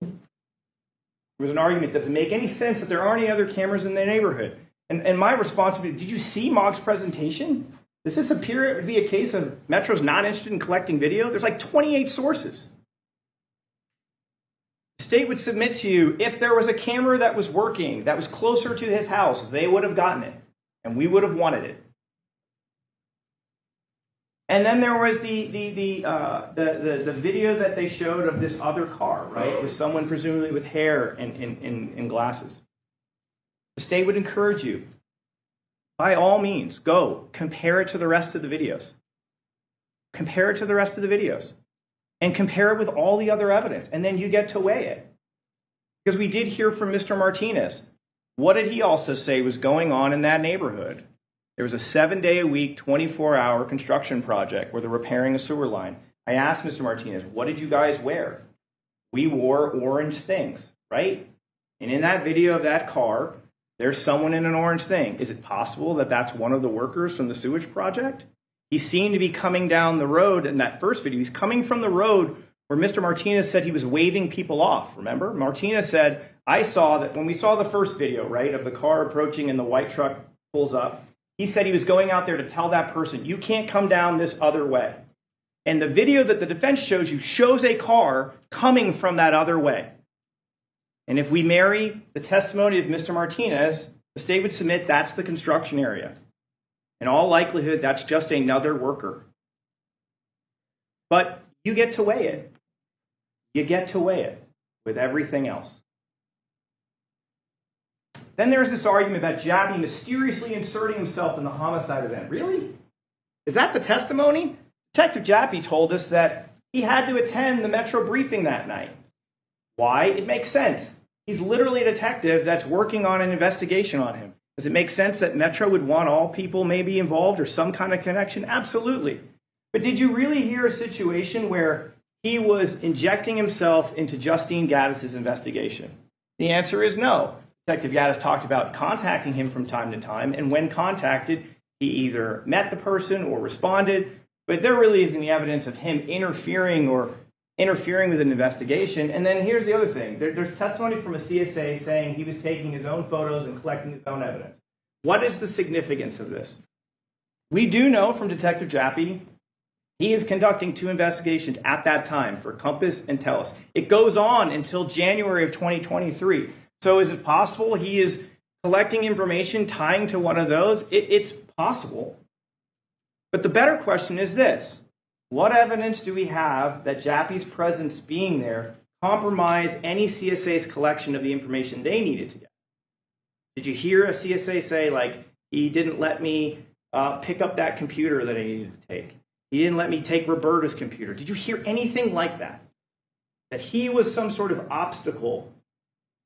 There was an argument, does it make any sense that there aren't any other cameras in the neighborhood? And my response would be, did you see Mog's presentation? Does this appear to be a case of Metro's not interested in collecting video? There's like 28 sources. The state would submit to you, if there was a camera that was working, that was closer to his house, they would have gotten it, and we would have wanted it. And then there was the video that they showed of this other car, right, with someone presumably with hair and glasses. The state would encourage you, by all means, go compare it to the rest of the videos. Compare it to the rest of the videos. And compare it with all the other evidence. And then you get to weigh it. Because we did hear from Mr. Martinez. What did he also say was going on in that neighborhood? There was a 7-day-a-week, 24-hour construction project where they're repairing a sewer line. I asked Mr. Martinez, what did you guys wear? We wore orange things, right? And in that video of that car, there's someone in an orange thing. Is it possible that that's one of the workers from the sewage project? He seemed to be coming down the road in that first video. He's coming from the road where Mr. Martinez said he was waving people off, remember? Martinez said, I saw that when we saw the first video, right, of the car approaching and the white truck pulls up, he said he was going out there to tell that person, you can't come down this other way. And the video that the defense shows you shows a car coming from that other way. And if we marry the testimony of Mr. Martinez, the state would submit that's the construction area. In all likelihood, that's just another worker. But you get to weigh it. You get to weigh it with everything else. Then there's this argument about Jappy mysteriously inserting himself in the homicide event. Really? Is that the testimony? Detective Jappy told us that he had to attend the Metro briefing that night. Why? It makes sense. He's literally a detective that's working on an investigation on him. Does it make sense that Metro would want all people maybe involved or some kind of connection? Absolutely. But did you really hear a situation where he was injecting himself into Justine Gaddis's investigation? The answer is no. Detective Gaddis talked about contacting him from time to time, and when contacted, he either met the person or responded, but there really isn't any evidence of him interfering with an investigation. And then here's the other thing. There's testimony from a CSA saying he was taking his own photos and collecting his own evidence. What is the significance of this? We do know from Detective Jappy, he is conducting 2 investigations at that time for Compass and Tellus. It goes on until January of 2023. So is it possible he is collecting information tying to one of those? It's possible. But the better question is this. What evidence do we have that Jappy's presence being there compromised any CSA's collection of the information they needed to get? Did you hear a CSA say, like, he didn't let me pick up that computer that I needed to take? He didn't let me take Roberta's computer. Did you hear anything like that? That he was some sort of obstacle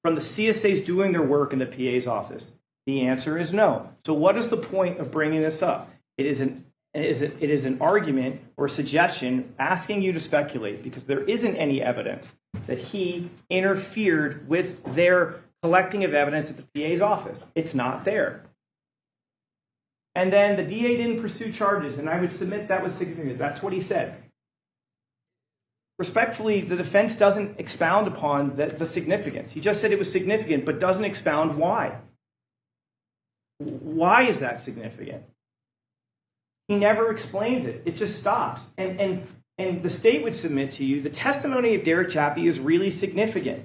from the CSAs doing their work in the PA's office? The answer is no. So what is the point of bringing this up? It is an argument or a suggestion asking you to speculate because there isn't any evidence that he interfered with their collecting of evidence at the PA's office. It's not there. And then the DA didn't pursue charges, and I would submit that was significant. That's what he said. Respectfully, the defense doesn't expound upon the significance. He just said it was significant, but doesn't expound why. Why is that significant? He never explains it. It just stops. And the state would submit to you the testimony of Derek Jappy is really significant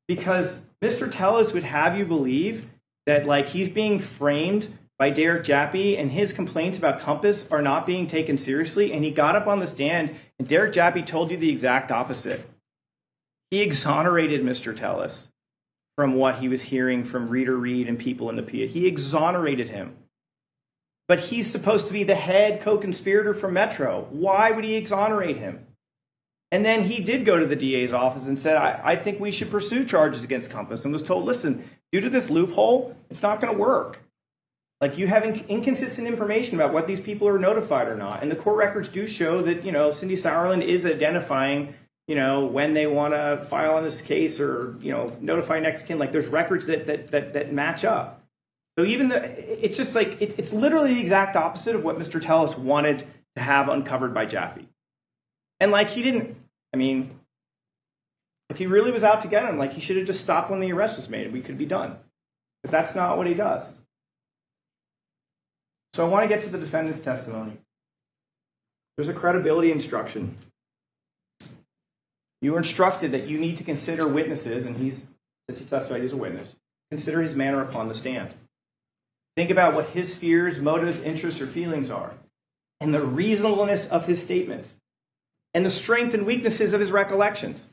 because Mr. Tellus would have you believe that like he's being framed by Derek Jappy and his complaints about Compass are not being taken seriously. And he got up on the stand and Derek Jappy told you the exact opposite. He exonerated Mr. Tellus from what he was hearing from Reader Reed and people in the PA. He exonerated him. But he's supposed to be the head co-conspirator for Metro. Why would he exonerate him? And then he did go to the DA's office and said, I think we should pursue charges against Compass, and was told, listen, due to this loophole, it's not going to work. Like, you have inconsistent information about what these people are notified or not. And the court records do show that, Cindy Sauerland is identifying, when they want to file on this case or, notify next kin. Like, there's records that match up. So even it's just like, it's literally the exact opposite of what Mr. Tellus wanted to have uncovered by Jappy. And like, he didn't, if he really was out to get him, like, he should have just stopped when the arrest was made and we could be done. But that's not what he does. So I want to get to the defendant's testimony. There's a credibility instruction. You were instructed that you need to consider witnesses, and since he testified, he's a witness, consider his manner upon the stand. Think about what his fears, motives, interests, or feelings are. and the reasonableness of his statements and the strength and weaknesses of his recollections.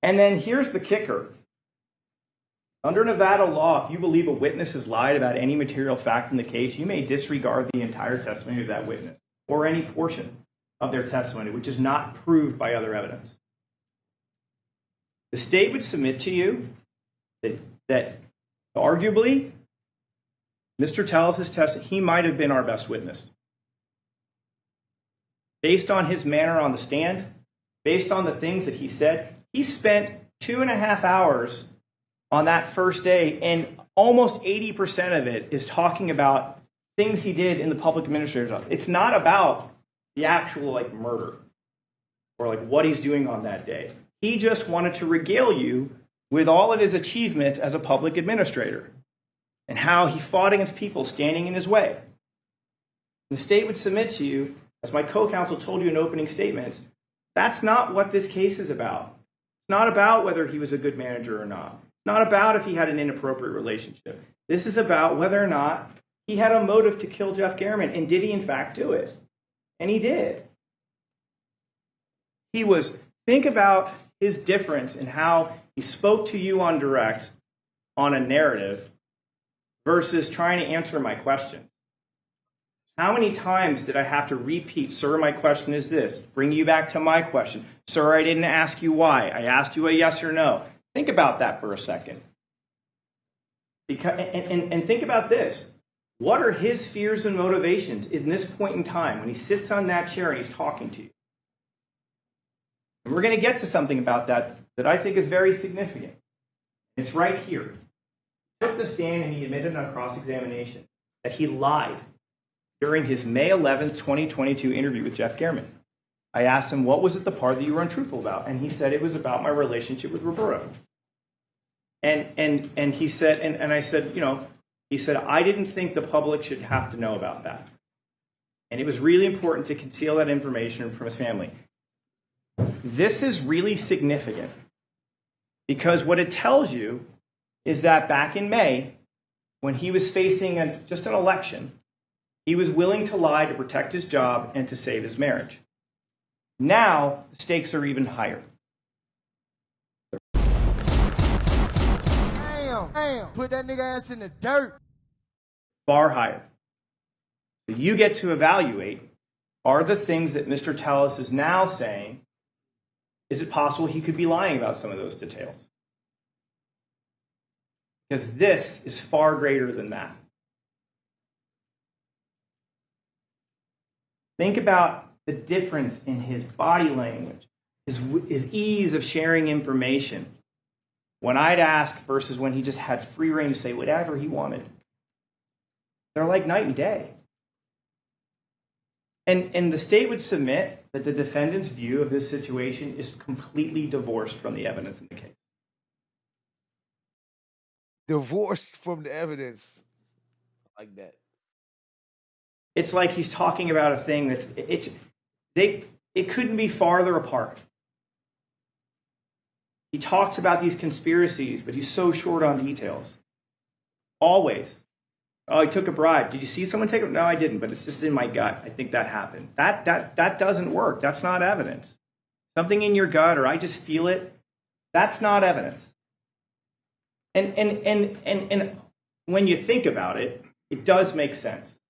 And then here's the kicker. Under Nevada law, if you believe a witness has lied about any material fact in the case, you may disregard the entire testimony of that witness or any portion of their testimony, which is not proved by other evidence. The state would submit to you that arguably, Mr. Tellis' testimony, he might have been our best witness. Based on his manner on the stand, based on the things that he said, he spent 2.5 hours on that first day, and almost 80% of it is talking about things he did in the public administrator's office. It's not about the actual murder or what he's doing on that day. He just wanted to regale you with all of his achievements as a public administrator and how he fought against people standing in his way. The state would submit to you, as my co-counsel told you in opening statements, that's not what this case is about. It's not about whether he was a good manager or not. It's not about if he had an inappropriate relationship. This is about whether or not he had a motive to kill Jeff Garman, and did he in fact do it? And he did. Think about his difference in how he spoke to you on direct on a narrative versus trying to answer my question. How many times did I have to repeat, sir, my question is this, bring you back to my question. Sir, I didn't ask you why. I asked you a yes or no. Think about that for a second. And think about this. What are his fears and motivations in this point in time when he sits on that chair and he's talking to you? And we're going to get to something about that I think is very significant. It's right here. He took the stand and he admitted on cross-examination that he lied during his May 11th, 2022 interview with Jeff Garman. I asked him, what was it the part that you were untruthful about? And he said it was about my relationship with Roberto. And he said, and I said, he said, I didn't think the public should have to know about that. And it was really important to conceal that information from his family. This is really significant because what it tells you is that back in May, when he was facing just an election, he was willing to lie to protect his job and to save his marriage. Now, the stakes are even higher. Damn, put that nigga ass in the dirt. Far higher. So you get to evaluate, are the things that Mr. Tellis is now saying, is it possible he could be lying about some of those details? Because this is far greater than that. Think about the difference in his body language, his ease of sharing information. When I'd ask versus when he just had free reign to say whatever he wanted. They're like night and day. And the state would submit that the defendant's view of this situation is completely divorced from the evidence in the case. Divorced from the evidence. Like that. It's like he's talking about a thing that's it couldn't be farther apart. He talks about these conspiracies, but he's so short on details. Always. Oh, he took a bribe. Did you see someone take it? No, I didn't, but it's just in my gut. I think that happened. That doesn't work. That's not evidence. Something in your gut, or I just feel it, that's not evidence. And when you think about it, it does make sense.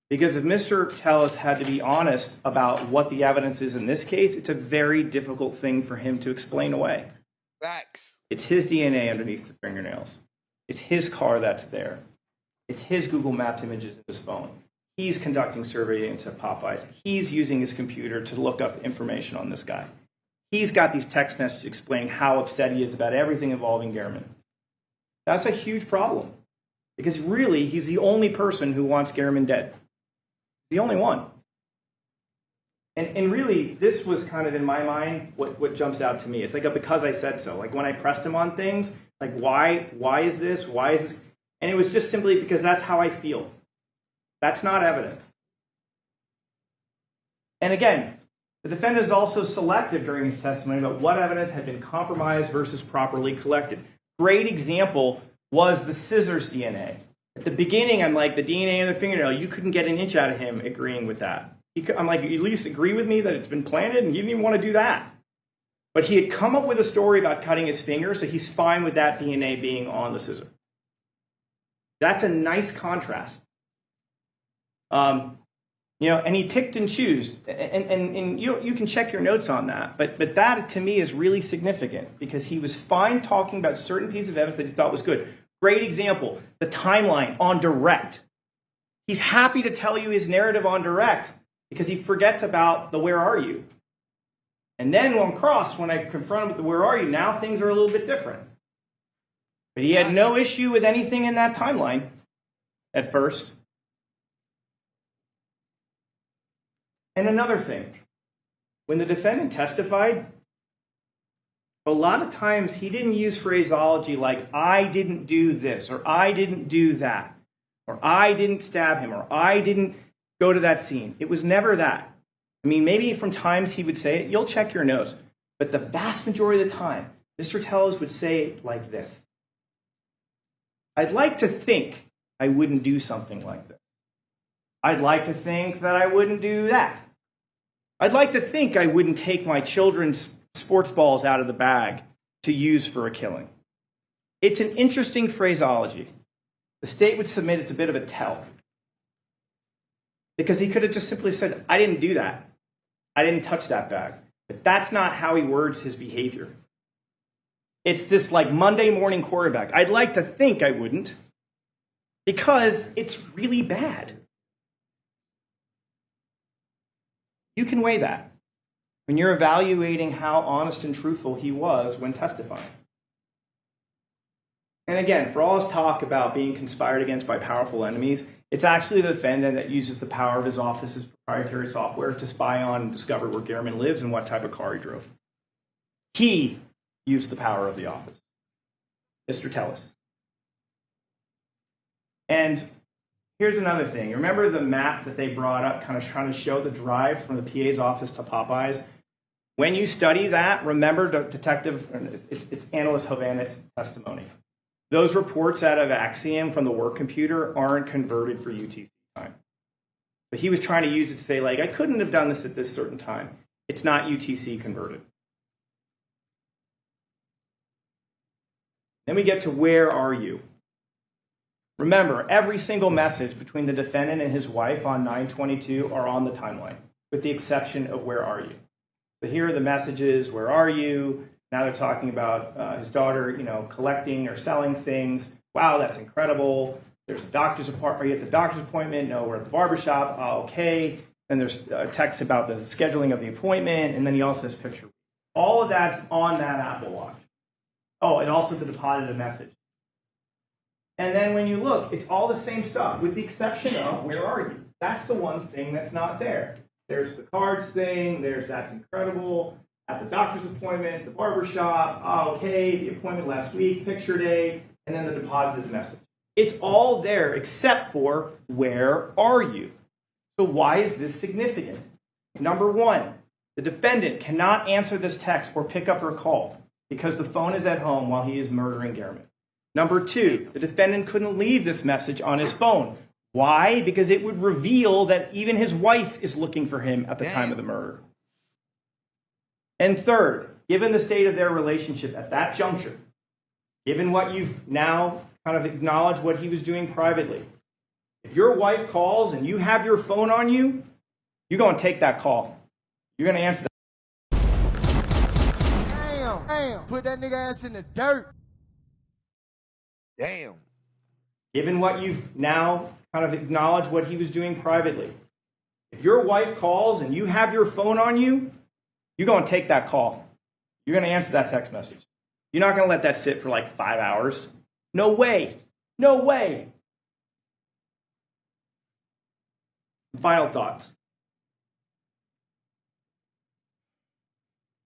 Because if Mr. Tellis had to be honest about what the evidence is in this case, it's a very difficult thing for him to explain away. Facts. It's his DNA underneath the fingernails. It's his car that's there. It's his Google Maps images in his phone. He's conducting surveillance at Popeyes. He's using his computer to look up information on this guy. He's got these text messages explaining how upset he is about everything involving Garman. That's a huge problem. Because really, he's the only person who wants Garman dead. The only one. And really, this was kind of, in my mind, what jumps out to me. It's like a because I said so. Like when I pressed him on things, like why is this? Why is this? And it was just simply because that's how I feel. That's not evidence. And again, the defendant is also selective during his testimony about what evidence had been compromised versus properly collected. Great example was the scissors DNA. At the beginning, I'm like, the DNA in the fingernail, you couldn't get an inch out of him agreeing with that. I'm like, you at least agree with me that it's been planted, and you didn't even want to do that. But he had come up with a story about cutting his finger, so he's fine with that DNA being on the scissor. That's a nice contrast. And he picked and chose, and you can check your notes on that. But that, to me, is really significant because he was fine talking about certain pieces of evidence that he thought was good. Great example, the timeline on direct. He's happy to tell you his narrative on direct because he forgets about the where are you. And then on cross, when I confront him with the where are you, now things are a little bit different. But he had no issue with anything in that timeline at first. And another thing, when the defendant testified, a lot of times he didn't use phraseology like, I didn't do this, or I didn't do that, or I didn't stab him, or I didn't go to that scene. It was never that. I mean, maybe from times he would say it, you'll check your notes, but the vast majority of the time, Mr. Tellez would say it like this. I'd like to think I wouldn't do something like this. I'd like to think that I wouldn't do that. I'd like to think I wouldn't take my children's sports balls out of the bag to use for a killing. It's an interesting phraseology. The state would submit it's a bit of a tell. Because he could have just simply said, I didn't do that. I didn't touch that bag. But that's not how he words his behavior. It's this like Monday morning quarterback. I'd like to think I wouldn't because it's really bad. You can weigh that when you're evaluating how honest and truthful he was when testifying. And again, for all his talk about being conspired against by powerful enemies, it's actually the defendant that uses the power of his office's proprietary software to spy on and discover where Gehrman lives and what type of car he drove. He used the power of the office. Mr. Tellez. And here's another thing. Remember the map that they brought up, kind of trying to show the drive from the PA's office to Popeyes? When you study that, remember it's Analyst Hovanet's testimony. Those reports out of Axiom from the work computer aren't converted for UTC time. But he was trying to use it to say, like, I couldn't have done this at this certain time. It's not UTC converted. Then we get to where are you? Remember, every single message between the defendant and his wife on 9/22 are on the timeline, with the exception of where are you. So here are the messages, where are you? Now they're talking about his daughter, collecting or selling things. Wow, that's incredible. There's a doctor's appointment. Are you at the doctor's appointment? No, we're at the barbershop. Oh, okay. Then there's a text about the scheduling of the appointment, and then he also has a picture. All of that's on that Apple Watch. Oh, and also the deposited message. And then when you look, it's all the same stuff, with the exception of where are you? That's the one thing that's not there. There's the cards thing. There's that's incredible. At the doctor's appointment, the barbershop, okay, the appointment last week, picture day, and then the deposited message. It's all there except for where are you? So why is this significant? Number one, the defendant cannot answer this text or pick up her call because the phone is at home while he is murdering Gehrman. Number two, the defendant couldn't leave this message on his phone. Why? Because it would reveal that even his wife is looking for him at the time of the murder. And third, given the state of their relationship at that juncture, given what you've now kind of acknowledged what he was doing privately, if your wife calls and you have your phone on you, you're going to take that call. You're going to answer that. Damn, put that nigga ass in the dirt. Damn. Given what you've now kind of acknowledged what he was doing privately, if your wife calls and you have your phone on you, you're going to take that call. You're going to answer that text message. You're not going to let that sit for like 5 hours. No way. No way. Final thoughts.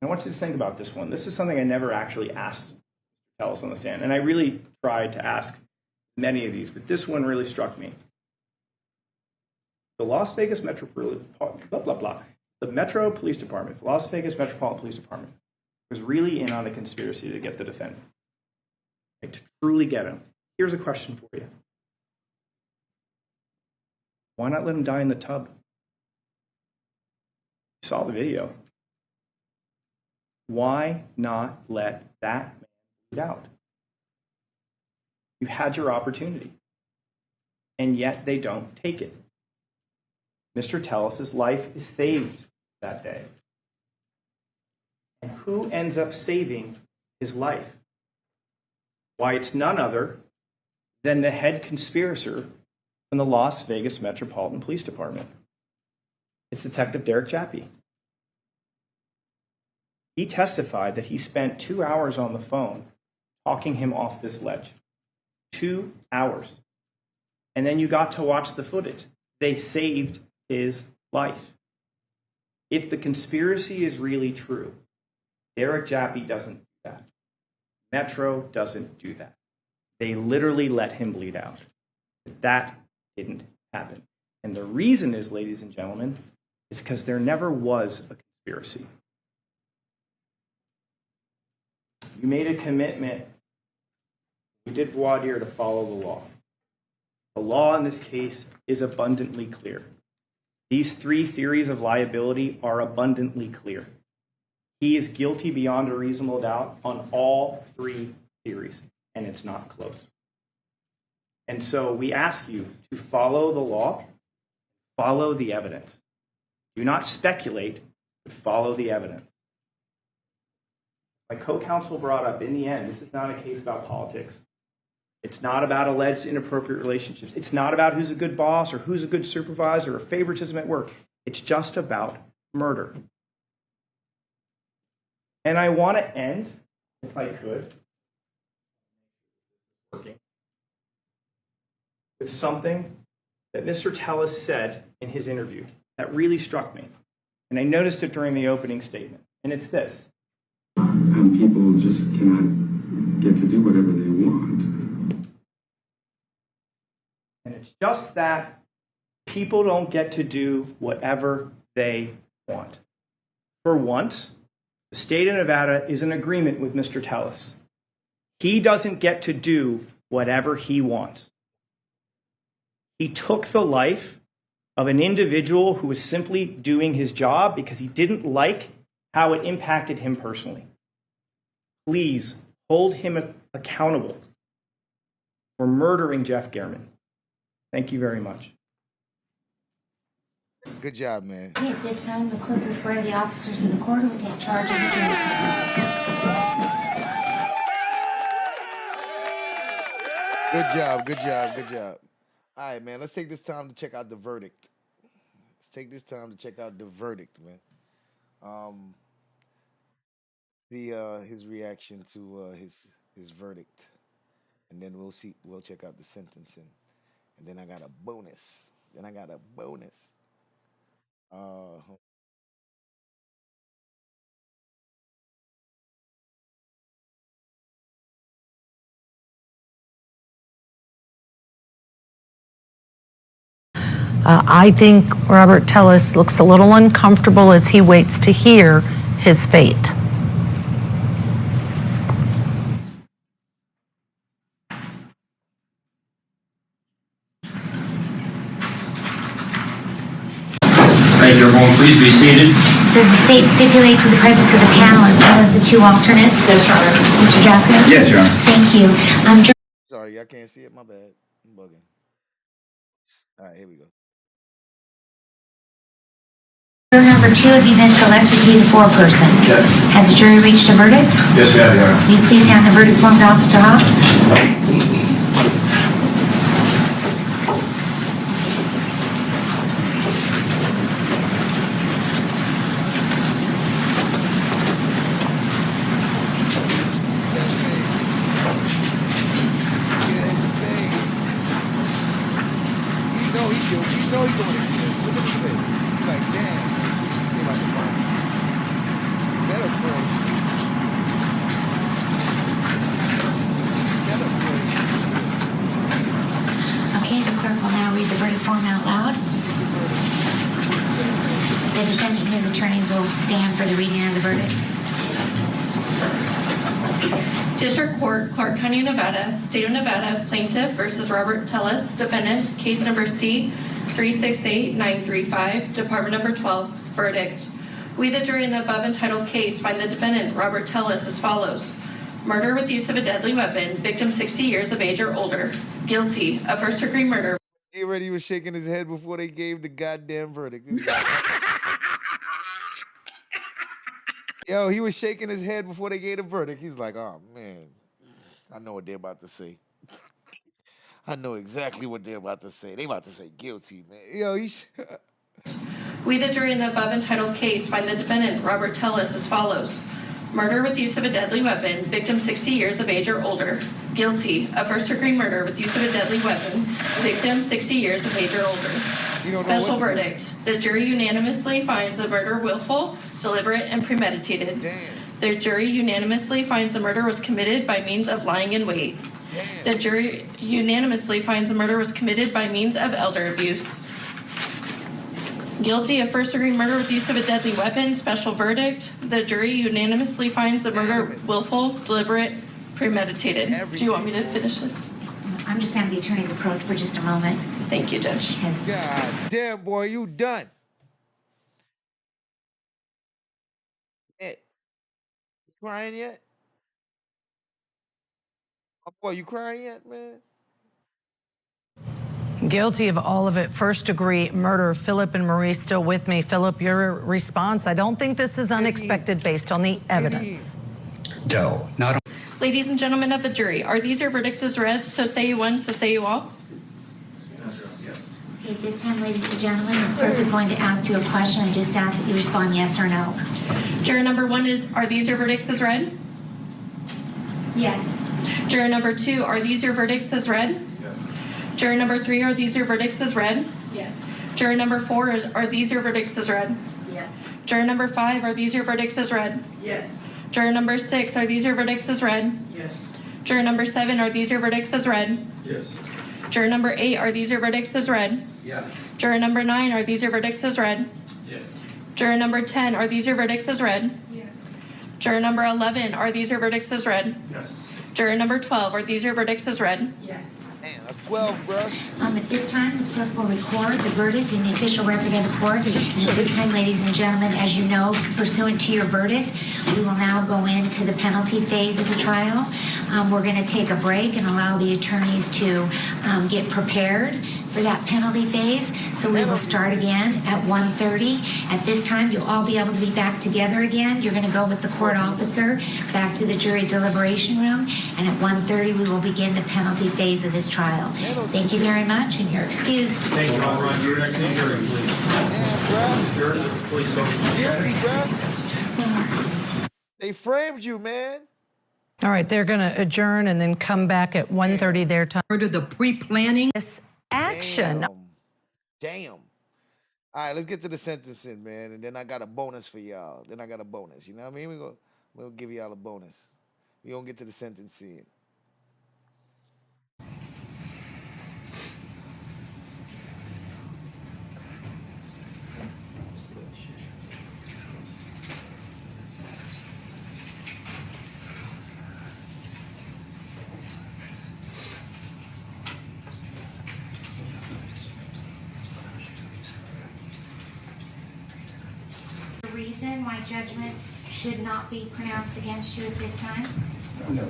I want you to think about this one. This is something I never actually asked Tellez on the stand, and I really tried to ask many of these, but this one really struck me. The Las Vegas the Metro Police Department, the Las Vegas Metropolitan Police Department, was really in on a conspiracy to get the defendant, to truly get him. Here's a question for you. Why not let him die in the tub? You saw the video. Why not let that man bleed out? You had your opportunity, and yet they don't take it. Mr. Tellis's life is saved that day. And who ends up saving his life? Why, it's none other than the head conspirator from the Las Vegas Metropolitan Police Department. It's Detective Derek Jappy. He testified that he spent 2 hours on the phone talking him off this ledge. 2 hours. And then you got to watch the footage. They saved his life. If the conspiracy is really true, Derek Jappy doesn't do that. Metro doesn't do that. They literally let him bleed out. That didn't happen. And the reason is, ladies and gentlemen, is because there never was a conspiracy. You made a commitment. You did voir dire to follow the law. The law in this case is abundantly clear. These 3 theories of liability are abundantly clear. He is guilty beyond a reasonable doubt on all 3 theories, and it's not close. And so we ask you to follow the law, follow the evidence. Do not speculate, but follow the evidence. My co-counsel brought up, in the end, this is not a case about politics. It's not about alleged inappropriate relationships. It's not about who's a good boss or who's a good supervisor or favoritism at work. It's just about murder. And I want to end, if I could, with something that Mr. Tellis said in his interview that really struck me. And I noticed it during the opening statement. And it's this. And people just cannot get to do whatever they want. And it's just that people don't get to do whatever they want. For once, the state of Nevada is in agreement with Mr. Tellis. He doesn't get to do whatever he wants. He took the life of an individual who was simply doing his job because he didn't like how it impacted him personally. Please hold him accountable for murdering Jeff German. Thank you very much. Good job, man. At this time, the clerk will swear the officers in the court will take charge of the jury. Good job, good job, good job. All right, man, let's take this time to check out the verdict. Let's take this time to check out the verdict, man. His reaction to his verdict. And then we'll check out the sentencing. And then I got a bonus. I think Robert Tellis looks a little uncomfortable as he waits to hear his fate. Thank you, everyone. Please be seated. Does the state stipulate to the presence of the panel as well as the 2 alternates? Yes, Your Honor. Mr. Jaskowitz? Yes, Your Honor. Thank you. Sorry, I can't see it. My bad. I'm bugging. All right, here we go. Juror number 2, have you been selected to be the foreperson? Yes. Has the jury reached a verdict? Yes, we have, Your Honor. Will you please hand the verdict form to Officer Hawks? Okay, the clerk will now read the verdict form out loud. The defendant and his attorneys will stand for the reading of the verdict. District Court, Clark County, Nevada, State of Nevada, Plaintiff versus Robert Tellis, Defendant, case number C 368935, Department Number 12, verdict. We, the jury in the above entitled case, find the defendant, Robert Tellis, as follows. Murder with use of a deadly weapon, victim 60 years of age or older, guilty of first-degree murder. He already was shaking his head before they gave the goddamn verdict. Yo, he was shaking his head before they gave the verdict. He's like, oh, man, I know what they're about to say. I know exactly what they're about to say. They about to say guilty, man. Yo, he's... We, the jury in the above entitled case, find the defendant, Robert Tellis, as follows. Murder with use of a deadly weapon, victim 60 years of age or older, guilty of first-degree murder with use of a deadly weapon, victim 60 years of age or older. Special verdict. The jury unanimously finds the murder willful, deliberate, and premeditated. The jury unanimously finds the murder was committed by means of lying in wait. The jury unanimously finds the murder was committed by means of elder abuse. Guilty of first-degree murder with use of a deadly weapon, special verdict. The jury unanimously finds the murder willful, deliberate, premeditated. Do you want me to finish this? I'm just having the attorneys approach for just a moment. Thank you, Judge. God damn, boy, you done. Hey, you crying yet? Oh, boy, you crying yet, man? Guilty of all of it, first-degree murder. Philip and Marie still with me. Philip, your response? I don't think this is unexpected based on the evidence. No, not. Ladies and gentlemen of the jury, are these your verdicts as read? So say you one, so say you all. Okay, this time, ladies and gentlemen, the clerk is going to ask you a question and just ask that you respond yes or no. Juror number one is, are these your verdicts as read? Yes. Juror number two, are these your verdicts as read? Juror number three, are these your verdicts as read? Yes. Juror number four, are these your verdicts as read? Yes. Juror number five, are these your verdicts as read? Yes. Juror number six, are these your verdicts as read? Yes. Juror number seven, are these your verdicts as read? Yes. Juror number eight, are these your verdicts as read? Yes. Juror number nine, are these your verdicts as read? Yes. Juror number 10, are these your verdicts as read? Yes. Juror number 11, are these your verdicts as read? Yes. Juror number 12, are these your verdicts as read? Yes. Damn, that's 12, bro. At this time, the clerk will record the verdict in the official record of the court. At this time, ladies and gentlemen, as you know, pursuant to your verdict, we will now go into the penalty phase of the trial. We're going to take a break and allow the attorneys to get prepared for that penalty phase. So we will start again at 1:30. At this time, you'll all be able to be back together again. You're going to go with the court officer back to the jury deliberation room. And at 1:30, we will begin the penalty phase of this trial. Thank you very much, and you're excused. Thank you, Ron. You're next to the jury, please. Guilty, bro. They framed you, man. All right, they're going to adjourn and then come back at 1:30 their time. Order the pre-planning this action. Damn. All right, let's get to the sentencing, man, and then I got a bonus for y'all. You know what I mean? We'll give y'all a bonus. We gonna get to the sentencing. Reason why judgment should not be pronounced against you at this time? No.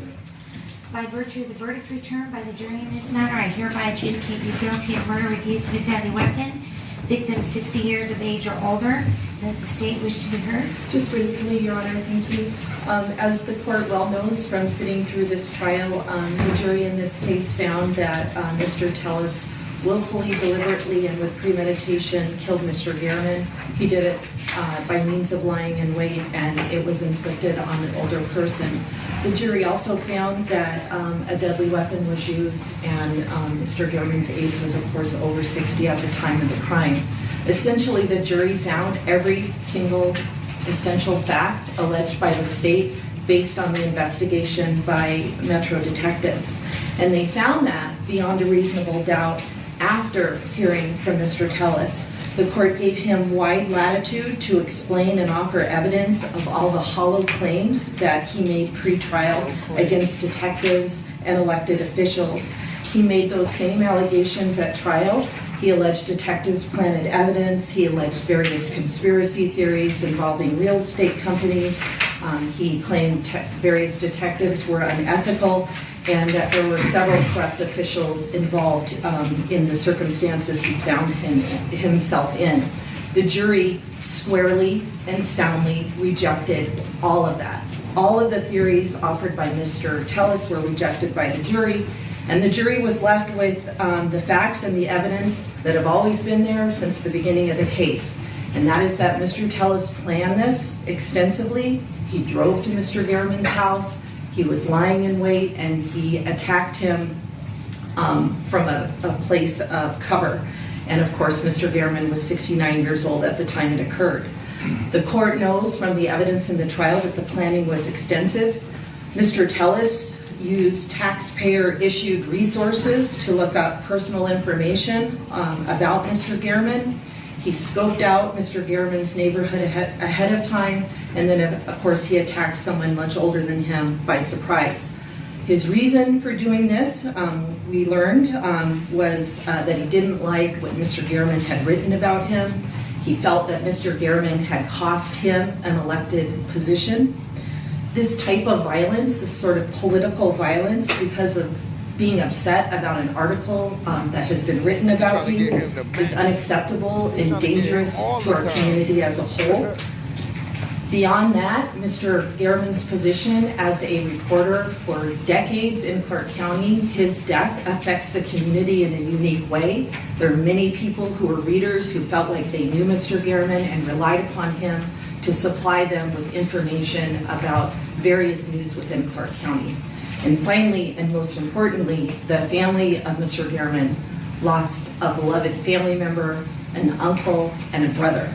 By virtue of the verdict returned by the jury in this matter, I hereby adjudicate you guilty of murder with use of a deadly weapon. Victim 60 years of age or older. Does the state wish to be heard? Just briefly, Your Honor, thank you. As the court well knows from sitting through this trial, the jury in this case found that Mr. Tellis willfully, deliberately, and with premeditation killed Mr. Gehrman. He did it by means of lying in wait, and it was inflicted on an older person. The jury also found that a deadly weapon was used, and Mr. Gehrman's age was, of course, over 60 at the time of the crime. Essentially, the jury found every single essential fact alleged by the state based on the investigation by Metro detectives. And they found that, beyond a reasonable doubt, after hearing from Mr. Tellis. The court gave him wide latitude to explain and offer evidence of all the hollow claims that he made pre-trial against detectives and elected officials. He made those same allegations at trial. He alleged detectives planted evidence. He alleged various conspiracy theories involving real estate companies. He claimed various detectives were unethical and that there were several corrupt officials involved in the circumstances he found himself in. The jury squarely and soundly rejected all of that. All of the theories offered by Mr. Tellis were rejected by the jury, and the jury was left with the facts and the evidence that have always been there since the beginning of the case. And that is that Mr. Tellis planned this extensively. He drove to Mr. Gehrman's house. He was lying in wait, and he attacked him from a place of cover. And of course, Mr. Gehrman was 69 years old at the time it occurred. The court knows from the evidence in the trial that the planning was extensive. Mr. Tellis used taxpayer-issued resources to look up personal information about Mr. Gehrman. He scoped out Mr. Gehrman's neighborhood ahead of time, and then, of course, he attacked someone much older than him by surprise. His reason for doing this, we learned, was that he didn't like what Mr. Gehrman had written about him. He felt that Mr. Gehrman had cost him an elected position. This type of violence, this sort of political violence, because of being upset about an article that has been written about you, is unacceptable and dangerous to our community as a whole. Beyond that, Mr. Gehrman's position as a reporter for decades in Clark County, his death affects the community in a unique way. There are many people who are readers who felt like they knew Mr. Gehrman and relied upon him to supply them with information about various news within Clark County. And finally, and most importantly, the family of Mr. Gehrman lost a beloved family member, an uncle, and a brother.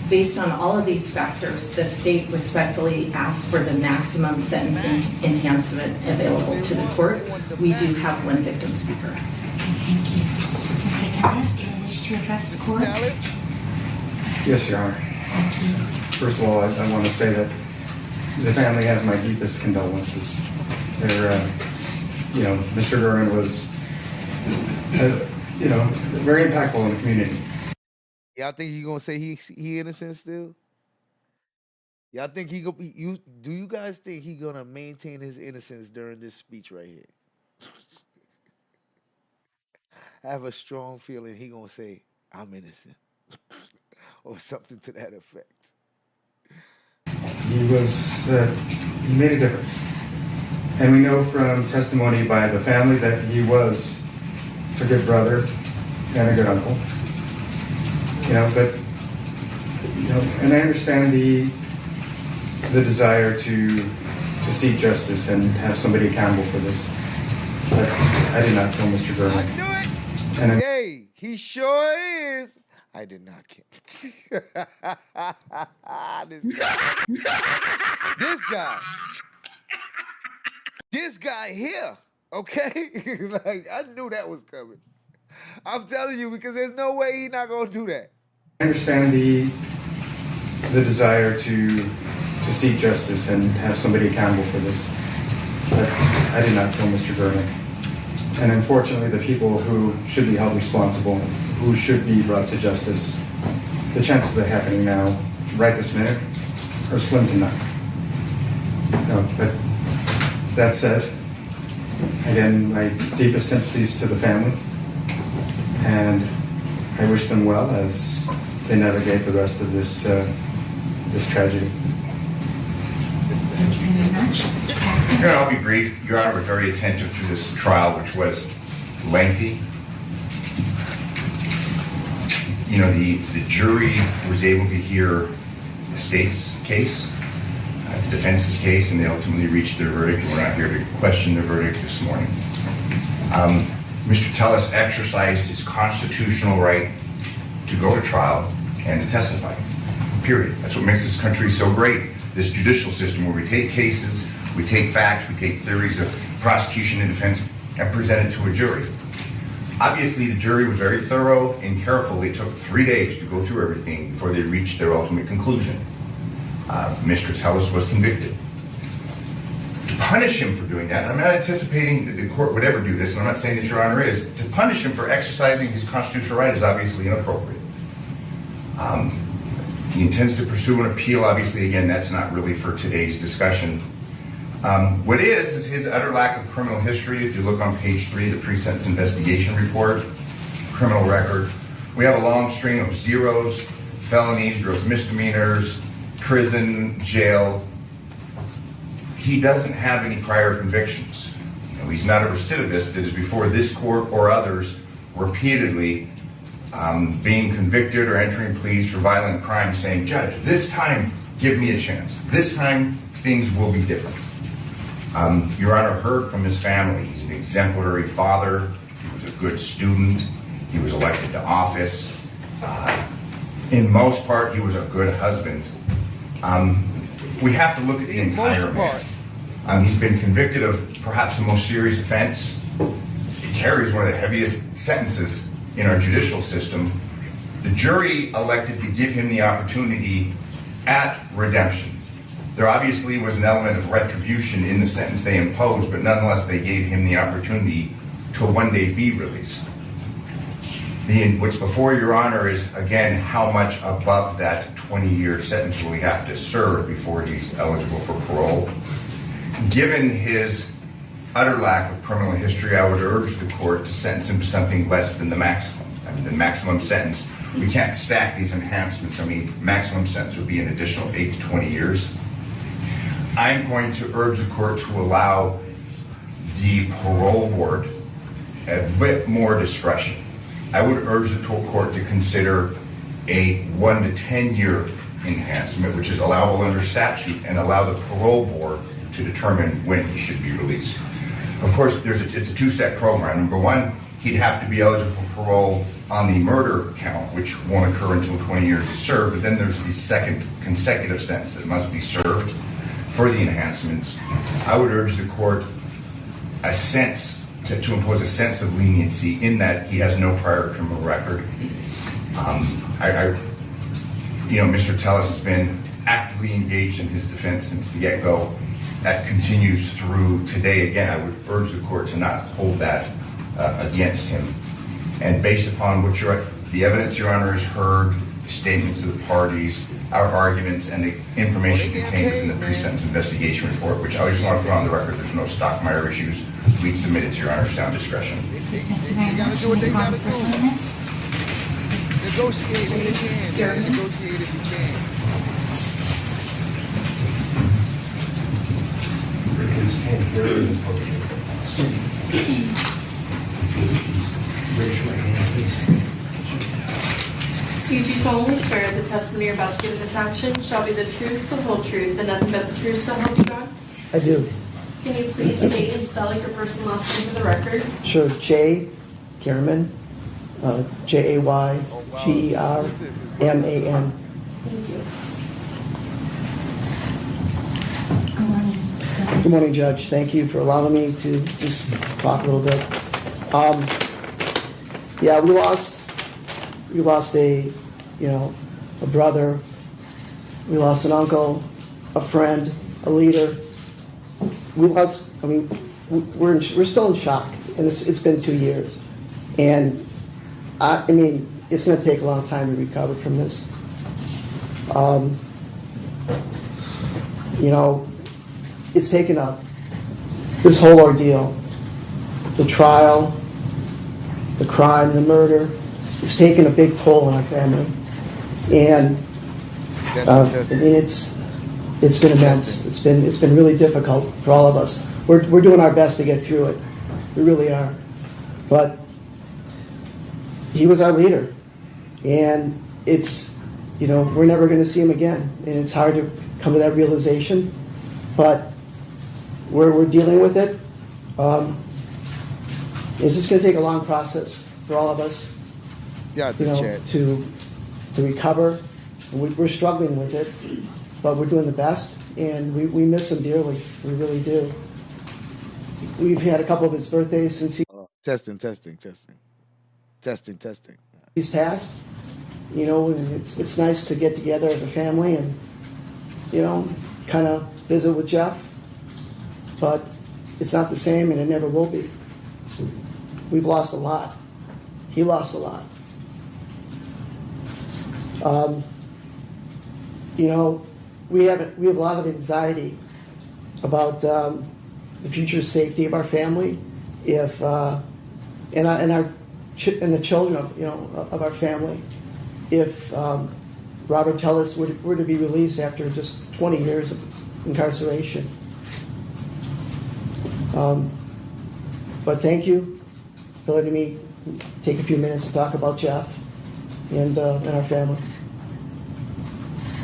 Based on all of these factors, the state respectfully asks for the maximum sentencing enhancement available to the court. We do have one victim speaker. Thank you. Mr. Tellis, do you wish to address the court? Yes, Your Honor. Thank you. First of all, I want to say that the family has my deepest condolences. Mr. Gehrman was, very impactful in the community. Y'all think he gonna say he innocent still? Y'all think he gonna be? Do you guys think he gonna maintain his innocence during this speech right here? I have a strong feeling he gonna say I'm innocent or something to that effect. He made a difference. And we know from testimony by the family that he was a good brother and a good uncle. And I understand the desire to seek justice and have somebody accountable for this. But I did not kill Mr. Gehrman. I knew it! Hey, he sure is. I did not kill This guy here, okay? Like, I knew that was coming. I'm telling you, because there's no way he's not gonna do that. I understand the desire to seek justice and have somebody accountable for this. But I did not kill Mr. Gehrman. And unfortunately, the people who should be held responsible, who should be brought to justice, the chances of it happening now, right this minute, are slim to none. But that said, again, my deepest sympathies to the family, and I wish them well as they navigate the rest of this tragedy. Thank you very much. Mr. Paxton? I'll be brief. Your Honor was very attentive through this trial, which was lengthy. The jury was able to hear the state's case, the defense's case, and they ultimately reached their verdict. We're not here to question the verdict this morning. Mr. Tellis exercised his constitutional right to go to trial and to testify, period. That's what makes this country so great, this judicial system where we take cases, we take facts, we take theories of prosecution and defense and present it to a jury. Obviously, the jury was very thorough and careful. They took 3 days to go through everything before they reached their ultimate conclusion. Mr. Tellis was convicted. punish him for doing that, and I'm not anticipating that the court would ever do this, and I'm not saying that Your Honor is, to punish him for exercising his constitutional right is obviously inappropriate. He intends to pursue an appeal. Obviously, again, that's not really for today's discussion. What is his utter lack of criminal history. If you look on page 3 of the pre-sentence investigation report, criminal record, we have a long string of zeros, felonies, gross misdemeanors, prison, jail. He doesn't have any prior convictions. He's not a recidivist that is before this court or others repeatedly being convicted or entering pleas for violent crimes, saying, "Judge, this time give me a chance. This time things will be different." Your Honor heard from his family. He's an exemplary father. He was a good student. He was elected to office. In most part, he was a good husband. We have to look at the entire man. He's been convicted of perhaps the most serious offense. He carries one of the heaviest sentences in our judicial system. The jury elected to give him the opportunity at redemption. There obviously was an element of retribution in the sentence they imposed, but nonetheless they gave him the opportunity to one day be released. What's before Your Honor is, again, how much above that 20-year sentence will he have to serve before he's eligible for parole. Given his utter lack of criminal history, I would urge the court to sentence him to something less than the maximum. I mean, the maximum sentence, we can't stack these enhancements. I mean, maximum sentence would be an additional 8 to 20 years. I'm going to urge the court to allow the parole board a bit more discretion. I would urge the court to consider a 1 to 10 year enhancement, which is allowable under statute, and allow the parole board to determine when he should be released. Of course, it's a two-step program. Number one, he'd have to be eligible for parole on the murder count, which won't occur until 20 years is served, but then there's the second consecutive sentence that must be served for the enhancements. I would urge the court to impose a sense of leniency in that he has no prior criminal record. Mr. Tellis has been actively engaged in his defense since the get-go. That continues through today. Again, I would urge the court to not hold that against him. And based upon the evidence Your Honor has heard, the statements of the parties, our arguments, and the information contained within the pre-sentence investigation report, which I just want to put on the record, there's no Stockmeyer issues. We'd submit it to Your Honor's sound discretion. They gotta do what they gotta do. Negotiate if you can. Negotiate if you can. Do you solemnly swear the testimony you're about to give in this action shall be the truth, the whole truth, and nothing but the truth, so help you God? I do. Can you please state and spell your first and last name for the record? Sure. Jay German, Jaygerman. Thank you. Good morning, Judge. Thank you for allowing me to just talk a little bit. We lost a brother. We lost an uncle, a friend, a leader. We're still in shock, and it's been 2 years. And it's going to take a long time to recover from this. It's taken up this whole ordeal, the trial, the crime, the murder. It's taken a big toll on our family, and it's been immense. It's been really difficult for all of us. We're doing our best to get through it. We really are. But he was our leader, and we're never going to see him again, and it's hard to come to that realization. But we're dealing with it. It's just going to take a long process for all of us, to recover. We're struggling with it, but we're doing the best, and we miss him dearly. We really do. We've had a couple of his birthdays since Testing. he's passed. And it's nice to get together as a family and kind of visit with Jeff. but it's not the same, and it never will be. We've lost a lot. He lost a lot. You know, we have a lot of anxiety about the future safety of our family, if and the children of our family, if Robert Tellis were to be released after just 20 years of incarceration. But thank you for letting me take a few minutes to talk about Jeff and our family.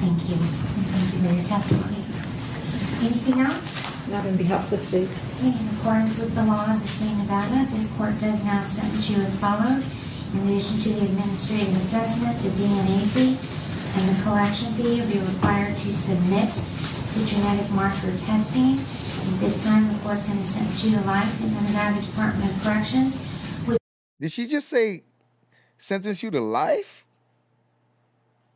Thank you. And thank you for your testimony. Anything else? Not on behalf of the state. Okay, in accordance with the laws of the state of Nevada, this court does now sentence you as follows. In addition to the administrative assessment, the DNA fee, and the collection fee, you'll be required to submit to genetic marker testing. At this time, the court's going to sentence you to life in the Nevada Department of Corrections. Did she just say sentence you to life?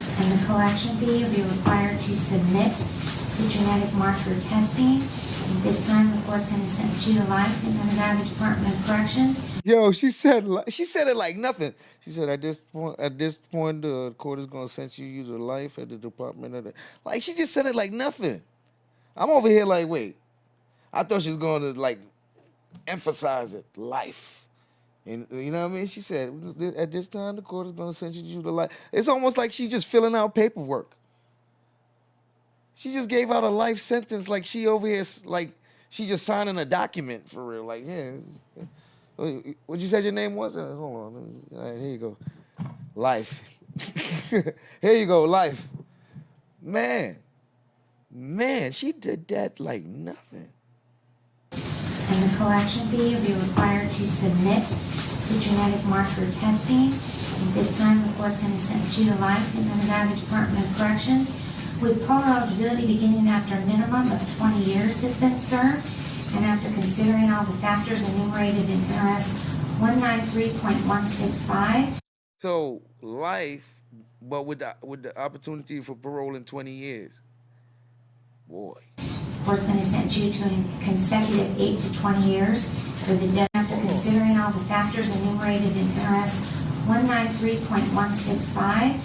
And the collection fee, you'll be required to submit to genetic marker testing. At this time, the court's going to sentence you to life in the Nevada Department of Corrections. Yo, she said it like nothing. She said at this point, the court is going to sentence you to life at the Department of like. She just said it like nothing. I'm over here like, wait. I thought she was going to like emphasize it, life. And you know what I mean? She said, at this time, the court is going to sentence you to life. It's almost like she's just filling out paperwork. She just gave out a life sentence like she over here, like she just signing a document for real. Like, yeah. What you said your name was? Hold on. All right, here you go. Life. Here you go, life. Man, she did that like nothing. And the collection fee, you'll be required to submit to genetic marker testing. At this time, the court's going to sentence you to life in the Nevada Department of Corrections with parole eligibility beginning after a minimum of 20 years has been served and after considering all the factors enumerated in NRS 193.165. So life, but with the opportunity for parole in 20 years. Boy. The court's going to sentence you to a consecutive 8 to 20 years for the death after considering all the factors enumerated in NRS 193.165.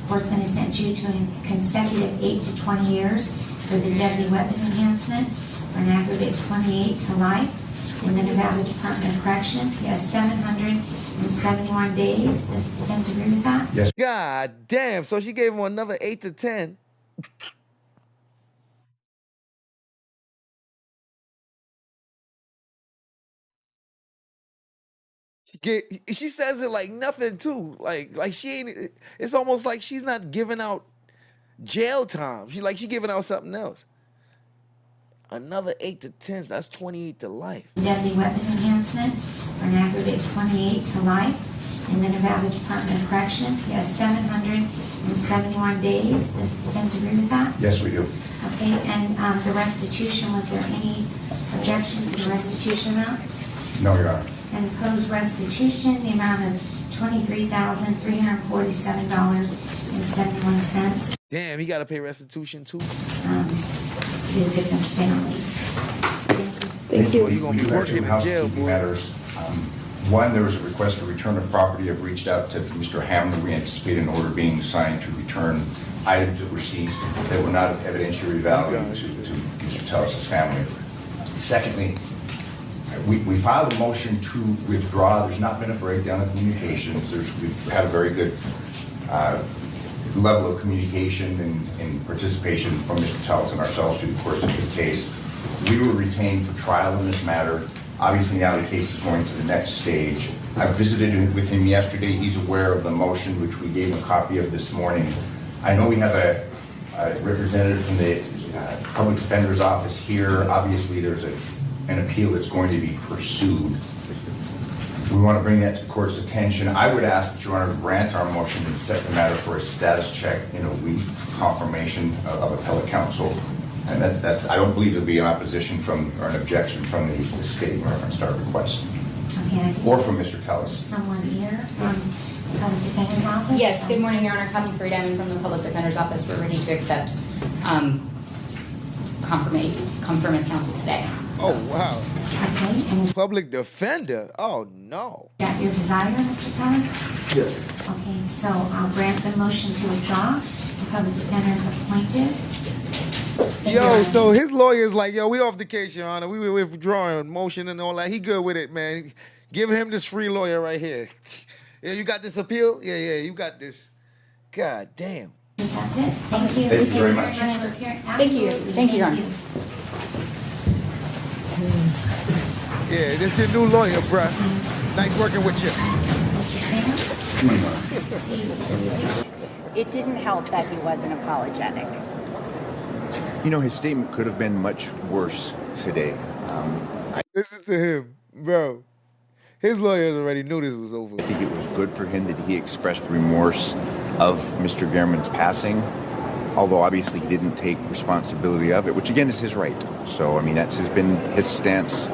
The court's going to sentence you to a consecutive 8 to 20 years for the deadly weapon enhancement for an aggregate 28 to life. In the Nevada Department of Corrections, he has 771 days. Does the defense agree with that? Yes. God damn. So she gave him another 8 to 10. She says it like nothing too. Like she ain't. It's almost like she's not giving out jail time. She giving out something else. Another 8 to 10. That's 28 to life. Deadly weapon enhancement for an aggregate 28 to life. In the Nevada Department of Corrections, he has 771 days. Does the defense agree with that? Yes, we do. Okay, and the restitution, was there any objection to the restitution amount? No, Your Honor. And proposed restitution, the amount of $23,347.71. Damn, he got to pay restitution too. To the victim's family. Thank you. You're going to be working in jail, boy. Matters. One, there was a request for return of property. I've reached out to Mr. Hamlin. We anticipate an order being signed to return items that were seized that were not of evidentiary value to Mr. Tellis' family. Secondly, we filed a motion to withdraw. There's not been a breakdown of communications. We've had a very good level of communication and participation from Mr. Tellis and ourselves through the course of this case. We were retained for trial in this matter. Obviously, now the case is going to the next stage. I visited with him yesterday. He's aware of the motion, which we gave him a copy of this morning. I know we have a representative from the Public Defender's Office here. Obviously, there's an appeal that's going to be pursued. We want to bring that to the court's attention. I would ask that Your Honor grant our motion and set the matter for a status check in a week for confirmation of appellate counsel. And that's I don't believe there'll be an opposition or an objection from the state in reference to our request. Okay. Or from Mr. Tellis. Someone here from the Public Defender's Office? Yes, good morning, Your Honor. Kathleen Friedman from the Public Defender's Office. We're ready to accept confirm as counsel today. Oh, wow. Okay, and is Public defender? Oh, no. that your desire, Mr. Thomas? Yes. Okay, so I'll grant the motion to withdraw. The public defender is appointed. Yo, so his lawyer's like, yo, we off the case, Your Honor. We were withdrawing motion and all that. He good with it, man. Give him this free lawyer right here. Yeah, you got this appeal? Yeah, you got this. God damn. That's it. Thank you. Thank you very much. Thank you. Thank you, Your Honor. Yeah, this your new lawyer, bruh. Nice working with you. It didn't help that he wasn't apologetic. You know, his statement could have been much worse today. Listen to him, bro. His lawyers already knew this was over. I think it was good for him that he expressed remorse of Mr. Gehrman's passing, although obviously he didn't take responsibility of it, which again is his right. So, I mean, that's been his stance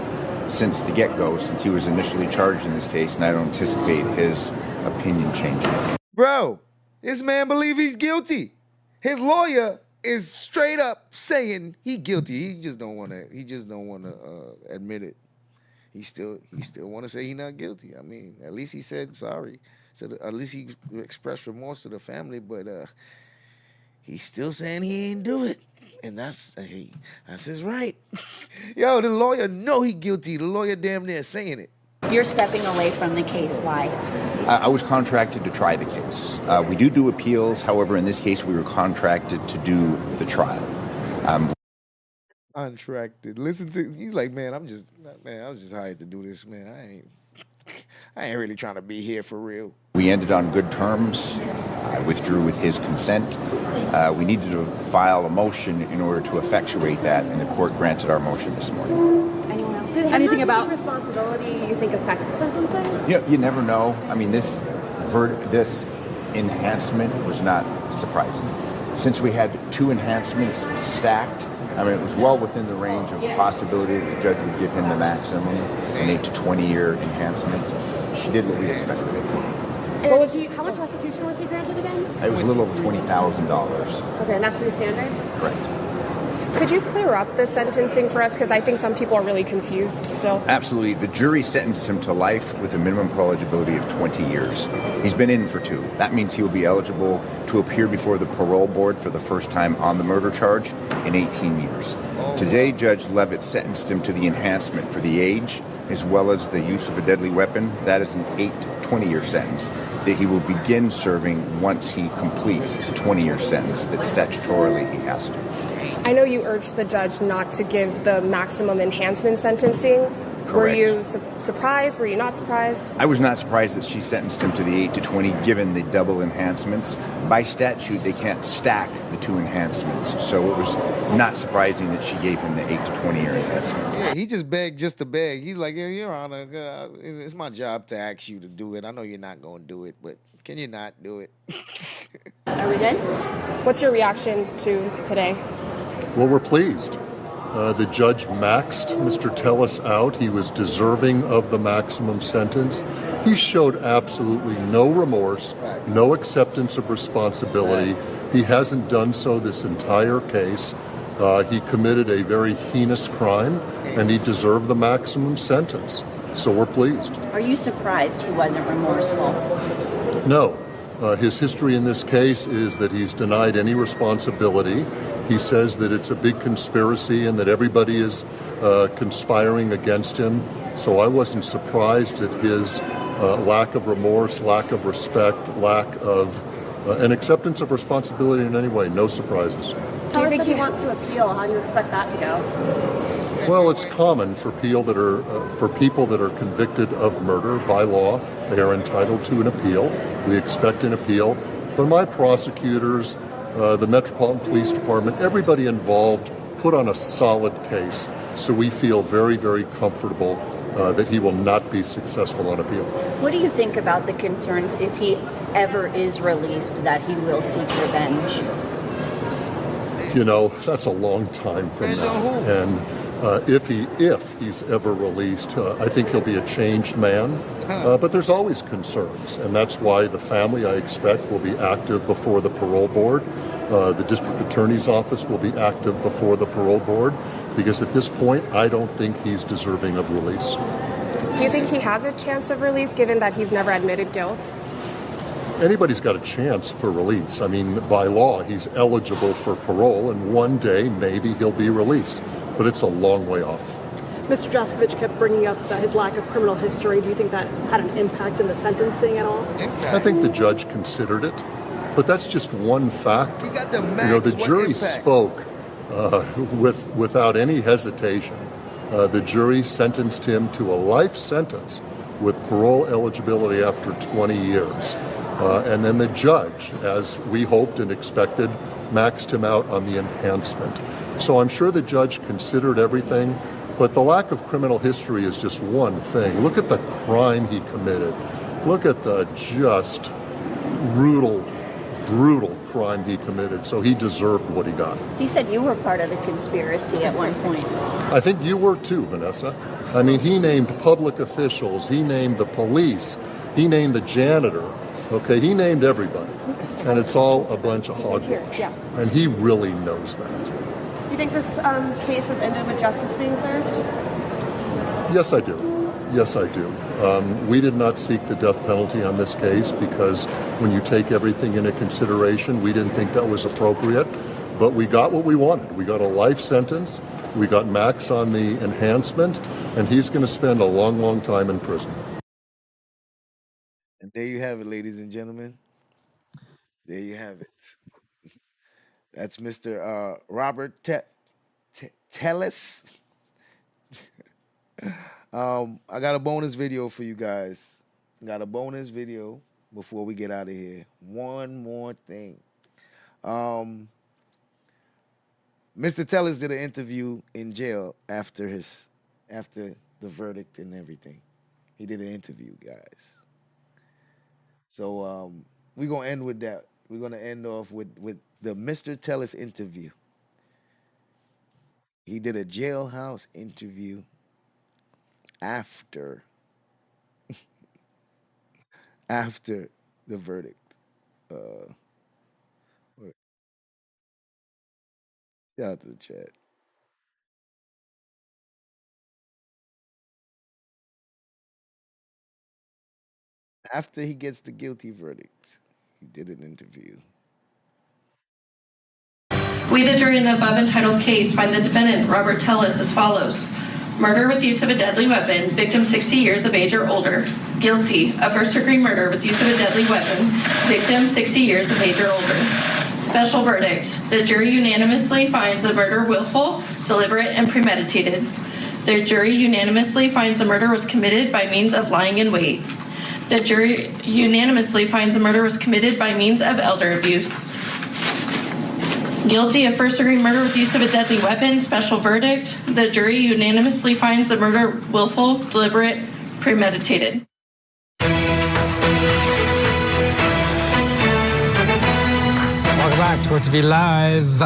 since the get-go, since he was initially charged in this case, and I don't anticipate his opinion changing. Bro, this man believe he's guilty. His lawyer is straight up saying he guilty. He just don't want to admit it. He still want to say he not guilty. I mean, at least he said sorry. So at least he expressed remorse to the family, but he's still saying he ain't do it. And that's his right. Yo, the lawyer know he guilty. The lawyer damn near saying it. You're stepping away from the case. Why? I was contracted to try the case. We do appeals. However, in this case, we were contracted to do the trial. Contracted. Listen to, he's like, I was just hired to do this, man. I ain't really trying to be here for real. We ended on good terms. I withdrew with his consent. We needed to file a motion in order to effectuate that, and the court granted our motion this morning. Anyone else? Did anything about responsibility you think affect the sentencing? You never know. I mean, this enhancement was not surprising. Since we had two enhancements stacked, I mean, it was well within the range of possibility that the judge would give him the maximum, an 8 to 20 year enhancement. She did what we expected. How much restitution was he granted again? It was a little over $20,000. Okay, and that's pretty standard? Correct. Could you clear up the sentencing for us? Because I think some people are really confused still. Absolutely. The jury sentenced him to life with a minimum parole eligibility of 20 years. He's been in for 2. That means he will be eligible to appear before the parole board for the first time on the murder charge in 18 years. Today, Judge Levitt sentenced him to the enhancement for the age, as well as the use of a deadly weapon. That is an 8 to 20-year sentence that he will begin serving once he completes the 20-year sentence that statutorily he has to. I know you urged the judge not to give the maximum enhancement sentencing. Correct. Were you surprised? Were you not surprised? I was not surprised that she sentenced him to the 8 to 20 given the double enhancements. By statute, they can't stack the 2 enhancements. So it was not surprising that she gave him the 8 to 20 year enhancement. Yeah, he just begged just to beg. He's like, yeah, Your Honor, it's my job to ask you to do it. I know you're not going to do it, but can you not do it? Are we good? What's your reaction to today? Well, we're pleased. The judge maxed Mr. Tellis out. He was deserving of the maximum sentence. He showed absolutely no remorse, no acceptance of responsibility. He hasn't done so this entire case. He committed a very heinous crime, and he deserved the maximum sentence. So we're pleased. Are you surprised he wasn't remorseful? No. His history in this case is that he's denied any responsibility. He says that it's a big conspiracy and that everybody is conspiring against him. So I wasn't surprised at his lack of remorse, lack of respect, lack of an acceptance of responsibility in any way. No surprises. Do you think he wants to appeal? How do you expect that to go? Well, it's common for people that are convicted of murder by law. They are entitled to an appeal. We expect an appeal. But my prosecutors, the Metropolitan Police Department, everybody involved put on a solid case. So we feel very, very comfortable that he will not be successful on appeal. What do you think about the concerns if he ever is released that he will seek revenge? You know, that's a long time from now. And If he's ever released, I think he'll be a changed man. But there's always concerns, and that's why the family, I expect, will be active before the parole board. The district attorney's office will be active before the parole board, because at this point, I don't think he's deserving of release. Do you think he has a chance of release, given that he's never admitted guilt? Anybody's got a chance for release. I mean, by law, he's eligible for parole, and one day, maybe he'll be released. But it's a long way off. Mr. Jaskovich kept bringing up his lack of criminal history. Do you think that had an impact in the sentencing at all? I think the judge considered it, but that's just one factor. The jury spoke without any hesitation. The jury sentenced him to a life sentence with parole eligibility after 20 years. And then the judge, as we hoped and expected, maxed him out on the enhancement. So I'm sure the judge considered everything, but the lack of criminal history is just one thing. Look at the crime he committed. Look at the just brutal crime he committed. So he deserved what he got. He said you were part of the conspiracy at one point. I think you were too, Vanessa. I mean, he named public officials, he named the police, he named the janitor. Okay, he named everybody. And it's all a bunch of hogwash. Yeah. And he really knows that. Do you think this case has ended with justice being served? Yes, I do. Yes, I do. We did not seek the death penalty on this case because when you take everything into consideration, we didn't think that was appropriate. But we got what we wanted. We got a life sentence. We got max on the enhancement. And he's going to spend a long, long time in prison. And there you have it, ladies and gentlemen. There you have it. That's Mr. Robert Tellis. I got a bonus video for you guys. Got a bonus video before we get out of here. One more thing. Mr. Tellis did an interview in jail after the verdict and everything. He did an interview, guys. So we're going to end with that. We're going to end off with the Mr. Tellis interview. He did a jailhouse interview after the verdict. Shout out to the chat. After he gets the guilty verdict, he did an interview. We, the jury in the above entitled case, find the defendant, Robert Tellis, as follows. Murder with use of a deadly weapon, victim 60 years of age or older. Guilty of first-degree murder with use of a deadly weapon, victim 60 years of age or older. Special verdict. The jury unanimously finds the murder willful, deliberate, and premeditated. The jury unanimously finds the murder was committed by means of lying in wait. The jury unanimously finds the murder was committed by means of elder abuse. Guilty of first-degree murder with use of a deadly weapon, special verdict. The jury unanimously finds the murder willful, deliberate, premeditated. Welcome back to Court TV Live.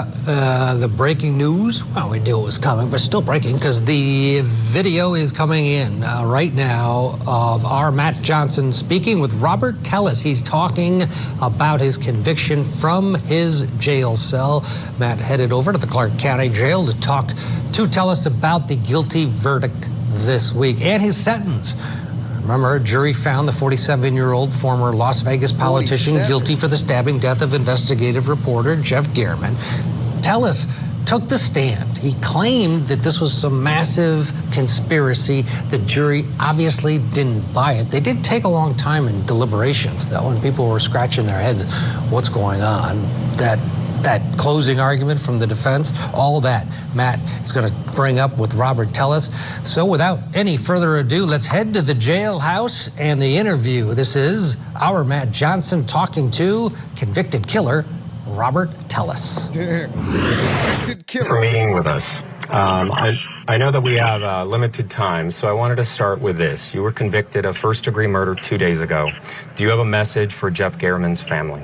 The breaking news, well, we knew it was coming, but still breaking because the video is coming in right now of our Matt Johnson speaking with Robert Tellis. He's talking about his conviction from his jail cell. Matt headed over to the Clark County Jail to talk to Tellis about the guilty verdict this week and his sentence. Remember, a jury found the 47-year-old former Las Vegas politician guilty for the stabbing death of investigative reporter Jeff German. Tellis took the stand. He claimed that this was some massive conspiracy. The jury obviously didn't buy it. They did take a long time in deliberations, though, and people were scratching their heads, what's going on? That closing argument from the defense, all that Matt is going to bring up with Robert Tellis. So without any further ado, let's head to the jailhouse and the interview. This is our Matt Johnson talking to convicted killer Robert Tellis. For meeting with us. I know that we have limited time, so I wanted to start with this. You were convicted of first-degree murder 2 days ago. Do you have a message for Jeff German's family?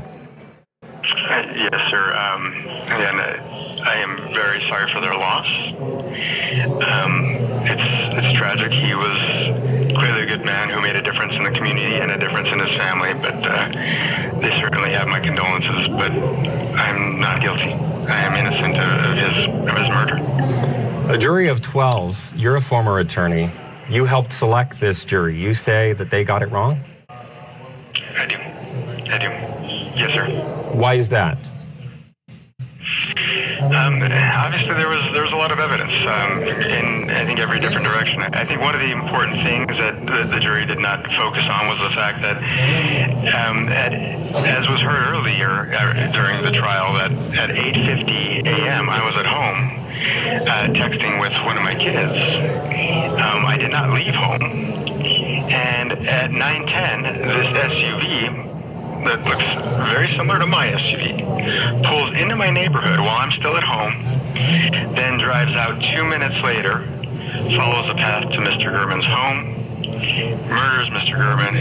Yes, sir. And I am very sorry for their loss. It's tragic. He was clearly a good man who made a difference in the community and a difference in his family, but they certainly have my condolences, but I'm not guilty. I am innocent of his murder. A jury of 12, you're a former attorney. You helped select this jury. You say that they got it wrong? I do. Yes, sir. Why is that? Obviously, there was a lot of evidence in, I think, every different direction. I think one of the important things that the jury did not focus on was the fact that, as was heard earlier during the trial, that at 8:50 a.m. I was at home texting with one of my kids. I did not leave home, and at 9:10, this SUV that looks very similar to my SUV pulls into my neighborhood while I'm still at home, then drives out 2 minutes later, follows the path to Mr. Gurman's home, murders Mr. Gurman,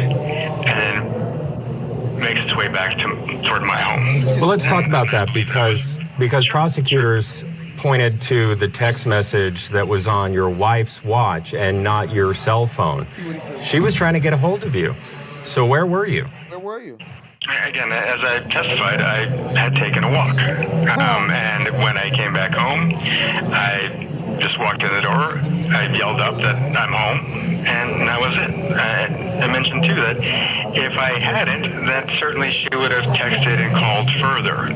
and then makes its way back toward my home. Well, let's talk about that because prosecutors pointed to the text message that was on your wife's watch and not your cell phone. She was trying to get a hold of you. So where were you? Where were you? Again, as I testified, I had taken a walk. And when I came back home, I just walked in the door. I yelled up that I'm home, and that was it. I mentioned, too, that if I hadn't, that certainly she would have texted and called further.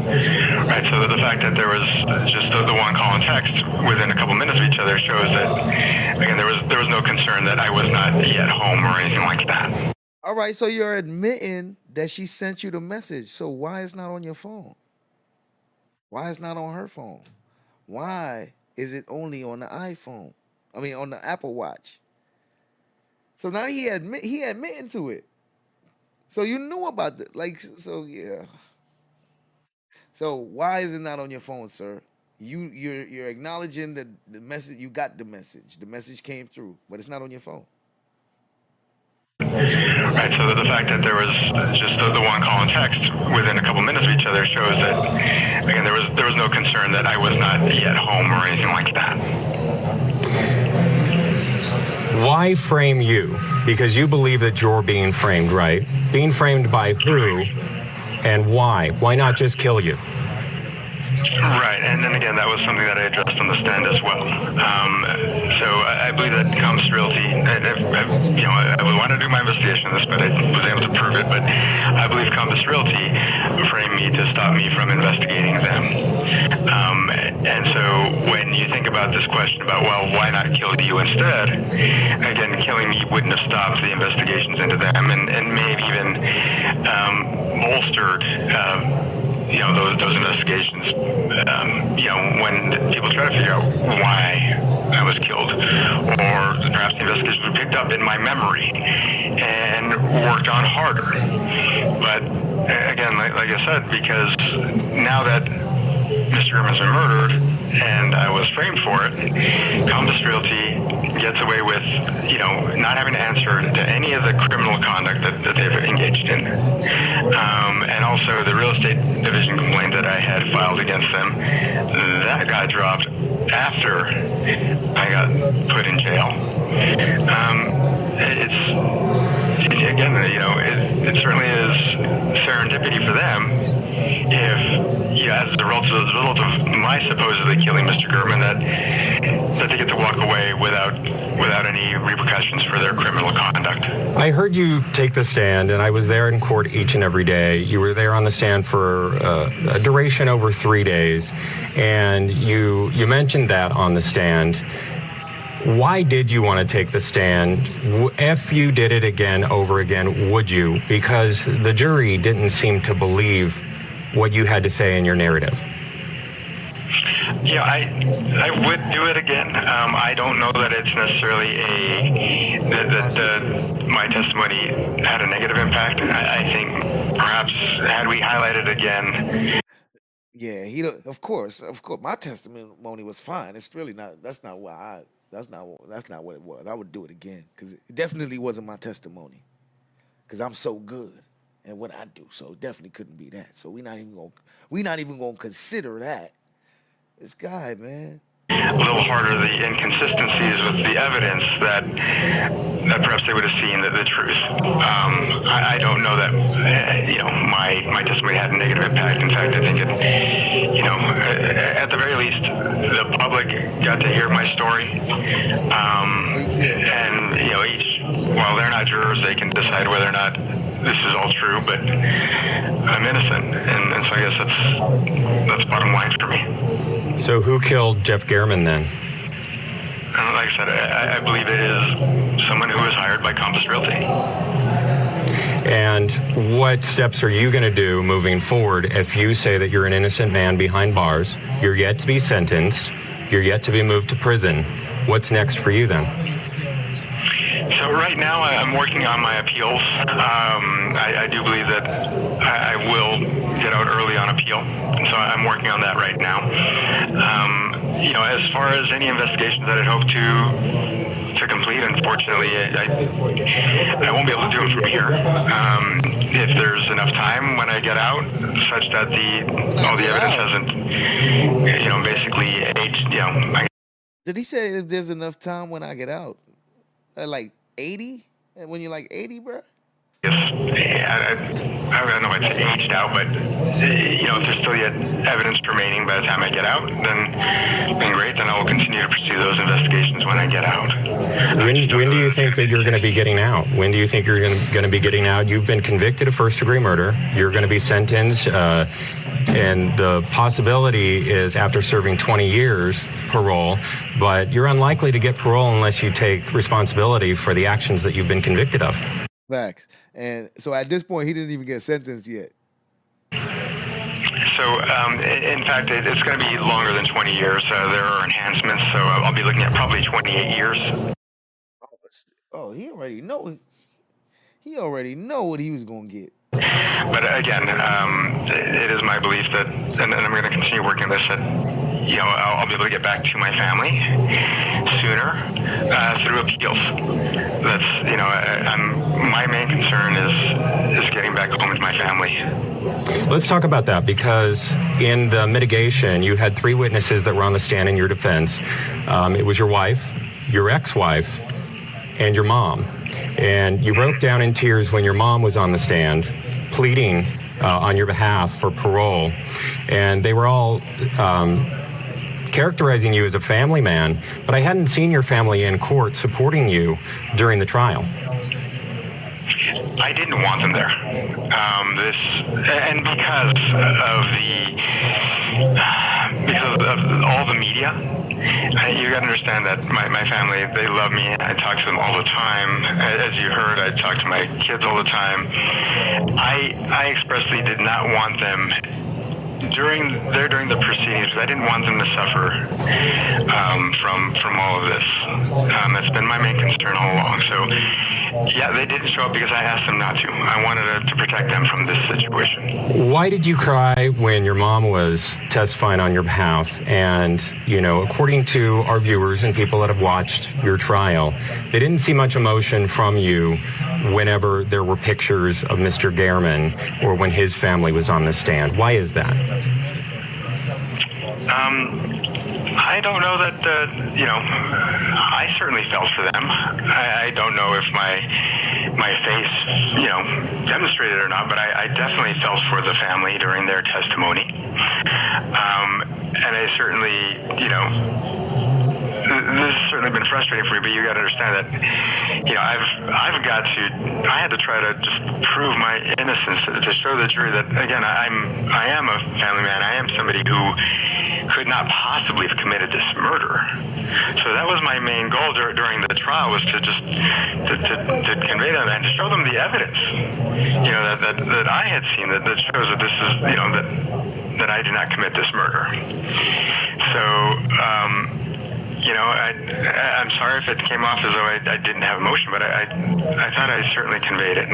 Right, so the fact that there was just the one call and text within a couple minutes of each other shows that, again, there was no concern that I was not yet home or anything like that. All right, so you're admitting that she sent you the message. So why it's not on your phone? Why it's not on her phone? Why is it only on the iPhone? I mean, on the Apple Watch. So now he admitting to it. So you knew about the so yeah. So why is it not on your phone, sir? You're acknowledging the message. You got the message. The message came through, but it's not on your phone. Right, so the fact that there was just the one call and text within a couple minutes of each other shows that, again, there was no concern that I was not yet home or anything like that. Why frame you? Because you believe that you're being framed, right? Being framed by who and why? Why not just kill you? Right, and then again, that was something that I addressed on the stand as well. So I believe that Compass Realty, I want to do my investigation of this, but I was able to prove it. But I believe Compass Realty framed me to stop me from investigating them. And so when you think about this question about, well, why not kill you instead? Again, killing me wouldn't have stopped the investigations into them, and maybe even bolstered those investigations, when people try to figure out why I was killed, or perhaps the investigations were picked up in my memory and worked on harder. But again, like I said, because now that Mr. Gurman's been murdered and I was framed for it, Compass Realty gets away with, not having to answer to any of the criminal conduct that they've engaged in. And also the real estate division complaint that I had filed against them, that got dropped after I got put in jail. It certainly is serendipity for them if, as a result of my supposedly killing Mr. Gurman, that they get to walk away without any repercussions for their criminal conduct. I heard you take the stand, and I was there in court each and every day. You were there on the stand for a duration over 3 days, and you mentioned that on the stand. Why did you want to take the stand? If you did it again, over again, would you? Because the jury didn't seem to believe what you had to say in your narrative. Yeah, I would do it again. I don't know that it's necessarily that my testimony had a negative impact. I think perhaps had we highlighted again. Yeah, of course. My testimony was fine. It's really not. That's not what it was. I would do it again because it definitely wasn't my testimony. Because I'm so good at what I do, so it definitely couldn't be that. So we're not even gonna consider that. This guy, man, a little harder the inconsistencies with the evidence that perhaps they would have seen the truth. I don't know that my testimony had a negative impact. In fact, I think it, at the very least, the public got to hear my story, and while they're not jurors, they can decide whether or not this is all true. But I'm innocent, and so I guess that's bottom line for me. So who killed Jeff Gehrman then? Like I said, I believe it is someone who was hired by Compass Realty. And what steps are you going to do moving forward if you say that you're an innocent man behind bars, you're yet to be sentenced, you're yet to be moved to prison? What's next for you then? So right now I'm working on my appeals. I do believe that I will get out early on appeal. So I'm working on that right now. As far as any investigations that I'd hope to complete, unfortunately, I won't be able to do them from here. If there's enough time when I get out, such that all the evidence hasn't, basically aged, Did he say if there's enough time when I get out? Like 80? And when you're like 80, bro? Yes. I don't know if I'd say aged out, but, if there's still yet evidence remaining by the time I get out, then great, then I will continue to pursue those investigations when I get out. When do you think that you're going to be getting out? When do you think you're going to be getting out? You've been convicted of first-degree murder. You're going to be sentenced, and the possibility is after serving 20 years, parole, but you're unlikely to get parole unless you take responsibility for the actions that you've been convicted of. Facts. And so at this point, he didn't even get sentenced yet. So, in fact, it's going to be longer than 20 years. There are enhancements, so I'll be looking at probably 28 years. Oh, he already know. He already know what he was going to get. But again, it is my belief that, and I'm going to continue working on this, that, I'll be able to get back to my family sooner through appeals. That's, my main concern is getting back home to my family. Let's talk about that, because in the mitigation, you had 3 witnesses that were on the stand in your defense. It was your wife, your ex-wife, and your mom. And you broke down in tears when your mom was on the stand, pleading on your behalf for parole. And they were all characterizing you as a family man, but I hadn't seen your family in court supporting you during the trial. I didn't want them there. And because of all the media, you got to understand that my family, they love me. I talk to them all the time. As you heard, I talk to my kids all the time. I expressly did not want them during the proceedings, because I didn't want them to suffer from all of this. That's been my main concern all along. So, yeah, they didn't show up because I asked them not to. I wanted to protect them from this situation. Why did you cry when your mom was testifying on your behalf? And, according to our viewers and people that have watched your trial, they didn't see much emotion from you whenever there were pictures of Mr. Gehrman or when his family was on the stand. Why is that? I don't know that, I certainly felt for them. I don't know if my face, demonstrated or not, but I definitely felt for the family during their testimony. And I certainly, this has certainly been frustrating for me, but you got to understand that, I had to try to just prove my innocence, to show the jury that, again, I am a family man. I am somebody who could not possibly have committed this murder. So that was my main goal during the trial, was to just to convey them and to show them the evidence, that I had seen that shows that this is, that I did not commit this murder. So, I'm sorry if it came off as though I didn't have emotion, but I thought I certainly conveyed it,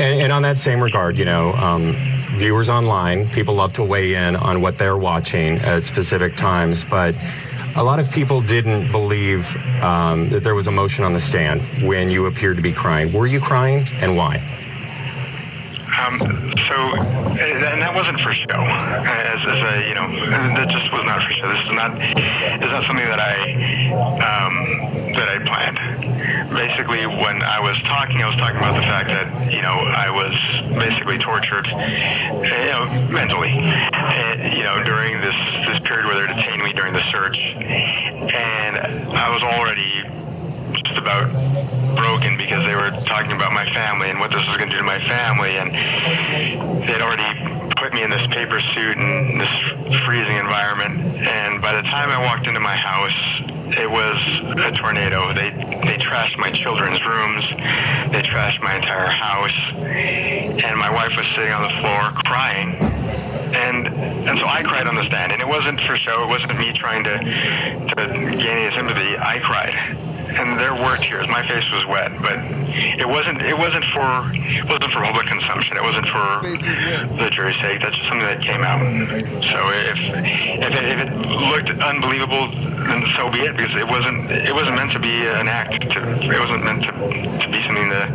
And on that same regard, viewers online, people love to weigh in on what they're watching at specific times, but a lot of people didn't believe that there was emotion on the stand when you appeared to be crying. Were you crying, and why? And that wasn't for show. That just was not for show. This is not something that I planned. Basically, when I was talking about the fact that I was basically tortured, mentally, during this period where they detained me during the search, and I was already just about broken because they were talking about my family and what this was going to do to my family, and they'd already put me in this paper suit in this freezing environment, and by the time I walked into my house, it was a tornado. They trashed my children's rooms, they trashed my entire house, and my wife was sitting on the floor crying, and so I cried on the stand, and it wasn't for show, it wasn't me trying to gain any sympathy. I cried. And there were tears. My face was wet, but it wasn't for public consumption. It wasn't for the jury's sake. That's just something that came out. So if it looked unbelievable, then so be it. Because it wasn't meant to be an act. It wasn't meant to be something to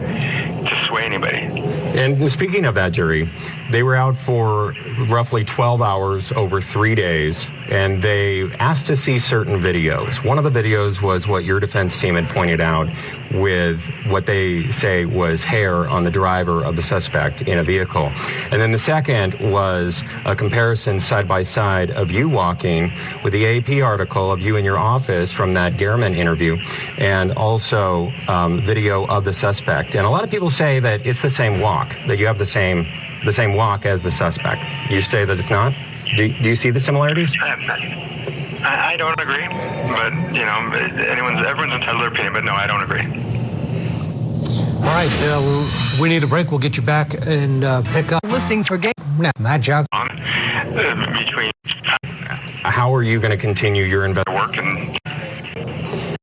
sway anybody. And speaking of that jury, they were out for roughly 12 hours over 3 days, and they asked to see certain videos. One of the videos was what your defense team had pointed out with what they say was hair on the driver of the suspect in a vehicle. And then the second was a comparison side by side of you walking with the AP article of you in your office from that Gehrman interview, and also video of the suspect. And a lot of people say that it's the same walk, that you have the same walk as the suspect. You say that it's not? Do you see the similarities? I don't agree, but everyone's entitled to their opinion. But no, I don't agree. All right, we need a break. We'll get you back and pick up listings for game. Matt Johnson. How are you going to continue your investigation?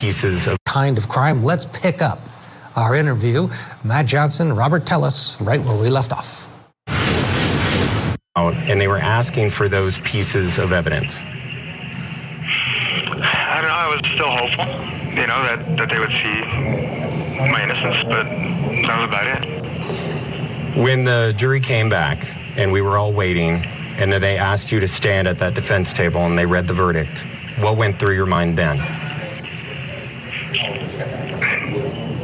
Pieces of kind of crime. Let's pick up our interview. Matt Johnson, Robert Tellis, right where we left off. And they were asking for those pieces of evidence. I don't know. I was still hopeful, that they would see my innocence, but that was about it. When the jury came back and we were all waiting, and then they asked you to stand at that defense table and they read the verdict, what went through your mind then?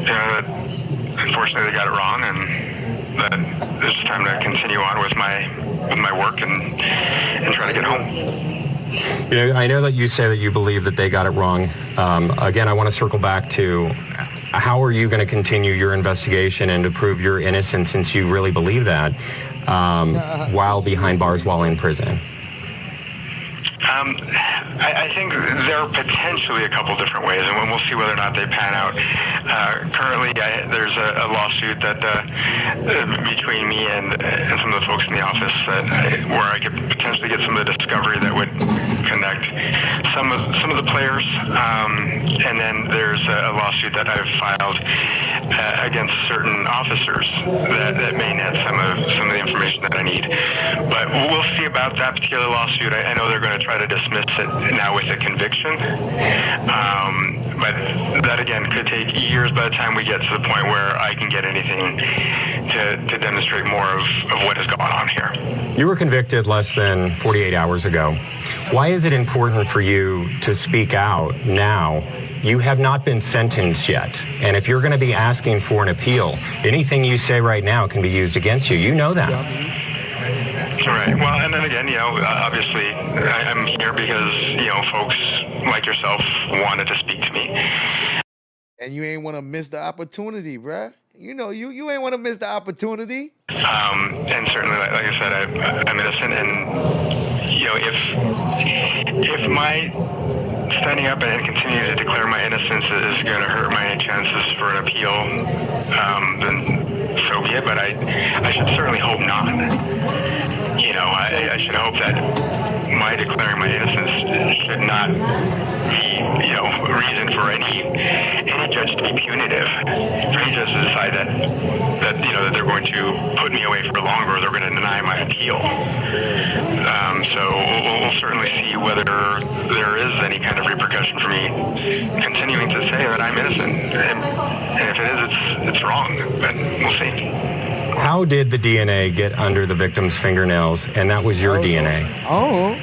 That unfortunately they got it wrong, and that it's time to continue on with my work and try to get home. I know that you say that you believe that they got it wrong. Again, I want to circle back to how are you going to continue your investigation and to prove your innocence, since you really believe that, while behind bars, while in prison? I think there are potentially a couple different ways, and we'll see whether or not they pan out. Currently, there's a lawsuit that between me and some of the folks in the office where I could potentially get some of the discovery that would connect some of the players, and then there's a lawsuit that I've filed against certain officers that may net some of the information that I need. But we'll see about that particular lawsuit. I know they're going to try to dismiss it now with a conviction, but that again could take years by the time we get to the point where I can get anything to demonstrate more of what is going on here. You were convicted less than 48 hours ago. Why is it important for you to speak out now? You have not been sentenced yet. And if you're going to be asking for an appeal, anything you say right now can be used against you. You know that. All right. Well, and then again, obviously I'm here because, folks like yourself wanted to speak to me. And you ain't want to miss the opportunity, bruh. You ain't want to miss the opportunity. And certainly, like I said, I'm innocent, and if my standing up and continuing to declare my innocence is going to hurt my chances for an appeal, then so be it. But I should certainly hope not. I should hope that my declaring my innocence should not be, reason for any judge to be punitive. For any judge to decide that they're going to put me away for longer, or they're going to deny my appeal. So we'll certainly see whether there is any kind of repercussion for me continuing to say that I'm innocent. And if it is, it's wrong. But we'll see. How did the DNA get under the victim's fingernails, and that was your DNA? Oh.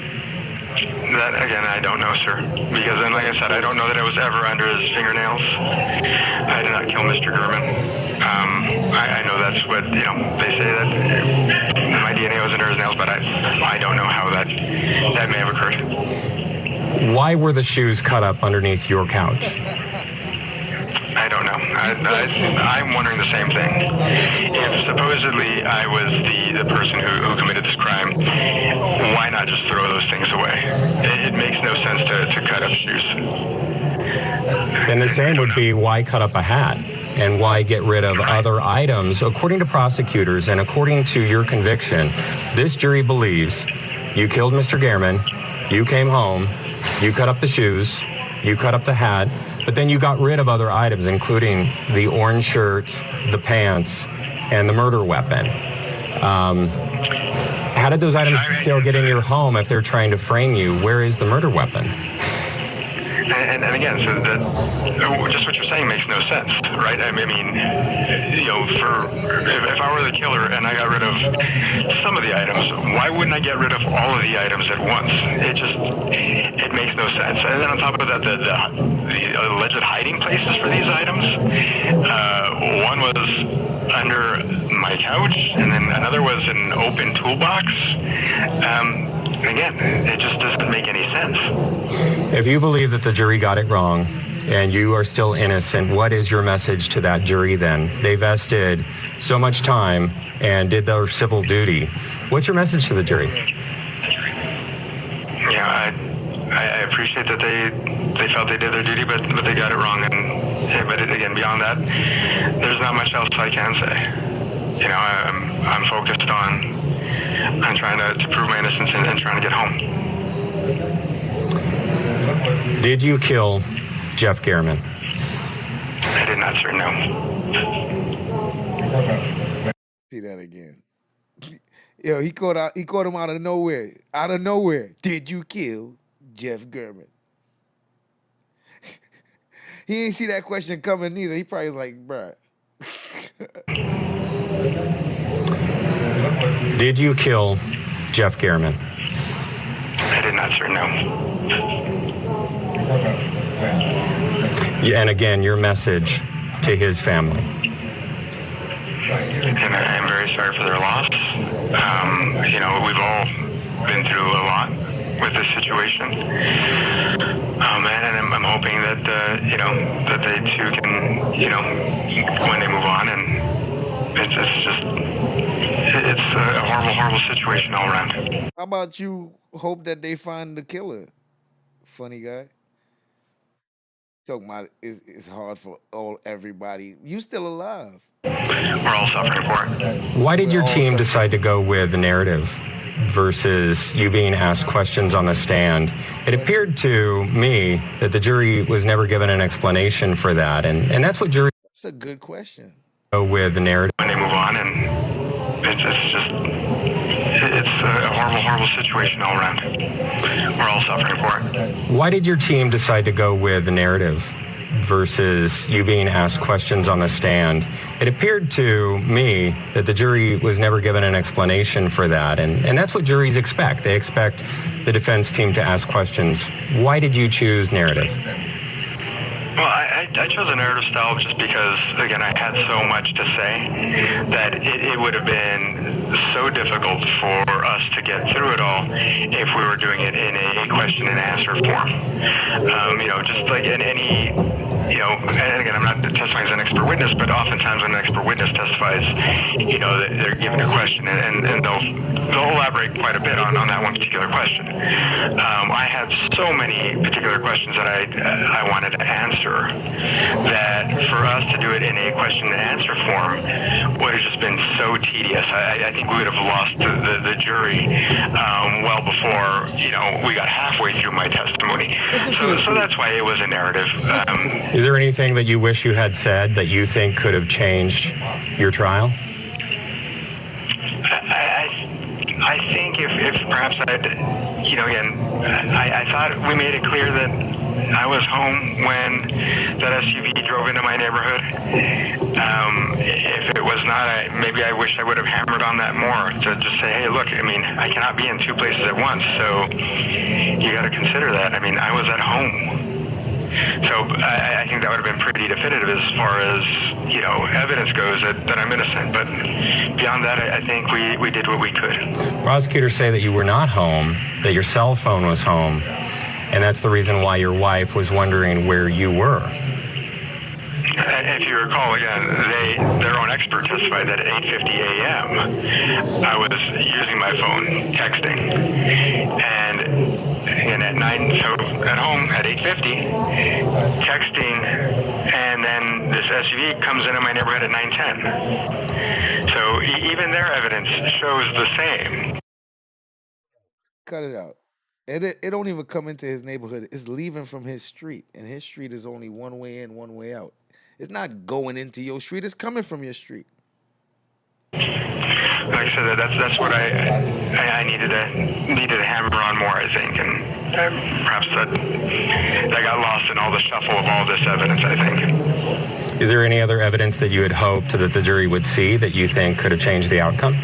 That, again, I don't know, sir. Because then, like I said, I don't know that it was ever under his fingernails. I did not kill Mr. Gurman. I know that's what, they say that my DNA was under his nails, but I don't know how that may have occurred. Why were the shoes cut up underneath your couch? I don't know. I'm wondering the same thing. If supposedly I was the person who committed this crime, why not just throw those things away? It makes no sense to cut up shoes. And the same would be, why cut up a hat? And why get rid of other items? According to prosecutors and according to your conviction, this jury believes you killed Mr. Gehrman, you came home, you cut up the shoes, you cut up the hat, but then you got rid of other items, including the orange shirt, the pants, and the murder weapon. How did those items still get in your home if they're trying to frame you? Where is the murder weapon? And again, so just what you're saying makes no sense, right? I mean, if I were the killer and I got rid of some of the items, why wouldn't I get rid of all of the items at once? It makes no sense. And then on top of that, the alleged hiding places for these items, one was under my couch, and then another was an open toolbox. Again, it just doesn't make any sense. If you believe that the jury got it wrong and you are still innocent, what is your message to that jury then? They vested so much time and did their civil duty. What's your message to the jury? Yeah, I appreciate that they felt they did their duty, but they got it wrong. But again, beyond that, there's not much else I can say. I'm focused on trying to prove my innocence and trying to get home. Did you kill Jeff Gehrman? I did not, sir, no. See that again. Yo, he caught him out of nowhere. Out of nowhere. Did you kill Jeff Gehrman? He ain't see that question coming neither. He probably was like, bruh. Did you kill Jeff Gehrman? I did not, sir, no. And again, your message to his family. And I'm very sorry for their loss. We've all been through a lot with this situation. And I'm hoping that, that they too can, when they move on, and it's a horrible, horrible situation all around. How about you hope that they find the killer? Funny guy. Talking about it's hard for everybody. You still alive. We're all suffering for it. Why did your team decide to go with the narrative versus you being asked questions on the stand? It appeared to me that the jury was never given an explanation for that, and that's what jury. That's a good question. Go with the narrative. When they move on, and it's a horrible, horrible situation all around. We're all suffering for it. Why did your team decide to go with the narrative versus you being asked questions on the stand? It appeared to me that the jury was never given an explanation for that, and that's what juries expect. They expect the defense team to ask questions. Why did you choose narrative? Well, I chose a narrative style just because, again, I had so much to say that it would have been so difficult for us to get through it all if we were doing it in a question and answer form. Just like in any, and again, I'm not testifying as an expert witness, but oftentimes when an expert witness testifies, they're given a question and they'll elaborate quite a bit on that one particular question. I had so many particular questions that I wanted to answer that for us to do it in a question and answer form would have just been so tedious. I think we would have lost the jury well before we got halfway through my testimony. So that's why it was a narrative. Is there anything that you wish you had said that you think could have changed your trial? I think if perhaps I'd, again, I thought we made it clear that I was home when that SUV drove into my neighborhood. If it was not, maybe I wish I would have hammered on that more to just say, hey, look, I mean, I cannot be in two places at once, so you got to consider that. I mean, I was at home. So I think that would have been pretty definitive as far as, you know, evidence goes that I'm innocent. But beyond that, I think we did what we could. Prosecutors say that you were not home, that your cell phone was home, and that's the reason why your wife was wondering where you were. If you recall, again, their own expert testified that at 8:50 a.m. I was using my phone, texting, and at 9, so at home at 8:50, texting, and then this SUV comes into my neighborhood at 9:10. So even their evidence shows the same. Cut it out. It don't even come into his neighborhood. It's leaving from his street, and his street is only one way in, one way out. It's not going into your street. It's coming from your street. Like I said, that's what I needed to hammer on more, I think, and perhaps that got lost in all the shuffle of all this evidence, I think. Is there any other evidence that you had hoped that the jury would see that you think could have changed the outcome?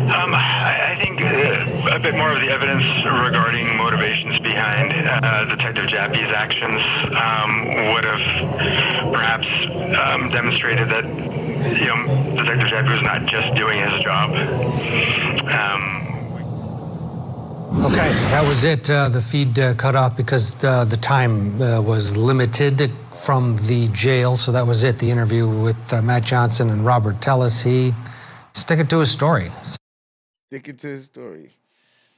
I think a bit more of the evidence regarding motivations behind Detective Jappy's actions would have perhaps demonstrated that, you know, Detective Jappy was not just doing his job. Okay, that was it. The feed cut off because the time was limited from the jail, so that was it. The interview with Matt Johnson and Robert Tellis. He sticking to his story. Sticking to his story.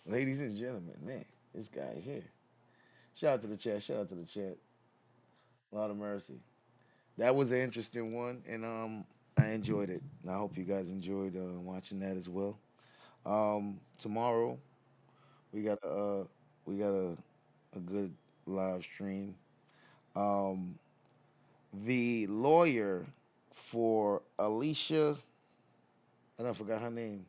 Ladies and gentlemen, man, this guy here. Shout out to the chat. Shout out to the chat. A lot of mercy. That was an interesting one, and I enjoyed it. And I hope you guys enjoyed watching that as well. Tomorrow, we got a good live stream. The lawyer for Alicia, I forgot her name.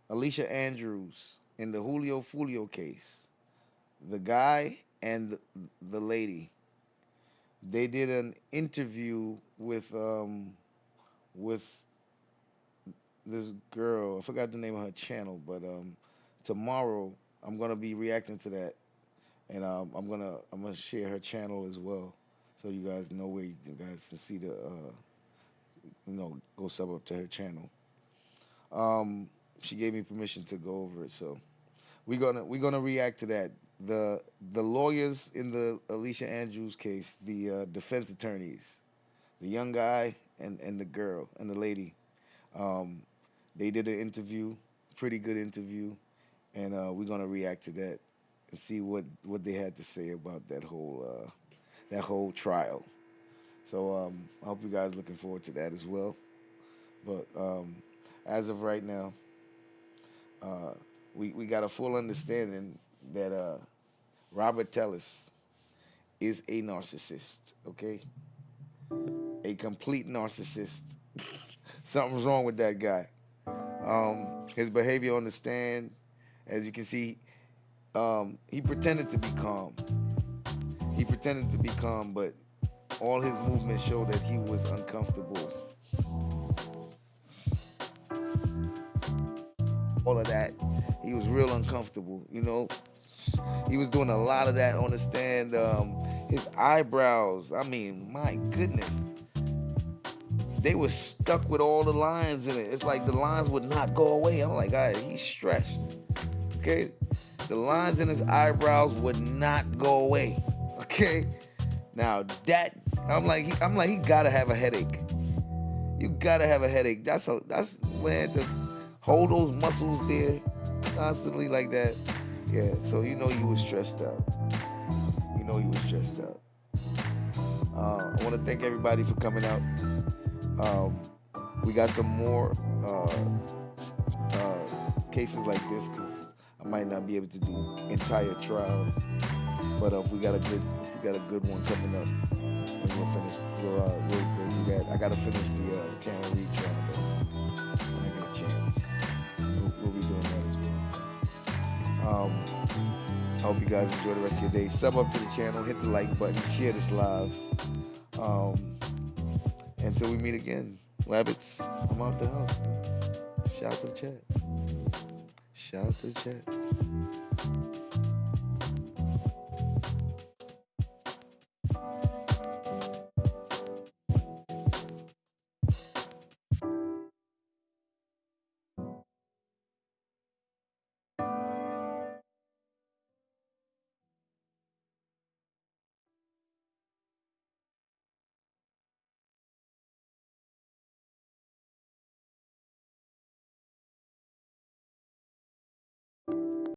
Alicia Andrews in the Julio Fulio case. The guy and the lady, they did an interview with this girl. I forgot the name of her channel, but tomorrow I'm gonna be reacting to that, and I'm gonna share her channel as well, so you guys know where you guys can see the go sub up to her channel. She gave me permission to go over it, so we're gonna react to that. The lawyers in the Alicia Andrews case, the defense attorneys, the young guy and the girl and the lady, they did an interview, pretty good interview, and we're gonna react to that and see what they had to say about that whole trial. So I hope you guys looking forward to that as well. But as of right now, we got a full understanding that Robert Tellis is a narcissist, okay? A complete narcissist. Something's wrong with that guy. His behavior on the stand, as you can see, he pretended to be calm. But all his movements show that he was uncomfortable. All of that, he was real uncomfortable, you know. He was doing a lot of that on the stand. His eyebrows, I mean, my goodness. They were stuck with all the lines in it. It's like the lines would not go away. I'm like, all right, he's stressed, okay? The lines in his eyebrows would not go away, okay? Now that, I'm like, he gotta have a headache. You gotta have a headache. That's man, to hold those muscles there constantly like that. Yeah, so you know he was stressed out. I want to thank everybody for coming out. We got some more cases like this because I might not be able to do entire trials. But if we got a good one coming up, and we'll finish. We'll do that. I gotta finish the Cameron Reed trial, but when I get a chance, we'll be doing that as well. hope you guys enjoy the rest of your day. Sub up to the channel, hit the like button, share this live. Until we meet again, Rabbits, I'm out the house, man. Shout out to the chat. Shout out to the chat.